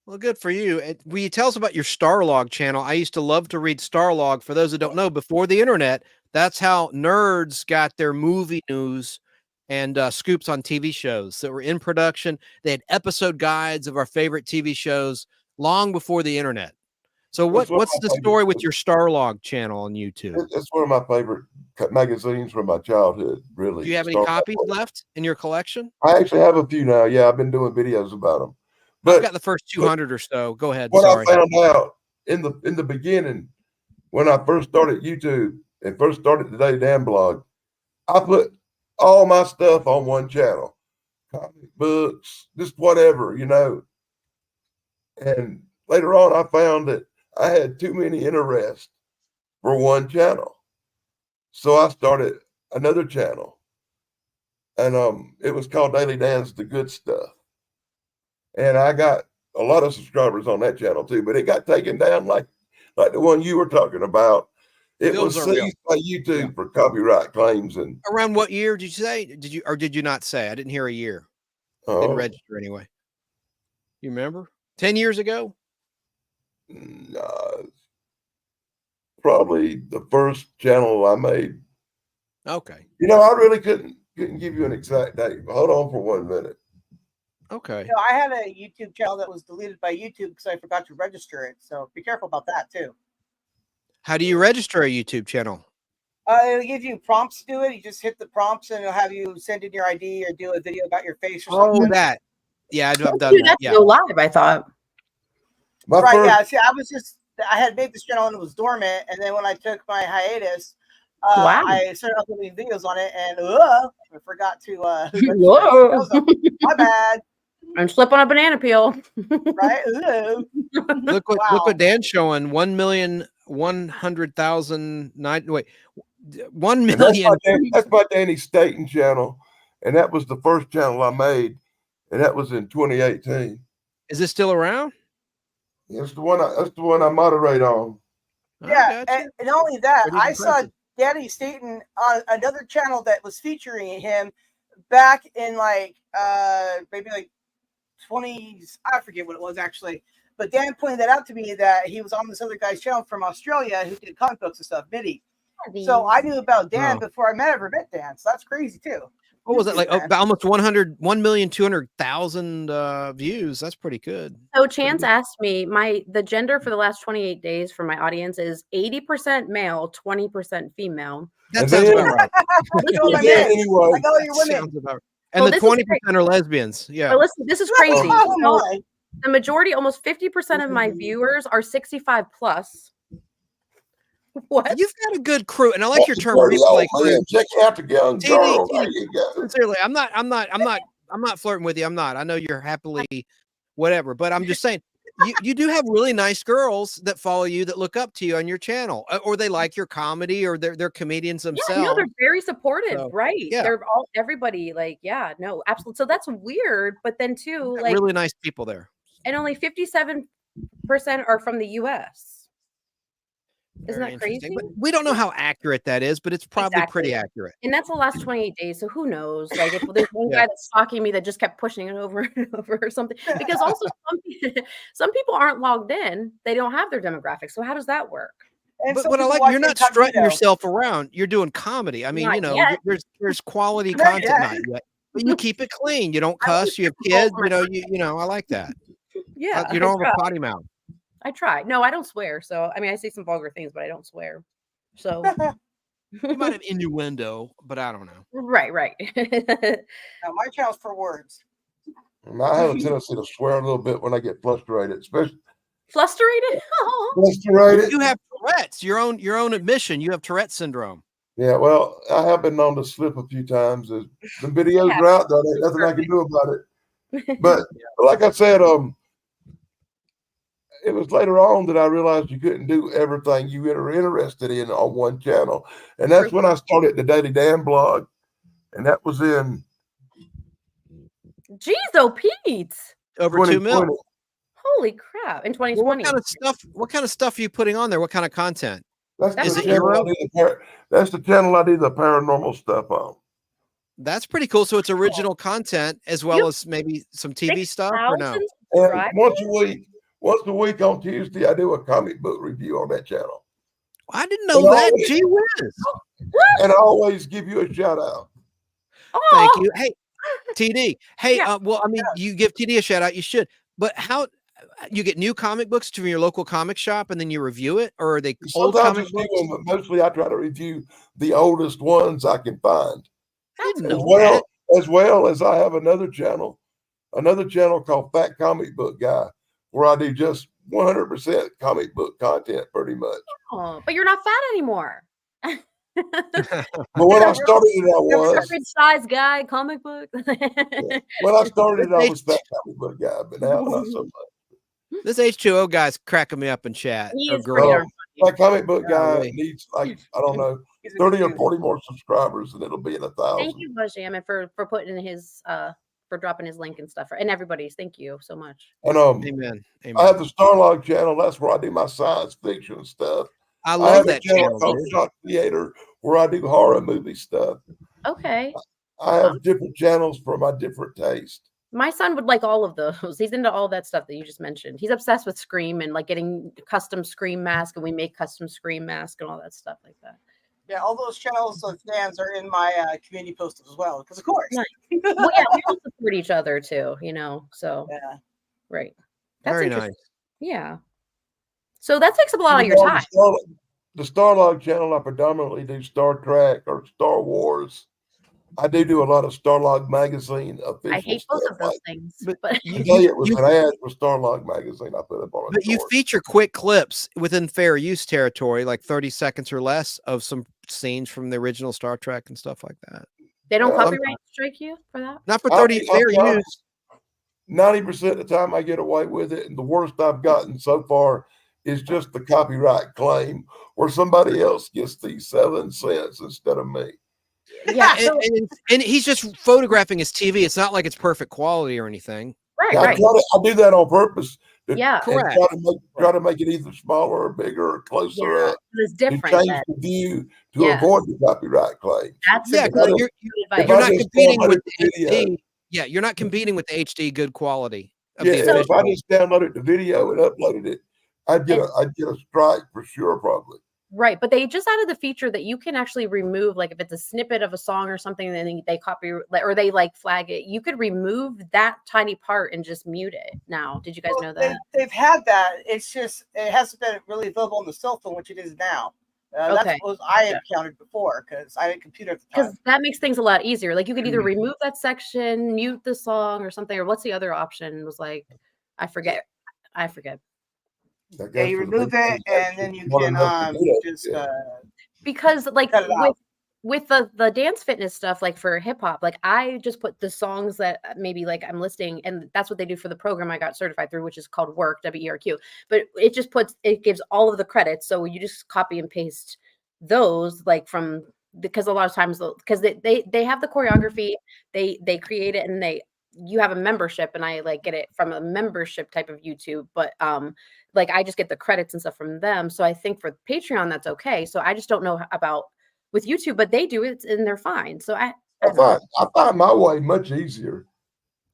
[SPEAKER 5] Well, good for you. Will you tell us about your Starlog channel? I used to love to read Starlog. For those that don't know, before the internet, that's how nerds got their movie news and scoops on TV shows that were in production. They had episode guides of our favorite TV shows long before the internet. So what's the story with your Starlog channel on YouTube?
[SPEAKER 7] It's one of my favorite magazines from my childhood, really.
[SPEAKER 5] Do you have any copies left in your collection?
[SPEAKER 7] I actually have a few now. Yeah, I've been doing videos about them. But
[SPEAKER 5] I've got the first 200 or so. Go ahead.
[SPEAKER 7] What
[SPEAKER 5] Sorry.
[SPEAKER 7] I found out in the beginning, when I first started YouTube and first started the Daily Dan blog, I put all my stuff on one channel, comic books, just whatever, you know. And later on, I found that I had too many interests for one channel. So I started another channel. And it was called Daily Dan's The Good Stuff. And I got a lot of subscribers on that channel too, but it got taken down like the one you were talking about. It was seized by YouTube for copyright claims. And
[SPEAKER 5] around what year did you say? Did you not say? I didn't hear a year. Didn't register anyway. You remember? 10 years ago?
[SPEAKER 7] Probably the first channel I made.
[SPEAKER 5] Okay.
[SPEAKER 7] You know, I really couldn't give you an exact date. Hold on for 1 minute.
[SPEAKER 5] Okay.
[SPEAKER 4] You know, I had a YouTube channel that was deleted by YouTube because I forgot to register it. So be careful about that too.
[SPEAKER 5] How do you register a YouTube channel?
[SPEAKER 4] It'll give you prompts to do it. You just hit the prompts and it'll have you send in your ID or do a video about your face or something.
[SPEAKER 5] Oh, that. Yeah, I've done that. Yeah.
[SPEAKER 12] Go live, I thought.
[SPEAKER 4] Yeah. See, I had made this channel and it was dormant. And then when I took my hiatus, I started uploading videos on it and I forgot to my bad.
[SPEAKER 12] I'm slipping on a banana peel.
[SPEAKER 4] Right?
[SPEAKER 5] Look what Dan's showing. 1,100,000. Wait, 1 million.
[SPEAKER 7] That's my Danny Staten channel, and that was the first channel I made, and that was in 2018.
[SPEAKER 5] Is this still around?
[SPEAKER 7] That's the one. That's the one I moderate on.
[SPEAKER 4] Yeah, and not only that, I saw Danny Staten on another channel that was featuring him back in maybe 20s. I forget what it was actually, but Dan pointed that out to me that he was on this other guy's channel from Australia who did comic books and stuff, Mitty. So I knew about Dan before I ever met Dan. So that's crazy too.
[SPEAKER 5] What was it like? Almost 1,200,000 views. That's pretty good.
[SPEAKER 12] So Chance asked me, the gender for the last 28 days for my audience is 80% male, 20% female.
[SPEAKER 5] That sounds about right.
[SPEAKER 4] Anyway, I got your women.
[SPEAKER 5] And the 20% are lesbians. Yeah.
[SPEAKER 12] But listen, this is crazy. The majority, almost 50% of my viewers are 65 plus. What?
[SPEAKER 5] You've got a good crew, and I like your term.
[SPEAKER 7] Check out the young girl. There you go.
[SPEAKER 5] Sincerely, I'm not flirting with you. I'm not. I know you're happily whatever, but I'm just saying you do have really nice girls that follow you, that look up to you on your channel, or they like your comedy, or they're comedians themselves.
[SPEAKER 12] Yeah, no, they're very supportive, right?
[SPEAKER 5] Yeah.
[SPEAKER 12] They're everybody no, absolutely. So that's weird, but then too,
[SPEAKER 5] really nice people there,
[SPEAKER 12] and only 57% are from the U.S. Isn't that crazy?
[SPEAKER 5] But we don't know how accurate that is, but it's probably pretty accurate.
[SPEAKER 12] And that's the last 28 days. So who knows? Like if there's one guy that's stalking me that just kept pushing it over and over or something. Because also some people aren't logged in. They don't have their demographics. So how does that work?
[SPEAKER 5] But what I like, you're not strutting yourself around. You're doing comedy. I mean, there's quality content. Not yet. But you keep it clean. You don't cuss. You have kids. You know. I like that.
[SPEAKER 12] Yeah,
[SPEAKER 5] you don't have a potty mouth.
[SPEAKER 12] I try. No, I don't swear. So I mean, I say some vulgar things, but I don't swear. So
[SPEAKER 5] you might have innuendo, but I don't know.
[SPEAKER 12] Right.
[SPEAKER 4] Now, my channel's for words.
[SPEAKER 7] I have a tendency to swear a little bit when I get frustrated, especially.
[SPEAKER 12] Frustrated?
[SPEAKER 7] Frustrated.
[SPEAKER 5] You have Tourette's. Your own admission. You have Tourette's syndrome.
[SPEAKER 7] Yeah, well, I have been known to slip a few times. The videos are out there. There's nothing I can do about it. But like I said, it was later on that I realized you couldn't do everything you were interested in on one channel. And that's when I started the Daily Dan blog. And that was in...
[SPEAKER 12] Jeez, oh, Pete.
[SPEAKER 5] Over 2 million.
[SPEAKER 12] Holy crap. In 2020.
[SPEAKER 5] Well, what kind of stuff are you putting on there? What kind of content?
[SPEAKER 7] That's the channel I do the paranormal stuff on.
[SPEAKER 5] That's pretty cool. So it's original content as well as maybe some TV stuff, or no?
[SPEAKER 7] And once a week on Tuesday, I do a comic book review on that channel.
[SPEAKER 5] I didn't know that. Gee whiz.
[SPEAKER 7] And I always give you a shout out.
[SPEAKER 5] Thank you. Hey, TD. Hey, well, I mean, you give TD a shout out. You should. But how you get new comic books from your local comic shop and then you review it, or are they old comic books?
[SPEAKER 7] But mostly I try to review the oldest ones I can find. As well as I have another channel called Fat Comic Book Guy, where I do just 100% comic book content pretty much.
[SPEAKER 12] Oh, but you're not fat anymore.
[SPEAKER 7] But when I started it, I was
[SPEAKER 12] size guy, comic book.
[SPEAKER 7] When I started it, I was Fat Comic Book Guy, but now not so much.
[SPEAKER 5] This H2O guy's cracking me up in chat.
[SPEAKER 7] My comic book guy needs I don't know 30 or 40 more subscribers, and it'll be in 1,000.
[SPEAKER 12] Thank you, Bajam, for putting in his for dropping his link and stuff, and everybody's. Thank you so much.
[SPEAKER 7] And
[SPEAKER 5] Amen.
[SPEAKER 7] I have the Starlog channel. That's where I do my science fiction stuff.
[SPEAKER 5] I love that
[SPEAKER 7] channel called Shock Theater, where I do horror movie stuff.
[SPEAKER 12] Okay.
[SPEAKER 7] I have different channels for my different taste.
[SPEAKER 12] My son would like all of those. He's into all that stuff that you just mentioned. He's obsessed with Scream and like getting custom Scream mask, and we make custom Scream mask and all that stuff like that.
[SPEAKER 4] Yeah, all those channels of fans are in my community post as well, because of course.
[SPEAKER 12] Nice. Well, yeah, we all support each other too, you know. So right. That's
[SPEAKER 5] very nice.
[SPEAKER 12] Yeah. So that takes up a lot of your time.
[SPEAKER 7] The Starlog channel, I predominantly do Star Trek or Star Wars. I do a lot of Starlog magazine official.
[SPEAKER 12] I hate both of those things. But
[SPEAKER 7] today it was an ad for Starlog magazine. I put up on it.
[SPEAKER 5] But you feature quick clips within fair use territory, like 30 seconds or less, of some scenes from the original Star Trek and stuff like that.
[SPEAKER 12] They don't copyright strike you for that?
[SPEAKER 5] Not for 30 fair use.
[SPEAKER 7] 90% of the time I get away with it, and the worst I've gotten so far is just the copyright claim, where somebody else gets these 7 cents instead of me.
[SPEAKER 12] Yeah,
[SPEAKER 5] and he's just photographing his TV. It's not like it's perfect quality or anything.
[SPEAKER 12] Right,
[SPEAKER 7] I do that on purpose.
[SPEAKER 5] Correct.
[SPEAKER 7] Try to make it either smaller or bigger or closer up.
[SPEAKER 12] It's different.
[SPEAKER 7] To change the view to avoid the copyright claim.
[SPEAKER 12] That's
[SPEAKER 5] you're not competing with the HD. Yeah, you're not competing with the HD good quality.
[SPEAKER 7] If I just downloaded the video and uploaded it, I'd get a strike for sure, probably.
[SPEAKER 12] Right, but they just added the feature that you can actually remove, like if it's a snippet of a song or something, then they copy or they like flag it. You could remove that tiny part and just mute it. Now, did you guys know that?
[SPEAKER 4] They've had that. It's just it hasn't been really available on the cell phone, which it is now. That's what I encountered before because I had a computer at the time.
[SPEAKER 12] Because that makes things a lot easier. Like you could either remove that section, mute the song or something, or what's the other option? It was like, I forget.
[SPEAKER 4] Yeah, you remove it and then you can just
[SPEAKER 12] because like with the dance fitness stuff, like for hip hop, like I just put the songs that maybe like I'm listing, and that's what they do for the program I got certified through, which is called Work, WERQ. But it gives all of the credits, so you just copy and paste those like from because a lot of times because they have the choreography, they create it, and you have a membership, and I like get it from a membership type of YouTube, but like I just get the credits and stuff from them. So I think for Patreon that's okay. So I just don't know about with YouTube, but they do it and they're fine. So I
[SPEAKER 7] find my way much easier.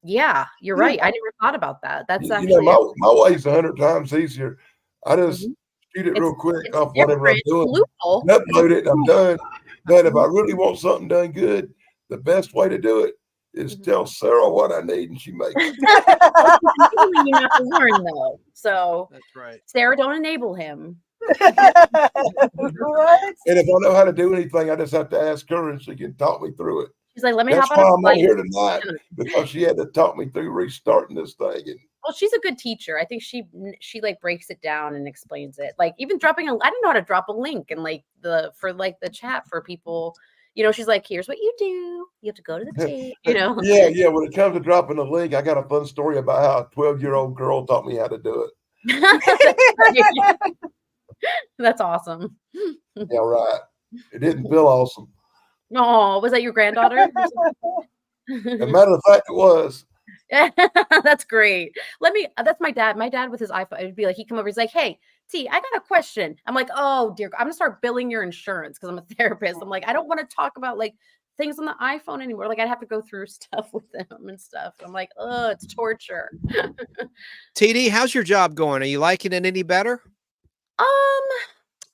[SPEAKER 12] Yeah, you're right. I never thought about that. That's actually
[SPEAKER 7] my way's 100 times easier. I just shoot it real quick off whatever I'm doing, upload it, and I'm done. But if I really want something done good, the best way to do it is tell Sarah what I need, and she makes it.
[SPEAKER 12] You not to learn though, so
[SPEAKER 5] that's right.
[SPEAKER 12] Sarah, don't enable him.
[SPEAKER 4] What?
[SPEAKER 7] And if I know how to do anything, I just have to ask her, and she can talk me through it.
[SPEAKER 12] She's like, let me
[SPEAKER 7] That's
[SPEAKER 12] hop
[SPEAKER 7] why
[SPEAKER 12] on a
[SPEAKER 7] I'm on
[SPEAKER 12] flight.
[SPEAKER 7] here tonight, because she had to talk me through restarting this thing. And
[SPEAKER 12] Well, she's a good teacher. I think she like breaks it down and explains it. Like even dropping I didn't know how to drop a link and like the chat for people. You know, she's like, here's what you do. You have to go to the tape, you know.
[SPEAKER 7] yeah. When it comes to dropping a link, I got a fun story about how a 12-year-old girl taught me how to do it.
[SPEAKER 12] That's awesome.
[SPEAKER 7] Yeah, right. It didn't feel awesome.
[SPEAKER 12] Oh, was that your granddaughter?
[SPEAKER 7] As a matter of fact, it was.
[SPEAKER 12] That's great. That's my dad. My dad with his iPhone, it'd be like, he'd come over, he's like, hey, T, I got a question. I'm like, oh dear, I'm gonna start billing your insurance because I'm a therapist. I'm like, I don't want to talk about like things on the iPhone anymore. Like I'd have to go through stuff with them and stuff. I'm like, oh, it's torture.
[SPEAKER 5] TD, how's your job going? Are you liking it any better?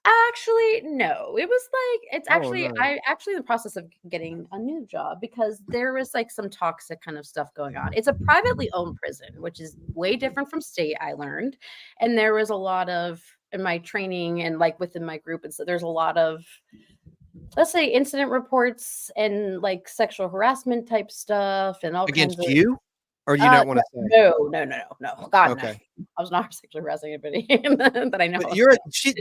[SPEAKER 12] Actually, no. It was like it's actually
[SPEAKER 5] no.
[SPEAKER 12] I actually in the process of getting a new job because there was like some toxic kind of stuff going on. It's a privately owned prison, which is way different from state, I learned. And there was a lot of in my training and like within my group, and so there's a lot of, let's say, incident reports and like sexual harassment type stuff and all
[SPEAKER 5] Against
[SPEAKER 12] kinds of
[SPEAKER 5] you? Or do you not want to say?
[SPEAKER 12] No. God,
[SPEAKER 5] Okay.
[SPEAKER 12] no. I was not sexually harassing anybody that I know.
[SPEAKER 5] But for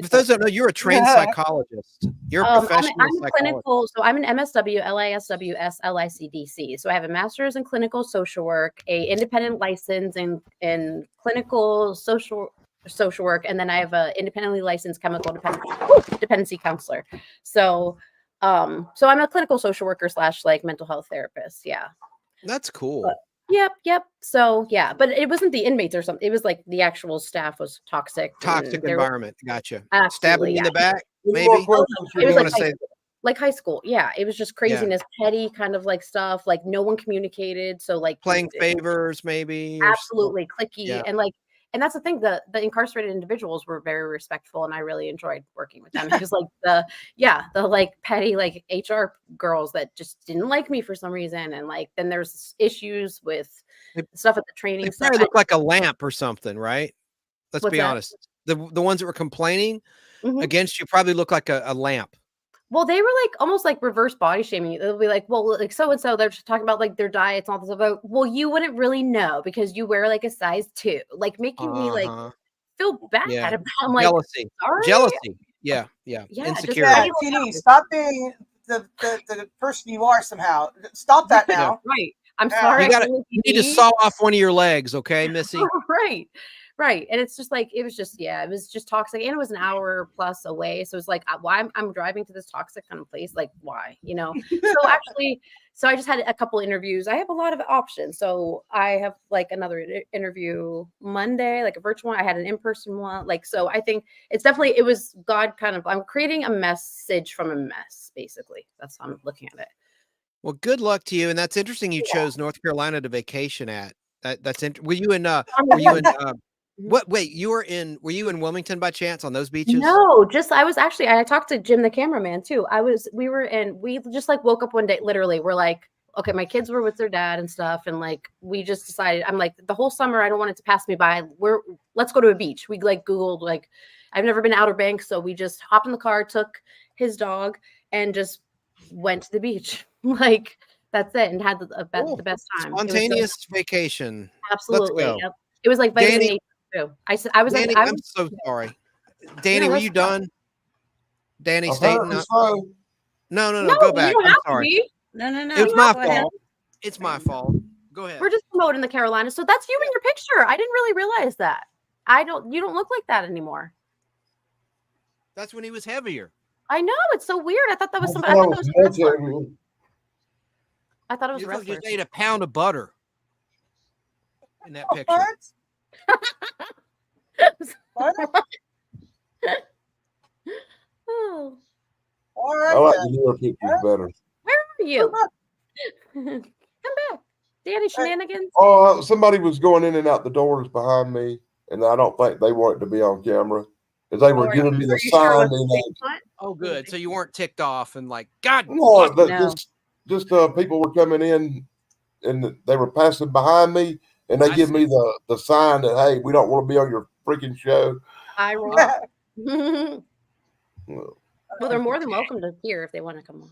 [SPEAKER 5] those that don't know, you're a trained psychologist. You're a professional
[SPEAKER 12] I'm
[SPEAKER 5] psychologist.
[SPEAKER 12] clinical, so I'm an MSW, LISWS, LICDC. So I have a master's in clinical social work, a independent license in clinical social work, and then I have a independently licensed chemical dependency counselor. So I'm a clinical social worker / like mental health therapist. Yeah.
[SPEAKER 5] That's cool.
[SPEAKER 12] Yep. So yeah, but it wasn't the inmates or something. It was like the actual staff was toxic.
[SPEAKER 5] Environment. Gotcha.
[SPEAKER 12] Absolutely,
[SPEAKER 5] Stabbing in the back, maybe.
[SPEAKER 12] It was like high school. Yeah, it was just craziness, petty kind of like stuff. Like no one communicated. So like
[SPEAKER 5] playing favors, maybe.
[SPEAKER 12] Absolutely cliquey and that's the thing. The incarcerated individuals were very respectful, and I really enjoyed working with them. It was like the like petty like HR girls that just didn't like me for some reason, and like then there's issues with stuff at the training.
[SPEAKER 5] They probably look like a lamp or something, right? Let's be honest. The ones that were complaining against you probably look like a lamp.
[SPEAKER 12] Well, they were like almost like reverse body shaming. They'll be like, well, like so and so, they're just talking about like their diets and all this stuff. Well, you wouldn't really know because you wear like a size 2, like making me like feel bad about. I'm like,
[SPEAKER 5] jealousy. Yeah.
[SPEAKER 12] Insecurity.
[SPEAKER 4] Stop being the person you are somehow. Stop that now.
[SPEAKER 12] Right. I'm sorry.
[SPEAKER 5] You need to saw off one of your legs, okay, Missy?
[SPEAKER 12] Right. And it's just like, it was just toxic. And it was an hour plus away. So it's like, why I'm driving to this toxic kind of place? Like, why, you know? So I just had a couple interviews. I have a lot of options. So I have like another interview Monday, like a virtual one. I had an in-person one. Like, so I think it was God kind of, I'm creating a message from a mess, basically. That's how I'm looking at it.
[SPEAKER 5] Well, good luck to you. And that's interesting. You chose North Carolina to vacation at. That's were you in were you in Wilmington by chance on those beaches?
[SPEAKER 12] No, I talked to Jim, the cameraman too. We just like woke up one day, literally. We're like, okay, my kids were with their dad and stuff. And like, we just decided, I'm like, the whole summer, I don't want it to pass me by. Let's go to a beach. We like Googled, like, I've never been to Outer Banks. So we just hopped in the car, took his dog and just went to the beach. Like, that's it. And had the best time.
[SPEAKER 5] Spontaneous vacation.
[SPEAKER 12] Absolutely. Yep. It was like vitamin
[SPEAKER 5] Danny,
[SPEAKER 12] too. I'm
[SPEAKER 5] so sorry. Danny, were you done? Danny Staten? No, go back. I'm sorry.
[SPEAKER 2] No.
[SPEAKER 5] It was my fault. It's my fault. Go ahead.
[SPEAKER 12] We're just promoting the Carolinas. So that's you in your picture. I didn't really realize that. You don't look like that anymore.
[SPEAKER 5] That's when he was heavier.
[SPEAKER 12] I know, it's so weird. I thought that was somebody. I thought it was wrestler.
[SPEAKER 5] You just ate a pound of butter in that picture.
[SPEAKER 12] Oh.
[SPEAKER 4] All right.
[SPEAKER 7] I like the newer pictures better.
[SPEAKER 12] Where are you? Come back. Danny Shenanigans.
[SPEAKER 7] Oh, somebody was going in and out the doors behind me, and I don't think they wanted to be on camera. As they were giving me the sign.
[SPEAKER 5] Oh, good. So you weren't ticked off and like, God.
[SPEAKER 7] No, just people were coming in and they were passing behind me, and they give me the sign that, hey, we don't want to be on your freaking show.
[SPEAKER 12] I roll. Well, they're more than welcome to here if they want to come on.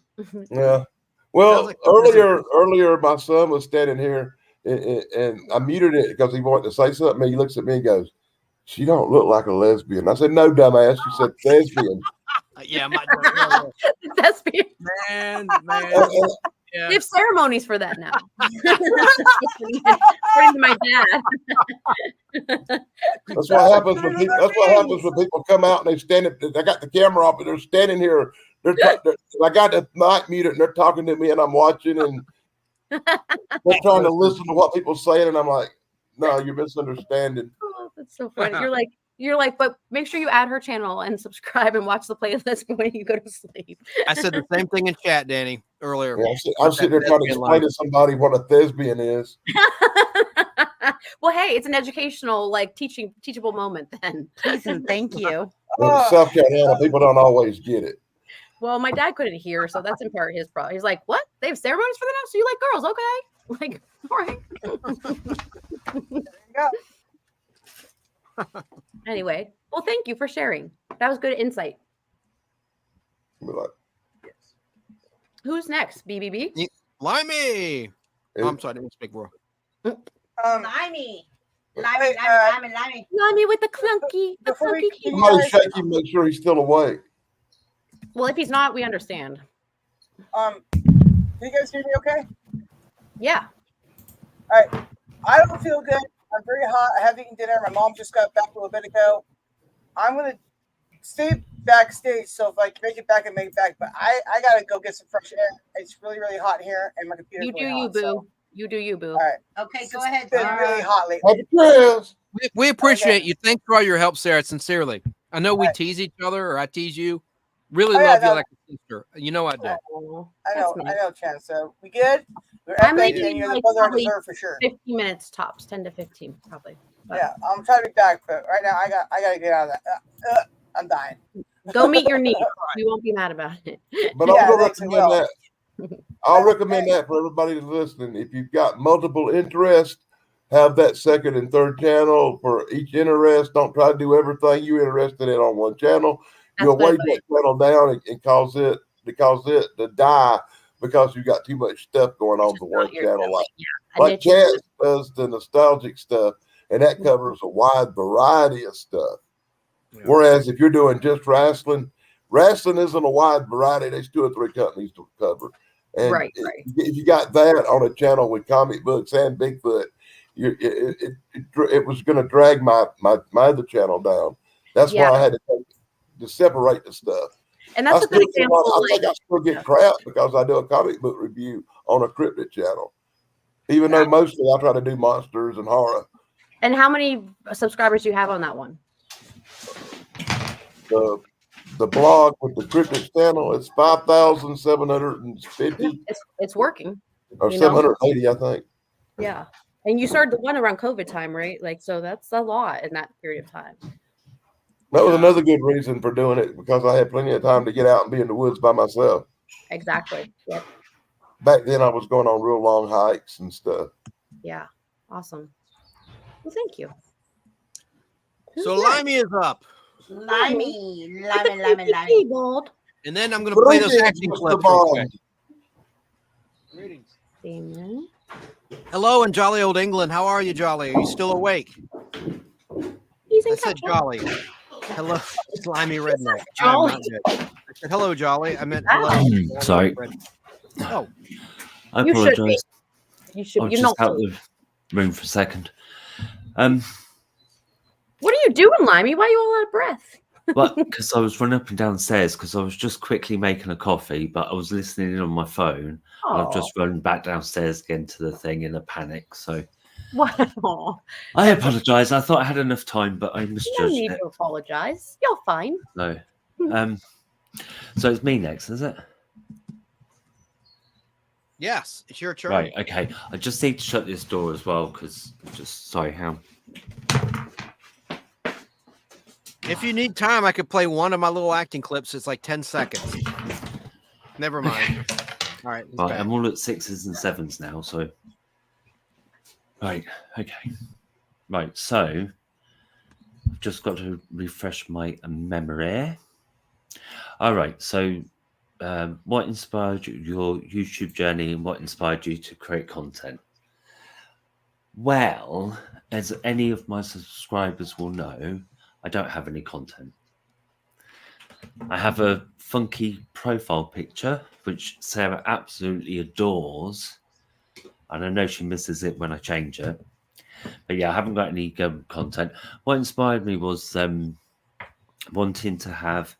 [SPEAKER 7] Yeah. Well, earlier, my son was standing here, and I muted it because he wanted to say something. And he looks at me and goes, "She don't look like a lesbian." I said, "No, dumbass." She said, "Lesbian."
[SPEAKER 5] Yeah, my
[SPEAKER 12] lesbian.
[SPEAKER 5] Man.
[SPEAKER 12] Yeah. They have ceremonies for that now. According to my dad.
[SPEAKER 7] That's what happens when people. That's what happens when people come out and they stand. They got the camera off, and they're standing here. I got the mic muted, and they're talking to me, and I'm watching, and they're trying to listen to what people saying, and I'm like, "No, you're misunderstanding."
[SPEAKER 12] Oh, that's so funny. You're like, but make sure you add her channel and subscribe and watch the playlist when you go to sleep.
[SPEAKER 5] I said the same thing in chat, Danny, earlier.
[SPEAKER 7] Yeah, I'm sitting there trying to explain to somebody what a thespian is.
[SPEAKER 12] Well, hey, it's an educational, like teachable moment then.
[SPEAKER 2] Please and thank you.
[SPEAKER 7] In South Carolina, people don't always get it.
[SPEAKER 12] Well, my dad couldn't hear, so that's in part his problem. He's like, "What? They have ceremonies for that now? So you like girls? Okay." Like, all right. Anyway, well, thank you for sharing. That was good insight. Who's next? BBB?
[SPEAKER 5] Limey. Oh, I'm sorry, I didn't speak, bro.
[SPEAKER 2] Limey
[SPEAKER 12] with the clunky.
[SPEAKER 7] Somebody shake him, make sure he's still awake.
[SPEAKER 12] Well, if he's not, we understand.
[SPEAKER 4] Can you guys hear me okay?
[SPEAKER 12] Yeah.
[SPEAKER 4] All right. I don't feel good. I'm very hot. I haven't eaten dinner. My mom just got back a little bit ago. I'm going to stay backstage, so if I can make it back, I make it back. But I got to go get some fresh air. It's really, really hot here, and my computer's
[SPEAKER 12] You do you,
[SPEAKER 4] hot,
[SPEAKER 12] boo.
[SPEAKER 4] So.
[SPEAKER 12] You do you, boo.
[SPEAKER 4] All right.
[SPEAKER 2] Okay, go ahead.
[SPEAKER 4] It's been really hot lately.
[SPEAKER 5] We appreciate you. Thanks for all your help, Sarah, sincerely. I know we tease each other, or I tease you. Really love you like a sister. You know I do.
[SPEAKER 4] I know, Chan. So we good? We're
[SPEAKER 12] I'm
[SPEAKER 4] epic,
[SPEAKER 12] making
[SPEAKER 4] and you're the
[SPEAKER 12] like
[SPEAKER 4] brother in
[SPEAKER 12] probably
[SPEAKER 4] reserve for sure.
[SPEAKER 12] 15 minutes tops, 10 to 15 probably. But
[SPEAKER 4] Yeah, I'm trying to be back, but right now I got to get out of that. I'm dying.
[SPEAKER 12] go meet your niece. We won't be mad about it.
[SPEAKER 7] But I'll recommend that. I'll recommend that for everybody that's listening. If you've got multiple interests, have that second and third channel for each interest. Don't try to do everything you're interested in on one channel. You'll weigh that channel down and cause it to die because you got too much stuff going on to one channel. Like Chad does the nostalgic stuff, and that covers a wide variety of stuff. Yeah. Whereas if you're doing just wrestling isn't a wide variety. There's 2 or 3 companies to cover. And if you got that on a channel with comic books and Bigfoot, it was going to drag my other channel down. That's why I had to separate the stuff.
[SPEAKER 12] And that's a good example.
[SPEAKER 7] I think I still get crap because I do a comic book review on a cryptid channel, even though mostly I try to do monsters and horror.
[SPEAKER 12] And how many subscribers do you have on that one?
[SPEAKER 7] The blog with the cryptid channel is 5,750.
[SPEAKER 12] It's working.
[SPEAKER 7] Or 780, I think.
[SPEAKER 12] Yeah. And you started the one around COVID time, right? Like, so that's a lot in that period of time.
[SPEAKER 7] That was another good reason for doing it, because I had plenty of time to get out and be in the woods by myself.
[SPEAKER 12] Exactly. Yep.
[SPEAKER 7] Back then, I was going on real long hikes and stuff.
[SPEAKER 12] Yeah. Awesome. Well, thank you.
[SPEAKER 5] So Limey is up.
[SPEAKER 2] Limey.
[SPEAKER 5] And then I'm going to play those acting clips real quick.
[SPEAKER 12] Greetings.
[SPEAKER 5] Hello in jolly old England. How are you, Jolly? Are you still awake? I said Jolly. Hello, slimy redneck.
[SPEAKER 12] Jolly.
[SPEAKER 5] I said hello, Jolly. I meant hello.
[SPEAKER 8] Sorry.
[SPEAKER 5] Oh,
[SPEAKER 8] I apologize.
[SPEAKER 12] You should.
[SPEAKER 8] I'll just out the room for a second.
[SPEAKER 12] What are you doing, Limey? Why are you all out of breath?
[SPEAKER 8] Well, because I was running up and downstairs because I was just quickly making a coffee, but I was listening in on my phone. I've just run back downstairs again to the thing in a panic. So
[SPEAKER 12] wow.
[SPEAKER 8] I apologize. I thought I had enough time, but I misjudged
[SPEAKER 12] No need
[SPEAKER 8] it.
[SPEAKER 12] to apologize. You're fine.
[SPEAKER 8] No. So it's me next, is it?
[SPEAKER 5] yes, it's your turn.
[SPEAKER 8] Right. Okay. I just need to shut this door as well because sorry, how?
[SPEAKER 5] If you need time, I could play one of my little acting clips. It's like 10 seconds. Never mind. All right.
[SPEAKER 8] Right, I'm all at 6s and 7s now, so. Right. Okay. Right. So I've just got to refresh my memory. All right. So what inspired your YouTube journey and what inspired you to create content? Well, as any of my subscribers will know, I don't have any content. I have a funky profile picture, which Sarah absolutely adores. And I know she misses it when I change it. But yeah, I haven't got any content. What inspired me was wanting to have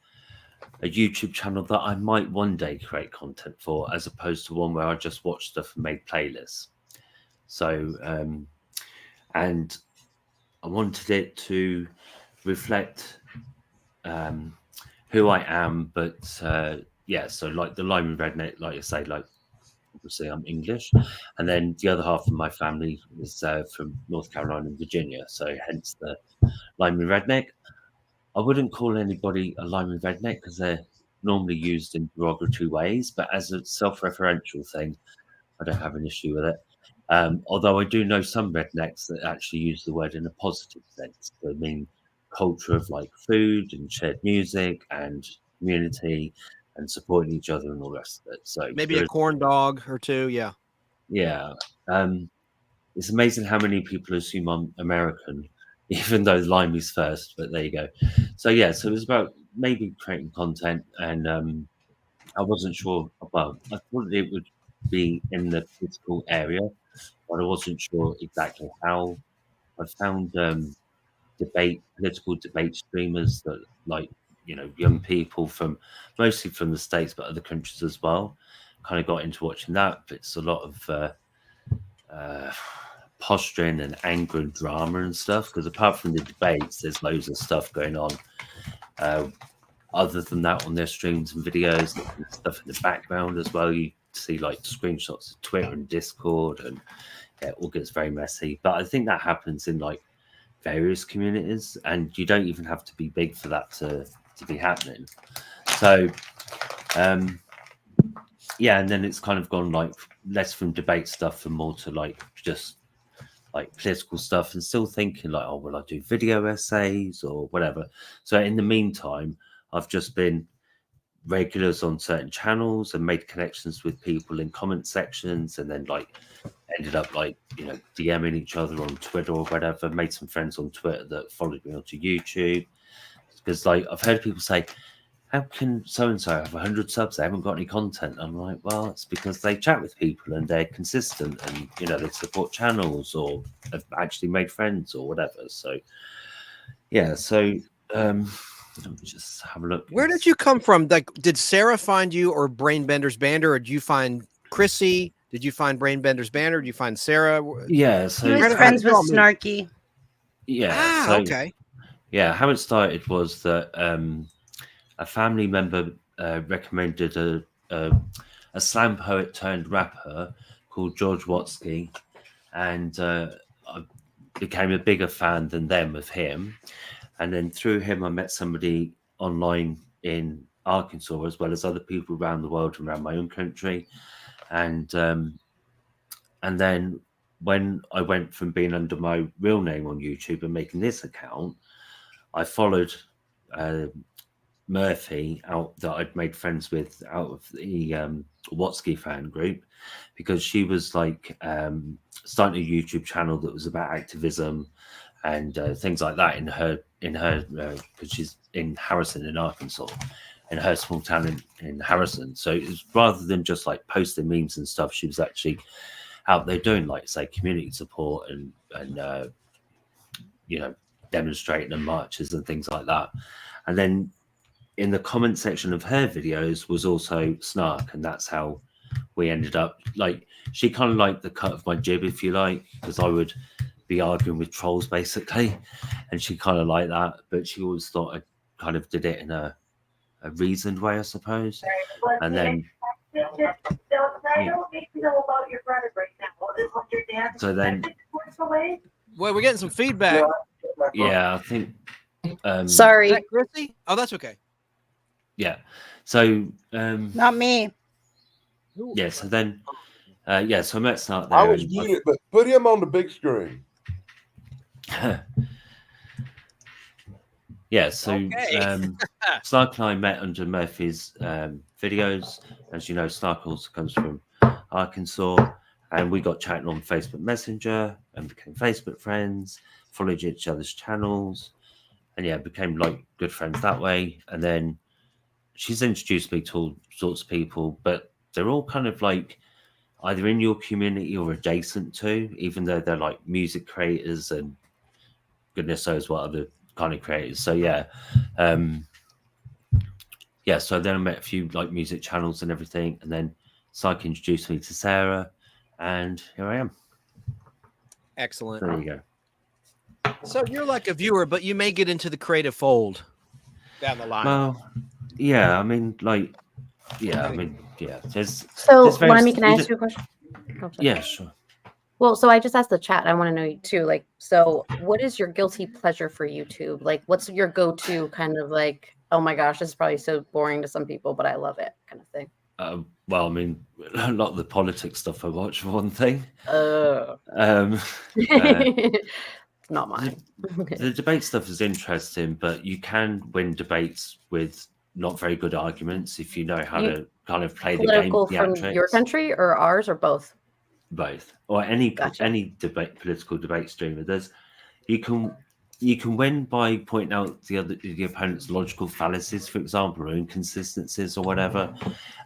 [SPEAKER 8] a YouTube channel that I might one day create content for, as opposed to one where I just watch stuff and make playlists. So, and I wanted it to reflect who I am, but yeah, so like the Lyman Redneck, like I say, like obviously I'm English, and then the other half of my family is from North Carolina and Virginia, so hence the Lyman Redneck. I wouldn't call anybody a Lyman Redneck because they're normally used in derogatory ways, but as a self-referential thing, I don't have an issue with it. Although I do know some rednecks that actually use the word in a positive sense. They mean culture of like food and shared music and community and supporting each other and all the rest of it. So
[SPEAKER 5] maybe a corn dog or two. Yeah.
[SPEAKER 8] Yeah. It's amazing how many people assume I'm American, even though Limey's first, but there you go. So yeah, so it was about maybe creating content, and I wasn't sure. Well, I thought it would be in the political area, but I wasn't sure exactly how. I found political debate streamers that, like, you know, young people from mostly from the States, but other countries as well. Kind of got into watching that. But it's a lot of posturing and anger and drama and stuff, because apart from the debates, there's loads of stuff going on. Other than that, on their streams and videos, and stuff in the background as well. You see like screenshots of Twitter and Discord, and yeah, it all gets very messy. But I think that happens in like various communities, and you don't even have to be big for that to be happening. So yeah, and then it's kind of gone like less from debate stuff and more to like just like political stuff, and still thinking like, oh, will I do video essays or whatever? So in the meantime, I've just been regulars on certain channels and made connections with people in comment sections, and then like ended up like, you know, DMing each other on Twitter or whatever. Made some friends on Twitter that followed me onto YouTube, because like I've heard people say, how can so-and-so have 100 subs? They haven't got any content. I'm like, well, it's because they chat with people and they're consistent, and, you know, they support channels or have actually made friends or whatever. So, yeah. So, let me just have a look.
[SPEAKER 5] Where did you come from? Like, did Sarah find you, or Brainbender's Bander, or did you find Chrissy? Did you find Brainbender's Banner? Did you find Sarah?
[SPEAKER 8] Yeah. So
[SPEAKER 2] he was friends with Snarky.
[SPEAKER 8] Yeah.
[SPEAKER 5] Ah,
[SPEAKER 8] so,
[SPEAKER 5] okay.
[SPEAKER 8] Yeah. How it started was that a family member recommended a slam poet turned rapper called George Watsky, and I became a bigger fan than them of him. And then through him, I met somebody online in Arkansas, as well as other people around the world and around my own country. And then when I went from being under my real name on YouTube and making this account, I followed Murphy out that I'd made friends with out of the Watsky fan group, because she was like starting a YouTube channel that was about activism and things like that in her because she's in Harrison in Arkansas, in her small town in Harrison. So it was, rather than just like posting memes and stuff, she was actually out there doing like, say, community support and you know, demonstrating and marches and things like that. And then in the comment section of her videos was also Snark, and that's how we ended up. Like, she kind of liked the cut of my jib, if you like, because I would be arguing with trolls basically, and she kind of liked that, but she always thought I kind of did it in a reasoned way, I suppose. And then so then,
[SPEAKER 5] well, we're getting some feedback.
[SPEAKER 8] Yeah, I think.
[SPEAKER 12] Sorry,
[SPEAKER 5] is that Chrissy? Oh, that's okay.
[SPEAKER 8] Yeah. So
[SPEAKER 2] not me.
[SPEAKER 8] Yeah. So then Yeah, so Matt's not there.
[SPEAKER 7] I was muted, but put him on the big screen.
[SPEAKER 8] Yeah, so
[SPEAKER 5] Okay.
[SPEAKER 8] Snark and I met under Murphy's videos. As you know, Snark also comes from Arkansas, and we got chatting on Facebook Messenger and became Facebook friends, followed each other's channels, and yeah, became like good friends that way. And then she's introduced me to all sorts of people, but they're all kind of like either in your community or adjacent to, even though they're like music creators and goodness knows what other kind of creators. So yeah, so then I met a few like music channels and everything, and then Psyche introduced me to Sarah, and here I am.
[SPEAKER 5] Excellent.
[SPEAKER 8] There you go.
[SPEAKER 5] So you're like a viewer, but you may get into the creative fold down the line.
[SPEAKER 8] Well, yeah, I mean, like, yeah. There's
[SPEAKER 12] Lemmy, can I ask you a question? Oh,
[SPEAKER 8] yeah, sure.
[SPEAKER 12] Well, so I just asked the chat. I want to know too. Like, so what is your guilty pleasure for YouTube? Like, what's your go-to kind of like? Oh my gosh, this is probably so boring to some people, but I love it, kind of thing.
[SPEAKER 8] Well, I mean, a lot of the politics stuff I watch for one thing.
[SPEAKER 12] Not mine.
[SPEAKER 8] The debate stuff is interesting, but you can win debates with not very good arguments if you know how to kind of play the game.
[SPEAKER 12] Political from your country or ours or both?
[SPEAKER 8] Both, or any political debate streamer. You can win by pointing out the opponent's logical fallacies, for example, or inconsistencies or whatever.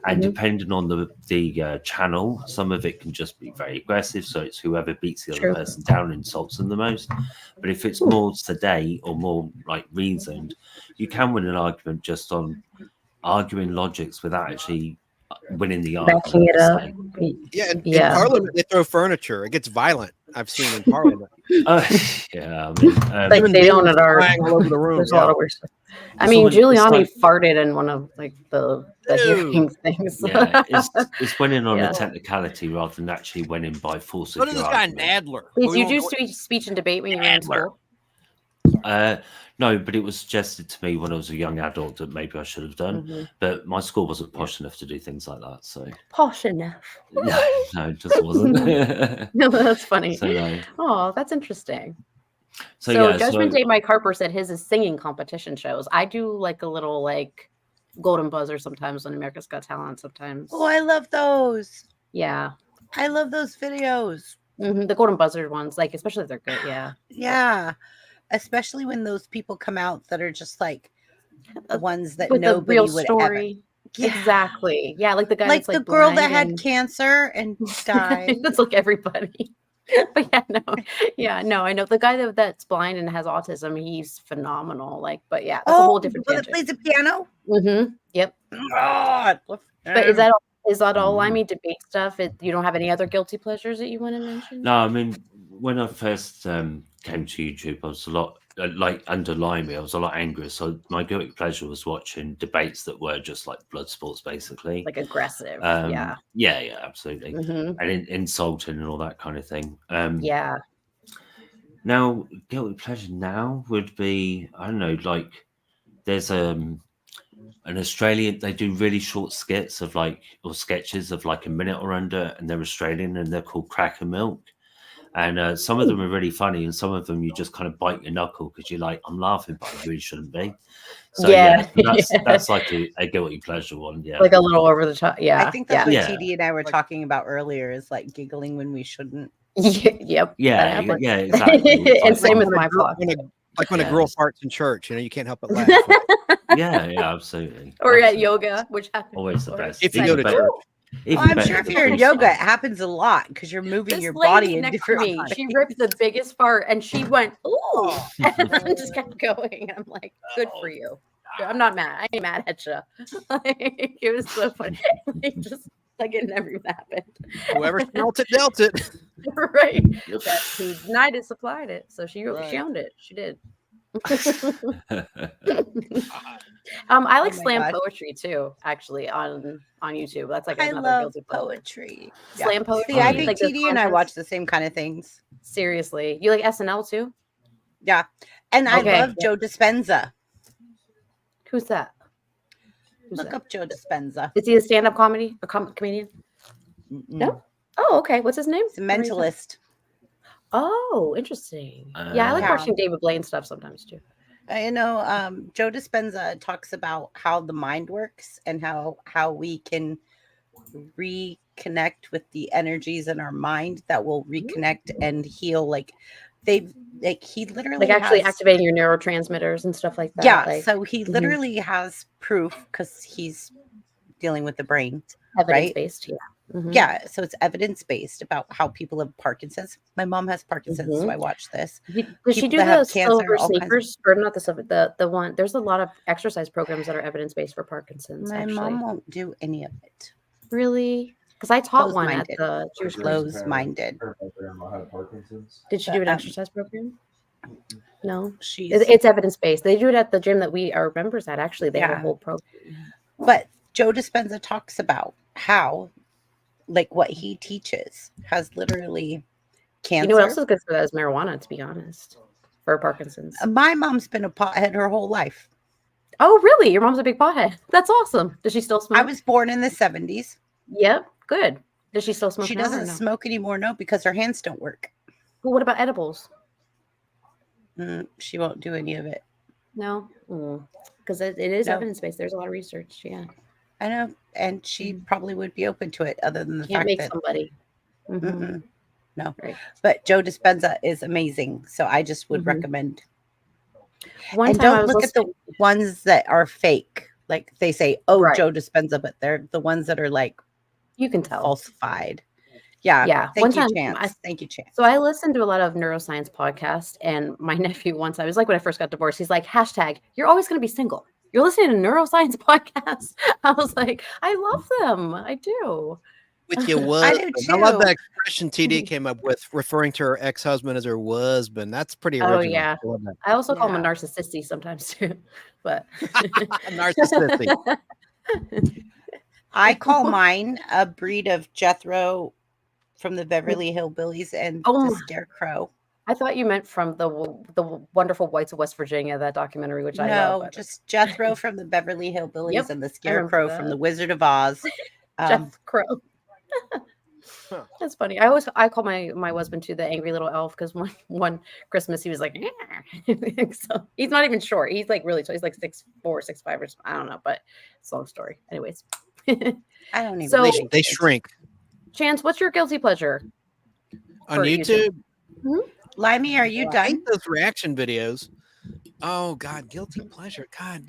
[SPEAKER 8] And depending on the channel, some of it can just be very aggressive. So it's whoever beats the other person down and insults them the most. But if it's more sedate or more like reasoned, you can win an argument just on arguing logics without actually winning the argument.
[SPEAKER 12] Backing it up.
[SPEAKER 5] In Parliament, they throw furniture. It gets violent. I've seen in Parliament.
[SPEAKER 8] Yeah, I mean,
[SPEAKER 12] like they don't at our
[SPEAKER 5] all over the room.
[SPEAKER 12] There's a lot of weird stuff. I mean, Giuliani farted in one of like the hearing things.
[SPEAKER 8] Yeah, it's winning on a technicality rather than actually winning by force.
[SPEAKER 5] What is this guy Nadler?
[SPEAKER 12] Did you do speech and debate when you were in school?
[SPEAKER 8] No, but it was suggested to me when I was a young adult that maybe I should have done. But my school wasn't posh enough to do things like that. So
[SPEAKER 12] posh enough?
[SPEAKER 8] No, it just wasn't.
[SPEAKER 12] No, that's funny.
[SPEAKER 8] So, no.
[SPEAKER 12] Oh, that's interesting.
[SPEAKER 8] So yeah,
[SPEAKER 12] Judgment Day, Mike Harper said his is singing competition shows. I do like a little like golden buzzer sometimes on America's Got Talent sometimes.
[SPEAKER 2] Oh, I love those.
[SPEAKER 12] Yeah.
[SPEAKER 2] I love those videos.
[SPEAKER 12] The golden buzzer ones, like especially if they're good. Yeah.
[SPEAKER 2] Yeah. Especially when those people come out that are just like the ones that
[SPEAKER 12] with
[SPEAKER 2] nobody
[SPEAKER 12] the real
[SPEAKER 2] would
[SPEAKER 12] story.
[SPEAKER 2] Ever. Yeah.
[SPEAKER 12] Exactly. Yeah, like the guy
[SPEAKER 2] like
[SPEAKER 12] that's,
[SPEAKER 2] the girl that had cancer and died.
[SPEAKER 12] It's like everybody. But I know the guy that's blind and has autism. He's phenomenal. Like, but yeah, that's a whole different.
[SPEAKER 2] That plays the piano.
[SPEAKER 12] Yep.
[SPEAKER 2] God.
[SPEAKER 12] But is that all? I mean, debate stuff. You don't have any other guilty pleasures that you want to mention?
[SPEAKER 8] No, I mean, when I first came to YouTube, I was a lot like underlying me. I was a lot angry. So my guilty pleasure was watching debates that were just like blood sports, basically,
[SPEAKER 12] like aggressive.
[SPEAKER 8] Yeah, absolutely, and insulting and all that kind of thing. Now, guilty pleasure now would be, I don't know, like there's an Australian, they do really short skits of like, or sketches of like a minute or under, and they're Australian and they're called Crack and Milk. And some of them are really funny, and some of them you just kind of bite your knuckle because you're like, I'm laughing, but I really shouldn't be. So that's like a guilty pleasure one. Yeah,
[SPEAKER 12] like a little over the top. Yeah,
[SPEAKER 2] I think that's what TD and I were talking about earlier. Is like giggling when we shouldn't.
[SPEAKER 12] Yep.
[SPEAKER 8] Yeah, exactly.
[SPEAKER 12] And same with my vlog.
[SPEAKER 5] Like when a girl farts in church, you can't help but laugh.
[SPEAKER 8] yeah, absolutely.
[SPEAKER 12] Or at yoga, which happens
[SPEAKER 8] always the best.
[SPEAKER 5] If you go to church.
[SPEAKER 2] I'm sure if you're in yoga, it happens a lot because you're moving your body in different ways.
[SPEAKER 12] She ripped the biggest fart and she went, ooh, and just kept going. And I'm like, good for you. I'm not mad. I ain't mad at you. Like, it was so funny. Just like it never even happened.
[SPEAKER 5] Whoever smelt it, dealt it.
[SPEAKER 12] Right. That's who denied it, supplied it. So she owned it. She did. I like slam poetry too, actually, on YouTube. That's like another guilty
[SPEAKER 2] poetry.
[SPEAKER 12] Slam poetry.
[SPEAKER 2] See, I think TD and I watch the same kind of things.
[SPEAKER 12] Seriously, you like SNL too?
[SPEAKER 2] Yeah, and I love Joe Dispenza.
[SPEAKER 12] Who's that?
[SPEAKER 2] Look up Joe Dispenza.
[SPEAKER 12] Is he a stand-up comedy or comedian?
[SPEAKER 2] No.
[SPEAKER 12] Oh, okay. What's his name?
[SPEAKER 2] He's a mentalist.
[SPEAKER 12] Oh, interesting. Yeah, I like watching David Blaine stuff sometimes too.
[SPEAKER 2] You know, Joe Dispenza talks about how the mind works and how we can reconnect with the energies in our mind that will reconnect and heal. He literally
[SPEAKER 12] actually activating your neurotransmitters and stuff like that.
[SPEAKER 2] Yeah, so he literally has proof because he's dealing with the brain,
[SPEAKER 12] evidence-based. Yeah.
[SPEAKER 2] Yeah, so it's evidence-based about how people have Parkinson's. My mom has Parkinson's, so I watch this.
[SPEAKER 12] Does she do the silver sneakers, or not the silver? The one. There's a lot of exercise programs that are evidence-based for Parkinson's.
[SPEAKER 2] My mom won't do any of it.
[SPEAKER 12] Really? Because I taught one at the Jewish
[SPEAKER 2] closed-minded.
[SPEAKER 12] Did she do an exercise program? No, it's evidence-based. They do it at the gym that we are members at. Actually, they have a whole program.
[SPEAKER 2] But Joe Dispenza talks about how, like, what he teaches has literally cancer.
[SPEAKER 12] You know what else is good for that is marijuana, to be honest, for Parkinson's.
[SPEAKER 2] My mom's been a pothead her whole life.
[SPEAKER 12] Oh, really? Your mom's a big pothead. That's awesome. Does she still smoke?
[SPEAKER 2] I was born in the 70s.
[SPEAKER 12] Yep, good. Does she still smoke?
[SPEAKER 2] She doesn't smoke anymore, no, because her hands don't work.
[SPEAKER 12] Well, what about edibles?
[SPEAKER 2] She won't do any of it.
[SPEAKER 12] No, because it is evidence-based. There's a lot of research. Yeah,
[SPEAKER 2] I know, and she probably would be open to it, other than the
[SPEAKER 12] Can't
[SPEAKER 2] fact
[SPEAKER 12] make
[SPEAKER 2] that
[SPEAKER 12] somebody.
[SPEAKER 2] No,
[SPEAKER 12] Right.
[SPEAKER 2] But Joe Dispenza is amazing, so I just would recommend.
[SPEAKER 12] One
[SPEAKER 2] And
[SPEAKER 12] time I
[SPEAKER 2] don't
[SPEAKER 12] was
[SPEAKER 2] look at the ones that are fake. Like they say, "Oh,
[SPEAKER 12] Right.
[SPEAKER 2] Joe Dispenza," but they're the ones that are like
[SPEAKER 12] You can tell.
[SPEAKER 2] falsified. Yeah,
[SPEAKER 12] Yeah.
[SPEAKER 2] Thank
[SPEAKER 12] One
[SPEAKER 2] you,
[SPEAKER 12] time,
[SPEAKER 2] Chance. Thank you, Chance.
[SPEAKER 12] So I listened to a lot of neuroscience podcasts, and my nephew once, I was like, when I first got divorced, he's like, hashtag, you're always going to be single. You're listening to neuroscience podcasts. I was like, I love them. I do.
[SPEAKER 5] With your husband. I love that expression TD came up with, referring to her ex-husband as her husband. That's pretty original.
[SPEAKER 12] Oh, yeah.
[SPEAKER 5] I love that.
[SPEAKER 12] I also call him a narcissisty sometimes too, but
[SPEAKER 5] narcissistic.
[SPEAKER 2] I call mine a breed of Jethro from the Beverly Hillbillies and the Scarecrow.
[SPEAKER 12] I thought you meant from the Wonderful Whites of West Virginia, that documentary, which I love.
[SPEAKER 2] No, just Jethro from the Beverly Hillbillies
[SPEAKER 12] Yep,
[SPEAKER 2] and the
[SPEAKER 12] I remember
[SPEAKER 2] Scarecrow from
[SPEAKER 12] that.
[SPEAKER 2] the Wizard of Oz.
[SPEAKER 12] Jethro. That's funny. I call my husband too the angry little elf, because one Christmas he was like, so he's not even short. He's like really tall. He's like 6'4", 6'5", or something. I don't know, but it's a long story. Anyways,
[SPEAKER 2] I don't even.
[SPEAKER 12] So
[SPEAKER 5] They shrink.
[SPEAKER 12] Chance, what's your guilty pleasure
[SPEAKER 5] On
[SPEAKER 12] for
[SPEAKER 5] YouTube?
[SPEAKER 2] Limey, are you
[SPEAKER 5] I
[SPEAKER 2] done?
[SPEAKER 5] think those reaction videos. Oh God, guilty pleasure. God,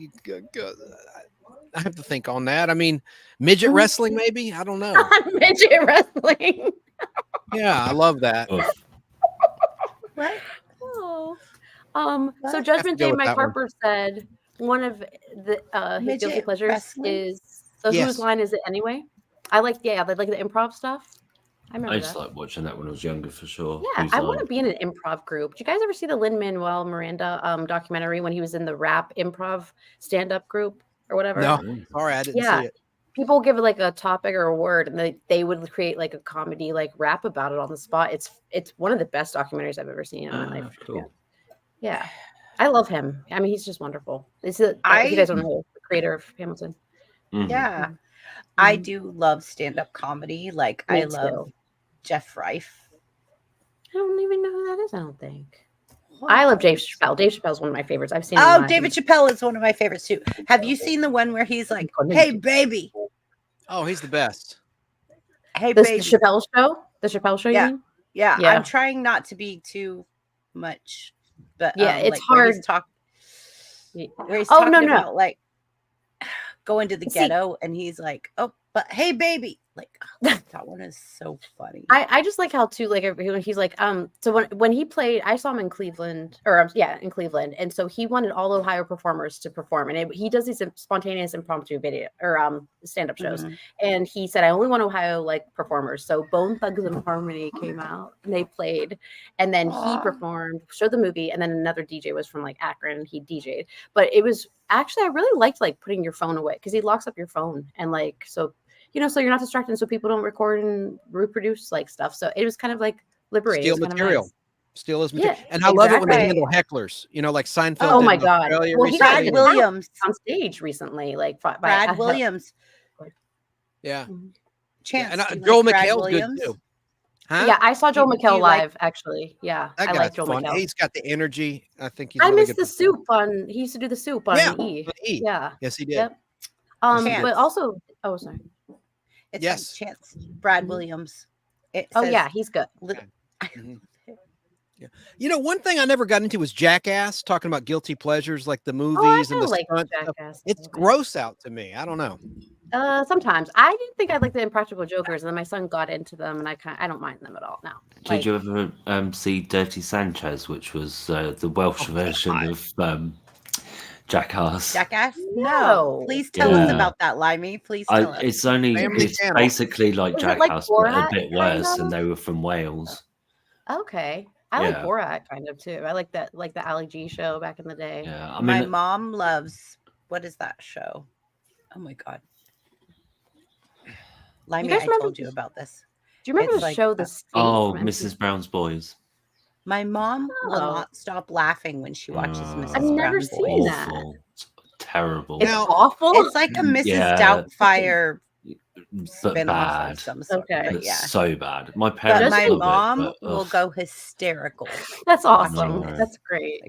[SPEAKER 5] I have to think on that. I mean, midget wrestling, maybe. I don't know.
[SPEAKER 12] Midget wrestling.
[SPEAKER 5] Yeah, I love that.
[SPEAKER 2] What?
[SPEAKER 12] Oh.
[SPEAKER 2] What?
[SPEAKER 12] So
[SPEAKER 5] I
[SPEAKER 12] Judgment
[SPEAKER 5] have to
[SPEAKER 12] Day,
[SPEAKER 5] go with
[SPEAKER 12] Mike
[SPEAKER 5] that one.
[SPEAKER 12] Harper said one of the his guilty
[SPEAKER 2] Midget
[SPEAKER 12] pleasures
[SPEAKER 2] wrestling?
[SPEAKER 12] is, so
[SPEAKER 5] Yes.
[SPEAKER 12] whose line is it anyway? I like the improv stuff. I remember
[SPEAKER 8] I
[SPEAKER 12] that.
[SPEAKER 8] just like watching that when I was younger, for sure.
[SPEAKER 12] Yeah,
[SPEAKER 8] Who's
[SPEAKER 12] I
[SPEAKER 8] Line?
[SPEAKER 12] want to be in an improv group. Did you guys ever see the Lin-Manuel Miranda documentary when he was in the rap improv stand-up group or whatever?
[SPEAKER 5] No, sorry, I didn't
[SPEAKER 12] Yeah.
[SPEAKER 5] see it.
[SPEAKER 12] People give it like a topic or a word, and they would create like a comedy like rap about it on the spot. It's one of the best documentaries I've ever seen in my life.
[SPEAKER 8] Cool.
[SPEAKER 12] Yeah, I love him. I mean, he's just wonderful. If you guys don't know, the creator of Hamilton.
[SPEAKER 8] Mhm.
[SPEAKER 2] Yeah, I do love stand-up comedy. Like
[SPEAKER 12] Me
[SPEAKER 2] I love
[SPEAKER 12] too.
[SPEAKER 2] Jeff Rife.
[SPEAKER 12] I don't even know who that is. I don't think. I love Dave Chappelle. Dave Chappelle's one of my favorites. I've seen. him
[SPEAKER 2] Oh,
[SPEAKER 12] live.
[SPEAKER 2] David Chappelle is one of my favorites too. Have you seen the one where he's like, "Hey, baby,
[SPEAKER 5] Oh, he's the best.
[SPEAKER 2] hey,
[SPEAKER 12] The
[SPEAKER 2] baby"?
[SPEAKER 12] Chappelle show. The Chappelle show.
[SPEAKER 2] Yeah.
[SPEAKER 12] You mean?
[SPEAKER 2] Yeah,
[SPEAKER 12] Yeah.
[SPEAKER 2] I'm trying not to be too much, but
[SPEAKER 12] Yeah, it's
[SPEAKER 2] like, where he's
[SPEAKER 12] hard.
[SPEAKER 2] where he's
[SPEAKER 12] Oh,
[SPEAKER 2] talking
[SPEAKER 12] no, no.
[SPEAKER 2] about like going to the
[SPEAKER 12] See-
[SPEAKER 2] ghetto, and he's like, "Oh, but hey, baby," like that one is so funny.
[SPEAKER 12] I just like how too, like he's like so when he played, I saw him in Cleveland, or in Cleveland, and so he wanted all Ohio performers to perform, and he does these spontaneous impromptu video or stand-up shows, and he said, I only want Ohio like performers. So Bone Thugs and Harmony came out and they played, and then he performed, showed the movie, and then another DJ was from like Akron, and he DJ'd. But it was actually, I really liked like putting your phone away, because he locks up your phone, and like so so you're not distracted, so people don't record and reproduce like stuff. So it was kind of like liberating.
[SPEAKER 5] Steal
[SPEAKER 12] It was kind of
[SPEAKER 5] material.
[SPEAKER 12] nice.
[SPEAKER 5] Steal his material.
[SPEAKER 12] Yeah,
[SPEAKER 5] And I love it when they
[SPEAKER 12] exactly.
[SPEAKER 5] handle hecklers. You know, like Seinfeld.
[SPEAKER 12] Oh
[SPEAKER 5] did
[SPEAKER 12] my
[SPEAKER 5] in
[SPEAKER 12] God.
[SPEAKER 5] Australia
[SPEAKER 12] Well, he
[SPEAKER 5] recently.
[SPEAKER 12] got
[SPEAKER 2] Brad
[SPEAKER 12] it
[SPEAKER 2] Williams.
[SPEAKER 12] on stage recently, like by
[SPEAKER 2] Brad Williams.
[SPEAKER 5] Yeah.
[SPEAKER 2] Chance,
[SPEAKER 5] And
[SPEAKER 2] do you
[SPEAKER 5] Joel
[SPEAKER 2] like Brad
[SPEAKER 5] McHale's good
[SPEAKER 2] Williams?
[SPEAKER 5] too. Huh?
[SPEAKER 12] Yeah, I saw Joel
[SPEAKER 2] Do
[SPEAKER 12] McHale
[SPEAKER 2] you like-
[SPEAKER 12] live, actually. Yeah,
[SPEAKER 5] That
[SPEAKER 12] I
[SPEAKER 5] guy's
[SPEAKER 12] like Joel
[SPEAKER 5] fun.
[SPEAKER 12] McHale.
[SPEAKER 5] He's got the energy. I think he's
[SPEAKER 12] I
[SPEAKER 5] really
[SPEAKER 12] miss
[SPEAKER 5] good
[SPEAKER 12] the
[SPEAKER 5] performer.
[SPEAKER 12] soup on. He used to do the soup on
[SPEAKER 5] Yeah,
[SPEAKER 12] E.
[SPEAKER 5] on E.
[SPEAKER 12] Yeah.
[SPEAKER 5] Yes, he did.
[SPEAKER 12] Yep.
[SPEAKER 5] he
[SPEAKER 12] But
[SPEAKER 5] did.
[SPEAKER 12] also, oh, sorry.
[SPEAKER 2] It's
[SPEAKER 5] Yes.
[SPEAKER 2] Chance Brad
[SPEAKER 12] Mhm.
[SPEAKER 2] Williams. It
[SPEAKER 12] Oh
[SPEAKER 2] says,
[SPEAKER 12] yeah, he's good.
[SPEAKER 5] Mhm. Yeah. You know, one thing I never got into was Jackass, talking about guilty pleasures like the movies and the
[SPEAKER 12] like
[SPEAKER 5] stunt stuff.
[SPEAKER 12] Jackass.
[SPEAKER 5] It's gross out to me. I don't know.
[SPEAKER 12] Sometimes I didn't think I liked the Impractical Jokers, and then my son got into them, and I don't mind them at all now.
[SPEAKER 8] Did you ever see Dirty Sanchez, which was the Welsh version of Jackass?
[SPEAKER 2] Jackass?
[SPEAKER 12] No.
[SPEAKER 2] Please tell us
[SPEAKER 8] Yeah.
[SPEAKER 2] about that, Limey. Please tell us.
[SPEAKER 8] It's only
[SPEAKER 5] Family
[SPEAKER 8] it's
[SPEAKER 5] Channel.
[SPEAKER 8] basically like
[SPEAKER 12] Is it like
[SPEAKER 8] Jackass, but a
[SPEAKER 12] Borat,
[SPEAKER 8] bit
[SPEAKER 12] kind
[SPEAKER 8] worse,
[SPEAKER 12] of?
[SPEAKER 8] and they were from Wales.
[SPEAKER 12] Okay, I like
[SPEAKER 8] Yeah.
[SPEAKER 12] Borat kind of too. I like that, like the Ali G show back in the day.
[SPEAKER 8] Yeah, I
[SPEAKER 2] My
[SPEAKER 8] mean,
[SPEAKER 2] mom loves, what is that show? Oh my God. Limey,
[SPEAKER 12] guys
[SPEAKER 2] I
[SPEAKER 12] remember
[SPEAKER 2] told you
[SPEAKER 12] this-
[SPEAKER 2] about this.
[SPEAKER 12] Do you remember
[SPEAKER 2] It's
[SPEAKER 12] the
[SPEAKER 2] like,
[SPEAKER 12] show The State?
[SPEAKER 8] oh,
[SPEAKER 12] from
[SPEAKER 8] Mrs.
[SPEAKER 12] MTV?
[SPEAKER 8] Brown's Boys.
[SPEAKER 2] My mom will
[SPEAKER 12] Oh.
[SPEAKER 2] not stop laughing when she watches Mrs.
[SPEAKER 12] I've never
[SPEAKER 2] Brown
[SPEAKER 12] seen
[SPEAKER 2] Boys.
[SPEAKER 12] that.
[SPEAKER 8] Awful. It's terrible.
[SPEAKER 12] It's
[SPEAKER 5] Now-
[SPEAKER 12] awful.
[SPEAKER 2] It's like a Mrs.
[SPEAKER 8] Yeah.
[SPEAKER 2] Doubtfire
[SPEAKER 8] but
[SPEAKER 2] spin-off
[SPEAKER 8] bad.
[SPEAKER 2] of some sort.
[SPEAKER 12] Okay.
[SPEAKER 2] But
[SPEAKER 8] It's
[SPEAKER 2] yeah.
[SPEAKER 8] so bad. My
[SPEAKER 2] But
[SPEAKER 8] parents
[SPEAKER 2] my
[SPEAKER 8] love
[SPEAKER 2] mom
[SPEAKER 8] it, but,
[SPEAKER 2] will
[SPEAKER 8] ugh.
[SPEAKER 2] go hysterical.
[SPEAKER 12] That's
[SPEAKER 2] watching
[SPEAKER 12] awesome.
[SPEAKER 8] this.
[SPEAKER 12] That's great.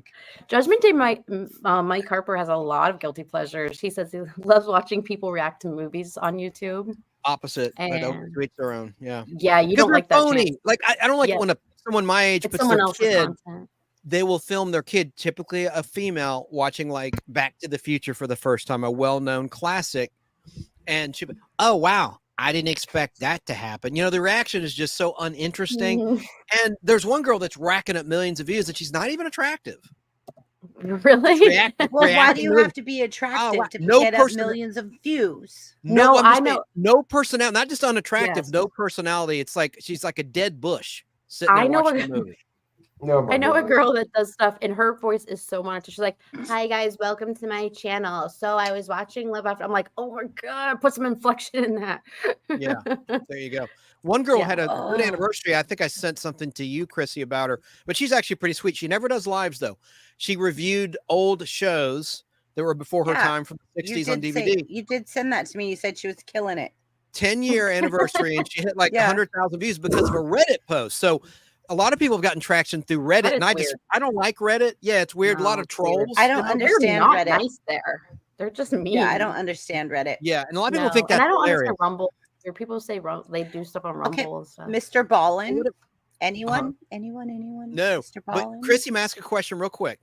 [SPEAKER 12] Judgment Day Mike Harper has a lot of guilty pleasures. He says he loves watching people react to movies on YouTube.
[SPEAKER 5] Opposite, but
[SPEAKER 12] And-
[SPEAKER 5] to each their own. Yeah.
[SPEAKER 12] Yeah, you
[SPEAKER 5] 'Cause
[SPEAKER 12] don't
[SPEAKER 5] they're
[SPEAKER 12] like that.
[SPEAKER 5] phony.
[SPEAKER 12] Chance.
[SPEAKER 5] Like I don't like
[SPEAKER 12] Yeah.
[SPEAKER 5] it when someone my age
[SPEAKER 12] It's
[SPEAKER 5] puts
[SPEAKER 12] someone
[SPEAKER 5] their
[SPEAKER 12] else's
[SPEAKER 5] kid.
[SPEAKER 12] content.
[SPEAKER 5] They will film their kid, typically a female, watching like Back to the Future for the first time, a well-known classic, and she, oh wow, I didn't expect that to happen. You know, the reaction is just so uninteresting.
[SPEAKER 12] Mhm.
[SPEAKER 5] And there's one girl that's racking up millions of views, and she's not even attractive.
[SPEAKER 12] Really?
[SPEAKER 2] Well, why do you have to be attractive
[SPEAKER 5] wow.
[SPEAKER 2] to
[SPEAKER 5] No
[SPEAKER 2] get up
[SPEAKER 5] person-
[SPEAKER 2] millions of views?
[SPEAKER 12] No,
[SPEAKER 5] I'm
[SPEAKER 12] I
[SPEAKER 5] just saying,
[SPEAKER 12] know.
[SPEAKER 5] no personality, not just unattractive,
[SPEAKER 12] Yes.
[SPEAKER 5] no personality. It's like she's like a dead bush sitting there
[SPEAKER 12] I know
[SPEAKER 5] watching
[SPEAKER 12] a-
[SPEAKER 5] the movie.
[SPEAKER 7] Oh my
[SPEAKER 12] I know a
[SPEAKER 7] God.
[SPEAKER 12] girl that does stuff, and her voice is so monotone. She's like, "Hi guys, welcome to my channel." So I was watching Love After. I'm like, "Oh my God, put some inflection in that."
[SPEAKER 5] Yeah, there you go. One girl
[SPEAKER 12] Yeah.
[SPEAKER 5] had a good
[SPEAKER 2] Oh.
[SPEAKER 5] anniversary. I think I sent something to you, Chrissy, about her, but she's actually pretty sweet. She never does lives though. She reviewed old shows that were before her
[SPEAKER 2] Yeah,
[SPEAKER 5] time from the
[SPEAKER 2] You
[SPEAKER 5] 60s on
[SPEAKER 2] did
[SPEAKER 5] DVD.
[SPEAKER 2] you did send that to me. You said she was killing it.
[SPEAKER 5] 10-year anniversary, and she hit like
[SPEAKER 2] Yeah.
[SPEAKER 5] 100,000 views because of a Reddit post. So a lot of people have gotten traction through Reddit,
[SPEAKER 12] Reddit's
[SPEAKER 5] and I
[SPEAKER 12] weird.
[SPEAKER 5] don't like Reddit. Yeah, it's weird. A lot
[SPEAKER 12] No,
[SPEAKER 5] of
[SPEAKER 12] it's weird.
[SPEAKER 5] trolls.
[SPEAKER 2] I don't
[SPEAKER 5] you know?
[SPEAKER 12] They're
[SPEAKER 2] understand
[SPEAKER 12] not
[SPEAKER 2] Reddit.
[SPEAKER 12] nice there. They're just mean.
[SPEAKER 2] Yeah, I don't understand Reddit.
[SPEAKER 5] Yeah, and a lot of people
[SPEAKER 12] No,
[SPEAKER 5] think that's
[SPEAKER 12] and I don't
[SPEAKER 5] hilarious.
[SPEAKER 12] understand Rumble. There people say they do stuff on Rumble
[SPEAKER 2] Okay,
[SPEAKER 12] and stuff.
[SPEAKER 2] Mr. Ballin.
[SPEAKER 5] What if-
[SPEAKER 2] Anyone? Anyone?
[SPEAKER 5] No,
[SPEAKER 2] Mr.
[SPEAKER 5] but
[SPEAKER 2] Ballin?
[SPEAKER 5] Chrissy, I'm asking a question real quick.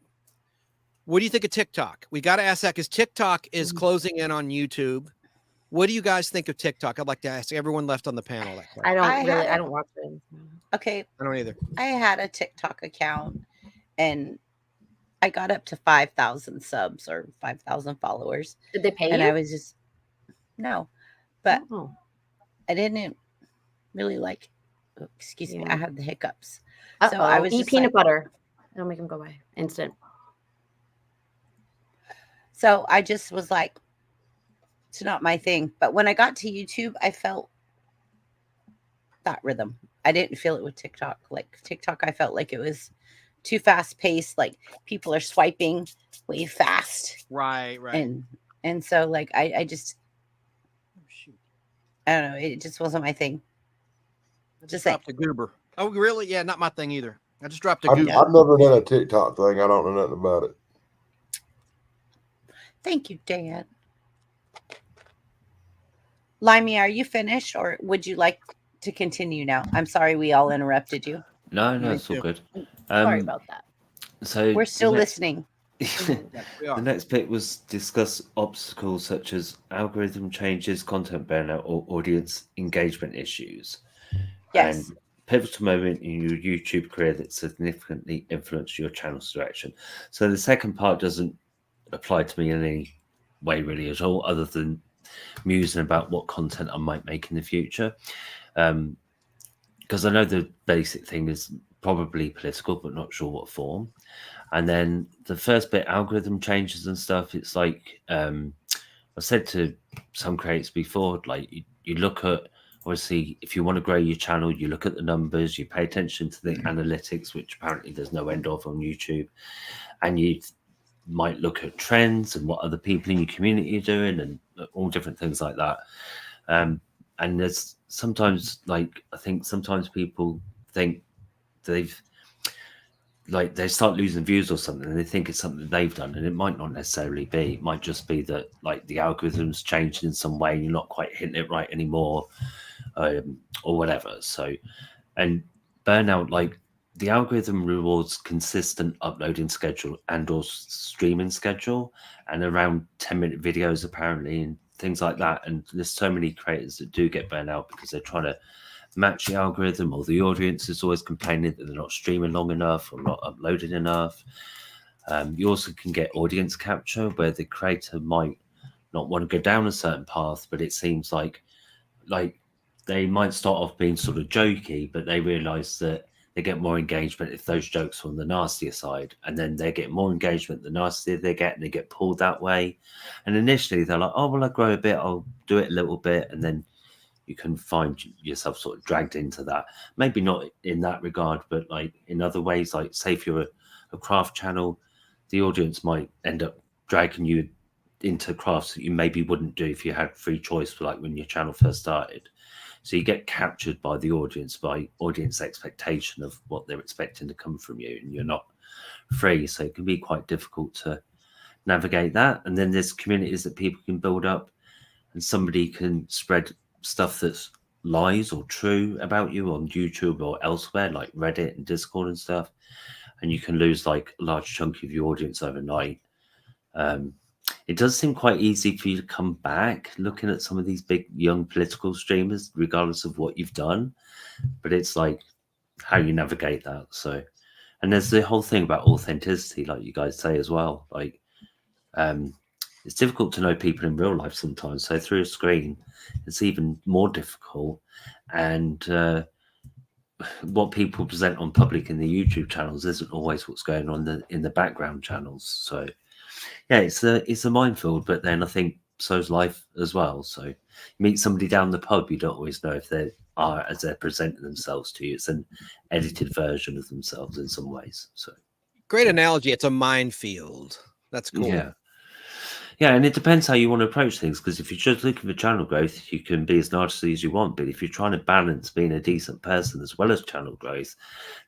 [SPEAKER 5] What do you think of TikTok? We got to ask that because TikTok is closing in on YouTube. What do you guys think of TikTok? I'd like to ask everyone left on the panel that question.
[SPEAKER 12] I don't
[SPEAKER 2] I
[SPEAKER 12] really.
[SPEAKER 2] had
[SPEAKER 12] I
[SPEAKER 2] a-
[SPEAKER 12] don't watch it.
[SPEAKER 2] Okay,
[SPEAKER 5] I don't either.
[SPEAKER 2] I had a TikTok account and I got up to 5,000 subs or 5,000 followers.
[SPEAKER 12] Did they pay
[SPEAKER 2] And
[SPEAKER 12] you?
[SPEAKER 2] I was just, no, but
[SPEAKER 12] Oh.
[SPEAKER 2] I didn't really like, oh, excuse me, I
[SPEAKER 12] Yeah.
[SPEAKER 2] had the hiccups.
[SPEAKER 12] So
[SPEAKER 2] I was
[SPEAKER 12] eat
[SPEAKER 2] just
[SPEAKER 12] peanut
[SPEAKER 2] like-
[SPEAKER 12] butter. It'll make them go away instant.
[SPEAKER 2] So I just was like, it's not my thing. But when I got to YouTube, I felt that rhythm. I didn't feel it with TikTok. Like TikTok, I felt like it was too fast paced. Like people are swiping way fast.
[SPEAKER 5] Right.
[SPEAKER 2] And so like I just
[SPEAKER 5] Oh, shoot.
[SPEAKER 2] I don't know, it just wasn't my thing.
[SPEAKER 5] I
[SPEAKER 2] Just
[SPEAKER 5] just
[SPEAKER 2] saying.
[SPEAKER 5] dropped a goober. Oh, really? Yeah, not my thing either. I just dropped a
[SPEAKER 7] I've
[SPEAKER 5] goober.
[SPEAKER 7] never done a TikTok thing. I don't know nothing about it.
[SPEAKER 2] Thank you, Dan. Limey, are you finished or would you like to continue now? I'm sorry we all interrupted you.
[SPEAKER 8] No,
[SPEAKER 5] Me
[SPEAKER 8] it's all
[SPEAKER 5] too.
[SPEAKER 8] good.
[SPEAKER 12] Sorry about that.
[SPEAKER 8] So
[SPEAKER 2] We're still
[SPEAKER 8] the next-
[SPEAKER 2] listening.
[SPEAKER 5] Yes, we
[SPEAKER 8] The
[SPEAKER 5] are.
[SPEAKER 8] next bit was discuss obstacles such as algorithm changes, content burnout, or audience engagement issues.
[SPEAKER 2] Yes.
[SPEAKER 8] And pivotal moment in your YouTube career that significantly influenced your channel's direction. So the second part doesn't apply to me in any way really at all, other than musing about what content I might make in the future. Because I know the basic thing is probably political, but not sure what form. And then the first bit, algorithm changes and stuff, it's like I said to some creators before, like you look at, obviously, if you want to grow your channel, you look at the numbers, you pay attention to the analytics, which apparently there's no end of on YouTube. And you might look at trends and what other people in your community are doing and all different things like that. and there's sometimes, like, I think sometimes people think they start losing views or something, and they think it's something they've done, and it might not necessarily be. It might just be that, like, the algorithm's changed in some way and you're not quite hitting it right anymore, or whatever. So, and burnout, like, the algorithm rewards consistent uploading schedule and or streaming schedule, and around 10-minute videos apparently, and things like that. And there's so many creators that do get burnt out because they're trying to match the algorithm, or the audience is always complaining that they're not streaming long enough or not uploading enough. You also can get audience capture, where the creator might not want to go down a certain path, but it seems like they might start off being sort of jokey, but they realize that they get more engagement if those jokes are on the nastier side, and then they get more engagement the nastier they get, and they get pulled that way. And initially they're like, oh, well, I grow a bit, I'll do it a little bit, and then you can find yourself sort of dragged into that. Maybe not in that regard, but like in other ways, like say if you're a craft channel, the audience might end up dragging you into crafts that you maybe wouldn't do if you had free choice, for like when your channel first started. So you get captured by the audience, by audience expectation of what they're expecting to come from you, and you're not free. So it can be quite difficult to navigate that. And then there's communities that people can build up, and somebody can spread stuff that's lies or true about you on YouTube or elsewhere, like Reddit and Discord and stuff, and you can lose like a large chunk of your audience overnight. It does seem quite easy for you to come back looking at some of these big young political streamers, regardless of what you've done, but it's like how you navigate that. So, and there's the whole thing about authenticity, like you guys say as well. Like, it's difficult to know people in real life sometimes. So through a screen, it's even more difficult. And what people present on public in the YouTube channels isn't always what's going on in the background channels. So yeah, it's a minefield. But then I think so's life as well. So you meet somebody down the pub, you don't always know if they are as they're presenting themselves to you. It's an edited version of themselves in some ways. So
[SPEAKER 5] great analogy. It's a minefield. That's cool.
[SPEAKER 8] Yeah. Yeah, and it depends how you want to approach things, because if you're just looking for channel growth, you can be as nasty as you want. But if you're trying to balance being a decent person as well as channel growth,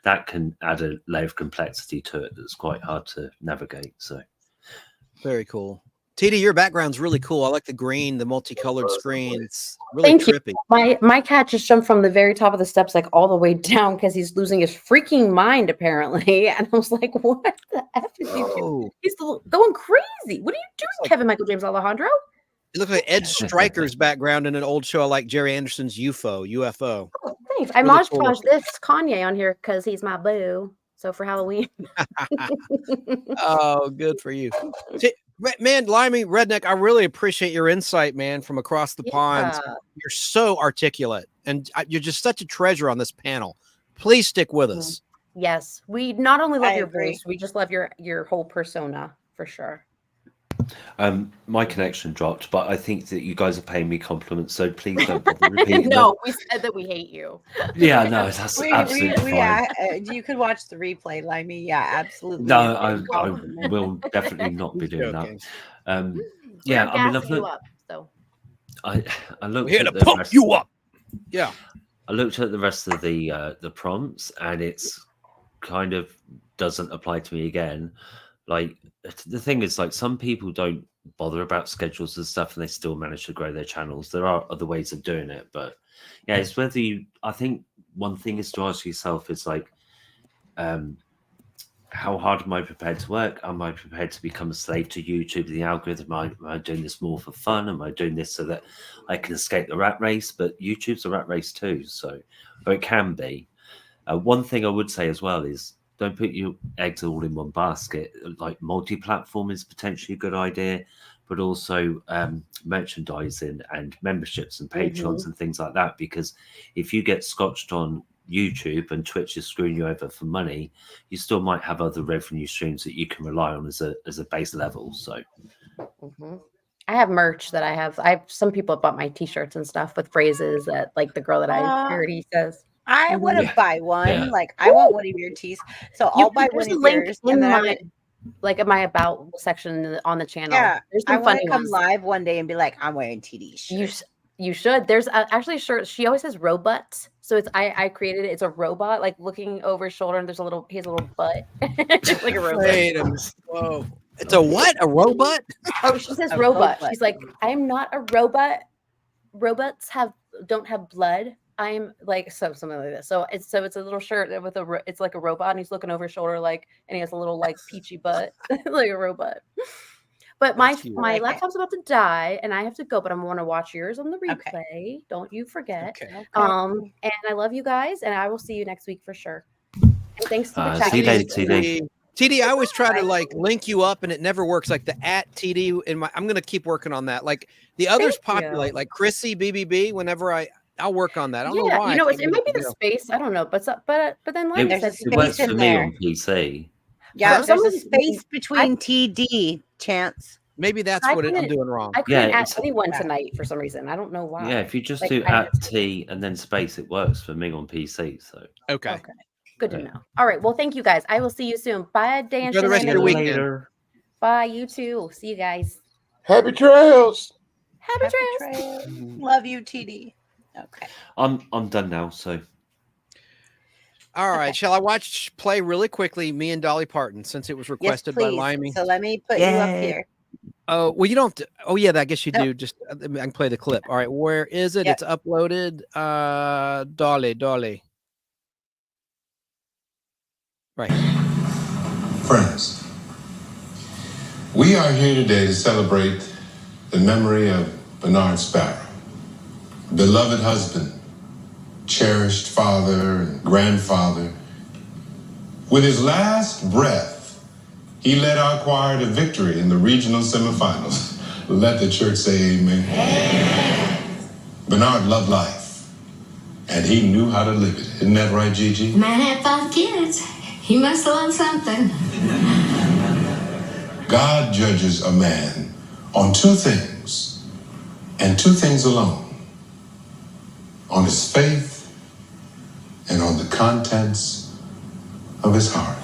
[SPEAKER 8] that can add a layer of complexity to it that's quite hard to navigate. So
[SPEAKER 5] very cool. TD, your background's really cool. I like the green, the multicolored screen. It's really trippy.
[SPEAKER 12] My cat just jumped from the very top of the steps, like all the way down, because he's losing his freaking mind, apparently. And I was like, what the F is he doing? He's going crazy. What are you doing, Kevin Michael James Alejandro?
[SPEAKER 5] It looks like Ed Stryker's background in an old show I like, Jerry Anderson's UFO.
[SPEAKER 12] Oh, thanks. I
[SPEAKER 5] really
[SPEAKER 12] montage this Kanye on here because he's my boo. So for Halloween.
[SPEAKER 5] Oh, good for you. Man, Limey Redneck, I really appreciate your insight, man, from across the pond. You're so articulate, and you're just such a treasure on this panel. Please stick with us.
[SPEAKER 12] Yes, we not only love your voice, we just love your whole persona, for sure.
[SPEAKER 8] My connection dropped, but I think that you guys are paying me compliments, so please don't bother repeating
[SPEAKER 12] No, we said that we hate you.
[SPEAKER 8] Yeah, no, that's absolutely fine.
[SPEAKER 2] You could watch the replay, Limey. Yeah, absolutely.
[SPEAKER 8] No, I will definitely not be doing that. Yeah, I mean, I've looked. I looked.
[SPEAKER 5] We're here to pump you up. Yeah,
[SPEAKER 8] I looked at the rest of the prompts, and it's kind of doesn't apply to me again. Like, the thing is, like, some people don't bother about schedules and stuff, and they still manage to grow their channels. There are other ways of doing it, but yeah, it's whether you. I think one thing is to ask yourself is like, how hard am I prepared to work? Am I prepared to become a slave to YouTube, the algorithm? Am I doing this more for fun? Am I doing this so that I can escape the rat race? But YouTube's a rat race too, so or it can be. One thing I would say as well is, don't put your eggs all in one basket. Like, multi-platform is potentially a good idea, but also merchandising and memberships and Patreons and things like that. Because if you get scotched on YouTube and Twitch is screwing you over for money, you still might have other revenue streams that you can rely on as a base level. So
[SPEAKER 12] I have merch that I have some people have bought my t-shirts and stuff with phrases that, like the girl that I already says.
[SPEAKER 2] I want to buy one. Yeah. Like, I want one of your tees. So I'll buy one of yours.
[SPEAKER 12] And then in my about section on the channel.
[SPEAKER 2] Yeah, I want to come live one day and be like, I'm wearing TD shirts.
[SPEAKER 12] You should. There's actually a shirt. She always says robot. So it's I created it. It's a robot like looking over his shoulder, and he has a little butt, just like a robot.
[SPEAKER 5] Wait a minute. Whoa. It's a what? A robot?
[SPEAKER 12] Oh, she says robot. She's like, I'm not a robot. Robots don't have blood. I'm like something like this. So it's a little shirt with it's like a robot, and he's looking over his shoulder and he has a little like peachy butt like a robot. But my laptop's about to die, and I have to go. But I'm going to watch yours on the replay. Okay. Don't you forget. Okay. And I love you guys, and I will see you next week for sure. And thanks to the chat.
[SPEAKER 8] See you later, TD.
[SPEAKER 5] TD, I always try to link you up, and it never works. Like the @TD I'm going to keep working on that. Like the others populate, like Chrissy BBB. Whenever I'll work on that. I don't know why.
[SPEAKER 12] It might be the space. I don't know, but then like
[SPEAKER 8] it works for me on PC.
[SPEAKER 2] Yeah, there's a space between TD, Chance.
[SPEAKER 5] Maybe that's what I'm doing wrong.
[SPEAKER 12] I couldn't add anyone tonight for some reason. I don't know why.
[SPEAKER 8] Yeah, if you just do @T and then space, it works for me on PC. So
[SPEAKER 5] okay.
[SPEAKER 12] Good to know. All right. Well, thank you guys. I will see you soon. Bye, Dan.
[SPEAKER 5] Enjoy the rest of your weekend.
[SPEAKER 12] Bye, you too. See you guys.
[SPEAKER 7] Happy trails.
[SPEAKER 12] Happy trails.
[SPEAKER 2] Love you, TD. Okay.
[SPEAKER 8] I'm done now. So.
[SPEAKER 5] All right. Shall I play really quickly me and Dolly Parton since it was requested by Limey?
[SPEAKER 2] So let me put you up here.
[SPEAKER 5] Oh, well, you don't. Oh, yeah, I guess you do. Just I can play the clip. All right. Where is it? Yep. It's uploaded. Dolly. Right.
[SPEAKER 13] Friends, we are here today to celebrate the memory of Bernard Sparrow, beloved husband, cherished father and grandfather. With his last breath, he led our choir to victory in the regional semifinals. Let the church say amen. Bernard loved life, and he knew how to live it. Isn't that right, Gigi?
[SPEAKER 14] Man had 5 kids. He must have learned something.
[SPEAKER 13] God judges a man on 2 things, and 2 things alone. On his faith and on the contents of his heart.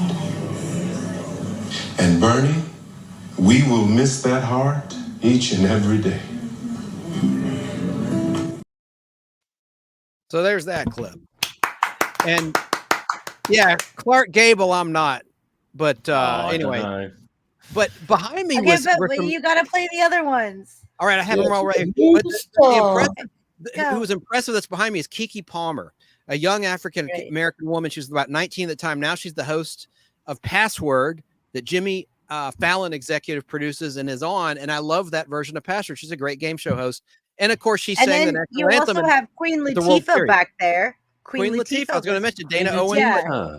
[SPEAKER 13] And Bernie, we will miss that heart each and every day.
[SPEAKER 5] So there's that clip. And yeah, Clark Gable, I'm not. But anyway. But behind me was
[SPEAKER 2] you gotta play the other ones.
[SPEAKER 5] All right, I have them all right. But who was impressive that's behind me is Keke Palmer, a young African American woman. She was about 19 at the time. Now she's the host of Password that Jimmy Fallon executive produces and is on. And I love that version of Password. She's a great game show host. And of course, she sang the national anthem.
[SPEAKER 2] You also have Queen Latifah back there.
[SPEAKER 5] Queen Latifah. I was going to mention Dana Owen. Yeah.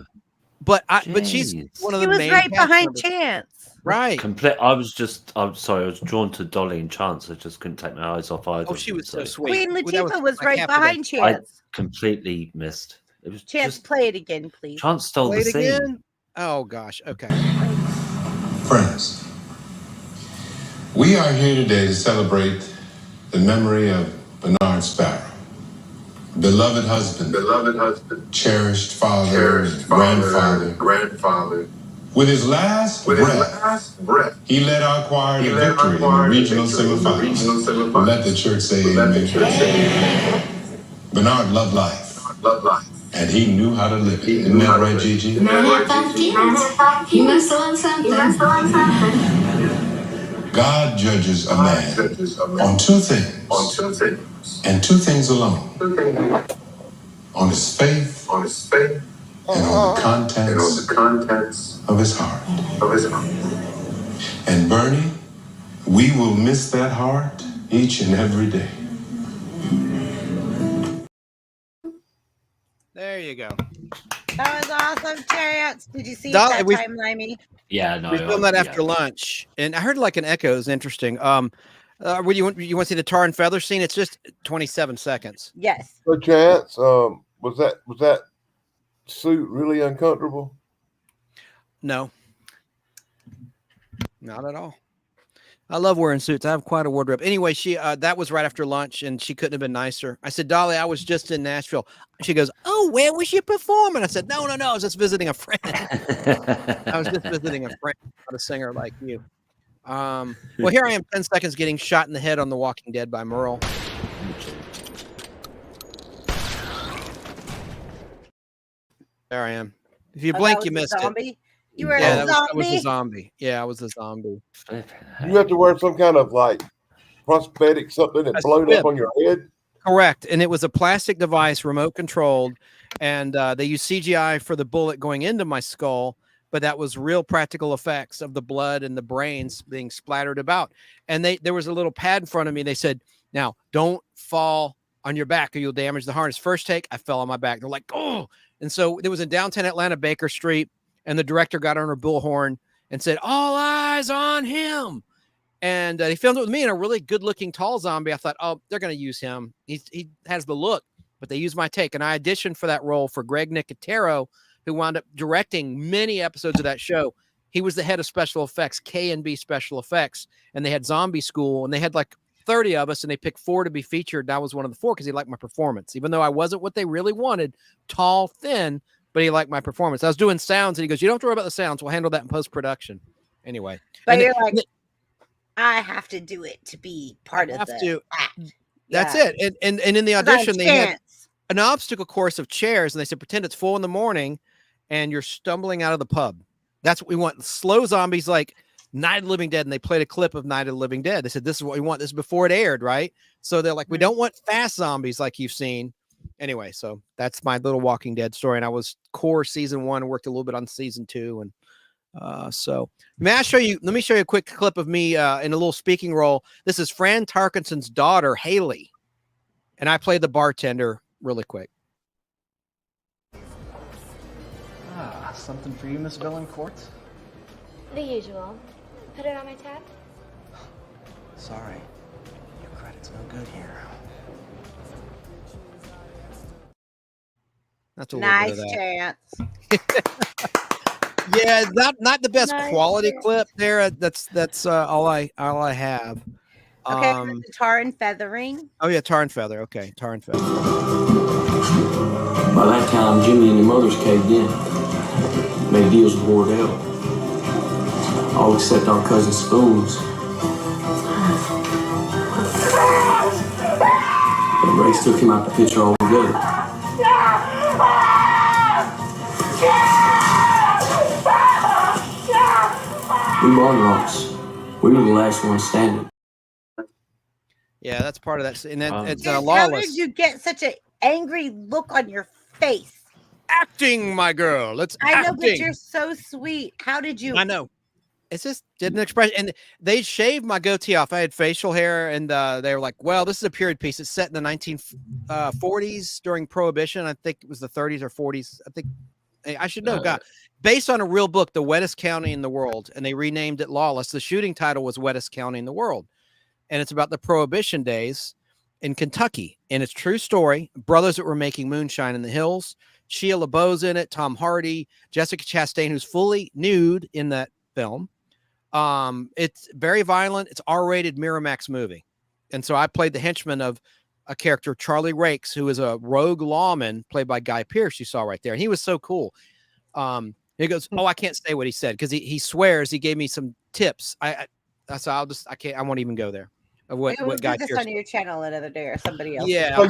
[SPEAKER 5] But she's one of the main.
[SPEAKER 2] She was right behind Chance.
[SPEAKER 5] Right.
[SPEAKER 8] I'm sorry. I was drawn to Dolly and Chance. I just couldn't take my eyes off either.
[SPEAKER 5] Oh, she was so sweet.
[SPEAKER 2] Queen Latifah was right behind Chance.
[SPEAKER 8] I completely missed. It was
[SPEAKER 2] Chance, play it again, please.
[SPEAKER 8] Chance stole the scene. Again?
[SPEAKER 5] Oh gosh. Okay.
[SPEAKER 13] Friends, we are here today to celebrate the memory of Bernard Sparrow, beloved husband, cherished father, grandfather. With his last breath, he led our choir to victory in the regional semifinals. Let the church say amen. Bernard loved life, and he knew how to live it. Isn't that right, Gigi?
[SPEAKER 14] Man had 5 kids. He must have learned something.
[SPEAKER 13] God judges a man on 2 things, and 2 things alone. On his faith, and on the contents of his heart. And Bernie, we will miss that heart each and every day.
[SPEAKER 5] There you go.
[SPEAKER 2] That was awesome, Chariots. Did you see it that time, Limey?
[SPEAKER 8] Yeah, no.
[SPEAKER 5] We filmed that after lunch, and I heard like an echo. Is interesting. Would you want to see the tar and feather scene? It's just 27 seconds.
[SPEAKER 2] Yes.
[SPEAKER 7] So, Chance, was that suit really uncomfortable?
[SPEAKER 5] No, not at all. I love wearing suits. I have quite a wardrobe. Anyway, she that was right after lunch, and she couldn't have been nicer. I said, Dolly, I was just in Nashville. She goes, oh, where was you performing? I said, no, I was just visiting a friend. I was just visiting a friend, not a singer like you. Well, here I am, 10 seconds getting shot in the head on The Walking Dead by Merle. There I am. If you
[SPEAKER 2] Oh,
[SPEAKER 5] blink,
[SPEAKER 2] that
[SPEAKER 5] you
[SPEAKER 2] was a
[SPEAKER 5] missed it.
[SPEAKER 2] zombie? You were
[SPEAKER 5] Yeah,
[SPEAKER 2] a
[SPEAKER 5] that was a
[SPEAKER 2] zombie?
[SPEAKER 5] zombie. Yeah, I was a zombie.
[SPEAKER 7] You have to wear some kind of like prosthetic something that
[SPEAKER 5] A
[SPEAKER 7] blown up
[SPEAKER 5] squib.
[SPEAKER 7] on your head.
[SPEAKER 5] Correct. And it was a plastic device, remote controlled. And they used CGI for the bullet going into my skull, but that was real practical effects of the blood and the brains being splattered about. And there was a little pad in front of me. They said, now don't fall on your back or you'll damage the harness. First take, I fell on my back. They're like, oh. And so it was in downtown Atlanta, Baker Street. And the director got on her bullhorn and said, all eyes on him. And they filmed it with me and a really good looking tall zombie. I thought, oh, they're going to use him. He has the look, but they used my take. And I auditioned for that role for Greg Nicotero, who wound up directing many episodes of that show. He was the head of special effects, K&B Special Effects. And they had Zombie School and they had like 30 of us and they picked 4 to be featured. And I was one of the 4 because he liked my performance, even though I wasn't what they really wanted, tall, thin, but he liked my performance. I was doing sounds and he goes, you don't have to worry about the sounds. We'll handle that in post-production. Anyway.
[SPEAKER 2] But you're like, I have to do it to be part of the act.
[SPEAKER 5] That's it. And in the audition, they had an obstacle course of chairs and they said, pretend it's 4 a.m. and you're stumbling out of the pub. That's what we want. Slow zombies like Night of the Living Dead. And they played a clip of Night of the Living Dead. They said, this is what we want. This is before it aired, right? So they're like, we don't want fast zombies like you've seen. Anyway, so that's my little Walking Dead story. And I was core season 1, worked a little bit on season 2. And so let me show you a quick clip of me in a little speaking role. This is Fran Tarkinson's daughter, Haley. And I play the bartender really quick.
[SPEAKER 15] Something for you, Miss Villancourt?
[SPEAKER 14] The usual. Put it on my tab.
[SPEAKER 15] Sorry. Your credit's no good here.
[SPEAKER 5] That's a little bit of
[SPEAKER 2] Nice
[SPEAKER 5] that.
[SPEAKER 2] chance.
[SPEAKER 5] Yeah, not the best
[SPEAKER 2] Nice
[SPEAKER 5] quality
[SPEAKER 2] chance.
[SPEAKER 5] clip there. That's all I have.
[SPEAKER 2] Okay, the tar and feathering.
[SPEAKER 5] Oh yeah, tar and feather. Okay, tar and feather.
[SPEAKER 16] By that time, Jimmy and the mothers caved in. Made deals with Wardell. All except our cousin Spoons. And Race took him out the picture altogether. We barn rocks. We were the last ones standing.
[SPEAKER 5] Yeah, that's part of that. And then it's
[SPEAKER 2] How
[SPEAKER 5] Lawless.
[SPEAKER 2] did you get such an angry look on your face?
[SPEAKER 5] Acting, my girl.
[SPEAKER 2] I know,
[SPEAKER 5] acting.
[SPEAKER 2] but you're so sweet. How did you?
[SPEAKER 5] I know. It's just didn't express. And they shaved my goatee off. I had facial hair, and they were like, "Well, this is a period piece. It's set in the 1940s during Prohibition. I think it was the 30s or 40s. I think I should know. God, based on a real book, The Wettest County in the World, and they renamed it Lawless. The shooting title was Wettest County in the World, and it's about the Prohibition days in Kentucky, and it's true story. Brothers that were making moonshine in the hills. Shia LaBeouf's in it. Tom Hardy, Jessica Chastain, who's fully nude in that film. It's very violent. It's R-rated Miramax movie. And so I played the henchman of a character, Charlie Rakes, who is a rogue lawman played by Guy Pearce. You saw right there. And he was so cool. He goes, oh, I can't say what he said because he swears. He gave me some tips. I won't even go there. Of what Guy
[SPEAKER 2] this
[SPEAKER 5] Pearce
[SPEAKER 2] on your channel another day or somebody else?
[SPEAKER 5] Yeah.
[SPEAKER 7] So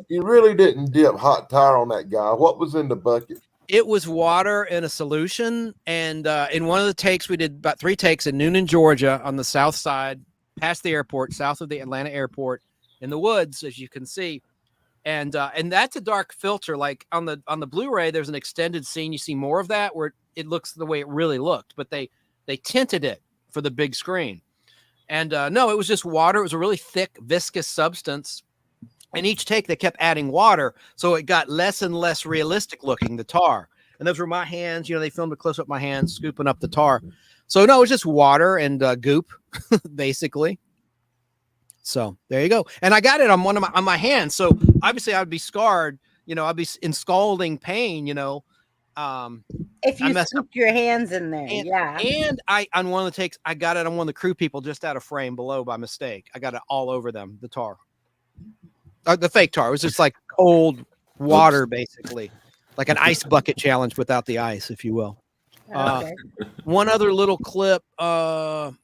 [SPEAKER 7] you really didn't dip hot tire on that guy. What was in the bucket?
[SPEAKER 5] It was water in a solution. And in one of the takes, we did about 3 takes in Noonan, Georgia, on the south side, past the airport, south of the Atlanta airport, in the woods, as you can see. And that's a dark filter. Like on the Blu-ray, there's an extended scene. You see more of that where it looks the way it really looked, but they tinted it for the big screen. And no, it was just water. It was a really thick, viscous substance. And each take, they kept adding water. So it got less and less realistic looking, the tar. And those were my hands. You know, they filmed a close-up of my hands, scooping up the tar. So no, it was just water and goop, basically. So there you go. And I got it on on my hands. So obviously I'd be scarred. You know, I'd be in scalding pain, you know.
[SPEAKER 2] If you scooped your hands in there, yeah.
[SPEAKER 5] And on one of the takes, I got it on one of the crew people just out of frame below by mistake. I got it all over them, the tar. The fake tar. It was just like cold water, basically. Like an ice bucket challenge without the ice, if you will.
[SPEAKER 2] Okay.
[SPEAKER 5] One other little clip. This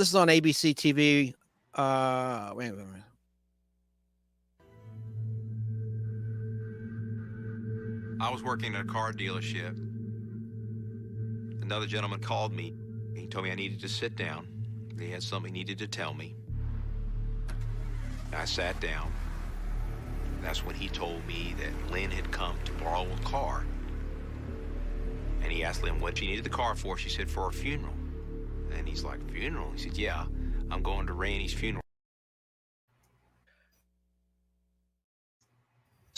[SPEAKER 5] is on ABC TV. Wait a minute.
[SPEAKER 17] I was working at a car dealership. Another gentleman called me. He told me I needed to sit down. He had something he needed to tell me. I sat down. That's when he told me that Lynn had come to borrow a car. And he asked Lynn what she needed the car for. She said, for a funeral. And he's like, funeral? He said, yeah, I'm going to Randy's funeral.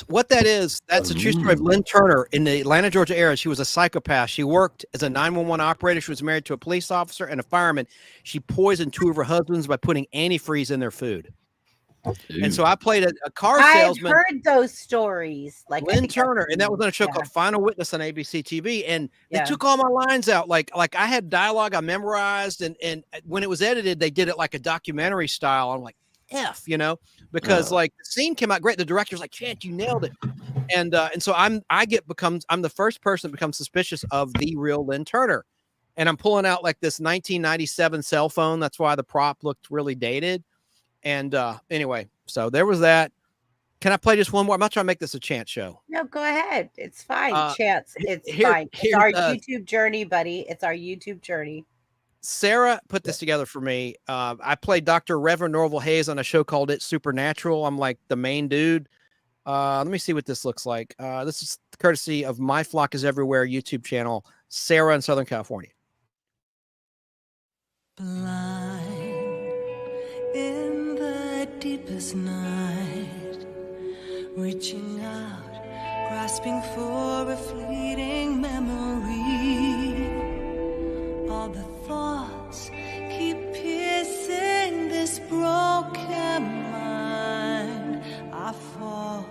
[SPEAKER 5] What that is, that's a true story of Lynn Turner in the Atlanta, Georgia area. She was a psychopath. She worked as a 911 operator. She was married to a police officer and a fireman. She poisoned 2 of her husbands by putting antifreeze in their food. And so I played a car salesman.
[SPEAKER 2] I've heard those stories. Like
[SPEAKER 5] Lynn Turner, and that was on a show called Final Witness on ABC TV. And they took all my lines out. Like I had dialogue I memorized, and when it was edited, they did it like a documentary style. I'm like, F, because like the scene came out great. The director's like, Chad, you nailed it. And so I'm the first person that becomes suspicious of the real Lynn Turner. And I'm pulling out like this 1997 cell phone. That's why the prop looked really dated. And anyway, so there was that. Can I play just one more? I'm not trying to make this a chance show.
[SPEAKER 2] No, go ahead. It's fine. Chance. It's
[SPEAKER 5] fine.
[SPEAKER 2] It's our YouTube journey, buddy. It's our YouTube journey.
[SPEAKER 5] Sarah put this together for me. I played Dr. Reverend Norval Hayes on a show called It's Supernatural. I'm like the main dude. Let me see what this looks like. This is courtesy of My Flock is Everywhere YouTube channel, Sarah in Southern California.
[SPEAKER 18] Blind in the deepest night, reaching out, grasping for a fleeting memory. All the thoughts keep piercing this broken mind. I fall,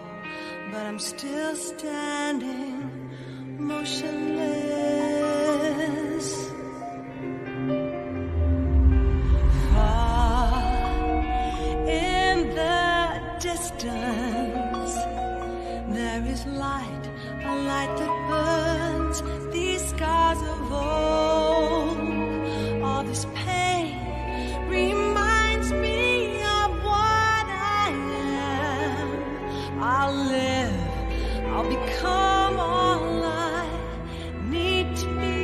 [SPEAKER 18] but I'm still standing, motionless. In the distance, there is light, a light that burns these scars of old. All this pain reminds me of what I am. I'll live, I'll become all I need to be.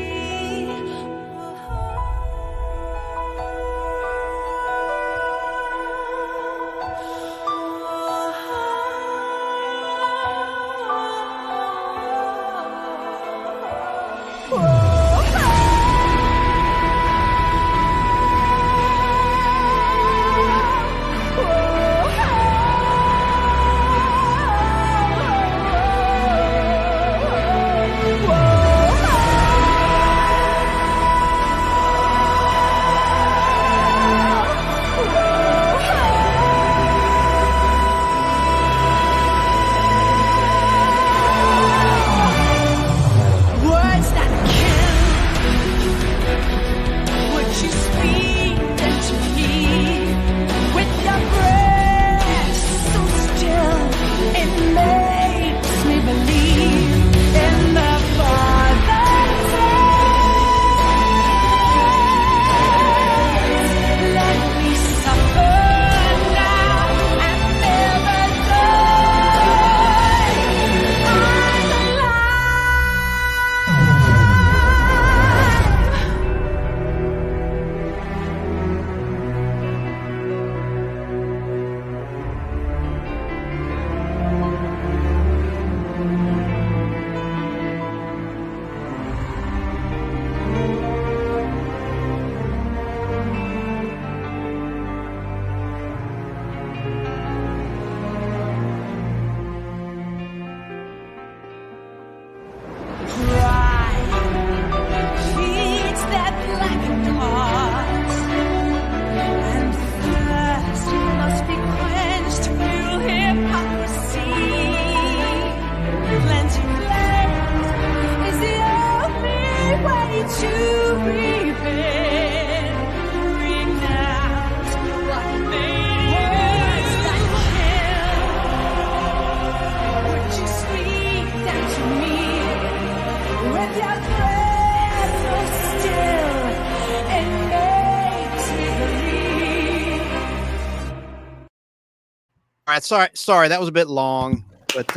[SPEAKER 5] All right, sorry, that was a bit long, but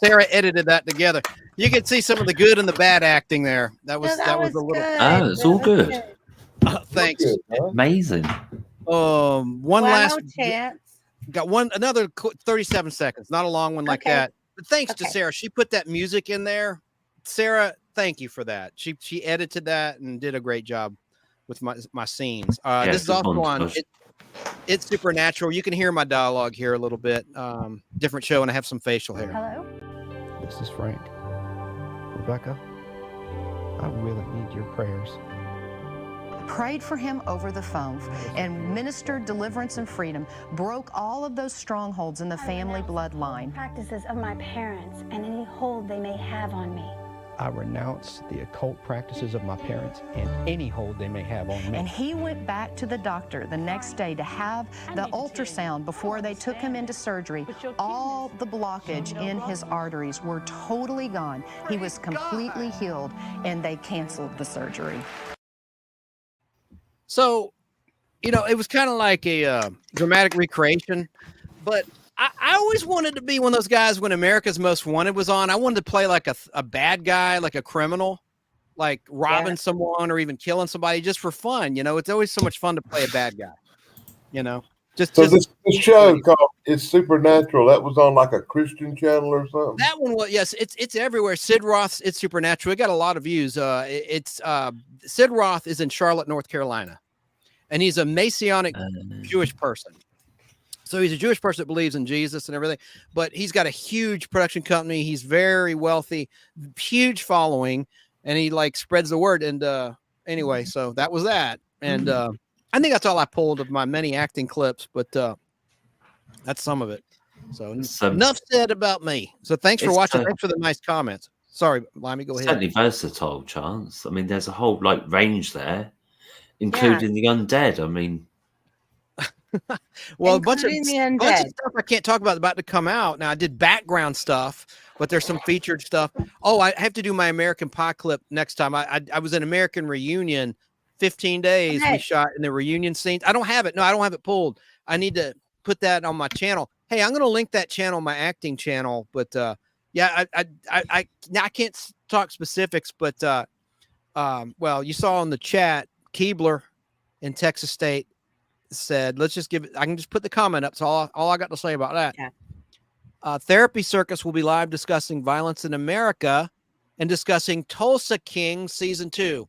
[SPEAKER 5] Sarah edited that together. You can see some of the good and the bad acting there. That was a little.
[SPEAKER 8] Oh, it's all good.
[SPEAKER 5] Thanks.
[SPEAKER 8] Amazing.
[SPEAKER 5] One last
[SPEAKER 2] chance.
[SPEAKER 5] Got another 37 seconds. Not a long one like that. But thanks to Sarah, she put that music in there. Sarah, thank you for that. She edited that and did a great job with my scenes. This is also on It's Supernatural. You can hear my dialogue here a little bit. Different show, and I have some facial hair.
[SPEAKER 2] Hello.
[SPEAKER 15] This is Frank. Rebecca, I really need your prayers.
[SPEAKER 19] Prayed for him over the phone and ministered deliverance and freedom, broke all of those strongholds in the family bloodline.
[SPEAKER 20] Practices of my parents and any hold they may have on me.
[SPEAKER 15] I renounce the occult practices of my parents and any hold they may have on me.
[SPEAKER 19] And he went back to the doctor the next day to have the ultrasound before they took him into surgery. All the blockage in his arteries were totally gone. He was completely healed, and they canceled the surgery.
[SPEAKER 5] So, it was kind of like a dramatic recreation, but I always wanted to be one of those guys when America's Most Wanted was on. I wanted to play like a bad guy, like a criminal, like robbing someone or even killing somebody just for fun. It's always so much fun to play a bad guy,
[SPEAKER 7] This show called It's Supernatural, that was on like a Christian channel or something?
[SPEAKER 5] That one was, yes, it's everywhere. Sid Roth's It's Supernatural. It got a lot of views. Sid Roth is in Charlotte, North Carolina, and he's a Messianic Jewish person. So he's a Jewish person that believes in Jesus and everything, but he's got a huge production company. He's very wealthy, huge following, and he spreads the word. And anyway, so that was that. And I think that's all I pulled of my many acting clips, but that's some of it. So enough said about me. So thanks for watching. Thanks for the nice comments. Sorry, Limey, go ahead.
[SPEAKER 8] Certainly versatile, Chance. I mean, there's a whole range there, including the undead. I mean,
[SPEAKER 5] well, a bunch of stuff I can't talk about to come out. Now I did background stuff, but there's some featured stuff. Oh, I have to do my American Pie clip next time. I was in American Reunion, 15 days we shot in the reunion scenes. I don't have it. No, I don't have it pulled. I need to put that on my channel. Hey, I'm going to link that channel, my acting channel. But I can't talk specifics, but well, you saw in the chat, Keebler in Texas State said, let's just give it, I can just put the comment up. So all I got to say about that. Therapy Circus will be live discussing violence in America and discussing Tulsa King season 2,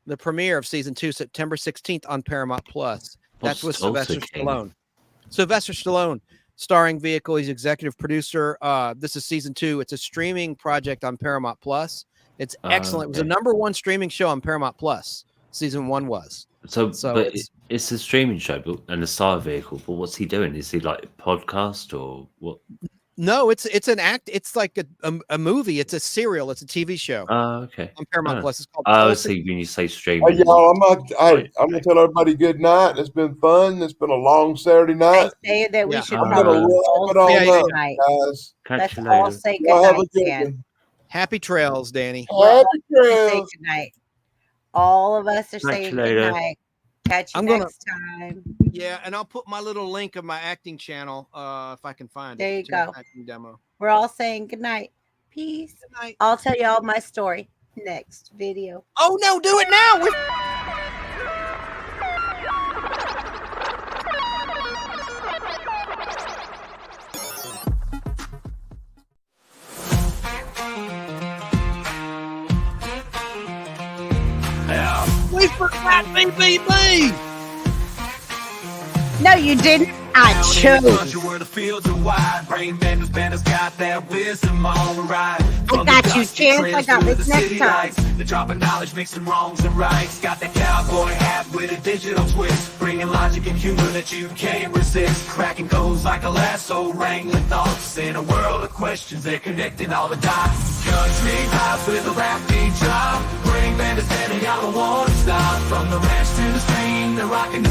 [SPEAKER 5] the premiere of season 2, September 16th on Paramount Plus. That's with Sylvester Stallone. Sylvester Stallone, starring vehicle. He's executive producer. This is season 2. It's a streaming project on Paramount Plus. It's excellent. It was the #1 streaming show on Paramount Plus. Season 1 was.
[SPEAKER 8] So but it's a streaming show and a star vehicle. But what's he doing? Is he like a podcast or what?
[SPEAKER 5] No, it's an act. It's like a movie. It's a serial. It's a TV show.
[SPEAKER 8] Okay.
[SPEAKER 5] On Paramount Plus. It's called.
[SPEAKER 8] Oh, see, when you say streaming.
[SPEAKER 7] Hey, y'all, I'm gonna tell everybody good night. It's been fun. It's been a long Saturday night.
[SPEAKER 2] I say that we should
[SPEAKER 7] I'm gonna wrap it all up, guys.
[SPEAKER 2] Let's all say good night, Dan.
[SPEAKER 5] Happy trails, Danny.
[SPEAKER 7] Happy trails.
[SPEAKER 2] Say good night. All of us are saying good night. Catch you next time.
[SPEAKER 5] Yeah, and I'll put my little link of my acting channel if I can find it.
[SPEAKER 2] There you go.
[SPEAKER 5] Acting demo.
[SPEAKER 2] We're all saying good night. Peace. Good night. I'll tell you all my story next video.
[SPEAKER 5] Oh no, do it now. We forgot BBB.
[SPEAKER 2] No, you didn't. I chose. I got you, Chance. I got this next time.
[SPEAKER 1] The drop of knowledge mixing wrongs and rights. Got that cowboy hat with a digital twist, bringing logic and humor that you can't resist. Cracking goes like a lasso, wrangling thoughts in a world of questions. They're connecting all the dots. Country house with a rap beat drop. Bring band to stand and y'all don't wanna stop. From the ranch to the stream, they're rocking the